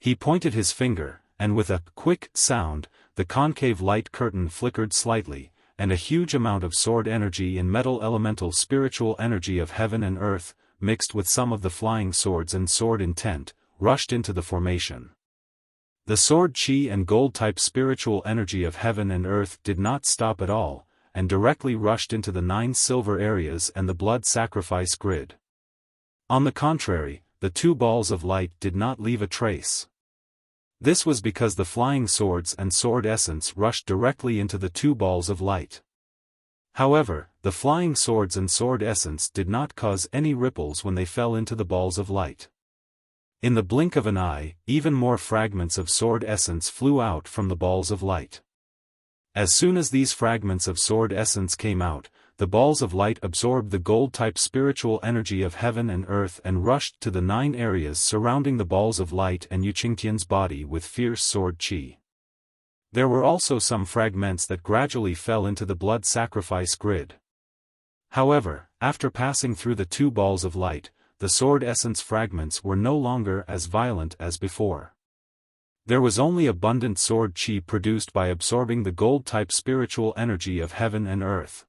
He pointed his finger, and with a quick sound, the concave light curtain flickered slightly, and a huge amount of sword energy and metal elemental spiritual energy of heaven and earth, mixed with some of the flying swords and sword intent, rushed into the formation. The sword chi and gold-type spiritual energy of heaven and earth did not stop at all, and directly rushed into the 9 silver areas and the blood sacrifice grid. On the contrary, the 2 balls of light did not leave a trace. This was because the flying swords and sword essence rushed directly into the 2 balls of light. However, the flying swords and sword essence did not cause any ripples when they fell into the balls of light. In the blink of an eye, even more fragments of sword essence flew out from the balls of light. As soon as these fragments of sword essence came out, the balls of light absorbed the gold-type spiritual energy of heaven and earth and rushed to the 9 areas surrounding the balls of light and Yu Qingtian's body with fierce sword chi. There were also some fragments that gradually fell into the blood sacrifice grid. However, after passing through the 2 balls of light, the sword essence fragments were no longer as violent as before. There was only abundant sword chi produced by absorbing the gold-type spiritual energy of heaven and earth.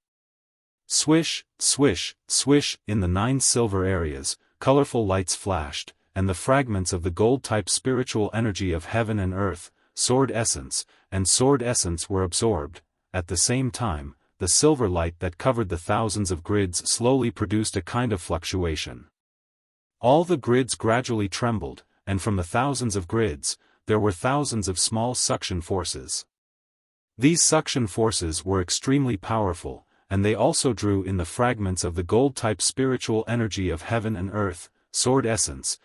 Swish, swish, swish, in the 9 silver areas, colorful lights flashed, and the fragments of the gold-type spiritual energy of heaven and earth, sword essence were absorbed. At the same time, the silver light that covered the thousands of grids slowly produced a kind of fluctuation. All the grids gradually trembled, and from the thousands of grids, there were thousands of small suction forces. These suction forces were extremely powerful, and they also drew in the fragments of the gold-type spiritual energy of heaven and earth, sword essence.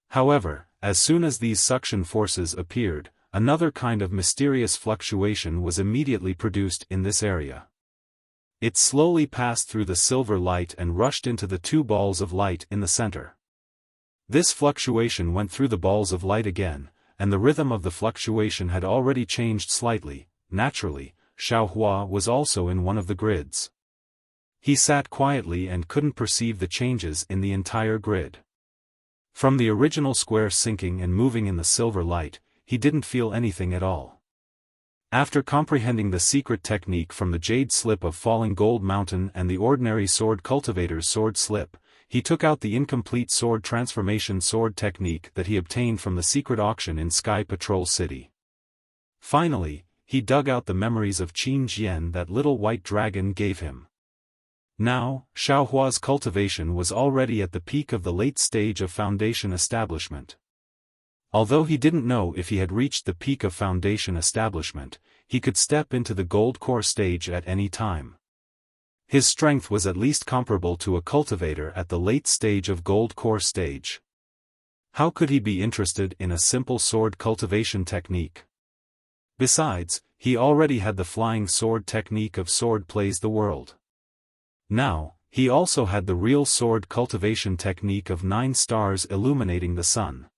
However, as soon as these suction forces appeared, another kind of mysterious fluctuation was immediately produced in this area. It slowly passed through the silver light and rushed into the 2 balls of light in the center. This fluctuation went through the balls of light again, and the rhythm of the fluctuation had already changed slightly. Naturally, Xiaohua was also in one of the grids. He sat quietly and couldn't perceive the changes in the entire grid. From the original square sinking and moving in the silver light, he didn't feel anything at all. After comprehending the secret technique from the jade slip of Falling Gold Mountain and the ordinary sword cultivator's sword slip, he took out the incomplete sword transformation sword technique that he obtained from the secret auction in Sky Patrol City. Finally, he dug out the memories of Qin Jian that little white dragon gave him. Now, Xiaohua's cultivation was already at the peak of the late stage of foundation establishment. Although he didn't know if he had reached the peak of foundation establishment, he could step into the gold core stage at any time. His strength was at least comparable to a cultivator at the late stage of gold core stage. How could he be interested in a simple sword cultivation technique? Besides, he already had the flying sword technique of sword plays the world. Now, he also had the real sword cultivation technique of 9 stars illuminating the sun.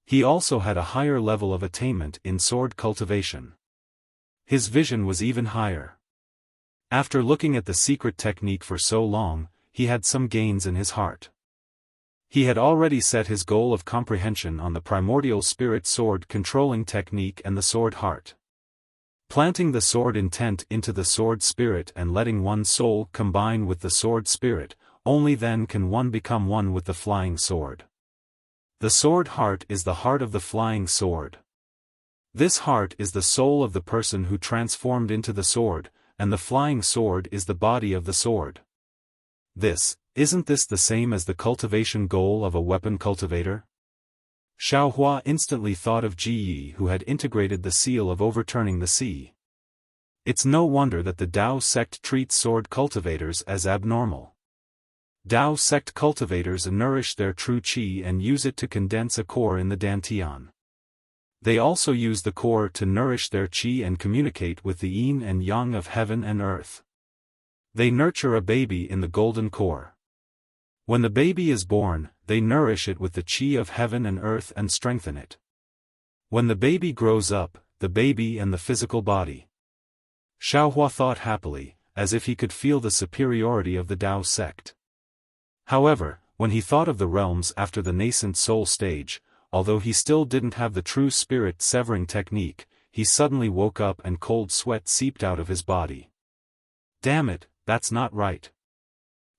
He also had a higher level of attainment in sword cultivation. His vision was even higher. After looking at the secret technique for so long, he had some gains in his heart. He had already set his goal of comprehension on the primordial spirit sword controlling technique and the sword heart. Planting the sword intent into the sword spirit and letting one's soul combine with the sword spirit, only then can one become one with the flying sword. The sword heart is the heart of the flying sword. This heart is the soul of the person who transformed into the sword, and the flying sword is the body of the sword. Isn't this the same as the cultivation goal of a weapon cultivator? Xiaohua instantly thought of Ji Yi, who had integrated the seal of overturning the sea. It's no wonder that the Dao sect treats sword cultivators as abnormal. Dao sect cultivators nourish their true qi and use it to condense a core in the dantian. They also use the core to nourish their qi and communicate with the yin and yang of heaven and earth. They nurture a baby in the golden core. When the baby is born, they nourish it with the qi of heaven and earth and strengthen it. When the baby grows up, the baby and the physical body. Xiaohua thought happily, as if he could feel the superiority of the Dao sect. However, when he thought of the realms after the nascent soul stage, although he still didn't have the true spirit-severing technique, he suddenly woke up and cold sweat seeped out of his body. Damn it, that's not right.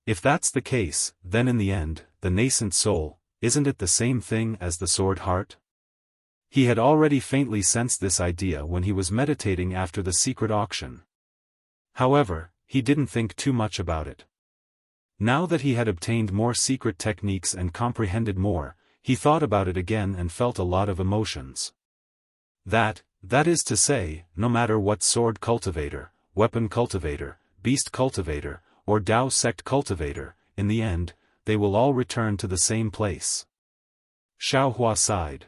If that's the case, then in the end, the nascent soul, isn't it the same thing as the sword heart? He had already faintly sensed this idea when he was meditating after the secret auction. However, he didn't think too much about it. Now that he had obtained more secret techniques and comprehended more, he thought about it again and felt a lot of emotions. That is to say, no matter what sword cultivator, weapon cultivator, beast cultivator, or Dao sect cultivator, in the end, they will all return to the same place. Xiaohua sighed.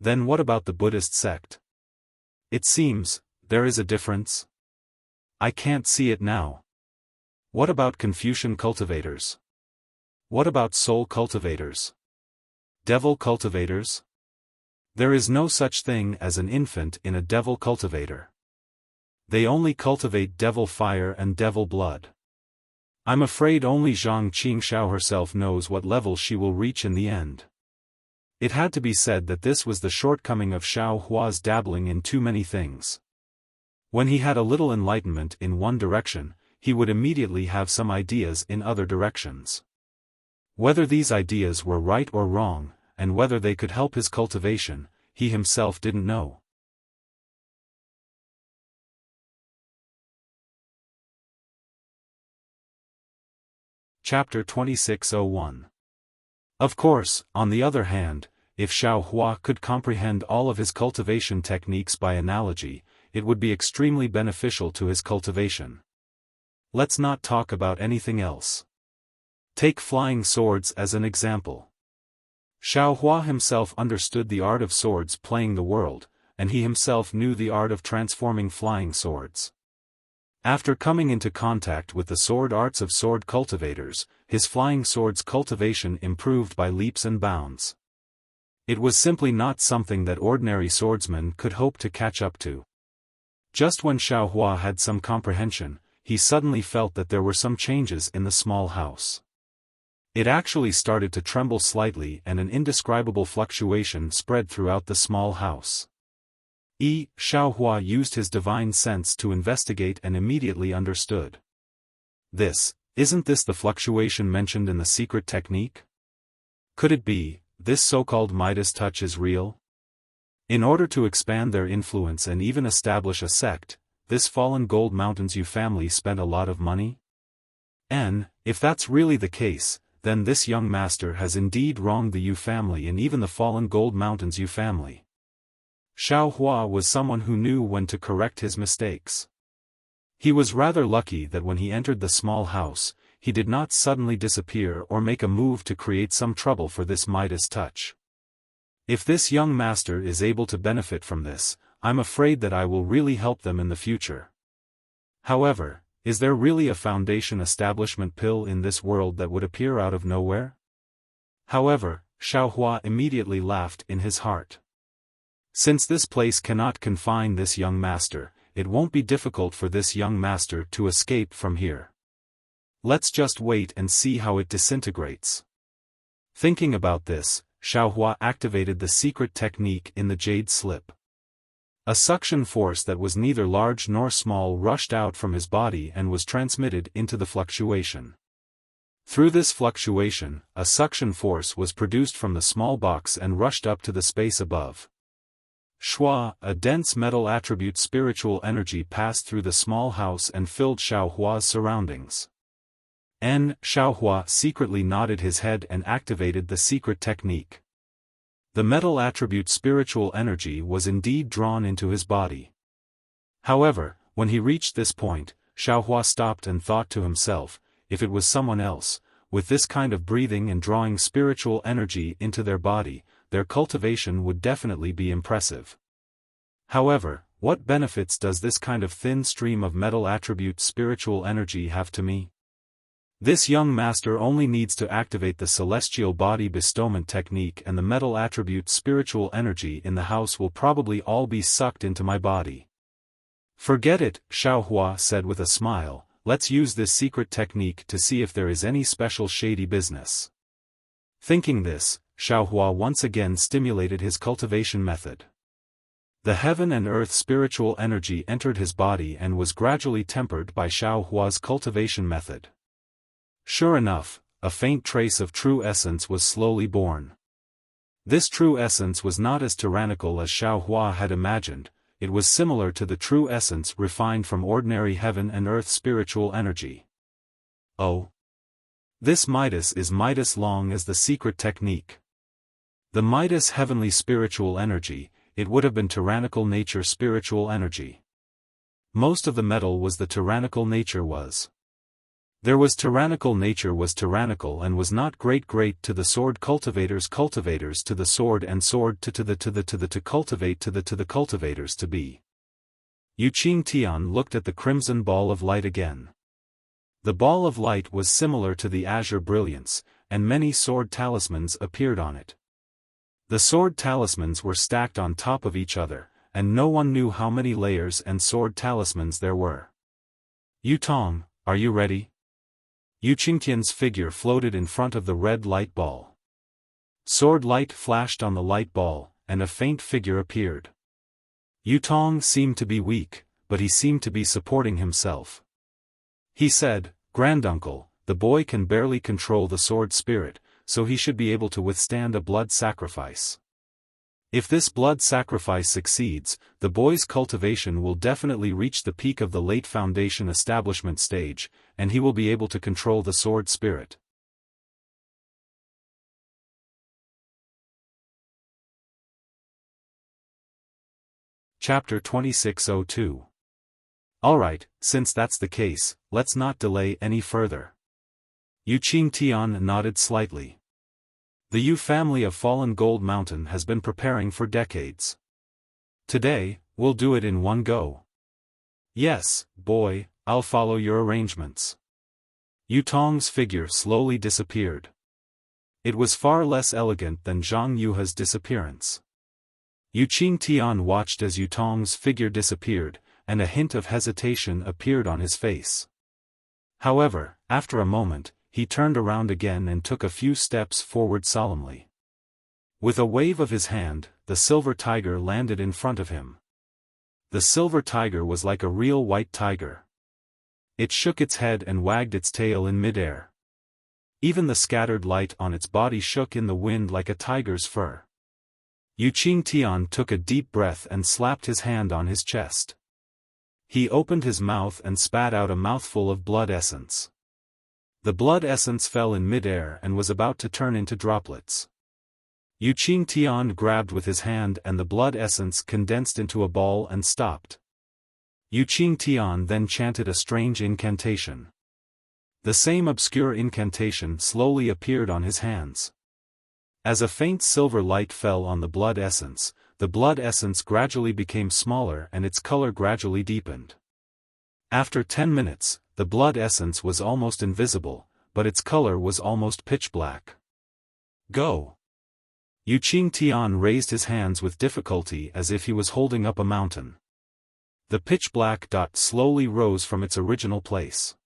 Then what about the Buddhist sect? It seems, there is a difference. I can't see it now. What about Confucian cultivators? What about soul cultivators? Devil cultivators? There is no such thing as an infant in a devil cultivator. They only cultivate devil fire and devil blood. I'm afraid only Zhang Qingxiao herself knows what level she will reach in the end. It had to be said that this was the shortcoming of Xiaohua's dabbling in too many things. When he had a little enlightenment in one direction, he would immediately have some ideas in other directions. Whether these ideas were right or wrong, and whether they could help his cultivation, he himself didn't know. Chapter 2601. Of course, on the other hand, if Xiaohua could comprehend all of his cultivation techniques by analogy, it would be extremely beneficial to his cultivation. Let's not talk about anything else. Take flying swords as an example. Xiaohua himself understood the art of swords playing the world, and he himself knew the art of transforming flying swords. After coming into contact with the sword arts of sword cultivators, his flying swords cultivation improved by leaps and bounds. It was simply not something that ordinary swordsmen could hope to catch up to. Just when Xiaohua had some comprehension, he suddenly felt that there were some changes in the small house. It actually started to tremble slightly and an indescribable fluctuation spread throughout the small house. Xiaohua used his divine sense to investigate and immediately understood. Isn't this the fluctuation mentioned in the secret technique? Could it be, this so-called Midas touch is real? In order to expand their influence and even establish a sect, this fallen Gold Mountains Yu family spent a lot of money? And, if that's really the case, then this young master has indeed wronged the Yu family and even the fallen Gold Mountains Yu family. Xiaohua was someone who knew when to correct his mistakes. He was rather lucky that when he entered the small house, he did not suddenly disappear or make a move to create some trouble for this Midas touch. If this young master is able to benefit from this, I'm afraid that I will really help them in the future. However, is there really a foundation establishment pill in this world that would appear out of nowhere? However, Xiaohua immediately laughed in his heart. Since this place cannot confine this young master, it won't be difficult for this young master to escape from here. Let's just wait and see how it disintegrates. Thinking about this, Xiaohua activated the secret technique in the jade slip. A suction force that was neither large nor small rushed out from his body and was transmitted into the fluctuation. Through this fluctuation, a suction force was produced from the small box and rushed up to the space above. Shua, a dense metal attribute spiritual energy passed through the small house and filled Xiaohua's surroundings. Xiaohua secretly nodded his head and activated the secret technique. The metal attribute spiritual energy was indeed drawn into his body. However, When he reached this point, Xiaohua stopped and thought to himself, if it was someone else, with this kind of breathing and drawing spiritual energy into their body, their cultivation would definitely be impressive. However, what benefits does this kind of thin stream of metal attribute spiritual energy have to me? This young master only needs to activate the celestial body bestowment technique, and the metal attribute spiritual energy in the house will probably all be sucked into my body. Forget it, Xiaohua said with a smile, let's use this secret technique to see if there is any special shady business. Thinking this, Xiaohua once again stimulated his cultivation method. The heaven and earth spiritual energy entered his body and was gradually tempered by Xiaohua's cultivation method. Sure enough, a faint trace of true essence was slowly born. This true essence was not as tyrannical as Xiaohua had imagined, it was similar to the true essence refined from ordinary heaven and earth spiritual energy. Oh! This Midas is Midas long as the secret technique. The Midas heavenly spiritual energy, it would have been tyrannical nature spiritual energy. Most of the metal was the tyrannical nature was. There was tyrannical nature was tyrannical and was not great to the sword cultivators to the sword and sword to cultivate to the cultivators to be. Yu Qing Tian looked at the crimson ball of light again. The ball of light was similar to the azure brilliance, and many sword talismans appeared on it. The sword talismans were stacked on top of each other, and no one knew how many layers and sword talismans there were. Yu Tong, are you ready? Yu Qingtian's figure floated in front of the red light ball. Sword light flashed on the light ball, and a faint figure appeared. Yu Tong seemed to be weak, but he seemed to be supporting himself. He said, "Granduncle, the boy can barely control the sword spirit, so he should be able to withstand a blood sacrifice. If this blood sacrifice succeeds, the boy's cultivation will definitely reach the peak of the late foundation establishment stage, and he will be able to control the sword spirit." Chapter 2602. Alright, since that's the case, let's not delay any further. Yu Qing Tian nodded slightly. The Yu family of Fallen Gold Mountain has been preparing for decades. Today, we'll do it in one go. Yes, boy, I'll follow your arrangements. Yu Tong's figure slowly disappeared. It was far less elegant than Zhang Yuha's disappearance. Yu Qing Tian watched as Yu Tong's figure disappeared, and a hint of hesitation appeared on his face. However, after a moment, he turned around again and took a few steps forward solemnly. With a wave of his hand, the silver tiger landed in front of him. The silver tiger was like a real white tiger. It shook its head and wagged its tail in midair. Even the scattered light on its body shook in the wind like a tiger's fur. Yu Qing Tian took a deep breath and slapped his hand on his chest. He opened his mouth and spat out a mouthful of blood essence. The blood essence fell in midair and was about to turn into droplets. Yu Qing Tian grabbed with his hand and the blood essence condensed into a ball and stopped. Yu Qing Tian then chanted a strange incantation. The same obscure incantation slowly appeared on his hands. As a faint silver light fell on the blood essence gradually became smaller and its color gradually deepened. After 10 minutes, the blood essence was almost invisible, but its color was almost pitch black. Go! Yu Qing Tian raised his hands with difficulty as if he was holding up a mountain. The pitch black dot slowly rose from its original place.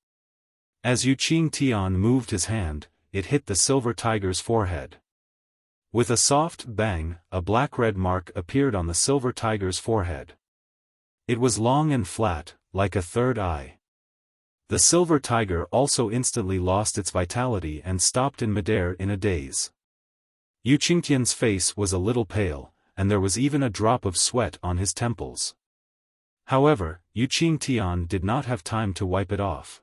As Yu Qing Tian moved his hand, it hit the silver tiger's forehead. With a soft bang, a black-red mark appeared on the silver tiger's forehead. It was long and flat, like a third eye. The silver tiger also instantly lost its vitality and stopped in midair in a daze. Yu Qingtian's face was a little pale, and there was even a drop of sweat on his temples. However, Yu Qing Tian did not have time to wipe it off.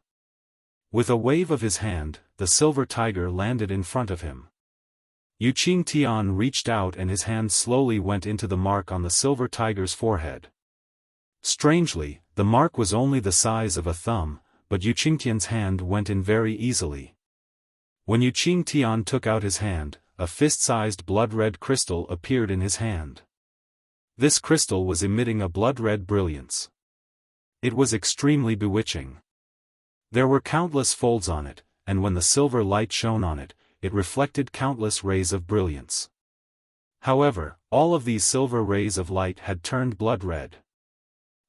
With a wave of his hand, the silver tiger landed in front of him. Yu Qing Tian reached out and his hand slowly went into the mark on the silver tiger's forehead. Strangely, The mark was only the size of a thumb, but Yu Qingtian's hand went in very easily. When Yu Qingtian took out his hand, a fist-sized blood-red crystal appeared in his hand. This crystal was emitting a blood-red brilliance. It was extremely bewitching. There were countless folds on it, and when the silver light shone on it, it reflected countless rays of brilliance. However, all of these silver rays of light had turned blood-red.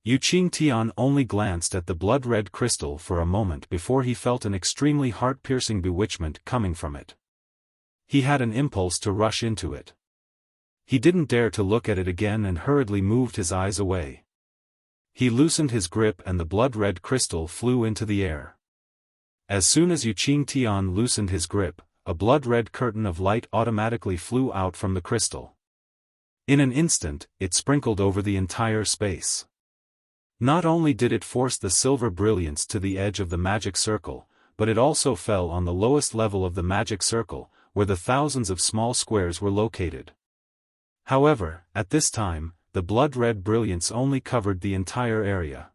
Yu Qingtian only glanced at the blood-red crystal for a moment before he felt an extremely heart-piercing bewitchment coming from it. He had an impulse to rush into it. He didn't dare to look at it again and hurriedly moved his eyes away. He loosened his grip and the blood-red crystal flew into the air. As soon as Yu Qingtian loosened his grip, a blood-red curtain of light automatically flew out from the crystal. In an instant, it sprinkled over the entire space. Not only did it force the silver brilliance to the edge of the magic circle, but it also fell on the lowest level of the magic circle, where the thousands of small squares were located. However, at this time, the blood-red brilliance only covered the entire area.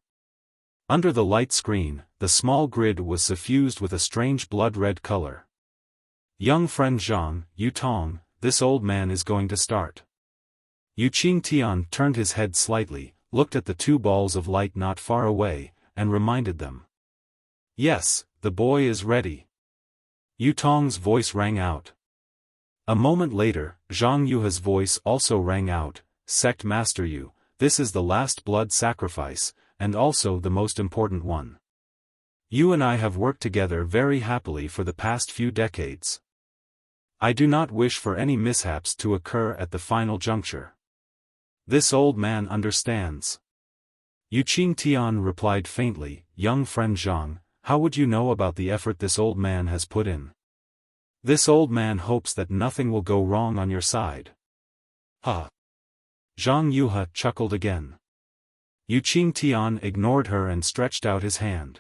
Under the light screen, the small grid was suffused with a strange blood-red color. Young friend Zhang, Yu Tong, this old man is going to start. Yu Qingtian turned his head slightly, looked at the two balls of light not far away, and reminded them. Yes, the boy is ready. Yu Tong's voice rang out. A moment later, Zhang Yuha's voice also rang out, Sect Master Yu, this is the last blood sacrifice, and also the most important one. You and I have worked together very happily for the past few decades. I do not wish for any mishaps to occur at the final juncture. This old man understands. Yu Qingtian replied faintly, Young friend Zhang, how would you know about the effort this old man has put in? This old man hopes that nothing will go wrong on your side. Ha! Zhang Yuha chuckled again. Yu Qingtian ignored her and stretched out his hand.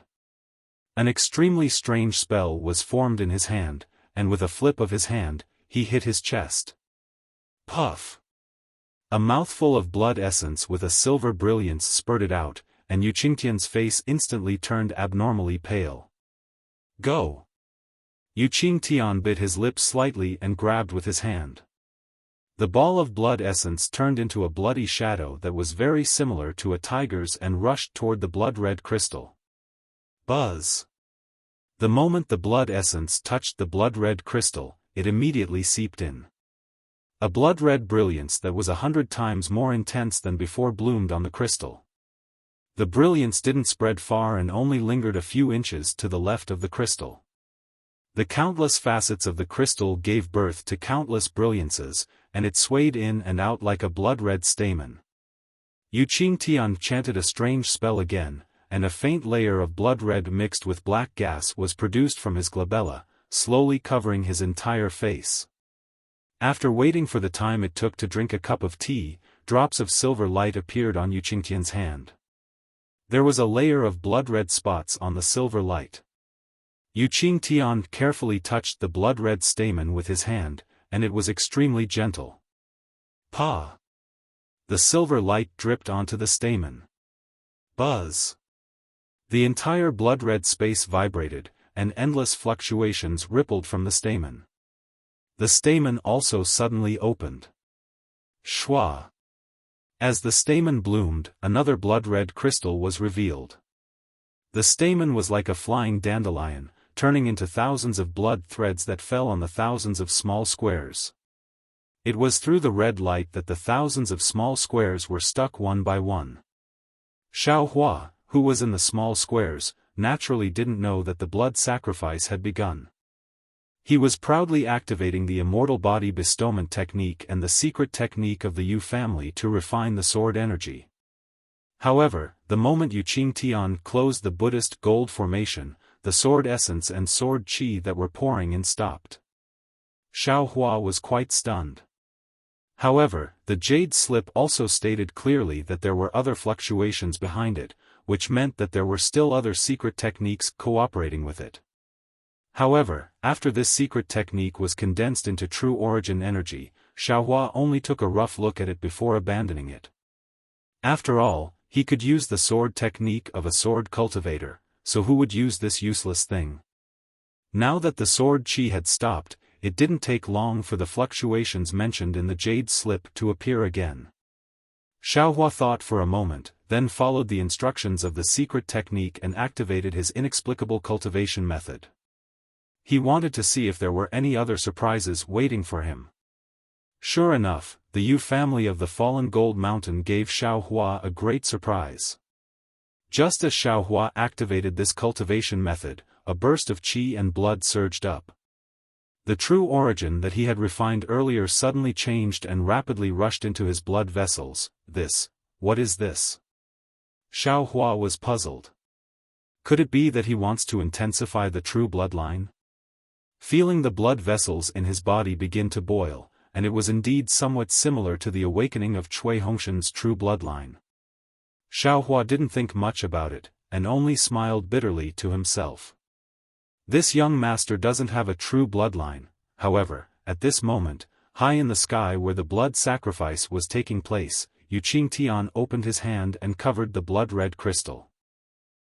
An extremely strange spell was formed in his hand, and with a flip of his hand, he hit his chest. Puff! A mouthful of blood essence with a silver brilliance spurted out, and Yu Qingtian's face instantly turned abnormally pale. Go! Yu Qingtian bit his lips slightly and grabbed with his hand. The ball of blood essence turned into a bloody shadow that was very similar to a tiger's and rushed toward the blood-red crystal. Buzz! The moment the blood essence touched the blood-red crystal, it immediately seeped in. A blood-red brilliance that was 100 times more intense than before bloomed on the crystal. The brilliance didn't spread far and only lingered a few inches to the left of the crystal. The countless facets of the crystal gave birth to countless brilliances, and it swayed in and out like a blood-red stamen. Yu Qingtian chanted a strange spell again, and a faint layer of blood-red mixed with black gas was produced from his glabella, slowly covering his entire face. After waiting for the time it took to drink a cup of tea, drops of silver light appeared on Yu Qingtian's hand. There was a layer of blood-red spots on the silver light. Yu Qingtian carefully touched the blood-red stamen with his hand, and it was extremely gentle. Pa! The silver light dripped onto the stamen. Buzz! The entire blood-red space vibrated, and endless fluctuations rippled from the stamen. The stamen also suddenly opened. Shwa! As the stamen bloomed, another blood-red crystal was revealed. The stamen was like a flying dandelion, turning into thousands of blood threads that fell on the thousands of small squares. It was through the red light that the thousands of small squares were stuck one by one. Xiaofan, who was in the small squares, naturally didn't know that the blood sacrifice had begun. He was proudly activating the immortal body bestowment technique and the secret technique of the Yu family to refine the sword energy. However, the moment Yu Qingtian closed the Buddhist gold formation, the sword essence and sword qi that were pouring in stopped. Xiaofan was quite stunned. However, the jade slip also stated clearly that there were other fluctuations behind it, which meant that there were still other secret techniques cooperating with it. However, after this secret technique was condensed into true origin energy, Xiaofan only took a rough look at it before abandoning it. After all, he could use the sword technique of a sword cultivator, so who would use this useless thing? Now that the sword chi had stopped, it didn't take long for the fluctuations mentioned in the jade slip to appear again. Xiaohua thought for a moment, then followed the instructions of the secret technique and activated his inexplicable cultivation method. He wanted to see if there were any other surprises waiting for him. Sure enough, the Yu family of the fallen gold mountain gave Xiaohua a great surprise. Just as Xiaohua activated this cultivation method, a burst of qi and blood surged up. The true origin that he had refined earlier suddenly changed and rapidly rushed into his blood vessels. What is this? Xiaohua was puzzled. Could it be that he wants to intensify the true bloodline? Feeling the blood vessels in his body begin to boil, and it was indeed somewhat similar to the awakening of Cui Hongshan's true bloodline. Xiaohua didn't think much about it, and only smiled bitterly to himself. This young master doesn't have a true bloodline. However, at this moment, high in the sky where the blood sacrifice was taking place, Yu Qingtian opened his hand and covered the blood-red crystal.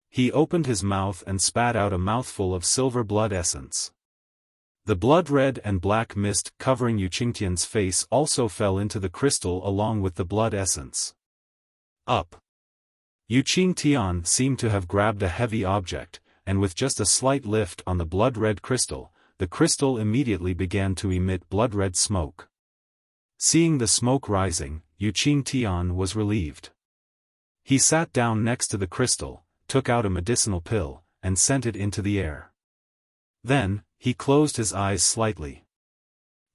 He opened his mouth and spat out a mouthful of silver blood essence. The blood-red and black mist covering Yu Qingtian's face also fell into the crystal along with the blood essence. Up! Yu Qingtian seemed to have grabbed a heavy object, and with just a slight lift on the blood-red crystal, the crystal immediately began to emit blood-red smoke. Seeing the smoke rising, Yu Qingtian was relieved. He sat down next to the crystal, took out a medicinal pill, and sent it into the air. Then, he closed his eyes slightly.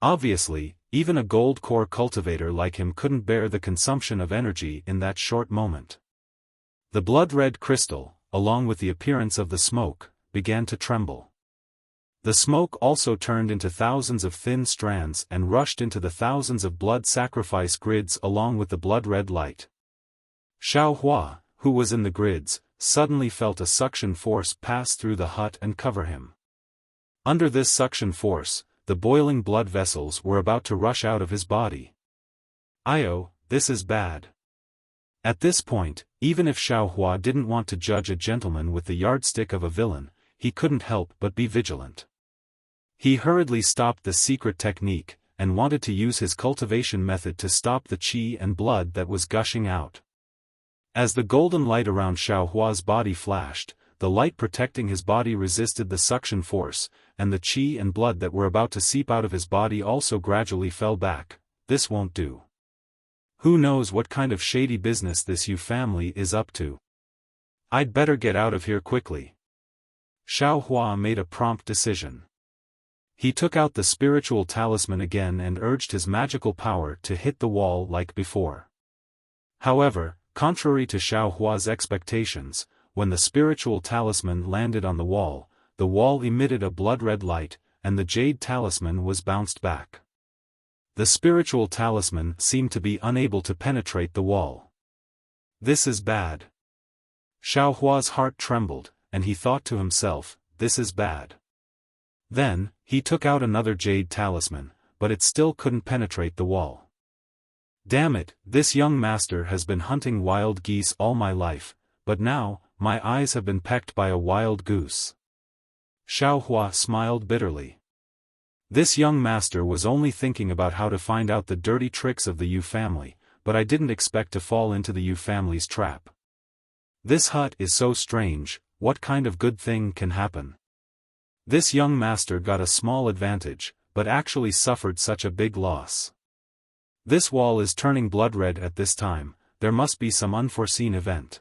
Obviously, even a gold core cultivator like him couldn't bear the consumption of energy in that short moment. The blood-red crystal, along with the appearance of the smoke, began to tremble. The smoke also turned into thousands of thin strands and rushed into the thousands of blood sacrifice grids along with the blood-red light. Xiaohua, who was in the grids, suddenly felt a suction force pass through the hut and cover him. Under this suction force, the boiling blood vessels were about to rush out of his body. "Io, this is bad." At this point, even if Xiaohua didn't want to judge a gentleman with the yardstick of a villain, he couldn't help but be vigilant. He hurriedly stopped the secret technique, and wanted to use his cultivation method to stop the qi and blood that was gushing out. As the golden light around Xiaohua's body flashed, the light protecting his body resisted the suction force, and the qi and blood that were about to seep out of his body also gradually fell back. This won't do. Who knows what kind of shady business this Yu family is up to? I'd better get out of here quickly. Xiaohua made a prompt decision. He took out the spiritual talisman again and urged his magical power to hit the wall like before. However, contrary to Xiaohua's expectations, when the spiritual talisman landed on the wall emitted a blood-red light, and the jade talisman was bounced back. The spiritual talisman seemed to be unable to penetrate the wall. This is bad. Xiaohua's heart trembled, and he thought to himself, this is bad. Then, he took out another jade talisman, but it still couldn't penetrate the wall. Damn it, this young master has been hunting wild geese all my life, but now, my eyes have been pecked by a wild goose. Xiaohua smiled bitterly. This young master was only thinking about how to find out the dirty tricks of the Yu family, but I didn't expect to fall into the Yu family's trap. This hut is so strange, what kind of good thing can happen? This young master got a small advantage, but actually suffered such a big loss. This wall is turning blood-red at this time, there must be some unforeseen event.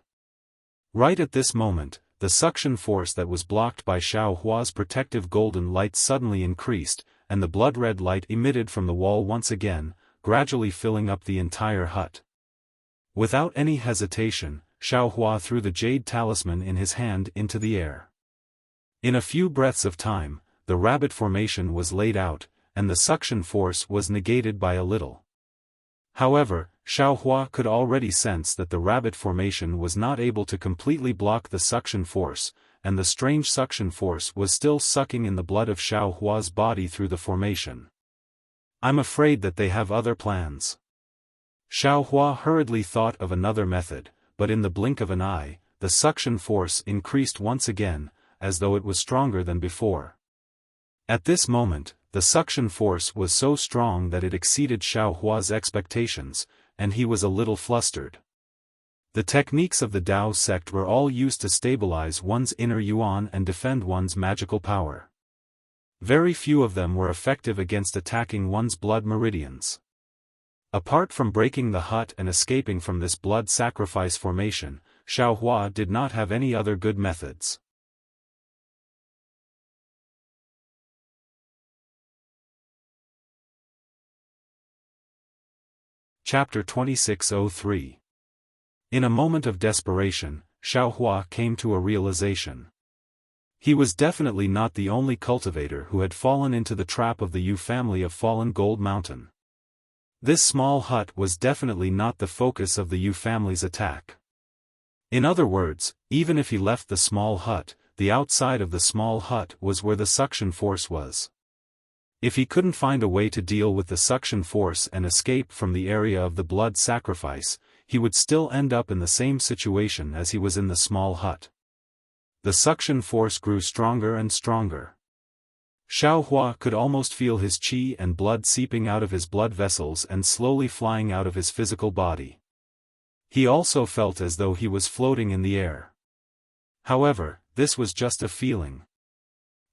Right at this moment, the suction force that was blocked by Xiaohua's protective golden light suddenly increased, and the blood-red light emitted from the wall once again, gradually filling up the entire hut. Without any hesitation, Xiaohua threw the jade talisman in his hand into the air. In a few breaths of time, the rabbit formation was laid out, and the suction force was negated by a little. However, Xiaohua could already sense that the rabbit formation was not able to completely block the suction force, and the strange suction force was still sucking in the blood of Xiaohua's body through the formation. I'm afraid that they have other plans. Xiaohua hurriedly thought of another method, but in the blink of an eye, the suction force increased once again, as though it was stronger than before. At this moment, the suction force was so strong that it exceeded Xiao Hua's expectations, and he was a little flustered. The techniques of the Dao sect were all used to stabilize one's inner yuan and defend one's magical power. Very few of them were effective against attacking one's blood meridians. Apart from breaking the hut and escaping from this blood sacrifice formation, Xiao Hua did not have any other good methods. Chapter 2603. In a moment of desperation, Xiao Hua came to a realization. He was definitely not the only cultivator who had fallen into the trap of the Yu family of Fallen Gold Mountain. This small hut was definitely not the focus of the Yu family's attack. In other words, even if he left the small hut, the outside of the small hut was where the suction force was. If he couldn't find a way to deal with the suction force and escape from the area of the blood sacrifice, he would still end up in the same situation as he was in the small hut. The suction force grew stronger and stronger. Xiao Hua could almost feel his qi and blood seeping out of his blood vessels and slowly flying out of his physical body. He also felt as though he was floating in the air. However, this was just a feeling.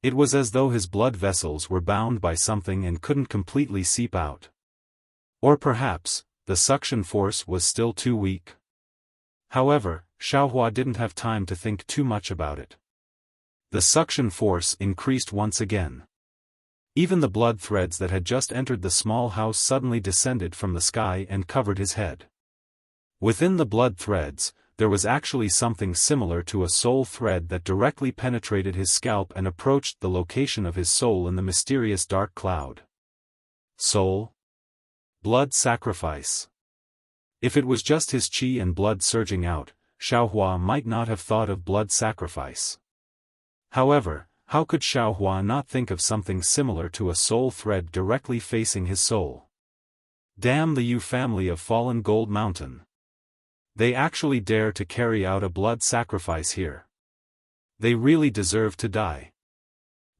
It was as though his blood vessels were bound by something and couldn't completely seep out. Or perhaps, the suction force was still too weak. However, Xiao Hua didn't have time to think too much about it. The suction force increased once again. Even the blood threads that had just entered the small house suddenly descended from the sky and covered his head. Within the blood threads, there was actually something similar to a soul thread that directly penetrated his scalp and approached the location of his soul in the mysterious dark cloud. Soul? Blood sacrifice. If it was just his qi and blood surging out, Xiao Hua might not have thought of blood sacrifice. However, how could Xiao Hua not think of something similar to a soul thread directly facing his soul? Damn the Yu family of Fallen Gold Mountain. They actually dare to carry out a blood sacrifice here. They really deserve to die.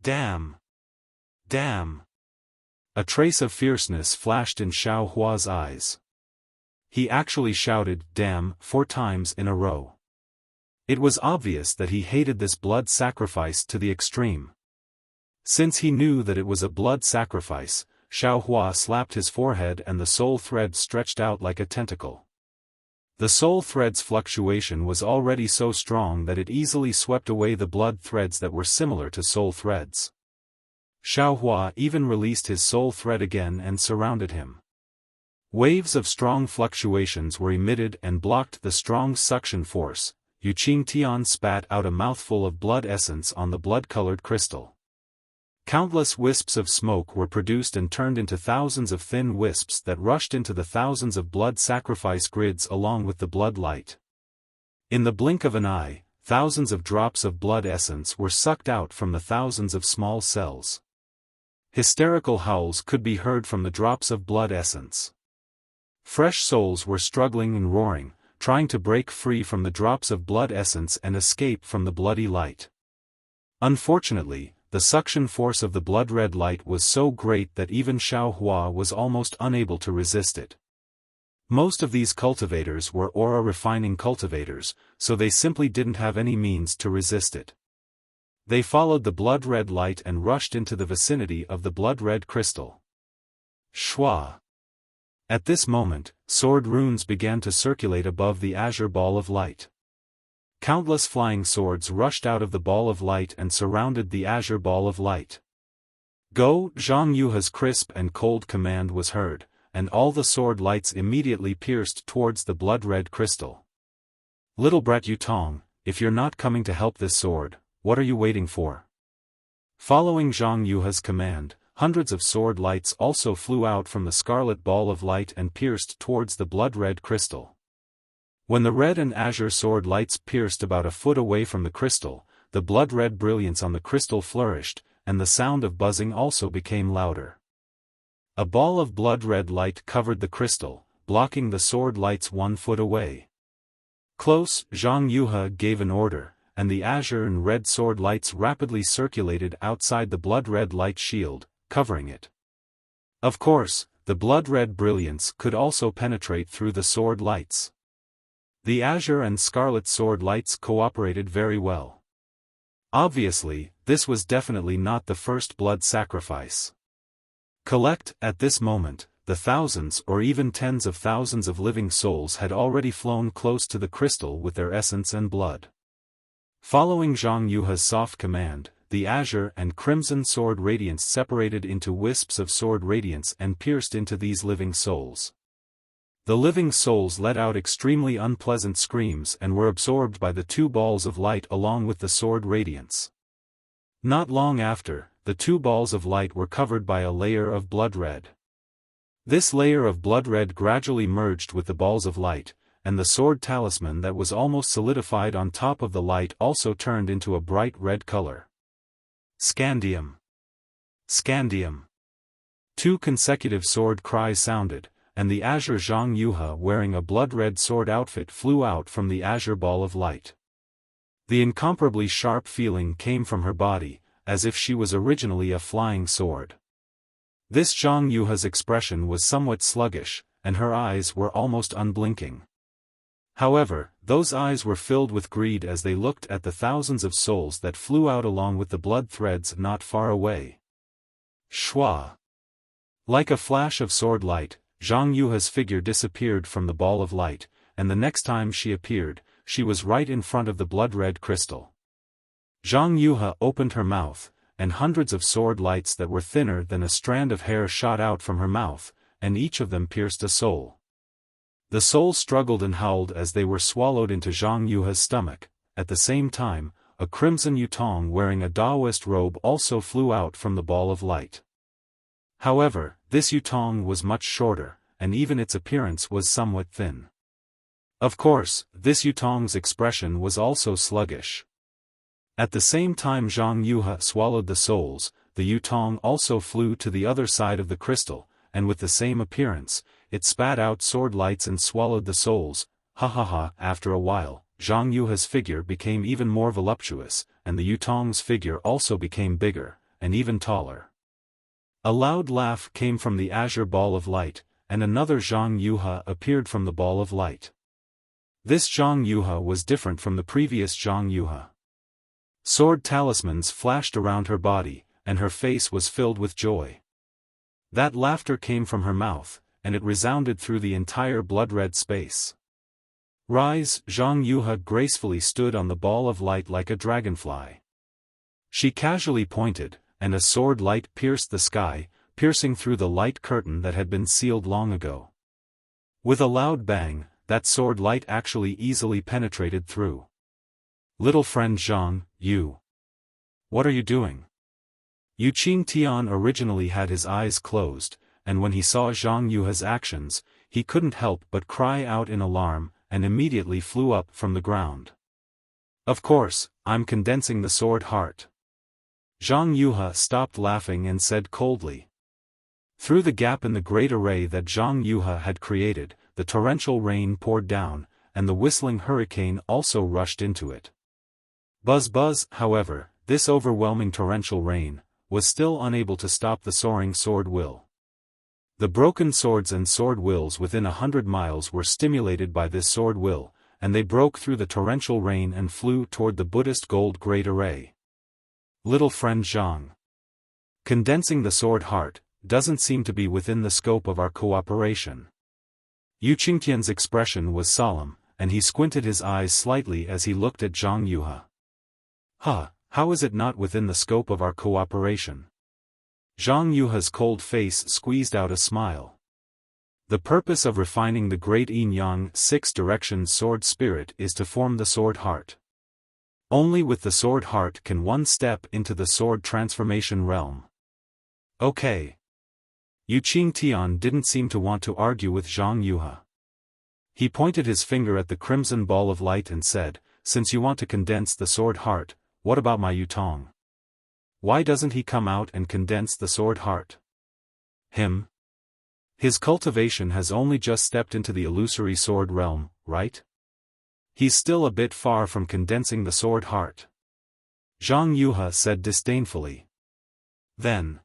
Damn! Damn! A trace of fierceness flashed in Xiao Hua's eyes. He actually shouted "damn" 4 times in a row. It was obvious that he hated this blood sacrifice to the extreme. Since he knew that it was a blood sacrifice, Xiao Hua slapped his forehead and the soul thread stretched out like a tentacle. The soul thread's fluctuation was already so strong that it easily swept away the blood threads that were similar to soul threads. Xiao Hua even released his soul thread again and surrounded him. Waves of strong fluctuations were emitted and blocked the strong suction force. Yu Qingtian spat out a mouthful of blood essence on the blood-colored crystal. Countless wisps of smoke were produced and turned into thousands of thin wisps that rushed into the thousands of blood sacrifice grids along with the blood light. In the blink of an eye, thousands of drops of blood essence were sucked out from the thousands of small cells. Hysterical howls could be heard from the drops of blood essence. Fresh souls were struggling and roaring, trying to break free from the drops of blood essence and escape from the bloody light. Unfortunately, the suction force of the blood-red light was so great that even Xiao Hua was almost unable to resist it. Most of these cultivators were aura-refining cultivators, so they simply didn't have any means to resist it. They followed the blood-red light and rushed into the vicinity of the blood-red crystal. Shua! At this moment, sword runes began to circulate above the azure ball of light. Countless flying swords rushed out of the ball of light and surrounded the azure ball of light. Go! Zhang Yuha's crisp and cold command was heard, and all the sword lights immediately pierced towards the blood-red crystal. Little brat Yutong, if you're not coming to help this sword, what are you waiting for? Following Zhang Yuha's command, hundreds of sword lights also flew out from the scarlet ball of light and pierced towards the blood-red crystal. When the red and azure sword lights pierced about a foot away from the crystal, the blood-red brilliance on the crystal flourished, and the sound of buzzing also became louder. A ball of blood-red light covered the crystal, blocking the sword lights 1 foot away. Close, Zhang Yuhe gave an order, and the azure and red sword lights rapidly circulated outside the blood-red light shield, covering it. Of course, the blood-red brilliance could also penetrate through the sword lights. The azure and scarlet sword lights cooperated very well. Obviously, this was definitely not the first blood sacrifice. At this moment, the thousands or even tens of thousands of living souls had already flown close to the crystal with their essence and blood. Following Zhang Yuhe's soft command, the azure and crimson sword radiance separated into wisps of sword radiance and pierced into these living souls. The living souls let out extremely unpleasant screams and were absorbed by the two balls of light along with the sword radiance. Not long after, the two balls of light were covered by a layer of blood red. This layer of blood red gradually merged with the balls of light, and the sword talisman that was almost solidified on top of the light also turned into a bright red color. Scandium! Scandium! Two consecutive sword cries sounded, and the azure Zhang Yuhe wearing a blood-red sword outfit flew out from the azure ball of light. The incomparably sharp feeling came from her body, as if she was originally a flying sword. This Zhang Yuhe's expression was somewhat sluggish, and her eyes were almost unblinking. However, those eyes were filled with greed as they looked at the thousands of souls that flew out along with the blood threads not far away. Shwa! Like a flash of sword light, Zhang Yuhe's figure disappeared from the ball of light, and the next time she appeared, she was right in front of the blood-red crystal. Zhang Yuhe opened her mouth, and hundreds of sword lights that were thinner than a strand of hair shot out from her mouth, and each of them pierced a soul. The souls struggled and howled as they were swallowed into Zhang Yuhe's stomach. At the same time, a crimson Yutong wearing a Daoist robe also flew out from the ball of light. However, this Yutong was much shorter, and even its appearance was somewhat thin. Of course, this Yutong's expression was also sluggish. At the same time Zhang Yuhe swallowed the souls, the Yutong also flew to the other side of the crystal, and with the same appearance, it spat out sword lights and swallowed the souls. Ha ha ha! After a while, Zhang Yuhe's figure became even more voluptuous, and the Yutong's figure also became bigger, and even taller. A loud laugh came from the azure ball of light, and another Zhang Yuhe appeared from the ball of light. This Zhang Yuhe was different from the previous Zhang Yuhe. Sword talismans flashed around her body, and her face was filled with joy. That laughter came from her mouth, and it resounded through the entire blood-red space. Rise! Zhang Yuhe gracefully stood on the ball of light like a dragonfly. She casually pointed, and a sword light pierced the sky, piercing through the light curtain that had been sealed long ago. With a loud bang, that sword light actually easily penetrated through. Little friend Zhang, you. What are you doing? Yu Qingtian originally had his eyes closed, and when he saw Zhang Yuhe's actions, he couldn't help but cry out in alarm, and immediately flew up from the ground. Of course, I'm condensing the sword heart. Zhang Yuhe stopped laughing and said coldly. Through the gap in the great array that Zhang Yuhe had created, the torrential rain poured down, and the whistling hurricane also rushed into it. Buzz buzz, however, this overwhelming torrential rain was still unable to stop the soaring sword will. The broken swords and sword wills within 100 miles were stimulated by this sword will, and they broke through the torrential rain and flew toward the Buddhist gold great array. Little friend Zhang. Condensing the sword heart doesn't seem to be within the scope of our cooperation. Yu Qingtian's expression was solemn, and he squinted his eyes slightly as he looked at Zhang Yuhe. How is it not within the scope of our cooperation? Zhang Yuhe's cold face squeezed out a smile. The purpose of refining the great yin-yang six-direction sword spirit is to form the sword heart. Only with the sword heart can one step into the sword transformation realm. Okay. Yu Qingtian didn't seem to want to argue with Zhang Yuhe. He pointed his finger at the crimson ball of light and said, since you want to condense the sword heart, what about my Yutong? Why doesn't he come out and condense the sword heart? Him? His cultivation has only just stepped into the illusory sword realm, right? He's still a bit far from condensing the sword heart. Zhang Yuhe said disdainfully. Then,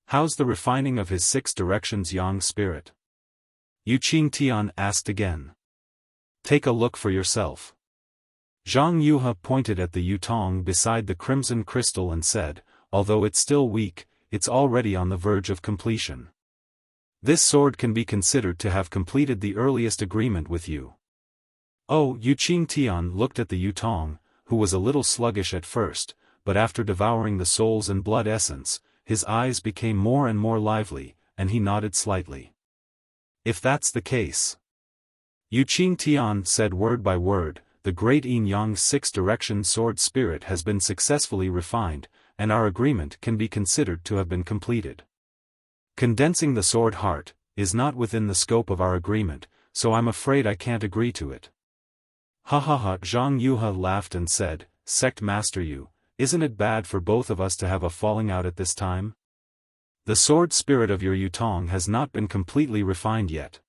how's the refining of his 6 directions yang spirit? Yu Qingtian asked again. Take a look for yourself. Zhang Yuhe pointed at the yutong beside the crimson crystal and said, although it's still weak, it's already on the verge of completion. This sword can be considered to have completed the earliest agreement with you. Oh, Yu Qingtian looked at the yutong, who was a little sluggish at first, but after devouring the souls and blood essence, his eyes became more and more lively, and he nodded slightly. If that's the case. Yu Qingtian said word by word, the great Yin Yang 6-direction sword spirit has been successfully refined, and our agreement can be considered to have been completed. Condensing the sword heart is not within the scope of our agreement, so I'm afraid I can't agree to it. Ha ha ha! Zhang Yuhe laughed and said, Sect Master Yu, isn't it bad for both of us to have a falling out at this time? The sword spirit of your yutong has not been completely refined yet.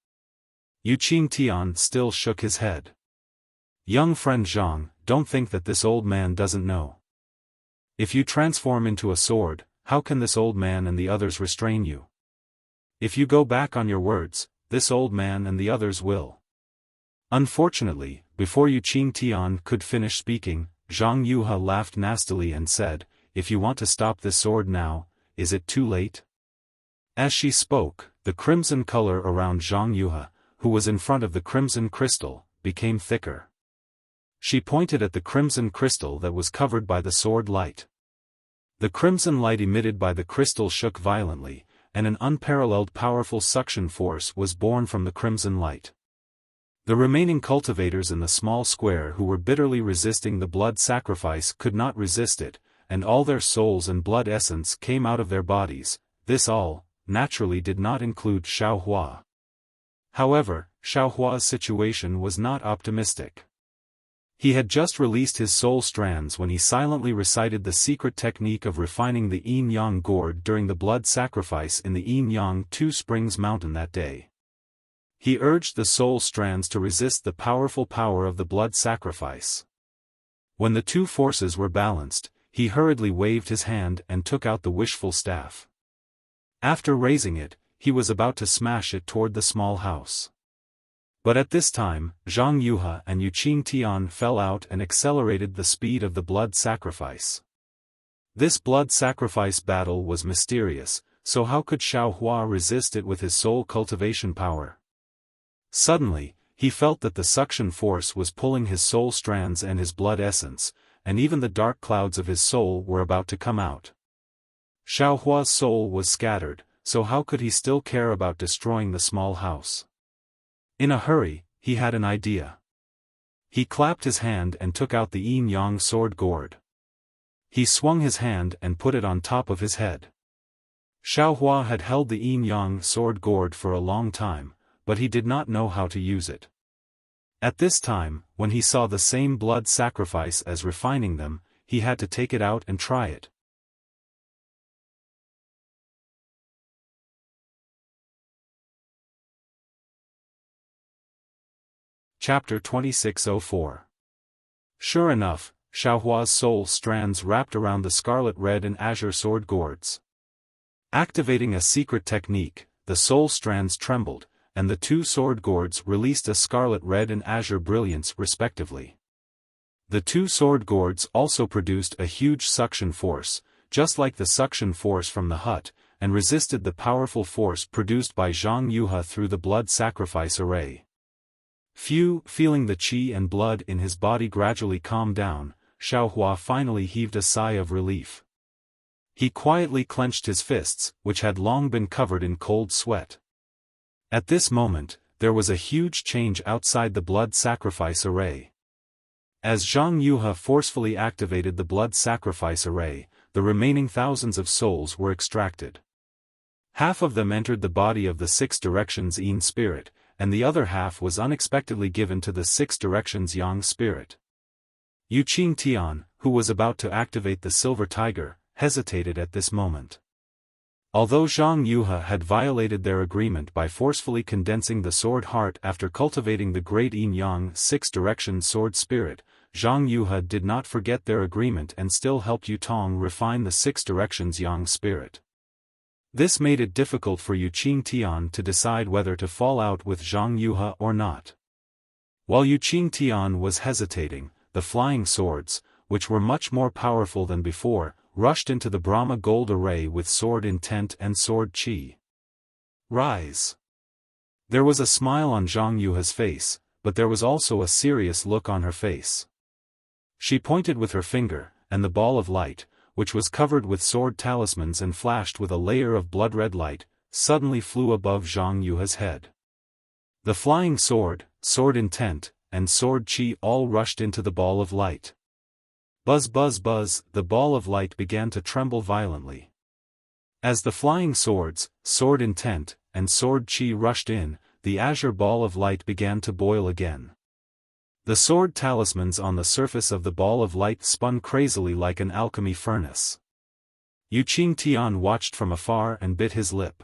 Yu Qingtian still shook his head. Young friend Zhang, don't think that this old man doesn't know. If you transform into a sword, how can this old man and the others restrain you? If you go back on your words, this old man and the others will. Unfortunately, before Yu Qingtian could finish speaking, Zhang Yuhe laughed nastily and said, if you want to stop this sword now, is it too late? As she spoke, the crimson color around Zhang Yuhe, who was in front of the crimson crystal, became thicker. She pointed at the crimson crystal that was covered by the sword light. The crimson light emitted by the crystal shook violently, and an unparalleled powerful suction force was born from the crimson light. The remaining cultivators in the small square who were bitterly resisting the blood sacrifice could not resist it, and all their souls and blood essence came out of their bodies. This all, naturally, did not include Xiaofan. However, Xiaofan's situation was not optimistic. He had just released his soul strands when he silently recited the secret technique of refining the yin-yang gourd during the blood sacrifice in the yin-yang 2 Springs Mountain that day. He urged the soul strands to resist the powerful power of the blood sacrifice. When the 2 forces were balanced, he hurriedly waved his hand and took out the wishful staff. After raising it, he was about to smash it toward the small house. But at this time, Zhang Yuhe and Yu Qingtian fell out and accelerated the speed of the blood sacrifice. This blood sacrifice battle was mysterious, so how could Xiaofan resist it with his soul cultivation power? Suddenly, he felt that the suction force was pulling his soul strands and his blood essence, and even the dark clouds of his soul were about to come out. Xiaofan's soul was scattered, so how could he still care about destroying the small house? In a hurry, he had an idea. He clapped his hand and took out the yin-yang sword gourd. He swung his hand and put it on top of his head. Xiaofan had held the yin-yang sword gourd for a long time, but he did not know how to use it. At this time, when he saw the same blood sacrifice as refining them, he had to take it out and try it. Chapter 2604. Sure enough, Xiaohua's soul strands wrapped around the scarlet red and azure sword gourds. Activating a secret technique, the soul strands trembled, and the 2 sword gourds released a scarlet red and azure brilliance respectively. The 2 sword gourds also produced a huge suction force, just like the suction force from the hut, and resisted the powerful force produced by Zhang Yuhe through the blood sacrifice array. Feeling the qi and blood in his body gradually calm down, Xiaofan finally heaved a sigh of relief. He quietly clenched his fists, which had long been covered in cold sweat. At this moment, there was a huge change outside the blood sacrifice array. As Zhang Yuhe forcefully activated the blood sacrifice array, the remaining thousands of souls were extracted. Half of them entered the body of the 6 directions Yin spirit, and the other half was unexpectedly given to the 6 directions Yang spirit. Yu Qingtian, who was about to activate the silver tiger, hesitated at this moment. Although Zhang Yuhe had violated their agreement by forcefully condensing the sword heart after cultivating the great yin-yang six-direction sword spirit, Zhang Yuhe did not forget their agreement and still helped Yu Tong refine the six directions yang spirit. This made it difficult for Yu Qingtian to decide whether to fall out with Zhang Yuhe or not. While Yu Qingtian was hesitating, the flying swords, which were much more powerful than before, rushed into the Brahma gold array with sword intent and sword chi. Rise! There was a smile on Zhang Yuhe's face, but there was also a serious look on her face. She pointed with her finger, and the ball of light, which was covered with sword talismans and flashed with a layer of blood-red light, suddenly flew above Zhang Yuhe's head. The flying sword, sword intent, and sword chi all rushed into the ball of light. Buzz buzz buzz, the ball of light began to tremble violently. As the flying swords, sword intent, and sword chi rushed in, the azure ball of light began to boil again. The sword talismans on the surface of the ball of light spun crazily like an alchemy furnace. Yu Qingtian watched from afar and bit his lip.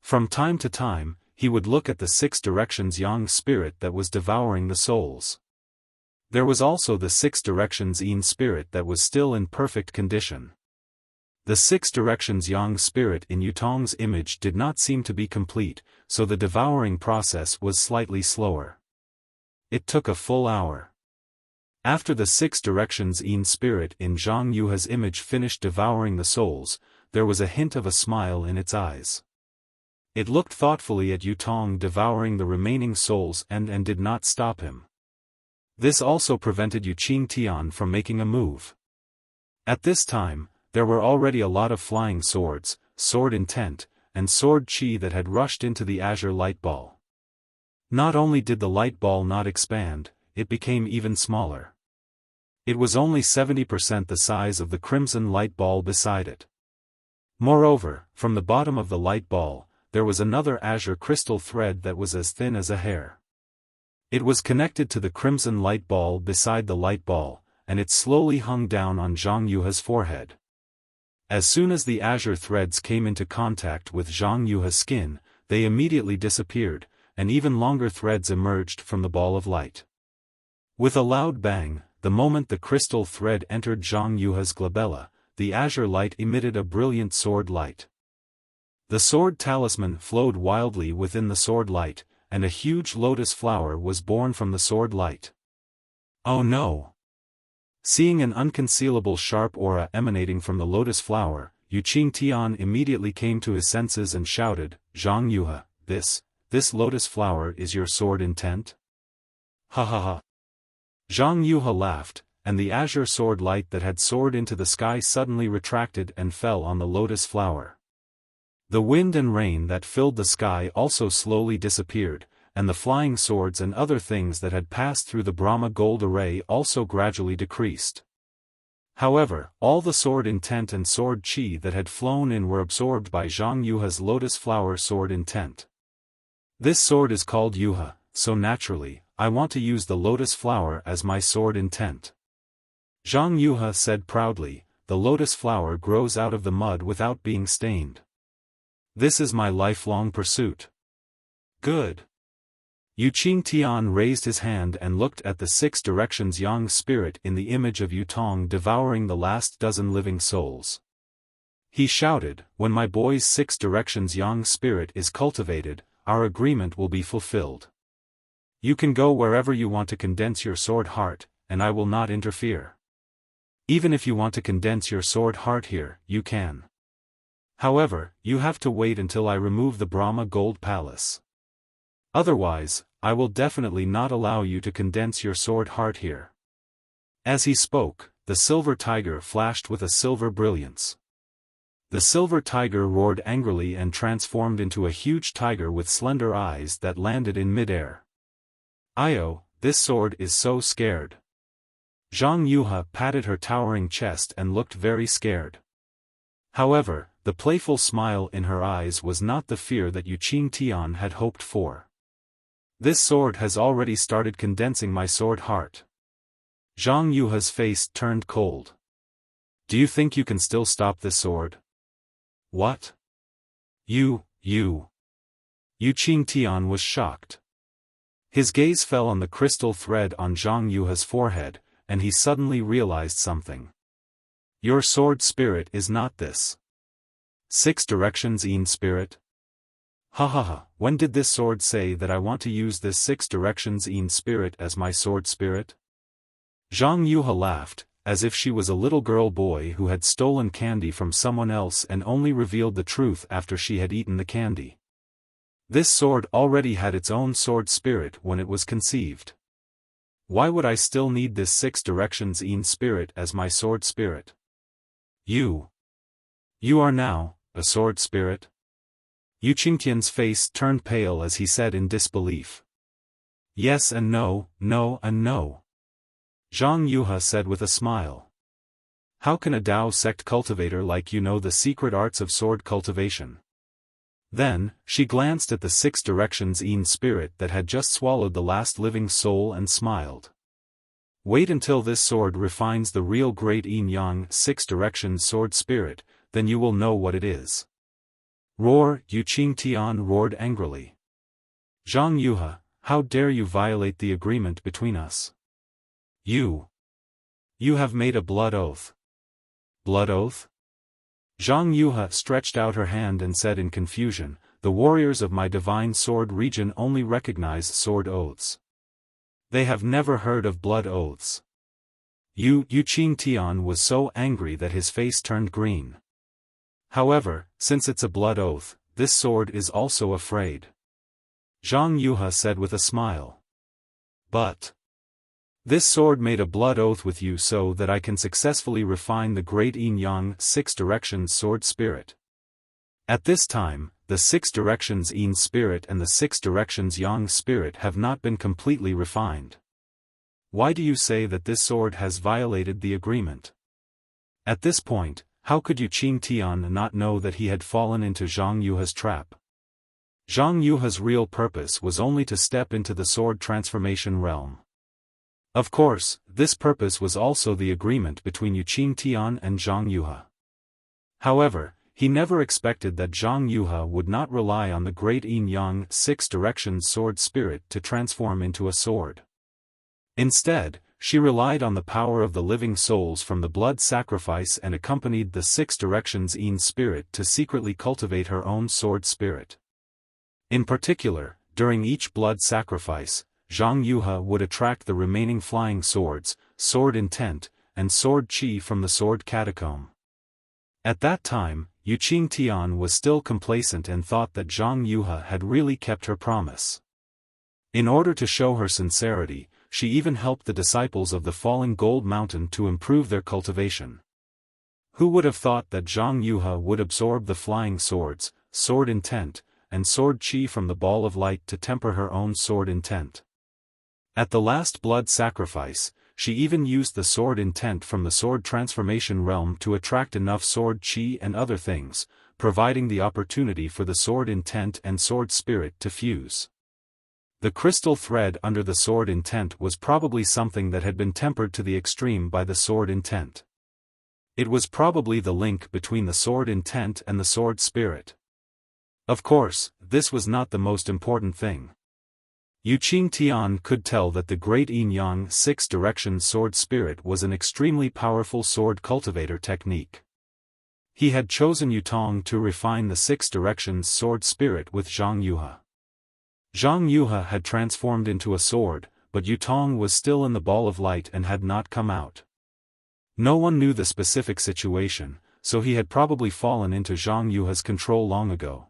From time to time, he would look at the six directions yang spirit that was devouring the souls. There was also the six directions yin spirit that was still in perfect condition. The six directions yang spirit in Yu Tong's image did not seem to be complete, so the devouring process was slightly slower. It took a full hour. After the six directions yin spirit in Zhang Yuhe's image finished devouring the souls, there was a hint of a smile in its eyes. It looked thoughtfully at Yu Tong devouring the remaining souls and did not stop him. This also prevented Yu Qingtian from making a move. At this time, there were already a lot of flying swords, sword intent, and sword chi that had rushed into the azure light ball. Not only did the light ball not expand, it became even smaller. It was only 70% the size of the crimson light ball beside it. Moreover, from the bottom of the light ball, there was another azure crystal thread that was as thin as a hair. It was connected to the crimson light ball beside the light ball, and it slowly hung down on Zhang Yuhe's forehead. As soon as the azure threads came into contact with Zhang Yuhe's skin, they immediately disappeared, and even longer threads emerged from the ball of light. With a loud bang, the moment the crystal thread entered Zhang Yuhe's glabella, the azure light emitted a brilliant sword light. The sword talisman flowed wildly within the sword light, and a huge lotus flower was born from the sword light. Oh no! Seeing an unconcealable sharp aura emanating from the lotus flower, Yu Qingtian immediately came to his senses and shouted, "Zhang Yuhe, this lotus flower is your sword intent?" Ha ha ha! Zhang Yuhe laughed, and the azure sword light that had soared into the sky suddenly retracted and fell on the lotus flower. The wind and rain that filled the sky also slowly disappeared, and the flying swords and other things that had passed through the Brahma gold array also gradually decreased. However, all the sword intent and sword chi that had flown in were absorbed by Zhang Yuhe's lotus flower sword intent. This sword is called Yuhe, so naturally, I want to use the lotus flower as my sword intent. Zhang Yuhe said proudly, the lotus flower grows out of the mud without being stained. This is my lifelong pursuit. Good. Yu Qingtian raised his hand and looked at the six directions yang spirit in the image of Yu Tong devouring the last dozen living souls. He shouted, when my boy's six directions yang spirit is cultivated, our agreement will be fulfilled. You can go wherever you want to condense your sword heart, and I will not interfere. Even if you want to condense your sword heart here, you can. However, you have to wait until I remove the Brahma Gold Palace. Otherwise, I will definitely not allow you to condense your sword heart here. As he spoke, the silver tiger flashed with a silver brilliance. The silver tiger roared angrily and transformed into a huge tiger with slender eyes that landed in midair. Io, this sword is so scared. Zhang Yuhe patted her towering chest and looked very scared. However, the playful smile in her eyes was not the fear that Yu Qingtian had hoped for. This sword has already started condensing my sword heart. Zhang Yuhe's face turned cold. Do you think you can still stop this sword? What? You. Yu Qingtian was shocked. His gaze fell on the crystal thread on Zhang Yuha's forehead, and he suddenly realized something. Your sword spirit is not this 6 directions in spirit? Ha, when did this sword say that I want to use this 6 directions in spirit as my sword spirit? Zhang Yuha laughed, as if she was a little girl boy who had stolen candy from someone else and only revealed the truth after she had eaten the candy. This sword already had its own sword spirit when it was conceived. Why would I still need this 6 directions in spirit as my sword spirit? You are now a sword spirit? Yu Qingtian's face turned pale as he said in disbelief. Yes and no, no and no. Zhang Yuha said with a smile. How can a Dao sect cultivator like you know the secret arts of sword cultivation? Then, she glanced at the 6 directions in spirit that had just swallowed the last living soul and smiled. Wait until this sword refines the real great yin-yang 6 directions sword spirit, then you will know what it is. Roar! Yu Qingtian roared angrily. Zhang Yuha, how dare you violate the agreement between us? You have made a blood oath. Blood oath? Zhang Yuha stretched out her hand and said in confusion, the warriors of my divine sword region only recognize sword oaths. They have never heard of blood oaths. Yu Qingtian was so angry that his face turned green. However, since it's a blood oath, this sword is also afraid. Zhang Yuha said with a smile. But this sword made a blood oath with you so that I can successfully refine the great yin-yang 6 directions sword spirit. At this time, the 6 directions yin spirit and the 6 directions yang spirit have not been completely refined. Why do you say that this sword has violated the agreement? At this point, how could Yu Qingtian not know that he had fallen into Zhang Yuha's trap? Zhang Yuha's real purpose was only to step into the sword transformation realm. Of course, this purpose was also the agreement between Yu Qingtian and Zhang Yuha. However, he never expected that Zhang Yuha would not rely on the great yin-yang 6 directions sword spirit to transform into a sword. Instead, she relied on the power of the living souls from the blood sacrifice and accompanied the 6 directions yin spirit to secretly cultivate her own sword spirit. In particular, during each blood sacrifice, Zhang Yuha would attract the remaining flying swords, sword intent, and sword chi from the sword catacomb. At that time, Yu Qingtian was still complacent and thought that Zhang Yuha had really kept her promise. In order to show her sincerity, she even helped the disciples of the falling gold mountain to improve their cultivation. Who would have thought that Zhang Yuha would absorb the flying swords, sword intent, and sword chi from the ball of light to temper her own sword intent? At the last blood sacrifice, she even used the sword intent from the sword transformation realm to attract enough sword chi and other things, providing the opportunity for the sword intent and sword spirit to fuse. The crystal thread under the sword intent was probably something that had been tempered to the extreme by the sword intent. It was probably the link between the sword intent and the sword spirit. Of course, this was not the most important thing. Yu Qingtian could tell that the great yin-yang 6 directions sword spirit was an extremely powerful sword cultivator technique. He had chosen Yutong to refine the 6 directions sword spirit with Zhang Yuha. Zhang Yuha had transformed into a sword, but Yutong was still in the ball of light and had not come out. No one knew the specific situation, so he had probably fallen into Zhang Yuha's control long ago.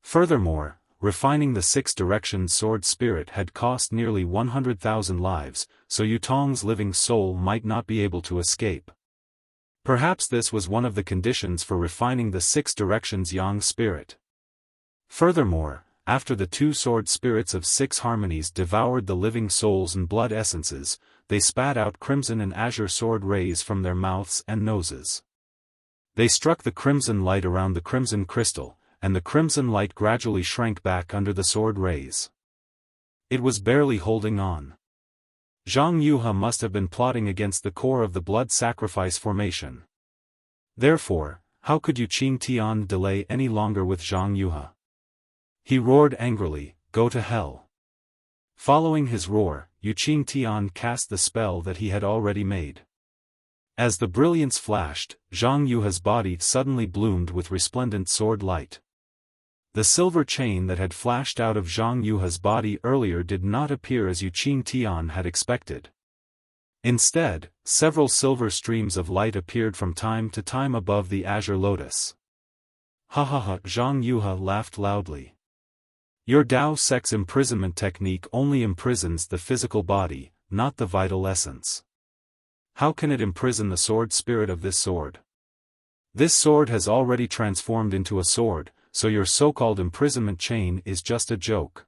Furthermore, refining the 6 directions sword spirit had cost nearly 100,000 lives, so Yutong's living soul might not be able to escape. Perhaps this was one of the conditions for refining the 6 directions yang spirit. Furthermore, after the 2 sword spirits of 6 harmonies devoured the living souls and blood essences, they spat out crimson and azure sword rays from their mouths and noses. They struck the crimson light around the crimson crystal, and the crimson light gradually shrank back under the sword rays. It was barely holding on. Zhang Yuha must have been plotting against the core of the blood sacrifice formation. Therefore, How could Yu Qingtian delay any longer with Zhang Yuhe? He roared angrily, "Go to hell." Following his roar, Yu Qingtian cast the spell that he had already made. As the brilliance flashed, Zhang Yuhe's body suddenly bloomed with resplendent sword light. The silver chain that had flashed out of Zhang Yuhe's body earlier did not appear as Yu Qingtian had expected. Instead, several silver streams of light appeared from time to time above the azure lotus. Ha ha ha! Zhang Yuhe laughed loudly. Your Dao sex imprisonment technique only imprisons the physical body, not the vital essence. How can it imprison the sword spirit of this sword? This sword has already transformed into a sword, so your so-called imprisonment chain is just a joke.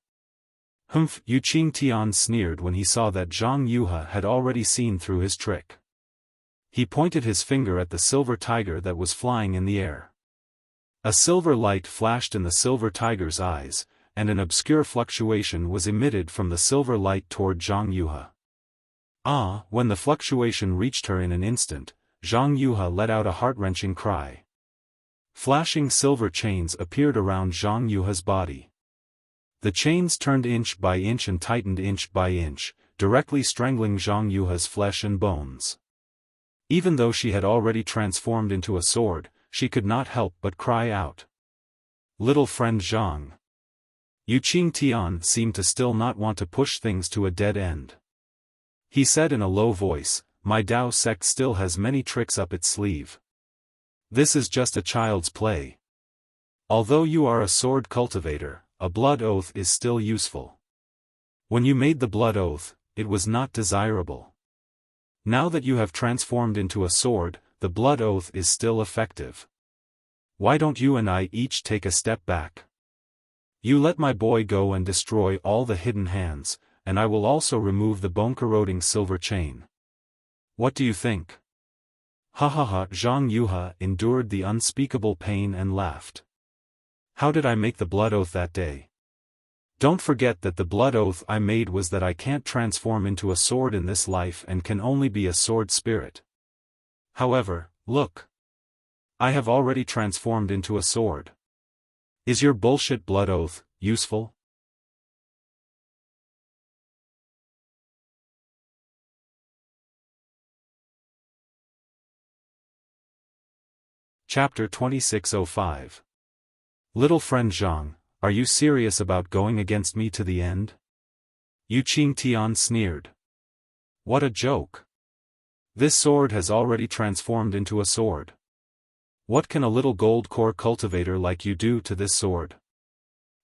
Humph! Yu Qingtian sneered when he saw that Zhang Yuhe had already seen through his trick. He pointed his finger at the silver tiger that was flying in the air. A silver light flashed in the silver tiger's eyes, and an obscure fluctuation was emitted from the silver light toward Zhang Yuhe. Ah! When the fluctuation reached her in an instant, Zhang Yuhe let out a heart-wrenching cry. Flashing silver chains appeared around Zhang Yuhe's body. The chains turned inch by inch and tightened inch by inch, directly strangling Zhang Yuhe's flesh and bones. Even though she had already transformed into a sword, she could not help but cry out. Little friend Zhang. Yu Qingtian seemed to still not want to push things to a dead end. He said in a low voice, "My Dao sect still has many tricks up its sleeve. This is just a child's play. Although you are a sword cultivator, a blood oath is still useful. When you made the blood oath, it was not desirable. Now that you have transformed into a sword, the blood oath is still effective. Why don't you and I each take a step back? You let my boy go and destroy all the hidden hands, and I will also remove the bone-corroding silver chain. What do you think?" Ha ha ha! Zhang Yuhe endured the unspeakable pain and laughed. How did I make the blood oath that day? Don't forget that the blood oath I made was that I can't transform into a sword in this life and can only be a sword spirit. However, look. I have already transformed into a sword. Is your bullshit blood oath useful? Chapter 2605. Little friend Zhang, are you serious about going against me to the end? Yu Qingtian sneered. What a joke. This sword has already transformed into a sword. What can a little gold core cultivator like you do to this sword?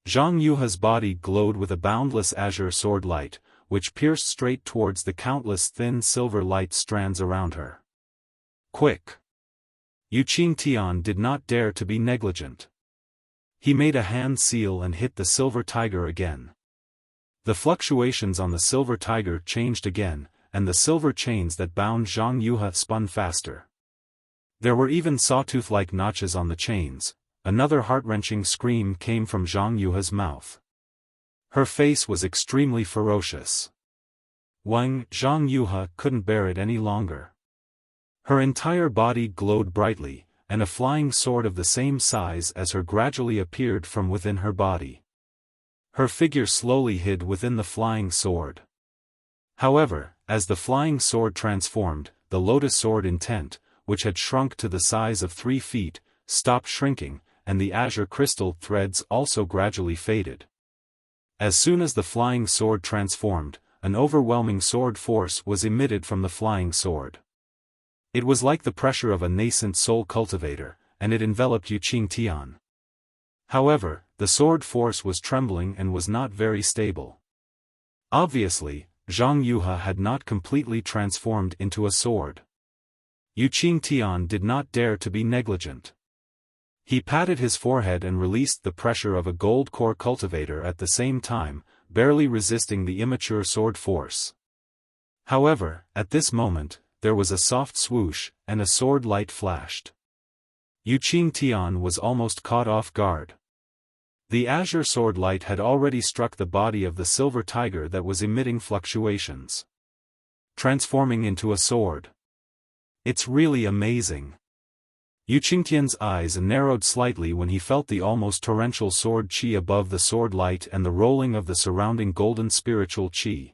Zhang Yuhe's body glowed with a boundless azure sword light, which pierced straight towards the countless thin silver light strands around her. Quick! Yu Qingtian did not dare to be negligent. He made a hand seal and hit the silver tiger again. The fluctuations on the silver tiger changed again, and the silver chains that bound Zhang Yuhe spun faster. There were even sawtooth-like notches on the chains. Another heart-wrenching scream came from Zhang Yuhe's mouth. Her face was extremely ferocious. Zhang Yuhe couldn't bear it any longer. Her entire body glowed brightly, and a flying sword of the same size as her gradually appeared from within her body. Her figure slowly hid within the flying sword. However, as the flying sword transformed, the lotus sword intent, which had shrunk to the size of 3 feet, stopped shrinking, and the azure crystal threads also gradually faded. As soon as the flying sword transformed, an overwhelming sword force was emitted from the flying sword. It was like the pressure of a nascent soul cultivator, and it enveloped Yu Qingtian. However, the sword force was trembling and was not very stable. Obviously, Zhang Yuhe had not completely transformed into a sword. Yu Qingtian did not dare to be negligent. He patted his forehead and released the pressure of a gold core cultivator at the same time, barely resisting the immature sword force. However, at this moment, there was a soft swoosh, and a sword light flashed. Yu Qingtian was almost caught off guard. The azure sword light had already struck the body of the silver tiger that was emitting fluctuations. Transforming into a sword. It's really amazing. Yu Qingtian's eyes narrowed slightly when he felt the almost torrential sword qi above the sword light and the rolling of the surrounding golden spiritual qi.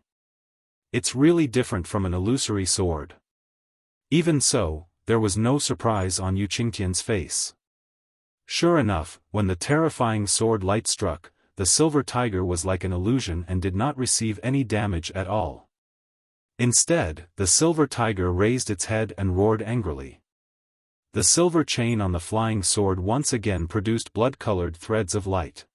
It's really different from an illusory sword. Even so, there was no surprise on Yu Qingtian's face. Sure enough, when the terrifying sword light struck, the silver tiger was like an illusion and did not receive any damage at all. Instead, the silver tiger raised its head and roared angrily. The silver chain on the flying sword once again produced blood-colored threads of light.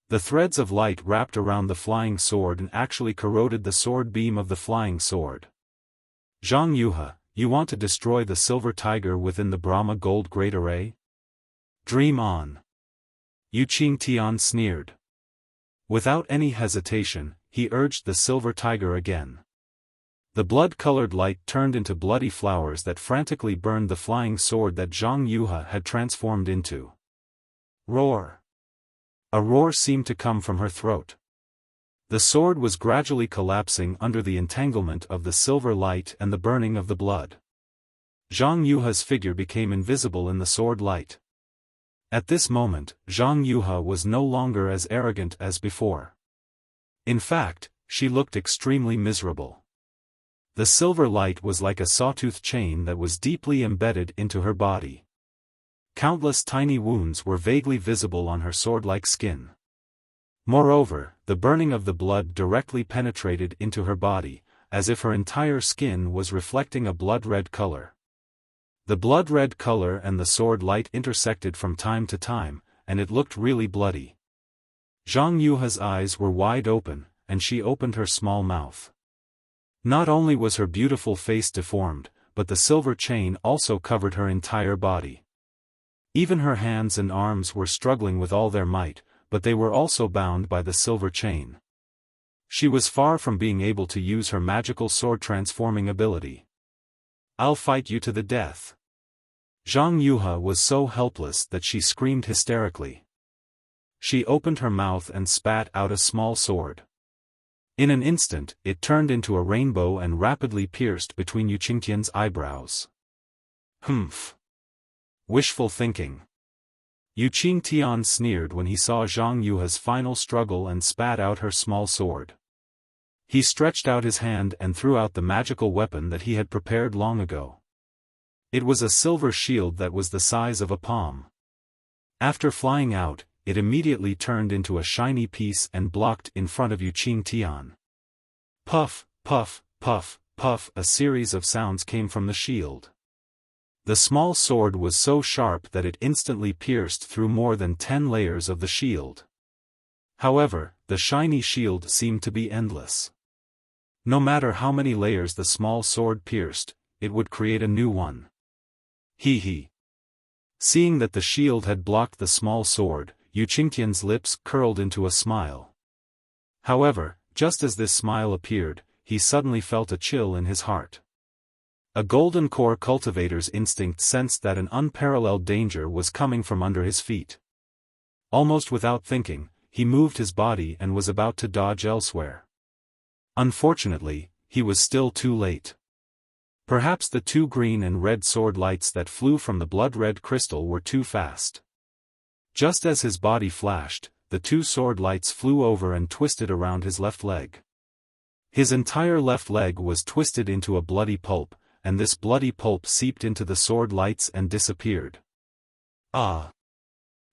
The threads of light wrapped around the flying sword and actually corroded the sword beam of the flying sword. Zhang Yuhe, you want to destroy the silver tiger within the Brahma gold great array? Dream on. Yu Qingtian sneered. Without any hesitation, he urged the silver tiger again. The blood-colored light turned into bloody flowers that frantically burned the flying sword that Zhang Yuhe had transformed into. Roar! A roar seemed to come from her throat. The sword was gradually collapsing under the entanglement of the silver light and the burning of the blood. Zhang Yuhe's figure became invisible in the sword light. At this moment, Zhang Yuhe was no longer as arrogant as before. In fact, she looked extremely miserable. The silver light was like a sawtooth chain that was deeply embedded into her body. Countless tiny wounds were vaguely visible on her sword-like skin. Moreover, the burning of the blood directly penetrated into her body, as if her entire skin was reflecting a blood-red color. The blood-red color and the sword light intersected from time to time, and it looked really bloody. Zhang Yuhe's eyes were wide open, and she opened her small mouth. Not only was her beautiful face deformed, but the silver chain also covered her entire body. Even her hands and arms were struggling with all their might, but they were also bound by the silver chain. She was far from being able to use her magical sword transforming ability. I'll fight you to the death. Zhang Yuhe was so helpless that she screamed hysterically. She opened her mouth and spat out a small sword. In an instant, it turned into a rainbow and rapidly pierced between Yu Qingtian's eyebrows. Humph. Wishful thinking. Yu Qingtian sneered when he saw Zhang Yuhe's final struggle and spat out her small sword. He stretched out his hand and threw out the magical weapon that he had prepared long ago. It was a silver shield that was the size of a palm. After flying out, it immediately turned into a shiny piece and blocked in front of Yu Qingtian. Puff, puff, puff, puff, a series of sounds came from the shield. The small sword was so sharp that it instantly pierced through more than 10 layers of the shield. However, the shiny shield seemed to be endless. No matter how many layers the small sword pierced, it would create a new one. Hee hee. Seeing that the shield had blocked the small sword, Yu Qingtian's lips curled into a smile. However, just as this smile appeared, he suddenly felt a chill in his heart. A golden core cultivator's instinct sensed that an unparalleled danger was coming from under his feet. Almost without thinking, he moved his body and was about to dodge elsewhere. Unfortunately, he was still too late. Perhaps the two green and red sword lights that flew from the blood-red crystal were too fast. Just as his body flashed, the two sword lights flew over and twisted around his left leg. His entire left leg was twisted into a bloody pulp, and this bloody pulp seeped into the sword lights and disappeared. Ah!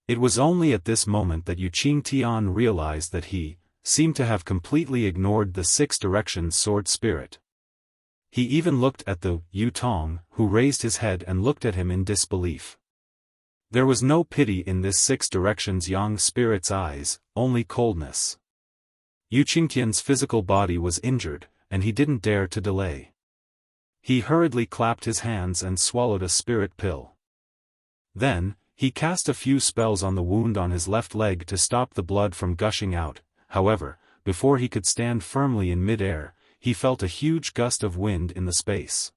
It was only at this moment that Yu Qingtian realized that he seemed to have completely ignored the Six Directions sword spirit. He even looked at the Yu Tong, who raised his head and looked at him in disbelief. There was no pity in this Six Directions young spirit's eyes, only coldness. Yu Qingtian's physical body was injured, and he didn't dare to delay. He hurriedly clapped his hands and swallowed a spirit pill. Then, he cast a few spells on the wound on his left leg to stop the blood from gushing out. However, before he could stand firmly in mid-air, he felt a huge gust of wind in the space.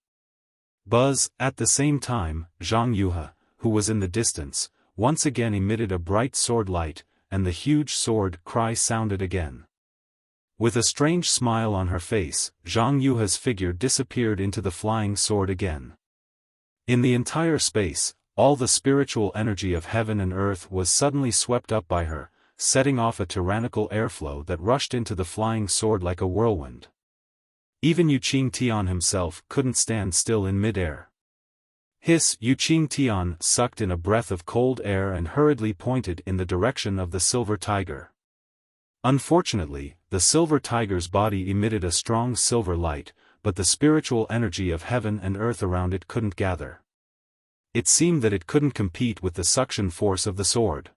Buzz! At the same time, Zhang Yuhe, who was in the distance, once again emitted a bright sword light, and the huge sword cry sounded again. With a strange smile on her face, Zhang Yuhe's figure disappeared into the flying sword again. In the entire space, all the spiritual energy of heaven and earth was suddenly swept up by her, setting off a tyrannical airflow that rushed into the flying sword like a whirlwind. Even Yu Qingtian himself couldn't stand still in mid-air. Hiss! Yu Qingtian sucked in a breath of cold air and hurriedly pointed in the direction of the silver tiger. Unfortunately, the silver tiger's body emitted a strong silver light, but the spiritual energy of heaven and earth around it couldn't gather. It seemed that it couldn't compete with the suction force of the sword.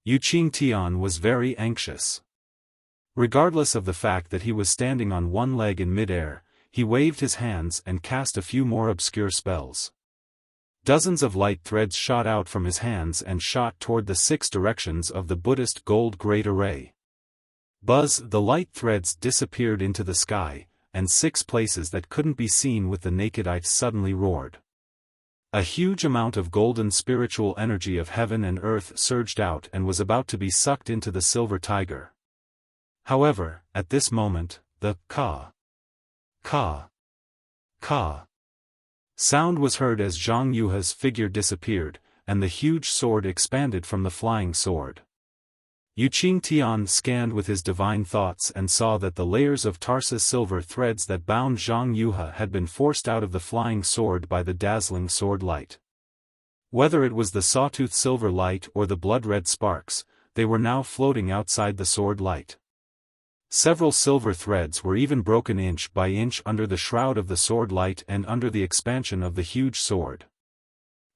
Yu Qingtian was very anxious. Regardless of the fact that he was standing on one leg in mid-air, he waved his hands and cast a few more obscure spells. Dozens of light threads shot out from his hands and shot toward the 6 directions of the Buddhist gold great array. Buzz! The light threads disappeared into the sky, and 6 places that couldn't be seen with the naked eye suddenly roared. A huge amount of golden spiritual energy of heaven and earth surged out and was about to be sucked into the silver tiger. However, at this moment, the ka sound was heard as Zhang Yuha's figure disappeared, and the huge sword expanded from the flying sword. Yu Qingtian scanned with his divine thoughts and saw that the layers of Tarsus silver threads that bound Zhang Yuha had been forced out of the flying sword by the dazzling sword light. Whether it was the sawtooth silver light or the blood-red sparks, they were now floating outside the sword light. Several silver threads were even broken inch by inch under the shroud of the sword light and under the expansion of the huge sword.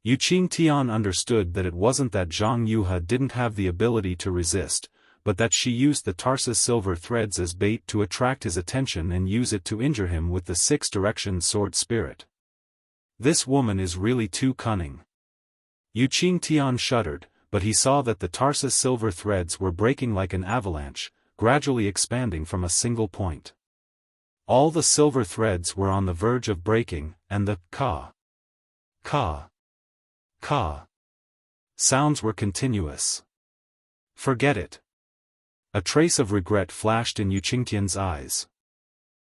Yu Qingtian understood that it wasn't that Zhang Yuha didn't have the ability to resist, but that she used the Tarsus silver threads as bait to attract his attention and use it to injure him with the 6-direction sword spirit. This woman is really too cunning. Yu Qingtian shuddered, but he saw that the Tarsus silver threads were breaking like an avalanche, gradually expanding from a single point. All the silver threads were on the verge of breaking, and the ka sounds were continuous. Forget it. A trace of regret flashed in Yu Qingtian's eyes.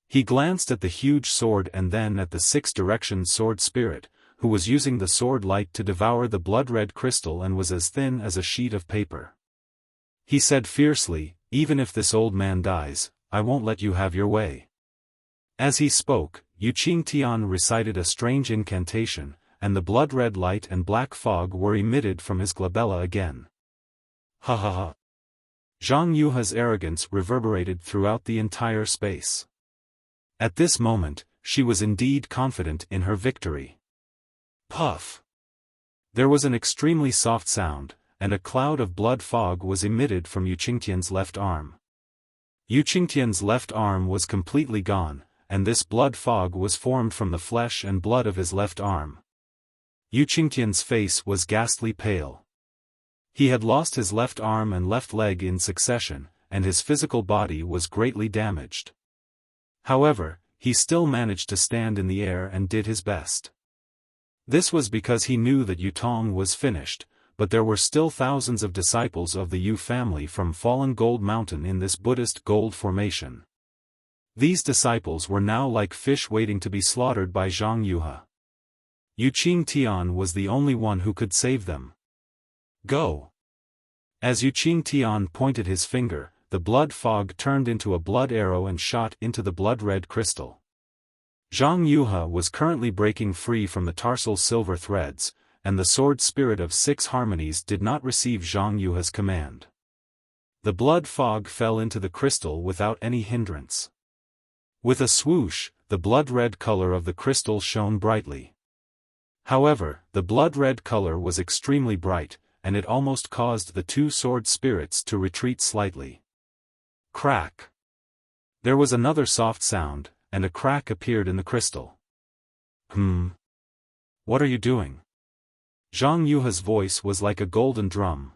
He glanced at the huge sword and then at the 6-direction sword spirit, who was using the sword light to devour the blood-red crystal and was as thin as a sheet of paper. He said fiercely, "Even if this old man dies, I won't let you have your way." As he spoke, Yu Qingtian recited a strange incantation, and the blood-red light and black fog were emitted from his glabella again. Ha ha ha. Zhang Yuha's arrogance reverberated throughout the entire space. At this moment, she was indeed confident in her victory. Puff! There was an extremely soft sound, and a cloud of blood fog was emitted from Yu Qingtian's left arm. Yu Qingtian's left arm was completely gone, and this blood fog was formed from the flesh and blood of his left arm. Yu Qingtian's face was ghastly pale. He had lost his left arm and left leg in succession, and his physical body was greatly damaged. However, he still managed to stand in the air and did his best. This was because he knew that Yutong was finished, but there were still thousands of disciples of the Yu family from Fallen Gold Mountain in this Buddhist gold formation. These disciples were now like fish waiting to be slaughtered by Zhang Yuha. Yu Qingtian was the only one who could save them. Go! As Yu Qingtian pointed his finger, the blood fog turned into a blood arrow and shot into the blood-red crystal. Zhang Yuha was currently breaking free from the tarsal silver threads, and the sword spirit of 6 harmonies did not receive Zhang Yuha's command. The blood fog fell into the crystal without any hindrance. With a swoosh, the blood-red color of the crystal shone brightly. However, the blood-red color was extremely bright, and it almost caused the 2 sword spirits to retreat slightly. Crack! There was another soft sound, and a crack appeared in the crystal. What are you doing? Zhang Yuha's voice was like a golden drum.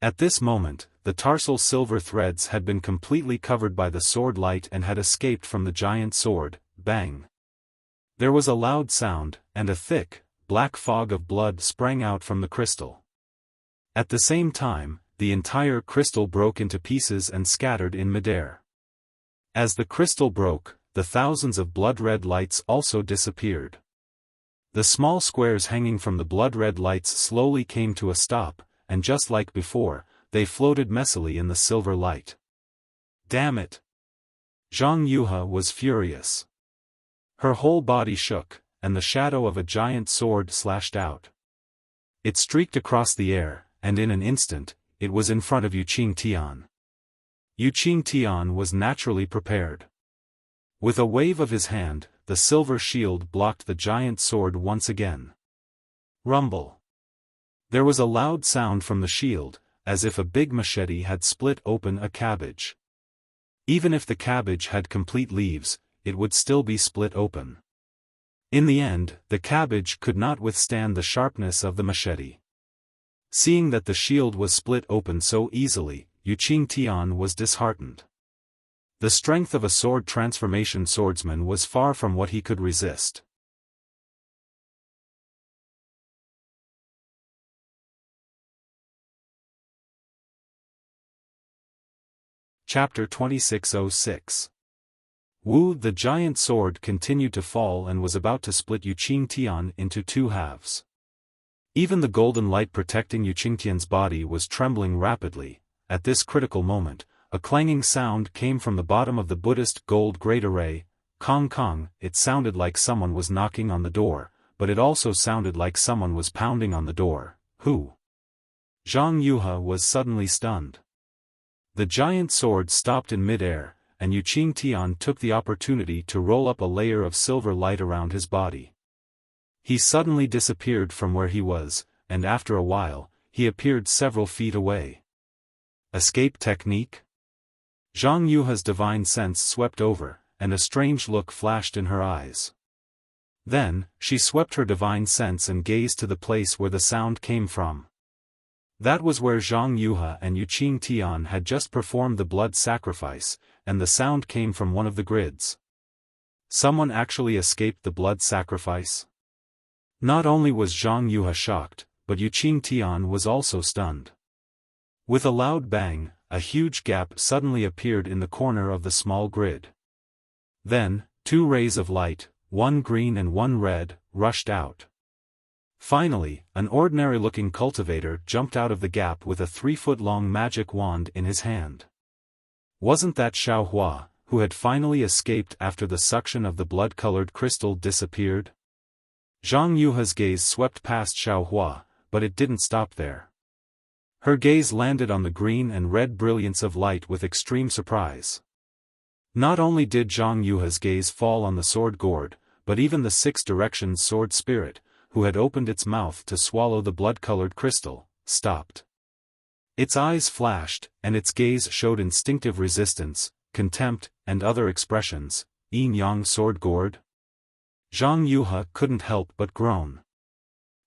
At this moment, the tarsal silver threads had been completely covered by the sword light and had escaped from the giant sword. Bang! There was a loud sound, and a thick, black fog of blood sprang out from the crystal. At the same time, the entire crystal broke into pieces and scattered in midair. As the crystal broke, the thousands of blood-red lights also disappeared. The small squares hanging from the blood-red lights slowly came to a stop, and just like before, they floated messily in the silver light. Damn it! Zhang Yuhe was furious. Her whole body shook, and the shadow of a giant sword slashed out. It streaked across the air, and in an instant, it was in front of Yu Qingtian. Yu Qingtian was naturally prepared. With a wave of his hand, the silver shield blocked the giant sword once again. Rumble. There was a loud sound from the shield, as if a big machete had split open a cabbage. Even if the cabbage had complete leaves, it would still be split open. In the end, the cabbage could not withstand the sharpness of the machete. Seeing that the shield was split open so easily, Yu Qingtian was disheartened. The strength of a sword transformation swordsman was far from what he could resist. Chapter 2606. Wu, the giant sword continued to fall and was about to split Yu Qingtian into two halves. Even the golden light protecting Yu Qingtian's body was trembling rapidly. At this critical moment, a clanging sound came from the bottom of the Buddhist gold grate array. Kong kong, it sounded like someone was knocking on the door, but it also sounded like someone was pounding on the door. Who? Zhang Yuhe was suddenly stunned. The giant sword stopped in mid-air, and Yu Qingtian took the opportunity to roll up a layer of silver light around his body. He suddenly disappeared from where he was, and after a while, he appeared several feet away. Escape technique? Zhang Yuhe's divine sense swept over, and a strange look flashed in her eyes. Then, she swept her divine sense and gazed to the place where the sound came from. That was where Zhang Yuhe and Yu Qingtian had just performed the blood sacrifice, and the sound came from one of the grids. Someone actually escaped the blood sacrifice? Not only was Zhang Yuhe shocked, but Yu Qingtian was also stunned. With a loud bang, a huge gap suddenly appeared in the corner of the small grid. Then, two rays of light, one green and one red, rushed out. Finally, an ordinary-looking cultivator jumped out of the gap with a 3-foot-long magic wand in his hand. Wasn't that Xiaofan, who had finally escaped after the suction of the blood-colored crystal disappeared? Zhang Yuhe's gaze swept past Xiaofan, but it didn't stop there. Her gaze landed on the green and red brilliance of light with extreme surprise. Not only did Zhang Yuhe's gaze fall on the sword gourd, but even the 6 directions sword spirit, who had opened its mouth to swallow the blood-colored crystal, stopped. Its eyes flashed, and its gaze showed instinctive resistance, contempt, and other expressions. Yin-yang sword gourd? Zhang Yuhe couldn't help but groan.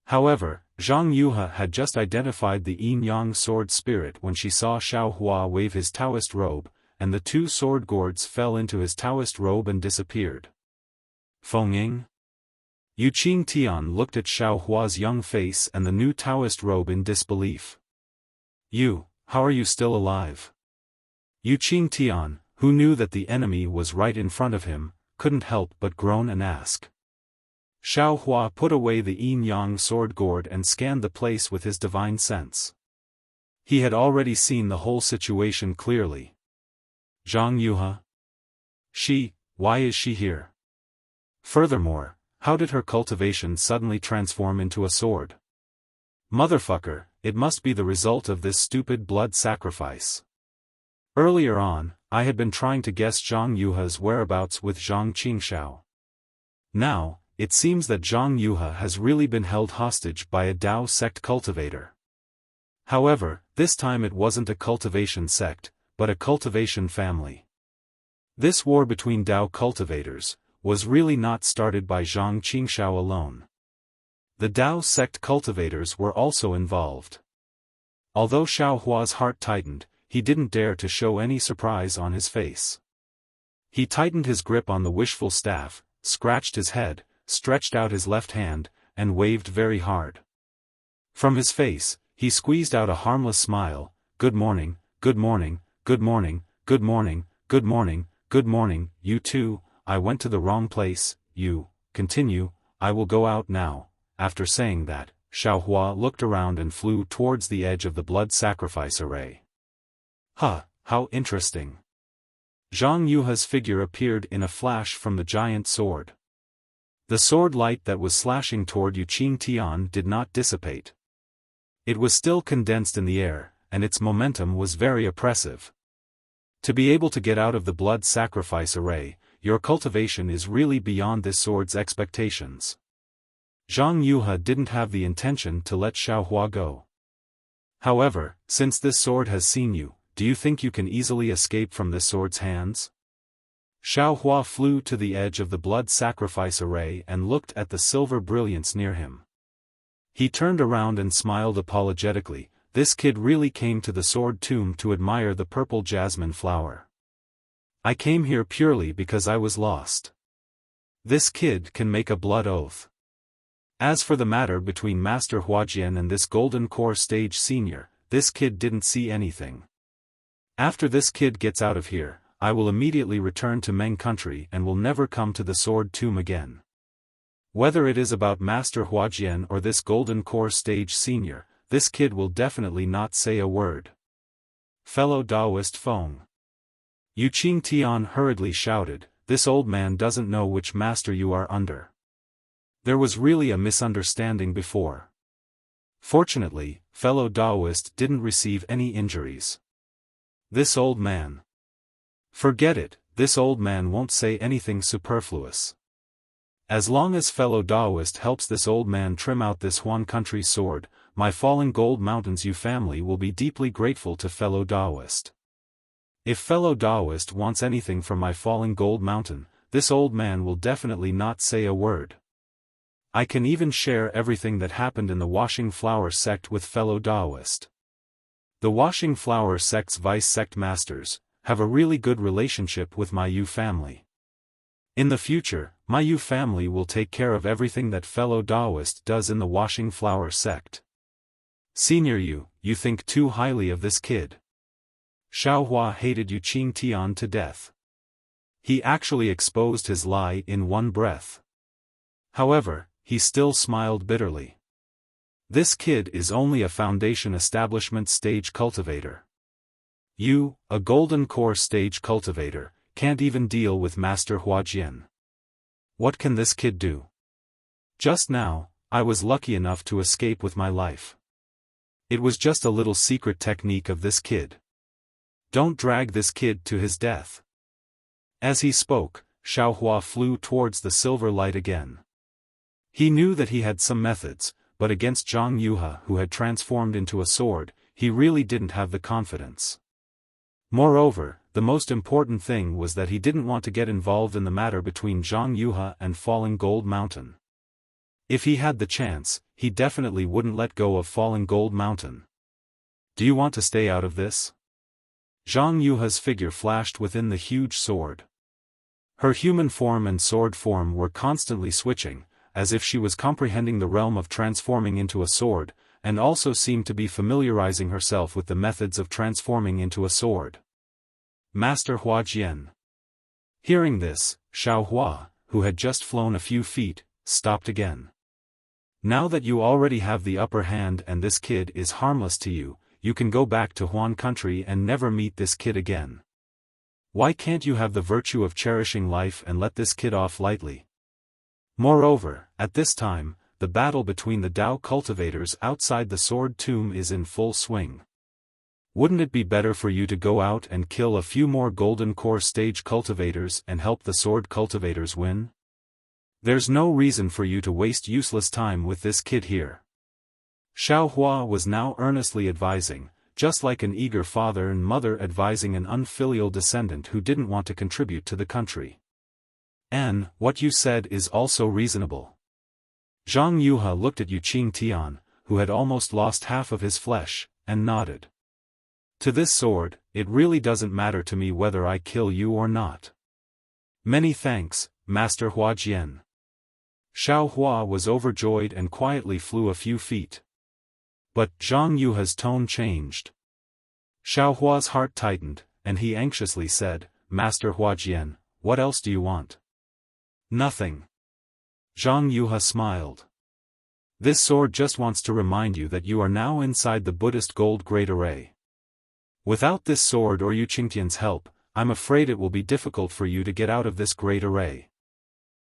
However, Zhang Yuhe had just identified the yin-yang sword spirit when she saw Xiaofan wave his Taoist robe, and the 2 sword gourds fell into his Taoist robe and disappeared. Fengying? Yu Qingtian looked at Xiaofan's young face and the new Taoist robe in disbelief. You, how are you still alive? Yu Qingtian, who knew that the enemy was right in front of him, couldn't help but groan and ask. Xiaofan put away the yin-yang sword gourd and scanned the place with his divine sense. He had already seen the whole situation clearly. Zhang Yuhe? Why is she here? Furthermore, how did her cultivation suddenly transform into a sword? Motherfucker, it must be the result of this stupid blood sacrifice. Earlier on, I had been trying to guess Zhang Yuhe's whereabouts with Zhang Qingshao. Now, it seems that Zhang Yuhe has really been held hostage by a Dao sect cultivator. However, this time it wasn't a cultivation sect, but a cultivation family. This war between Dao cultivators was really not started by Zhang Qingshao alone. The Dao sect cultivators were also involved. Although Xiaohua's heart tightened, he didn't dare to show any surprise on his face. He tightened his grip on the wishful staff, scratched his head, stretched out his left hand, and waved very hard. From his face, he squeezed out a harmless smile. Good morning, good morning, good morning, good morning, good morning, good morning, you too. I went to the wrong place. You, continue, I will go out now." After saying that, Xiaohua looked around and flew towards the edge of the blood sacrifice array. "Huh, how interesting." Zhang Yuha's figure appeared in a flash from the giant sword. The sword light that was slashing toward Yuqing Tian did not dissipate. It was still condensed in the air, and its momentum was very oppressive. To be able to get out of the blood sacrifice array, your cultivation is really beyond this sword's expectations. Zhang Yuha didn't have the intention to let Xiaohua go. However, since this sword has seen you, do you think you can easily escape from this sword's hands? Xiaohua flew to the edge of the blood sacrifice array and looked at the silver brilliance near him. He turned around and smiled apologetically. This kid really came to the sword tomb to admire the purple jasmine flower. I came here purely because I was lost. This kid can make a blood oath. As for the matter between Master Huajian and this Golden Core Stage Senior, this kid didn't see anything. After this kid gets out of here, I will immediately return to Meng country and will never come to the sword tomb again. Whether it is about Master Huajian or this Golden Core Stage Senior, this kid will definitely not say a word. Fellow Taoist Feng. Yuqing Tian hurriedly shouted, "This old man doesn't know which master you are under." There was really a misunderstanding before. Fortunately, fellow Taoist didn't receive any injuries. This old man. Forget it, this old man won't say anything superfluous. As long as fellow Taoist helps this old man trim out this Huan country sword, my Falling Gold Mountains U family will be deeply grateful to fellow Taoist. If fellow Taoist wants anything from my Falling Gold Mountain, this old man will definitely not say a word. I can even share everything that happened in the Washing Flower sect with fellow Taoist. The Washing Flower sect's vice sect masters have a really good relationship with my Yu family. In the future, my Yu family will take care of everything that fellow Taoist does in the Washing Flower sect. Senior Yu, you think too highly of this kid. Xiaohua hated Yuqing Tian to death. He actually exposed his lie in one breath. However, he still smiled bitterly. This kid is only a foundation establishment stage cultivator. You, a golden core stage cultivator, can't even deal with Master Huajian. What can this kid do? Just now, I was lucky enough to escape with my life. It was just a little secret technique of this kid. Don't drag this kid to his death. As he spoke, Xiaohua flew towards the silver light again. He knew that he had some methods, but against Zhang Yuha who had transformed into a sword, he really didn't have the confidence. Moreover, the most important thing was that he didn't want to get involved in the matter between Zhang Yuha and Falling Gold Mountain. If he had the chance, he definitely wouldn't let go of Falling Gold Mountain. Do you want to stay out of this? Zhang Yuha's figure flashed within the huge sword. Her human form and sword form were constantly switching, as if she was comprehending the realm of transforming into a sword, and also seemed to be familiarizing herself with the methods of transforming into a sword. Master Huajian. Hearing this, Xiaohua, who had just flown a few feet, stopped again. Now that you already have the upper hand and this kid is harmless to you, you can go back to Huan country and never meet this kid again. Why can't you have the virtue of cherishing life and let this kid off lightly? Moreover, at this time, the battle between the Dao cultivators outside the sword tomb is in full swing. Wouldn't it be better for you to go out and kill a few more golden core stage cultivators and help the sword cultivators win? There's no reason for you to waste useless time with this kid here. Xiaohua was now earnestly advising, just like an eager father and mother advising an unfilial descendant who didn't want to contribute to the country. "And what you said is also reasonable." Zhang Yuha looked at Yuqing Tian, who had almost lost half of his flesh, and nodded. To this sword, it really doesn't matter to me whether I kill you or not. Many thanks, Master Huajian. Xiaohua was overjoyed and quietly flew a few feet. But Zhang Yuha's tone changed. Xiaohua's heart tightened, and he anxiously said, "Master Huajian, what else do you want?" "Nothing. Zhang Yuhe smiled. This sword just wants to remind you that you are now inside the Buddhist gold great array. Without this sword or Yu Qingtian's help, I'm afraid it will be difficult for you to get out of this great array.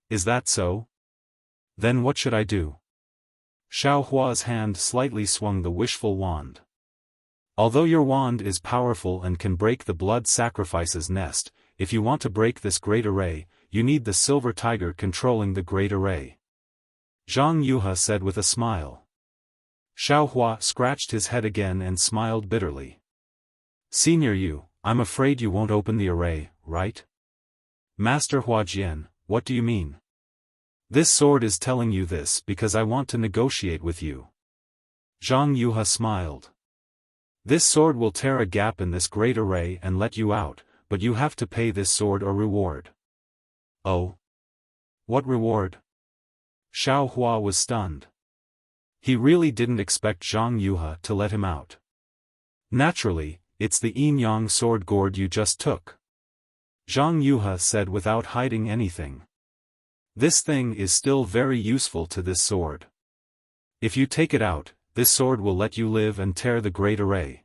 Is that so? Then what should I do? Xiao Hua's hand slightly swung the wishful wand. Although your wand is powerful and can break the blood sacrifices nest, if you want to break this great array, you need the silver tiger controlling the great array. Zhang Yuhe said with a smile. Xiao Hua scratched his head again and smiled bitterly. Senior Yu, I'm afraid you won't open the array, right? Master Huajian, what do you mean? This sword is telling you this because I want to negotiate with you. Zhang Yuhe smiled. This sword will tear a gap in this great array and let you out, but you have to pay this sword a reward. Oh? What reward? Xiao Hua was stunned. He really didn't expect Zhang Yuhe to let him out. Naturally, it's the yin-yang sword gourd you just took. Zhang Yuhe said without hiding anything. This thing is still very useful to this sword. If you take it out, this sword will let you live and tear the great array.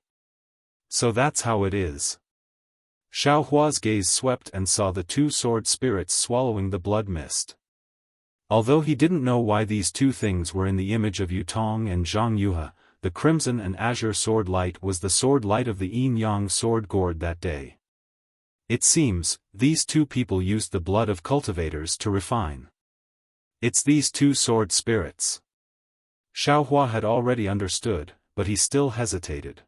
So that's how it is. Xiao Hua's gaze swept and saw the two sword spirits swallowing the blood mist. Although he didn't know why these two things were in the image of Yutong and Zhang Yuhe, the crimson and azure sword light was the sword light of the yin-yang sword gourd that day. It seems, these two people used the blood of cultivators to refine. It's these two sword spirits. Xiao Hua had already understood, but he still hesitated.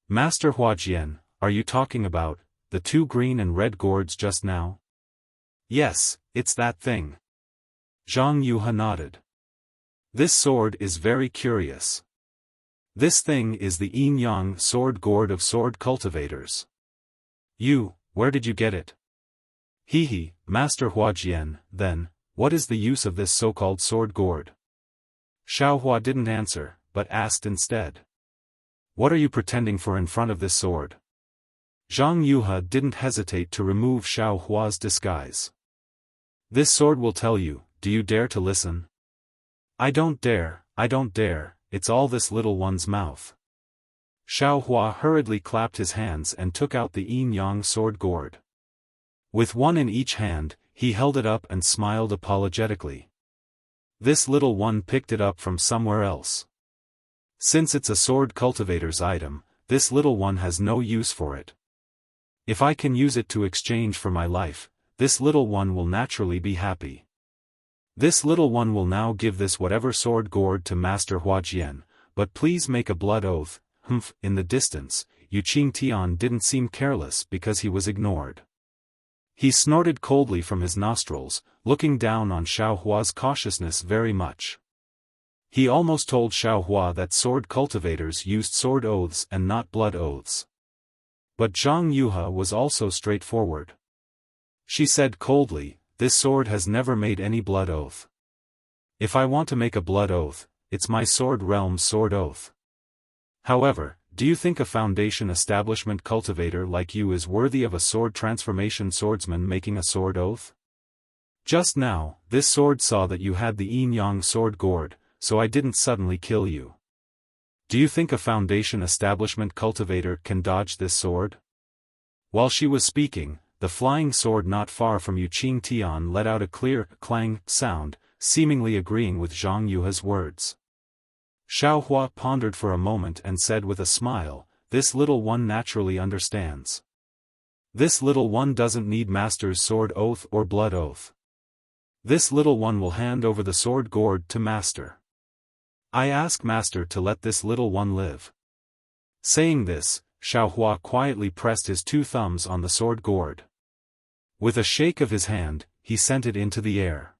Master Huajian, are you talking about the two green and red gourds just now? Yes, it's that thing. Zhang Yuhe nodded. This sword is very curious. This thing is the yin-yang sword gourd of sword cultivators. Where did you get it? He, Master Huajian, then, what is the use of this so-called sword gourd? Xiao Hua didn't answer, but asked instead. What are you pretending for in front of this sword? Zhang Yuhe didn't hesitate to remove Xiao Hua's disguise. This sword will tell you, do you dare to listen? I don't dare, it's all this little one's mouth. Xiao Hua hurriedly clapped his hands and took out the yin-yang sword gourd. With one in each hand, he held it up and smiled apologetically. This little one picked it up from somewhere else. Since it's a sword cultivator's item, this little one has no use for it. If I can use it to exchange for my life, this little one will naturally be happy. This little one will now give this whatever sword gourd to Master Huajian, but please make a blood oath. In the distance, Yu Qingtian didn't seem careless because he was ignored. He snorted coldly from his nostrils, looking down on Xiao Hua's cautiousness very much. He almost told Xiao Hua that sword cultivators used sword oaths and not blood oaths. But Zhang Yuhe was also straightforward. She said coldly, this sword has never made any blood oath. If I want to make a blood oath, it's my sword realm's sword oath. However, do you think a foundation establishment cultivator like you is worthy of a sword transformation swordsman making a sword oath? Just now, this sword saw that you had the yin-yang sword gourd, so I didn't suddenly kill you. Do you think a foundation establishment cultivator can dodge this sword? While she was speaking, the flying sword not far from Yu Qingtian let out a clear, clang sound, seemingly agreeing with Zhang Yuhe's words. Xiao Hua pondered for a moment and said with a smile, this little one naturally understands. This little one doesn't need Master's sword oath or blood oath. This little one will hand over the sword gourd to Master. I ask Master to let this little one live. Saying this, Xiao Hua quietly pressed his two thumbs on the sword gourd. With a shake of his hand, he sent it into the air.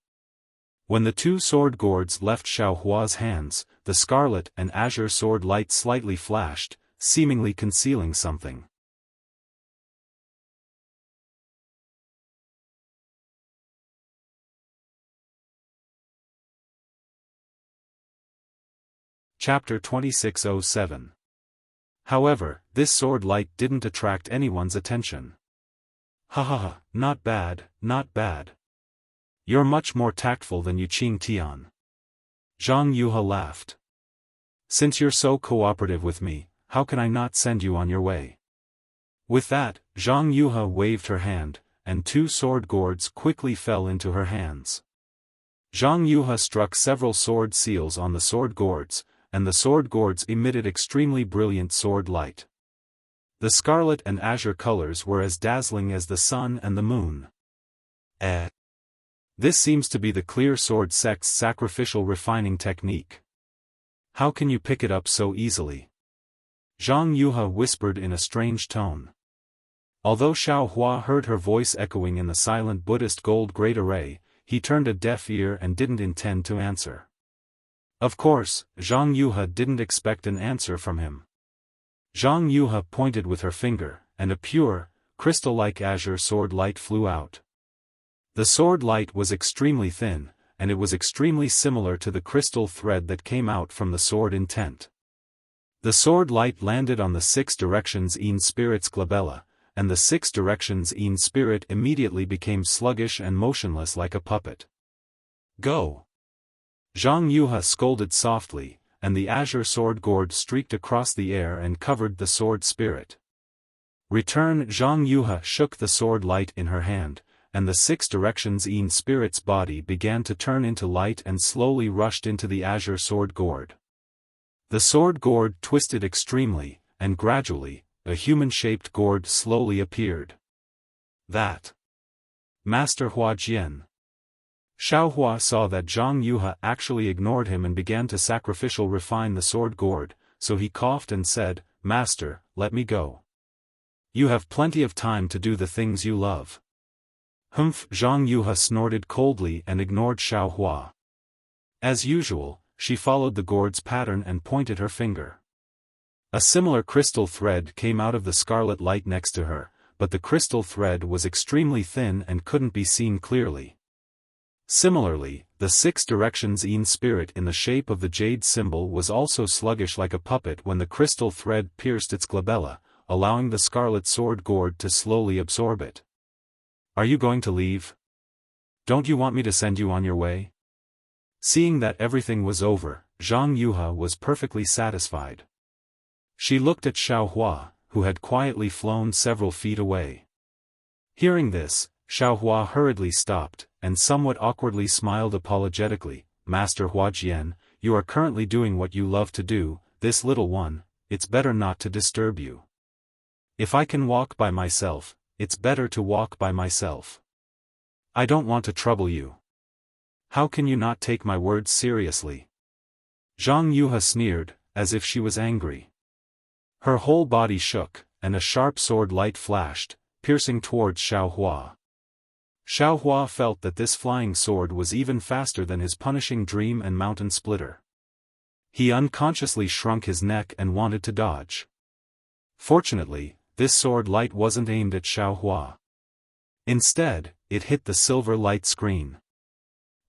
When the two sword gourds left Xiao Hua's hands, the scarlet and azure sword light slightly flashed, seemingly concealing something. Chapter 2607. However, this sword light didn't attract anyone's attention. Ha ha ha, not bad, not bad. You're much more tactful than Yuqing Tian. Zhang Yuhe laughed. Since you're so cooperative with me, how can I not send you on your way? With that, Zhang Yuhe waved her hand, and 2 sword gourds quickly fell into her hands. Zhang Yuhe struck several sword seals on the sword gourds, and the sword gourds emitted extremely brilliant sword light. The scarlet and azure colors were as dazzling as the sun and the moon. This seems to be the clear sword sect's sacrificial refining technique. How can you pick it up so easily? Zhang Yuhe whispered in a strange tone. Although Xiao Hua heard her voice echoing in the silent Buddhist gold great array, he turned a deaf ear and didn't intend to answer. Of course, Zhang Yuhe didn't expect an answer from him. Zhang Yuhe pointed with her finger, and a pure, crystal-like azure sword light flew out. The sword light was extremely thin, and it was extremely similar to the crystal thread that came out from the sword intent. The sword light landed on the 6 directions in spirit's glabella, and the 6 directions in spirit immediately became sluggish and motionless like a puppet. Go! Zhang Yuhe scolded softly, and the azure sword gourd streaked across the air and covered the sword spirit. Return! Zhang Yuhe shook the sword light in her hand, and the 6 directions in spirit's body began to turn into light and slowly rushed into the azure sword gourd. The sword gourd twisted extremely, and gradually, a human-shaped gourd slowly appeared. That. Master Huajian. Xiao Hua saw that Zhang Yuhe actually ignored him and began to sacrificial refine the sword gourd, so he coughed and said, Master, let me go. You have plenty of time to do the things you love. Humph! Zhang Yuhe snorted coldly and ignored Xiao Hua. As usual, she followed the gourd's pattern and pointed her finger. A similar crystal thread came out of the scarlet light next to her, but the crystal thread was extremely thin and couldn't be seen clearly. Similarly, the 6 directions in spirit in the shape of the jade symbol was also sluggish like a puppet when the crystal thread pierced its glabella, allowing the scarlet sword gourd to slowly absorb it. Are you going to leave? Don't you want me to send you on your way? Seeing that everything was over, Zhang Yuhe was perfectly satisfied. She looked at Xiao Hua, who had quietly flown several feet away. Hearing this, Xiao Hua hurriedly stopped, and somewhat awkwardly smiled apologetically. Master Huajian, you are currently doing what you love to do, this little one, it's better not to disturb you. If I can walk by myself, it's better to walk by myself. I don't want to trouble you. How can you not take my words seriously? Zhang Yuhe sneered, as if she was angry. Her whole body shook, and a sharp sword light flashed, piercing towards Xiao Hua. Xiao Hua felt that this flying sword was even faster than his punishing dream and mountain splitter. He unconsciously shrunk his neck and wanted to dodge. Fortunately, this sword light wasn't aimed at Xiao Hua. Instead, it hit the silver light screen.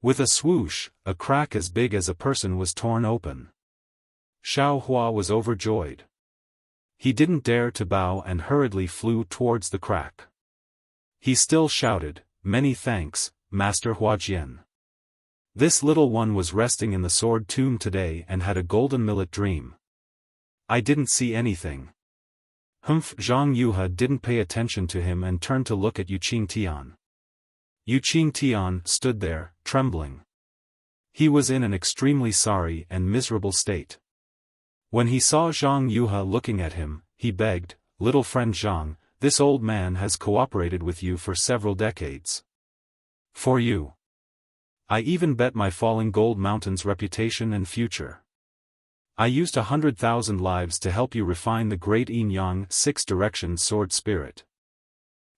With a swoosh, a crack as big as a person was torn open. Xiao Hua was overjoyed. He didn't dare to bow and hurriedly flew towards the crack. He still shouted, "Many thanks, Master Huajian. This little one was resting in the sword tomb today and had a golden millet dream. I didn't see anything." Humph! Zhang Yuhe didn't pay attention to him and turned to look at Yuqing Tian. Yuqing Tian stood there, trembling. He was in an extremely sorry and miserable state. When he saw Zhang Yuhe looking at him, he begged, "Little friend Zhang, this old man has cooperated with you for several decades. For you, I even bet my falling gold mountain's reputation and future. I used 100,000 lives to help you refine the great yin-yang 6 directions sword spirit.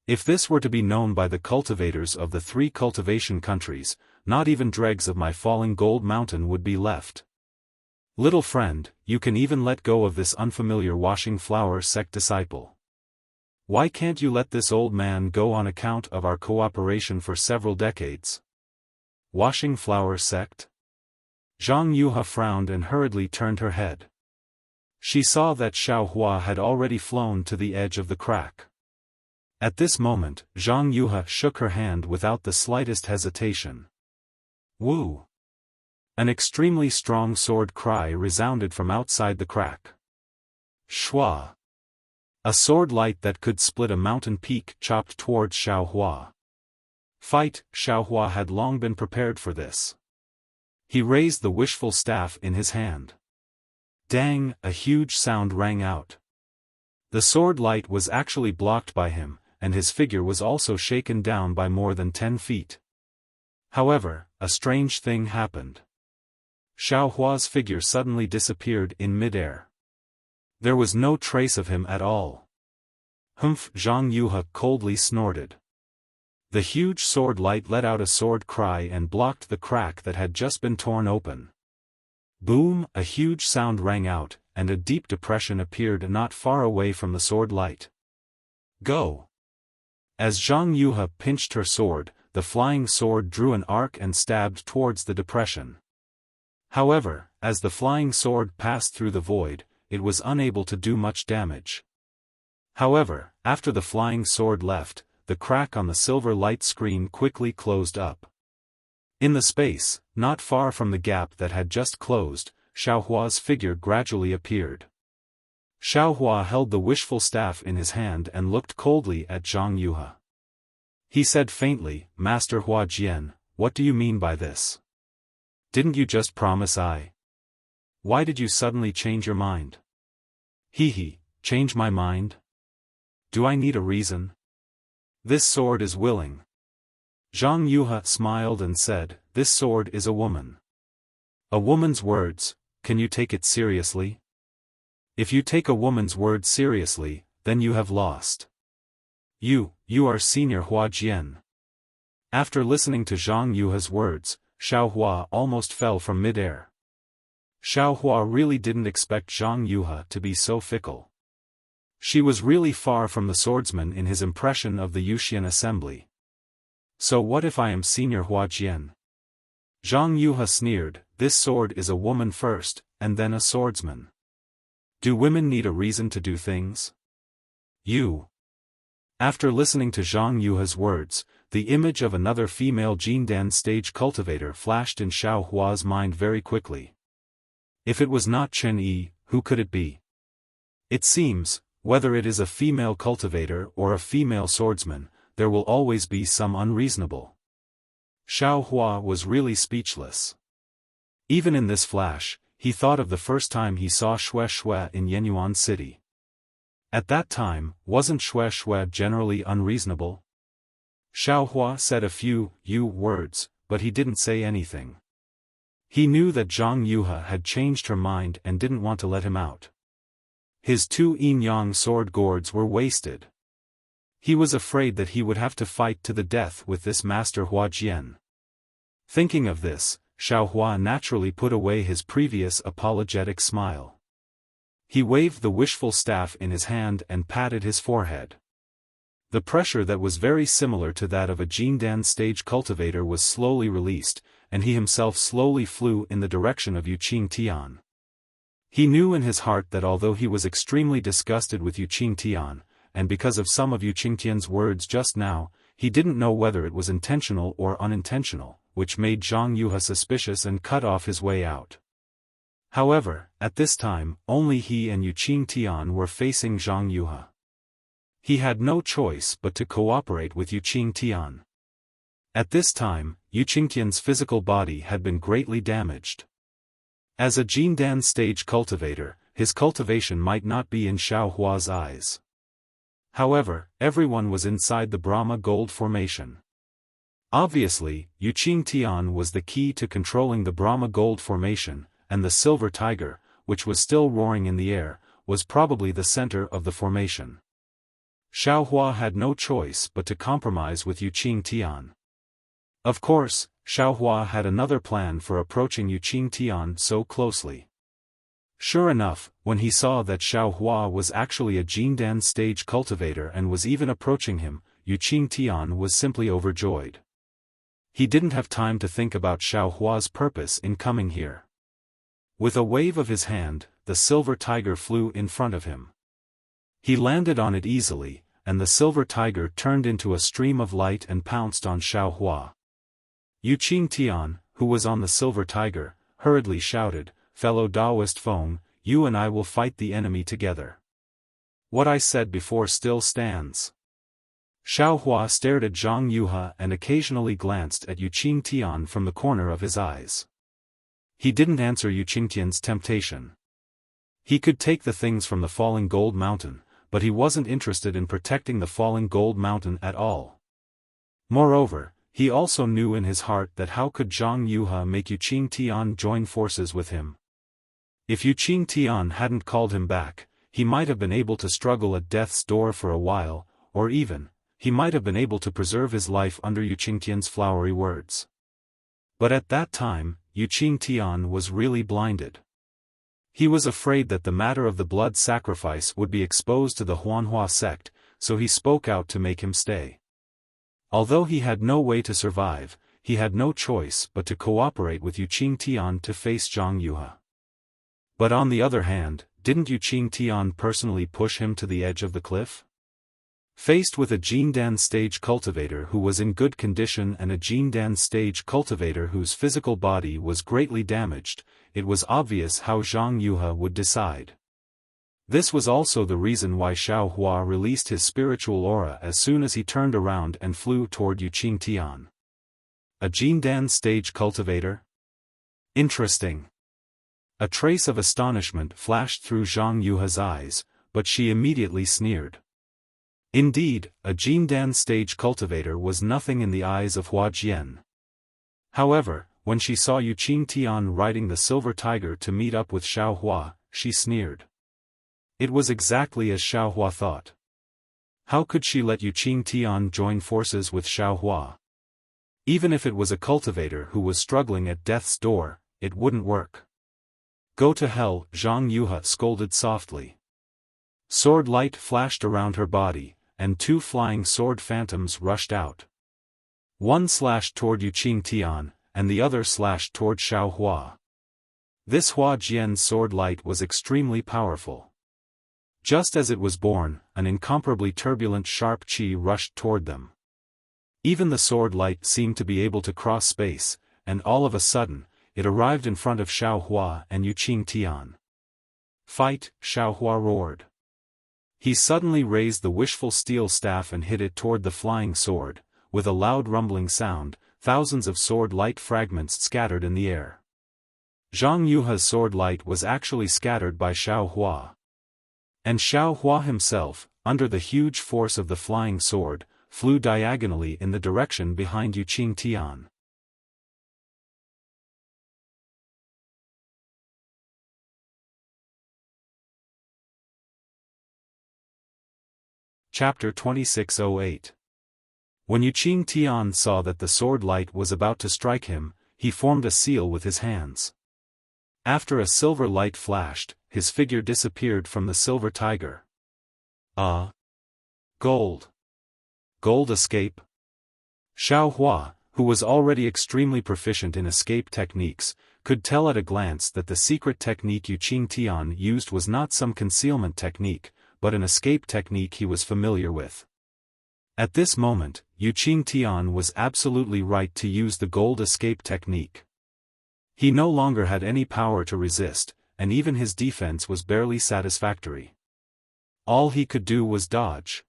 If this were to be known by the cultivators of the 3 cultivation countries, not even dregs of my falling gold mountain would be left. Little friend, you can even let go of this unfamiliar washing flower sect disciple. Why can't you let this old man go on account of our cooperation for several decades?" Washing flower sect? Zhang Yuhe frowned and hurriedly turned her head. She saw that Xiao Hua had already flown to the edge of the crack. At this moment, Zhang Yuhe shook her hand without the slightest hesitation. Wu! An extremely strong sword cry resounded from outside the crack. Shua! A sword light that could split a mountain peak chopped towards Xiaohua. Fight! Xiaohua had long been prepared for this. He raised the wishful staff in his hand. Dang! A huge sound rang out. The sword light was actually blocked by him, and his figure was also shaken down by more than 10 feet. However, a strange thing happened. Xiaohua's figure suddenly disappeared in mid-air. There was no trace of him at all. Humph! Zhang Yuhe coldly snorted. The huge sword light let out a sword cry and blocked the crack that had just been torn open. Boom! A huge sound rang out, and a deep depression appeared not far away from the sword light. Go! As Zhang Yuhe pinched her sword, the flying sword drew an arc and stabbed towards the depression. However, as the flying sword passed through the void, it was unable to do much damage. However, after the flying sword left, the crack on the silver light screen quickly closed up. In the space, not far from the gap that had just closed, Xiaohua's figure gradually appeared. Xiaohua held the wishful staff in his hand and looked coldly at Zhang Yuhe. He said faintly, "Master Hua Jian, what do you mean by this? Didn't you just promise I? Why did you suddenly change your mind?" He, change my mind? Do I need a reason? This sword is willing. Zhang Yuhe smiled and said, "This sword is a woman." A woman's words, can you take it seriously? If you take a woman's word seriously, then you have lost. You are Senior Hua Jian. After listening to Zhang Yuhe's words, Xiaohua almost fell from mid-air. Xiaohua really didn't expect Zhang Yuhe to be so fickle. She was really far from the swordsman in his impression of the Wuxian assembly. So what if I am Senior Hua Jian? Zhang Yuhe sneered, "This sword is a woman first, and then a swordsman. Do women need a reason to do things? You." After listening to Zhang Yuhe's words, the image of another female Jindan stage cultivator flashed in Xiaohua's mind very quickly. If it was not Chen Yi, who could it be? It seems, whether it is a female cultivator or a female swordsman, there will always be some unreasonable. Xiaohua was really speechless. Even in this flash, he thought of the first time he saw Xue in Yenyuan City. At that time, wasn't Xue generally unreasonable? Xiaohua said a few words, but he didn't say anything. He knew that Zhang Yuhe had changed her mind and didn't want to let him out. His 2 yin-yang sword gourds were wasted. He was afraid that he would have to fight to the death with this Master Hua Jian. Thinking of this, Xiaohua naturally put away his previous apologetic smile. He waved the wishful staff in his hand and patted his forehead. The pressure that was very similar to that of a Jindan stage cultivator was slowly released, and he himself slowly flew in the direction of Yuqing Tian. He knew in his heart that although he was extremely disgusted with Yuqing Tian, and because of some of Yuqing Tian's words just now, he didn't know whether it was intentional or unintentional, which made Zhang Yuhe suspicious and cut off his way out. However, at this time, only he and Yuqing Tian were facing Zhang Yuhe. He had no choice but to cooperate with Yuqing Tian. At this time, Yuqing Tian's physical body had been greatly damaged. As a Jindan stage cultivator, his cultivation might not be in Xiaohua's eyes. However, everyone was inside the Brahma Gold Formation. Obviously, Yuqing Tian was the key to controlling the Brahma Gold Formation, and the Silver Tiger, which was still roaring in the air, was probably the center of the formation. Xiaohua had no choice but to compromise with Yuqing Tian. Of course, Xiaohua had another plan for approaching Yuqing Tian so closely. Sure enough, when he saw that Xiaohua was actually a Jindan stage cultivator and was even approaching him, Yuqing Tian was simply overjoyed. He didn't have time to think about Xiaohua's purpose in coming here. With a wave of his hand, the silver tiger flew in front of him. He landed on it easily, and the silver tiger turned into a stream of light and pounced on Xiaohua. Yuqing Tian, who was on the silver tiger, hurriedly shouted, "Fellow Taoist Feng, you and I will fight the enemy together. What I said before still stands." Xiaohua stared at Zhang Yuhe and occasionally glanced at Yu Qingtian from the corner of his eyes. He didn't answer Yu Qingtian's temptation. He could take the things from the falling gold mountain, but he wasn't interested in protecting the falling gold mountain at all. Moreover, he also knew in his heart that how could Zhang Yuhe make Yu Qingtian join forces with him? If Yu Qingtian hadn't called him back, he might have been able to struggle at death's door for a while, or even, he might have been able to preserve his life under Yu Qingtian's flowery words. But at that time, Yu Qingtian was really blinded. He was afraid that the matter of the blood sacrifice would be exposed to the Huanhua sect, so he spoke out to make him stay. Although he had no way to survive, he had no choice but to cooperate with Yu Qingtian to face Zhang Yuhe. But on the other hand, didn't Yu Qingtian personally push him to the edge of the cliff? Faced with a Jindan stage cultivator who was in good condition and a Jindan stage cultivator whose physical body was greatly damaged, it was obvious how Zhang Yuhe would decide. This was also the reason why Xiaohua released his spiritual aura as soon as he turned around and flew toward Yu Qingtian. A Jindan stage cultivator? Interesting. A trace of astonishment flashed through Zhang Yuhe's eyes, but she immediately sneered. Indeed, a Jindan stage cultivator was nothing in the eyes of Hua Jian. However, when she saw Yu Qingtian riding the silver tiger to meet up with Xiaohua, she sneered. It was exactly as Xiaohua thought. How could she let Yu Qingtian join forces with Xiaohua? Even if it was a cultivator who was struggling at death's door, it wouldn't work. Go to hell, Zhang Yuhe scolded softly. Sword light flashed around her body, and two flying sword phantoms rushed out. One slashed toward Yu Qingtian, and the other slashed toward Xiaohua. This Hua Jian's sword light was extremely powerful. Just as it was born, an incomparably turbulent sharp qi rushed toward them. Even the sword light seemed to be able to cross space, and all of a sudden, it arrived in front of Xiaohua and Yu Qingtian. "Fight!" Xiaohua roared. He suddenly raised the wishful steel staff and hit it toward the flying sword. With a loud rumbling sound, thousands of sword light fragments scattered in the air. Zhang Yuhe's sword light was actually scattered by Xiaohua. And Xiaohua himself, under the huge force of the flying sword, flew diagonally in the direction behind Yu Qingtian. Chapter 2608. When Yu Qingtian saw that the sword light was about to strike him, he formed a seal with his hands. After a silver light flashed, his figure disappeared from the silver tiger. Gold. Gold escape? Xiaohua, who was already extremely proficient in escape techniques, could tell at a glance that the secret technique Yu Qingtian used was not some concealment technique, but an escape technique he was familiar with. At this moment, Yu Qingtian was absolutely right to use the gold escape technique. He no longer had any power to resist, and even his defense was barely satisfactory. All he could do was dodge.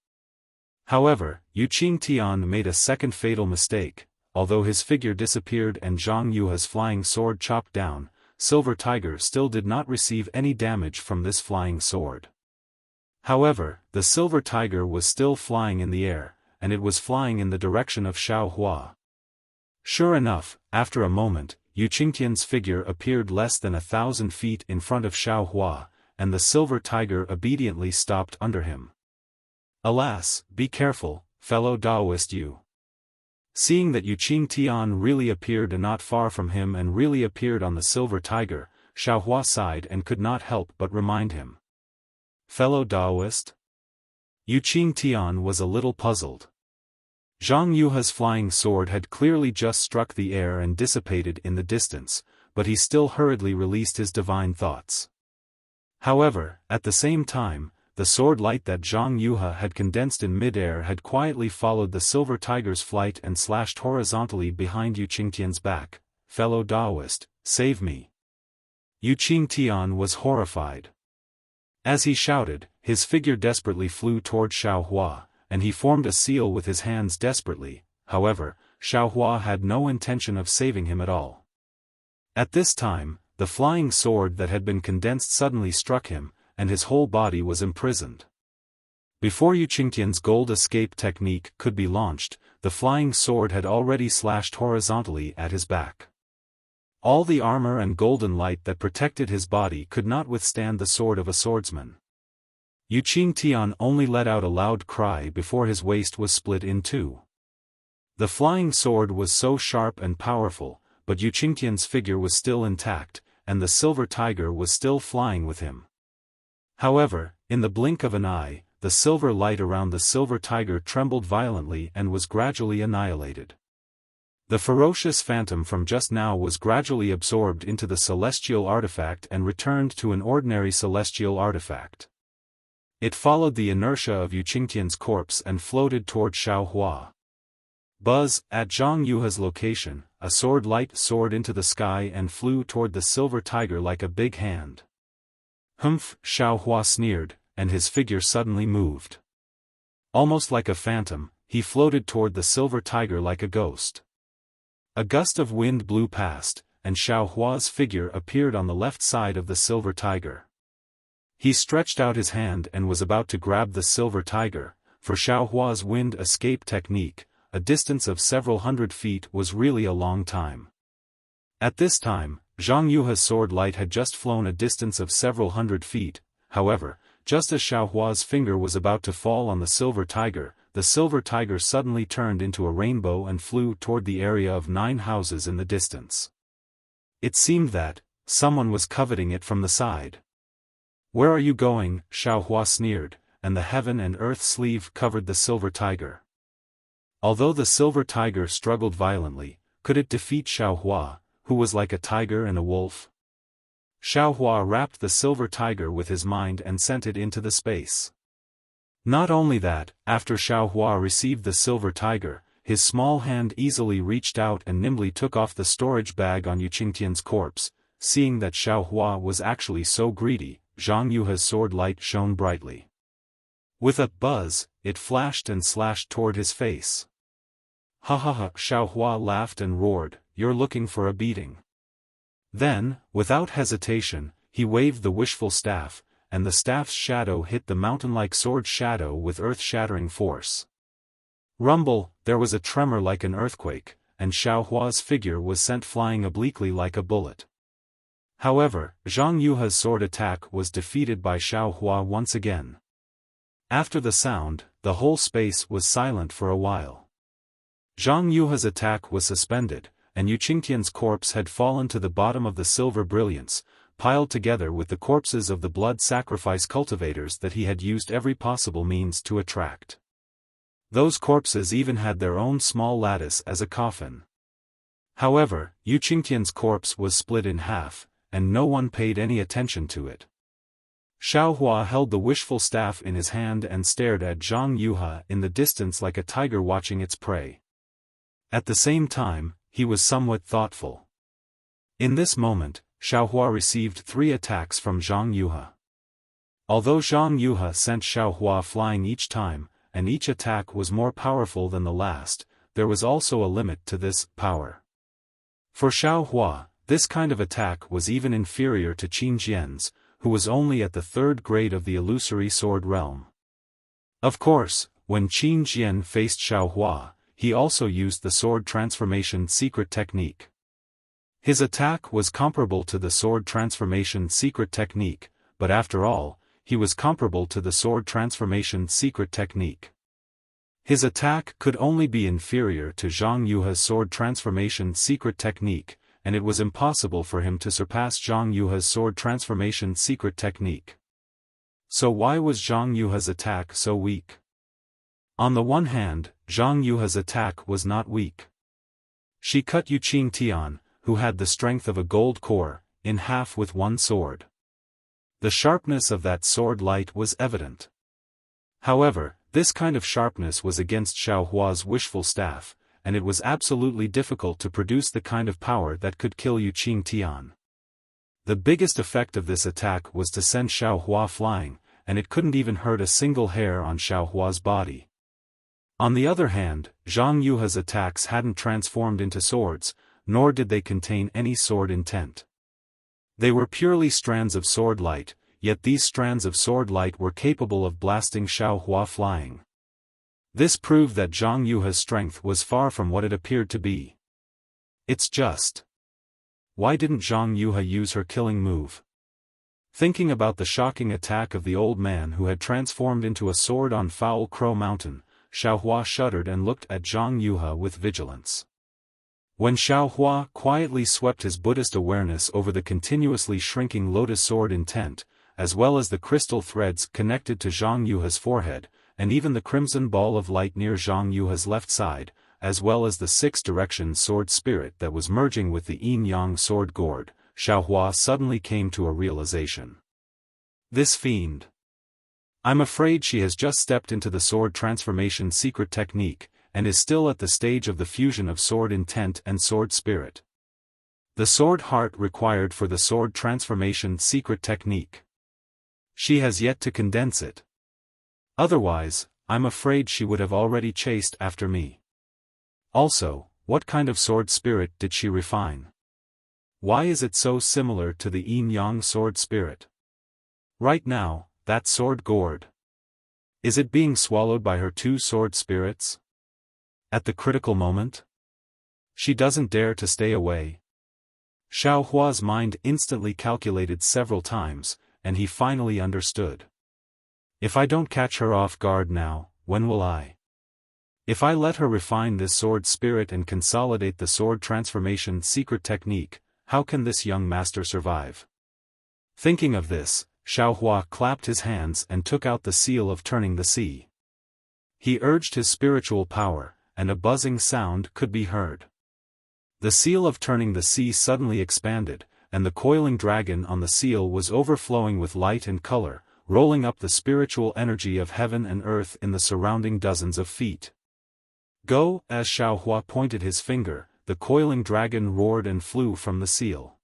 However, Yu Qingtian made a second fatal mistake. Although his figure disappeared and Zhang Yuhe's flying sword chopped down, Silver Tiger still did not receive any damage from this flying sword. However, the Silver Tiger was still flying in the air, and it was flying in the direction of Xiaohua. Sure enough, after a moment, Yu Qingtian's figure appeared less than 1,000 feet in front of Xiaohua, and the Silver Tiger obediently stopped under him. Alas, be careful, fellow Taoist Yu. Seeing that Yu Qingtian really appeared not far from him and really appeared on the Silver Tiger, Xiaohua sighed and could not help but remind him. Fellow Taoist? Yu Qingtian was a little puzzled. Zhang Yuhe's flying sword had clearly just struck the air and dissipated in the distance, but he still hurriedly released his divine thoughts. However, at the same time, the sword light that Zhang Yuhe had condensed in mid-air had quietly followed the Silver Tiger's flight and slashed horizontally behind Yu Qingtian's back. fellow Taoist, save me. Yu Qingtian was horrified. As he shouted, his figure desperately flew toward Xiaohua, and he formed a seal with his hands desperately. However, Xiaohua had no intention of saving him at all. At this time, the flying sword that had been condensed suddenly struck him, and his whole body was imprisoned. Before Yu Qingtian's gold escape technique could be launched, the flying sword had already slashed horizontally at his back. All the armor and golden light that protected his body could not withstand the sword of a swordsman. Yu Qingtian only let out a loud cry before his waist was split in two. The flying sword was so sharp and powerful, but Yu Qingtian's figure was still intact, and the silver tiger was still flying with him. However, in the blink of an eye, the silver light around the silver tiger trembled violently and was gradually annihilated. The ferocious phantom from just now was gradually absorbed into the celestial artifact and returned to an ordinary celestial artifact. It followed the inertia of Yu Qingtian's corpse and floated toward Xiaohua. Buzz, at Zhang Yuha's location, a sword light soared into the sky and flew toward the silver tiger like a big hand. Humph, Xiaohua sneered, and his figure suddenly moved. Almost like a phantom, he floated toward the silver tiger like a ghost. A gust of wind blew past, and Xiaohua's figure appeared on the left side of the silver tiger. He stretched out his hand and was about to grab the silver tiger. For Xiaohua's wind escape technique, a distance of several hundred feet was really a long time. At this time, Zhang Yuha's sword light had just flown a distance of several hundred feet. However, just as Xiaohua's finger was about to fall on the silver tiger suddenly turned into a rainbow and flew toward the area of 9 houses in the distance. It seemed that someone was coveting it from the side. "Where are you going?" Xiaohua sneered, and the heaven and earth sleeve covered the silver tiger. Although the silver tiger struggled violently, could it defeat Xiaohua, who was like a tiger and a wolf? Xiaohua wrapped the silver tiger with his mind and sent it into the space. Not only that, after Xiaohua received the silver tiger, his small hand easily reached out and nimbly took off the storage bag on Yu Qingtian's corpse. Seeing that Xiaohua was actually so greedy, Zhang Yuha's sword light shone brightly. With a buzz, it flashed and slashed toward his face. "Ha ha ha!" Xiaohua laughed and roared, "You're looking for a beating." Then, without hesitation, he waved the wishful staff, and the staff's shadow hit the mountain-like sword shadow with earth-shattering force. Rumble, there was a tremor like an earthquake, and Xiaohua's figure was sent flying obliquely like a bullet. However, Zhang Yuha's sword attack was defeated by Xiaohua once again. After the sound, the whole space was silent for a while. Zhang Yuha's attack was suspended, and Yu Qingtian's corpse had fallen to the bottom of the silver brilliance, piled together with the corpses of the blood sacrifice cultivators that he had used every possible means to attract. Those corpses even had their own small lattice as a coffin. However, Yu Qingtian's corpse was split in half, and no one paid any attention to it. Xiaohua held the wishful staff in his hand and stared at Zhang Yuha in the distance like a tiger watching its prey. At the same time, he was somewhat thoughtful. In this moment, Xiaohua received 3 attacks from Zhang Yuha. Although Zhang Yuha sent Xiaohua flying each time, and each attack was more powerful than the last, there was also a limit to this power. For Xiaohua, this kind of attack was even inferior to Qin Jian's, who was only at the 3rd grade of the illusory sword realm. Of course, when Qin Jian faced Xiaohua, he also used the sword transformation secret technique. His attack was comparable to the sword transformation secret technique, but after all, he was comparable to the sword transformation secret technique. His attack could only be inferior to Zhang Yuha's sword transformation secret technique, and it was impossible for him to surpass Zhang Yuha's sword transformation secret technique. So why was Zhang Yuha's attack so weak? On the one hand, Zhang Yuha's attack was not weak. She cut Yu Qingtian, who had the strength of a gold core, in half with one sword. The sharpness of that sword light was evident. However, this kind of sharpness was against Xiaohua's wishful staff, and it was absolutely difficult to produce the kind of power that could kill Yu Qingtian. The biggest effect of this attack was to send Xiaohua flying, and it couldn't even hurt a single hair on Xiaohua's body. On the other hand, Zhang Yuha's attacks hadn't transformed into swords, nor did they contain any sword intent. They were purely strands of sword light, yet these strands of sword light were capable of blasting Xiaohua flying. This proved that Zhang Yuha's strength was far from what it appeared to be. It's just. Why didn't Zhang Yuha use her killing move? Thinking about the shocking attack of the old man who had transformed into a sword on Foul Crow Mountain, Xiaohua shuddered and looked at Zhang Yuha with vigilance. When Xiaohua quietly swept his Buddhist awareness over the continuously shrinking lotus sword intent, as well as the crystal threads connected to Zhang Yuha's forehead, and even the crimson ball of light near Zhang Yuha's left side, as well as the six-direction sword spirit that was merging with the yin-yang sword gourd, Xiaohua suddenly came to a realization. This fiend. I'm afraid she has just stepped into the sword transformation secret technique, and is still at the stage of the fusion of sword intent and sword spirit. The sword heart required for the sword transformation secret technique. She has yet to condense it. Otherwise, I'm afraid she would have already chased after me. Also, what kind of sword spirit did she refine? Why is it so similar to the yin-yang sword spirit? Right now, that sword gourd. Is it being swallowed by her two sword spirits? At the critical moment? She doesn't dare to stay away. Xiaohua's mind instantly calculated several times, and he finally understood. If I don't catch her off guard now, when will I? If I let her refine this sword spirit and consolidate the sword transformation secret technique, how can this young master survive? Thinking of this, Xiaohua clapped his hands and took out the seal of turning the sea. He urged his spiritual power, and a buzzing sound could be heard. The seal of turning the sea suddenly expanded, and the coiling dragon on the seal was overflowing with light and color, rolling up the spiritual energy of heaven and earth in the surrounding dozens of feet. Go! As Xiaohua pointed his finger, the coiling dragon roared and flew from the seal.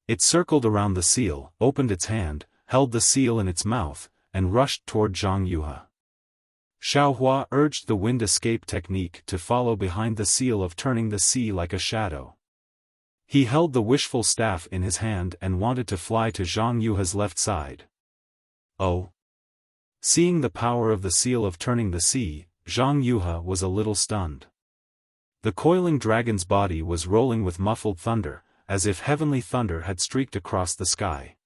It circled around the seal, opened its hand, held the seal in its mouth, and rushed toward Zhang Yuha. Xiaohua urged the wind escape technique to follow behind the seal of turning the sea like a shadow. He held the wishful staff in his hand and wanted to fly to Zhang Yuha's left side. Oh! Seeing the power of the seal of turning the sea, Zhang Yuha was a little stunned. The coiling dragon's body was rolling with muffled thunder, as if heavenly thunder had streaked across the sky.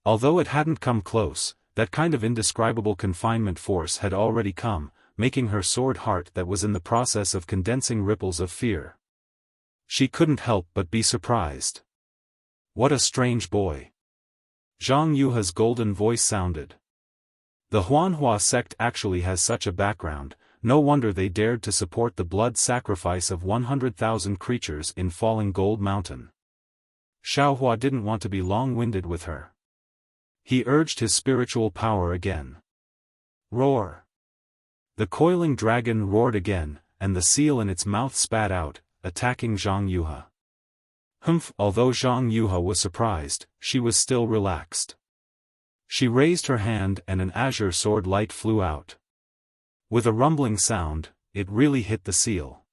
Although it hadn't come close, that kind of indescribable confinement force had already come, making her sword heart that was in the process of condensing ripples of fear. She couldn't help but be surprised. What a strange boy. Zhang Yuha's golden voice sounded. The Huanhua sect actually has such a background, no wonder they dared to support the blood sacrifice of 100,000 creatures in falling Gold Mountain. Xiaohua didn't want to be long-winded with her. He urged his spiritual power again. Roar! The coiling dragon roared again, and the seal in its mouth spat out, attacking Zhang Yuha. Humph! Although Zhang Yuha was surprised, she was still relaxed. She raised her hand and an azure sword light flew out. With a rumbling sound, it really hit the seal.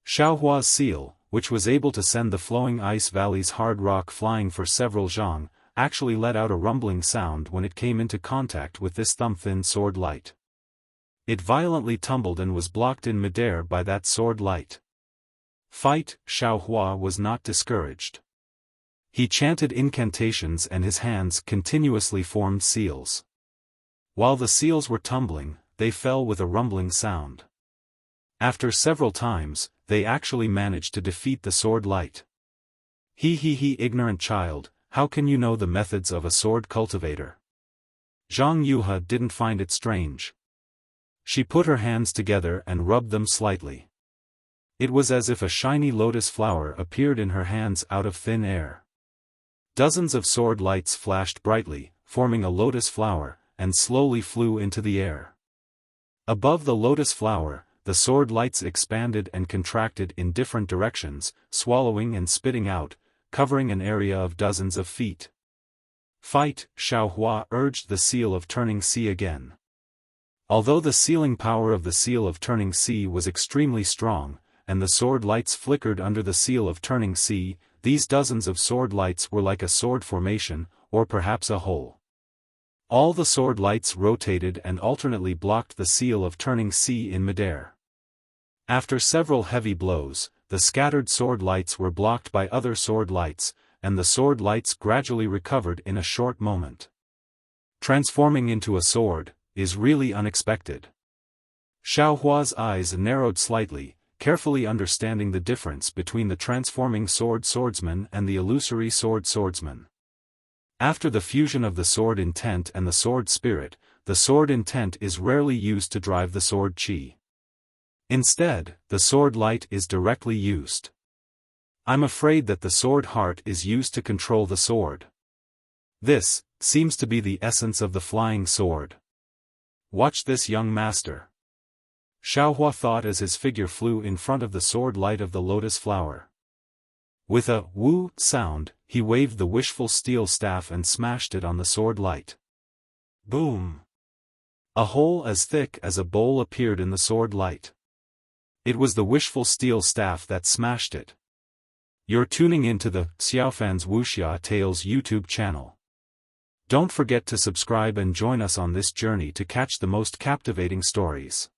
Xiaohua's seal, which was able to send the flowing ice valley's hard rock flying for several zhang, actually let out a rumbling sound when it came into contact with this thumb-thin sword light. It violently tumbled and was blocked in midair by that sword light. Fight! Xiaohua was not discouraged. He chanted incantations and his hands continuously formed seals. While the seals were tumbling, they fell with a rumbling sound. After several times, they actually managed to defeat the sword light. He, ignorant child, how can you know the methods of a sword cultivator? Zhang Yuha didn't find it strange. She put her hands together and rubbed them slightly. It was as if a shiny lotus flower appeared in her hands out of thin air. Dozens of sword lights flashed brightly, forming a lotus flower, and slowly flew into the air. Above the lotus flower, the sword lights expanded and contracted in different directions, swallowing and spitting out, covering an area of dozens of feet. Fight, Xiaohua urged the seal of turning sea again. Although the sealing power of the seal of turning sea was extremely strong, and the sword lights flickered under the seal of turning sea, these dozens of sword lights were like a sword formation, or perhaps a hole. All the sword lights rotated and alternately blocked the seal of turning sea in midair. After several heavy blows, the scattered sword lights were blocked by other sword lights, and the sword lights gradually recovered in a short moment. Transforming into a sword is really unexpected. Xiaohua's eyes narrowed slightly, carefully understanding the difference between the transforming swordsman and the illusory swordsman. After the fusion of the sword intent and the sword spirit, the sword intent is rarely used to drive the sword chi. Instead, the sword light is directly used. I'm afraid that the sword heart is used to control the sword. This seems to be the essence of the flying sword. Watch this, young master. Xiaohua thought as his figure flew in front of the sword light of the lotus flower. With a woo sound, he waved the wishful steel staff and smashed it on the sword light. Boom! A hole as thick as a bowl appeared in the sword light. It was the wishful steel staff that smashed it. You're tuning into the Xiaofan's Wuxia Tales YouTube channel. Don't forget to subscribe and join us on this journey to catch the most captivating stories.